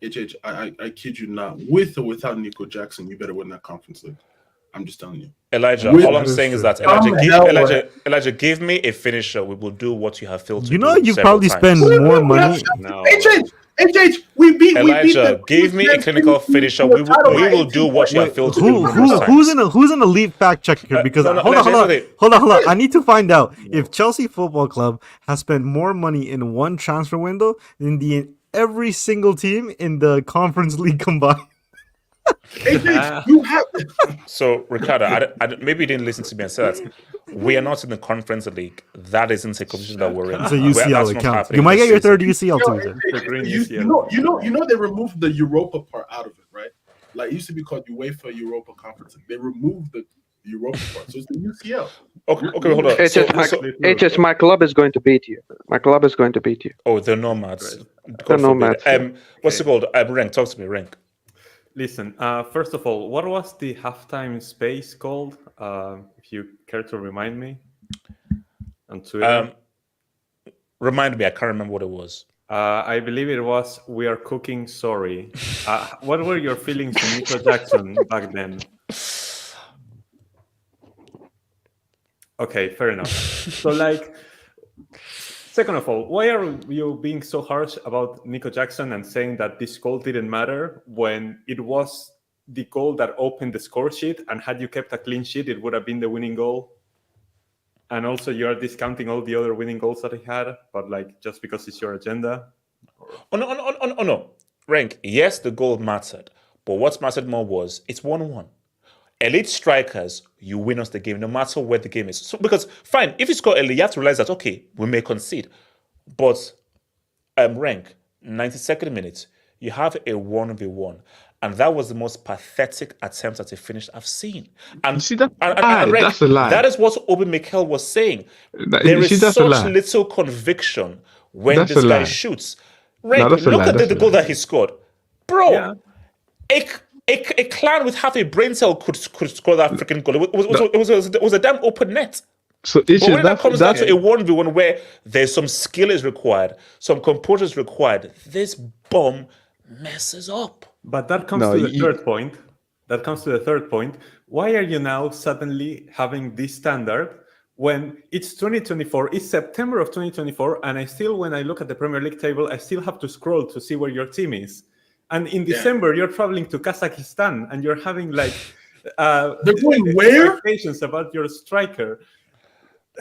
Speaker 21: HH, I kid you not, with or without Nico Jackson, you better win that Conference League. I'm just telling you.
Speaker 2: Elijah,
Speaker 21: With-
Speaker 2: all I'm saying is that Elijah, give me a finisher. We will do what you have failed to do.
Speaker 19: You know, you
Speaker 2: several
Speaker 19: probably
Speaker 2: times.
Speaker 19: spend more money.
Speaker 21: No. HH, we beat
Speaker 2: Elijah,
Speaker 21: the
Speaker 2: give me a clinical finisher. We will do what you have failed to do numerous times.
Speaker 19: Who's an elite fact checker? Because hold on. I need to find out if Chelsea Football Club has spent more money in one transfer window than every single team in the Conference League combined.
Speaker 21: You have
Speaker 2: So, Ricardo, maybe you didn't listen to me and say that. We are not in the Conference League. That isn't a competition that we're in.
Speaker 19: It's a UCL
Speaker 2: That's not
Speaker 19: account.
Speaker 2: happening
Speaker 19: You might
Speaker 2: this
Speaker 19: get your third
Speaker 2: season.
Speaker 19: UCL too.
Speaker 21: You know they removed the Europa part out of it, right? Like it used to be called UEFA Europa Conference. They removed the Europa part, so it's the UCL.
Speaker 2: Okay, hold on.
Speaker 1: HS, my club is going to beat you. My club is going to beat you.
Speaker 2: Oh, they're nomads.
Speaker 1: They're nomads.
Speaker 2: What's it called? Rank. Talk to me, Rank.
Speaker 7: Listen, first of all, what was the halftime space called? If you care to remind me. On Twitter.
Speaker 2: Remind me, I can't remember what it was.
Speaker 7: I believe it was "We are cooking sorry." What were your feelings on Nico Jackson back then? Okay, fair enough. So, like, second of all, why are you being so harsh about Nico Jackson and saying that this goal didn't matter when it was the goal that opened the score sheet, and had you kept a clean sheet, it would have been the winning goal? And also, you are discounting all the other winning goals that he had, but like just because it's your agenda.
Speaker 2: Oh no. Rank. Yes, the goal mattered, but what mattered more was it's 1-1. Elite strikers, you win us the game, no matter where the game is. So because fine, if you score early, you have to realize that okay, we may concede, but Rank 92nd minute, you have a 1v1. And that was the most pathetic attempt at a finish I've seen. And
Speaker 10: you see that?
Speaker 2: Rank,
Speaker 10: That's a lie.
Speaker 2: that is what Obi Mikel was saying. There
Speaker 10: You see,
Speaker 2: is
Speaker 10: that's a
Speaker 2: such
Speaker 10: lie.
Speaker 2: little conviction when
Speaker 10: That's
Speaker 2: this
Speaker 10: a
Speaker 2: guy
Speaker 10: lie.
Speaker 2: shoots.
Speaker 10: No,
Speaker 2: Rank,
Speaker 10: that's a
Speaker 2: look
Speaker 10: lie,
Speaker 2: at
Speaker 10: that's
Speaker 2: the
Speaker 10: a
Speaker 2: goal
Speaker 10: lie.
Speaker 2: that he scored. Bro, a clown with half a brain cell could score that freaking goal. It was a damn open net.
Speaker 10: So
Speaker 2: But when that comes down to a 1v1 where there's some skill is required, some composure is required, this bomb messes up.
Speaker 7: But that comes to the third point. That comes to the third point. Why are you now suddenly having this standard when it's 2024? It's September of 2024, and I still, when I look at the Premier League table, I still have to scroll to see where your team is. And in December, you're traveling to Kazakhstan, and you're having like
Speaker 21: they're going where?
Speaker 7: Expectations about your striker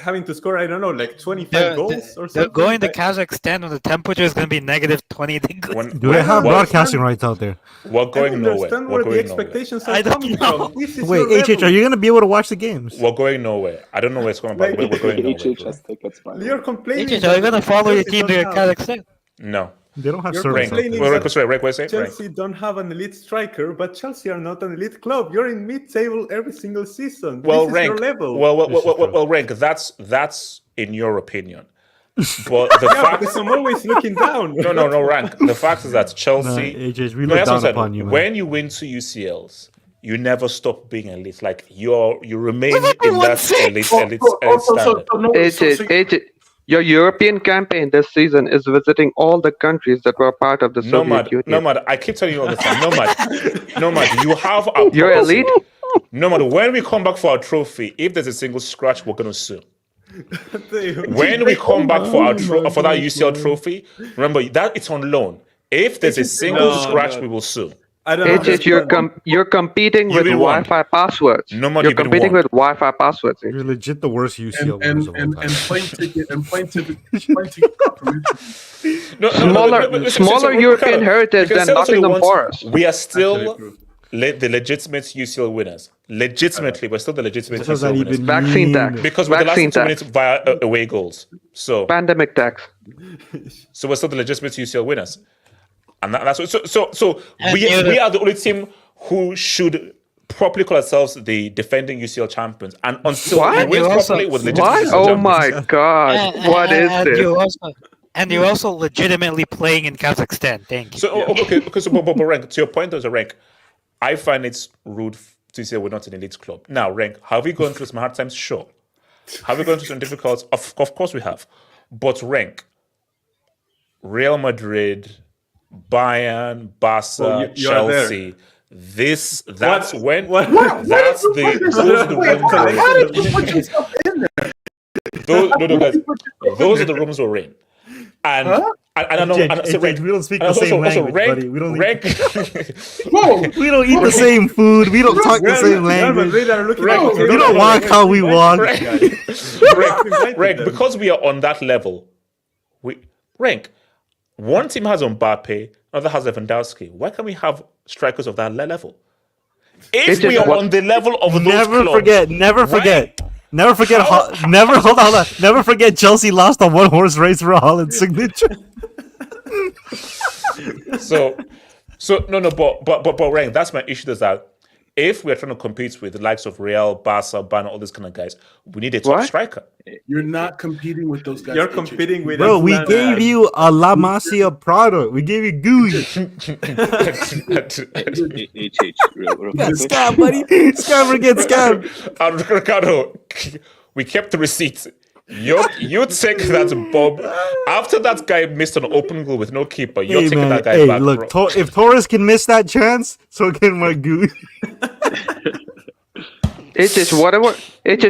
Speaker 7: having to score, I don't know, like 25 goals or
Speaker 6: They're
Speaker 7: something.
Speaker 6: going to Kazakhstan when the temperature is going to be negative 20 degrees.
Speaker 19: Do they have broadcasting rights out there?
Speaker 2: We're going nowhere.
Speaker 7: Understand
Speaker 2: We're
Speaker 7: where the
Speaker 2: going
Speaker 7: expectations
Speaker 6: I
Speaker 7: are
Speaker 6: don't
Speaker 7: coming
Speaker 6: know.
Speaker 7: from. This is
Speaker 19: Wait,
Speaker 7: your
Speaker 19: HH,
Speaker 7: level.
Speaker 19: are you going to be able to watch the games?
Speaker 2: We're going nowhere. I don't know where it's going, but we're going nowhere.
Speaker 7: You're complaining.
Speaker 6: HH, are you going to follow your team to
Speaker 7: Chelsea don't have-
Speaker 6: Kazakhstan?
Speaker 2: No.
Speaker 19: They don't have
Speaker 7: You're
Speaker 19: service.
Speaker 7: complaining
Speaker 2: Rank,
Speaker 7: that
Speaker 2: what's it?
Speaker 7: Chelsea don't have an elite striker, but Chelsea are not an elite club. You're in mid-table every single season.
Speaker 2: Well,
Speaker 7: this
Speaker 2: Rank.
Speaker 7: is your level.
Speaker 2: Well, Rank. That's in your opinion. But the
Speaker 7: Yeah,
Speaker 2: fact
Speaker 7: because I'm always looking down.
Speaker 2: no, Rank. The fact is that Chelsea.
Speaker 19: HH, we
Speaker 2: No,
Speaker 19: look
Speaker 2: that's what I
Speaker 19: down
Speaker 2: said.
Speaker 19: upon you, man.
Speaker 2: When you win 2 UCLs, you never stop being elite. Like you remain in that elite standard.
Speaker 1: Your European campaign this season is visiting all the countries that were part of the Soviet Union.
Speaker 2: Nomad, I keep telling you all the time. Nomad, you have our
Speaker 1: You're
Speaker 2: property.
Speaker 1: elite?
Speaker 2: Nomad, when we come back for our trophy, if there's a single scratch, we're gonna sue. When we come back for our for that UCL trophy, remember that it's on loan. If there's a single scratch, we will sue.
Speaker 1: HH, you're competing with Wi-Fi passwords. You're competing with Wi-Fi passwords.
Speaker 19: You're legit the worst UCL winners of all time.
Speaker 1: Smaller European heritage than Nottingham Forest.
Speaker 2: We are still the legitimate UCL winners. Legitimately, we're still the legitimate UCL winners.
Speaker 1: Vaccine tax.
Speaker 2: Because we're the last 2
Speaker 1: Vaccine
Speaker 2: minutes via away goals. So
Speaker 1: pandemic tax.
Speaker 2: So we're still the legitimate UCL winners. And that's so we are the only team who should properly call ourselves the defending UCL champions. And until we win properly with legitimate UCL
Speaker 1: Oh
Speaker 2: champions.
Speaker 1: my god! What is this?
Speaker 6: And you're also legitimately playing in Kazakhstan. Thank you.
Speaker 2: So okay, because but Rank, to your point, there's a Rank. I find it's rude to say we're not an elite club. Now, Rank, have we gone through some hard times? Sure. Have we gone through some difficulties? Of course we have. But Rank, Real Madrid, Bayern, Barca,
Speaker 7: Well, you are
Speaker 2: Chelsea, That's
Speaker 7: What?
Speaker 2: when
Speaker 7: What?
Speaker 2: that's the those are the rooms we're
Speaker 21: How
Speaker 2: in.
Speaker 21: did you put yourself in there?
Speaker 2: No, guys, those are the rooms we're in, and I know. And so
Speaker 19: we don't speak
Speaker 2: and
Speaker 19: the same
Speaker 2: also
Speaker 19: language,
Speaker 2: rank,
Speaker 19: buddy. We don't.
Speaker 2: rank.
Speaker 19: We don't eat the same food. We don't talk the same language. We don't walk how we walk.
Speaker 2: Rank, because we are on that level. One team has Mbappe, another has Lewandowski. Why can't we have strikers of that level? If we are on the level of those
Speaker 19: Never
Speaker 2: clubs,
Speaker 19: forget. Never forget. Never forget. Hold on. Never forget. Chelsea lost a one-horse race for a Holland signature.
Speaker 2: So no, but Rank, that's my issue. Is that if we're trying to compete with the likes of Real, Barca, Bayern, all these kind of guys, we need a top striker.
Speaker 21: You're not competing with those guys.
Speaker 7: You're competing with.
Speaker 19: Bro, we gave you a La Masia product. We gave you gooey. Scam, buddy. Scammer gets scammed.
Speaker 2: Ricardo, we kept the receipts. You take that, Bob. After that guy missed an open goal with no keeper, you're taking that guy back.
Speaker 19: Look,
Speaker 2: bro.
Speaker 19: if Torres can miss that chance, so can my gooey.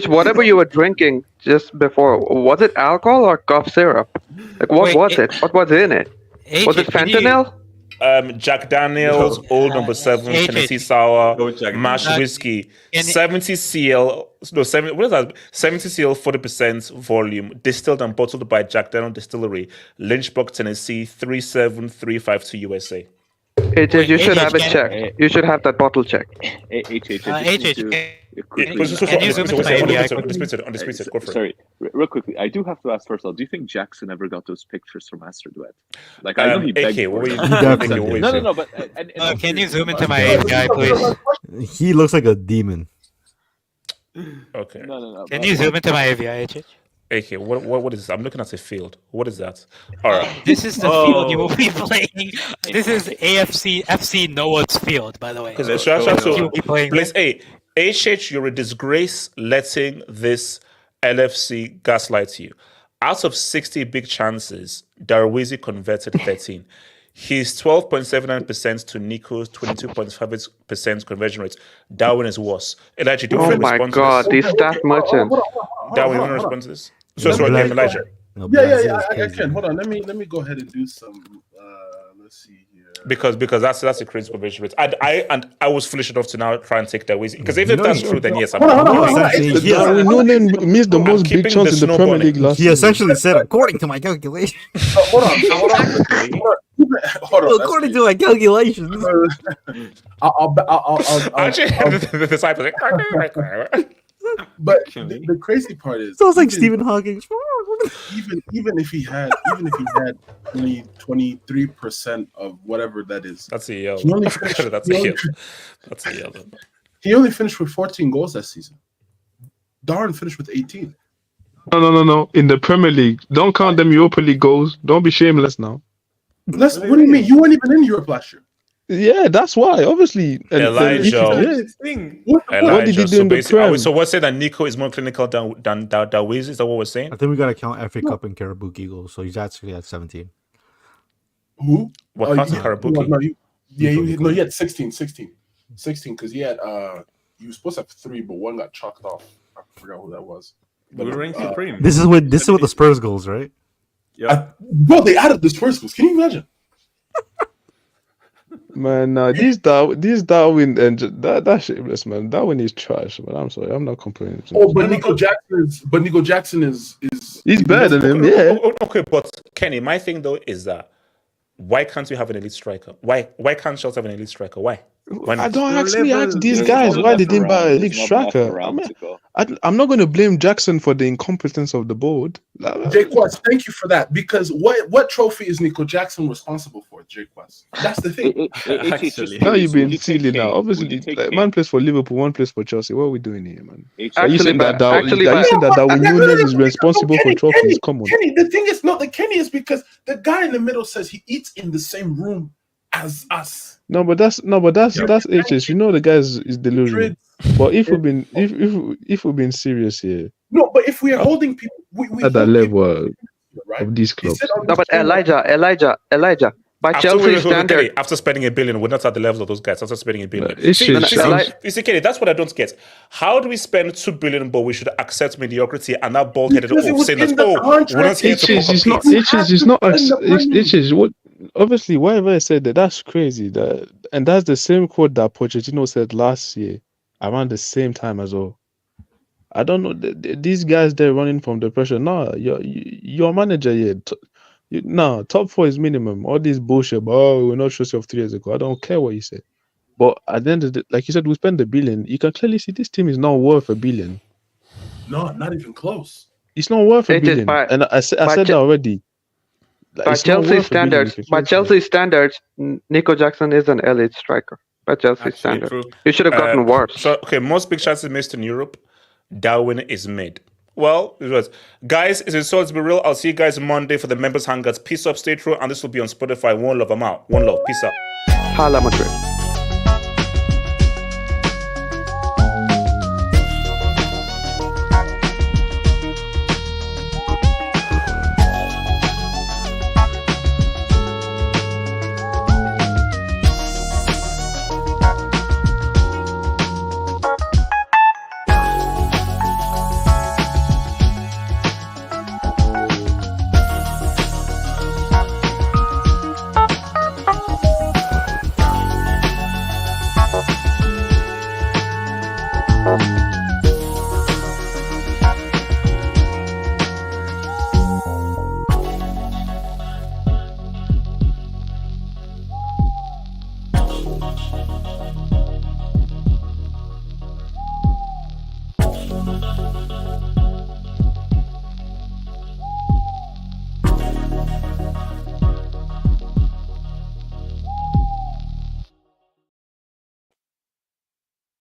Speaker 1: Whatever you were drinking just before, was it alcohol or cough syrup? Like, what was it? What was in it? Was it fentanyl?
Speaker 2: Jack Daniels, Old Number 7, Tennessee Sour, Mash Whiskey, 70 CL, no, 70, what is that? 70 CL, 40% volume, distilled and bottled by Jack Daniel Distillery, Lynchburg, Tennessee, 37352 USA.
Speaker 1: You should have it checked. You should have that bottle checked.
Speaker 2: Undisputed. Go for it.
Speaker 18: Sorry, real quickly. I do have to ask first of all, do you think Jackson ever got those pictures from Master Duet? Like, I know he begged for it. No, but...
Speaker 6: can you zoom into my API, please?
Speaker 19: He looks like a demon.
Speaker 2: Okay.
Speaker 18: No.
Speaker 6: Can you zoom into my API, HH?
Speaker 2: Okay, what is this? I'm looking at a field. What is that? All right.
Speaker 6: This is the field you will be playing. This is FC Noah's field, by the way.
Speaker 2: Place A. HH, you're a disgrace letting this LFC gaslight you. Out of 60 big chances, Darwizi converted 13. He's 12.79% to Nico's 22.5% conversion rate. Darwin is worse. Elijah, do you want to respond to this?
Speaker 1: Oh my God, these stat merchants.
Speaker 2: Darwin, you want to respond to this? Elijah.
Speaker 21: I can. Hold on. Let me go ahead and do some. Let's see here.
Speaker 2: Because that's a crazy conversion rate. I was foolish enough to now try and take that way. Because if that's true, then yes, I'm.
Speaker 20: We know them missed the most big chance in the Premier League last.
Speaker 19: He essentially said, according to my calculations.
Speaker 21: Hold on.
Speaker 19: According to my calculations.
Speaker 21: I'll
Speaker 2: the disciples.
Speaker 21: But the crazy part is,
Speaker 19: sounds like Stephen Hawking.
Speaker 21: Even if he had 23% of whatever that is,
Speaker 2: that's a yellow. That's a yellow.
Speaker 21: He only finished with 14 goals that season. Darwin finished with 18.
Speaker 20: No. In the Premier League, don't count them Europa League goals. Don't be shameless now.
Speaker 21: What do you mean? You weren't even in Europe last year.
Speaker 20: Yeah, that's why. Obviously,
Speaker 2: Elijah.
Speaker 21: What
Speaker 20: did he do in the Prem?
Speaker 2: So what's it that Nico is more clinical than Dawiz? Is that what we're saying?
Speaker 19: I think we gotta count FA Cup and Karabuki goals. So he's actually at 17.
Speaker 21: Who?
Speaker 2: What counts Karabuki?
Speaker 21: He had 16 because he had he was supposed to have 3, but one got chalked off. I forgot who that was.
Speaker 7: We were ranked supreme.
Speaker 19: This is with the Spurs goals, right?
Speaker 21: Yeah. Bro, they added the Spurs goals. Can you imagine?
Speaker 20: Man, this Darwin and that shameless, man. Darwin is trash, man. I'm sorry, I'm not complaining.
Speaker 21: But Nico Jackson is
Speaker 20: he's better than him, yeah.
Speaker 2: Okay, but Kenny, my thing though is that why can't we have an elite striker? Why can't Chelsea have an elite striker? Why?
Speaker 20: I don't actually ask these guys why they didn't buy a elite striker. I'm not going to blame Jackson for the incompetence of the board.
Speaker 21: Jake West, thank you for that. Because what trophy is Nico Jackson responsible for, Jake West? That's the thing.
Speaker 20: Now you've been silly now. Obviously, one plays for Liverpool, one plays for Chelsea. What are we doing here, man? Are you saying that Darwin Núñez is responsible for trophies? Come on.
Speaker 21: Kenny, the thing is not the Kenny is because the guy in the middle says he eats in the same room as us.
Speaker 20: No, but that's HS. You know the guy is delusional. But if we've been serious here.
Speaker 21: No, but if we are holding people
Speaker 20: at that level of these clubs.
Speaker 1: No, but Elijah, By Chelsea's standard,
Speaker 2: after spending $1 billion, we're not at the level of those guys. After spending $1 billion, Kenny, that's what I don't get. How do we spend $2 billion, but we should accept mediocrity and that bald-headed saying that we're not here to
Speaker 20: compete? What? Obviously, whatever I said that's crazy. And that's the same quote that Pochettino said last year around the same time as well. I don't know these guys. They're running from the pressure. No, your manager here. No, top 4 is minimum. All this bullshit. We're not sure of 3 years ago. I don't care what you say. But at the end of the, like you said, we spend $1 billion. You can clearly see this team is not worth $1 billion.
Speaker 21: No, not even close.
Speaker 20: It's not worth $1 billion. And I said that already. Like,
Speaker 1: by Chelsea's standards, Nico Jackson is an elite striker. By Chelsea's standards, he should have gotten worse.
Speaker 2: So, okay, most big chances missed in Europe. Darwin is made. Well, it was. Guys, it's so to be real. I'll see you guys Monday for the members hangouts. Peace up, stay true, and this will be on Spotify. One love, I'm out. One love, peace out.
Speaker 1: Hala Madrid.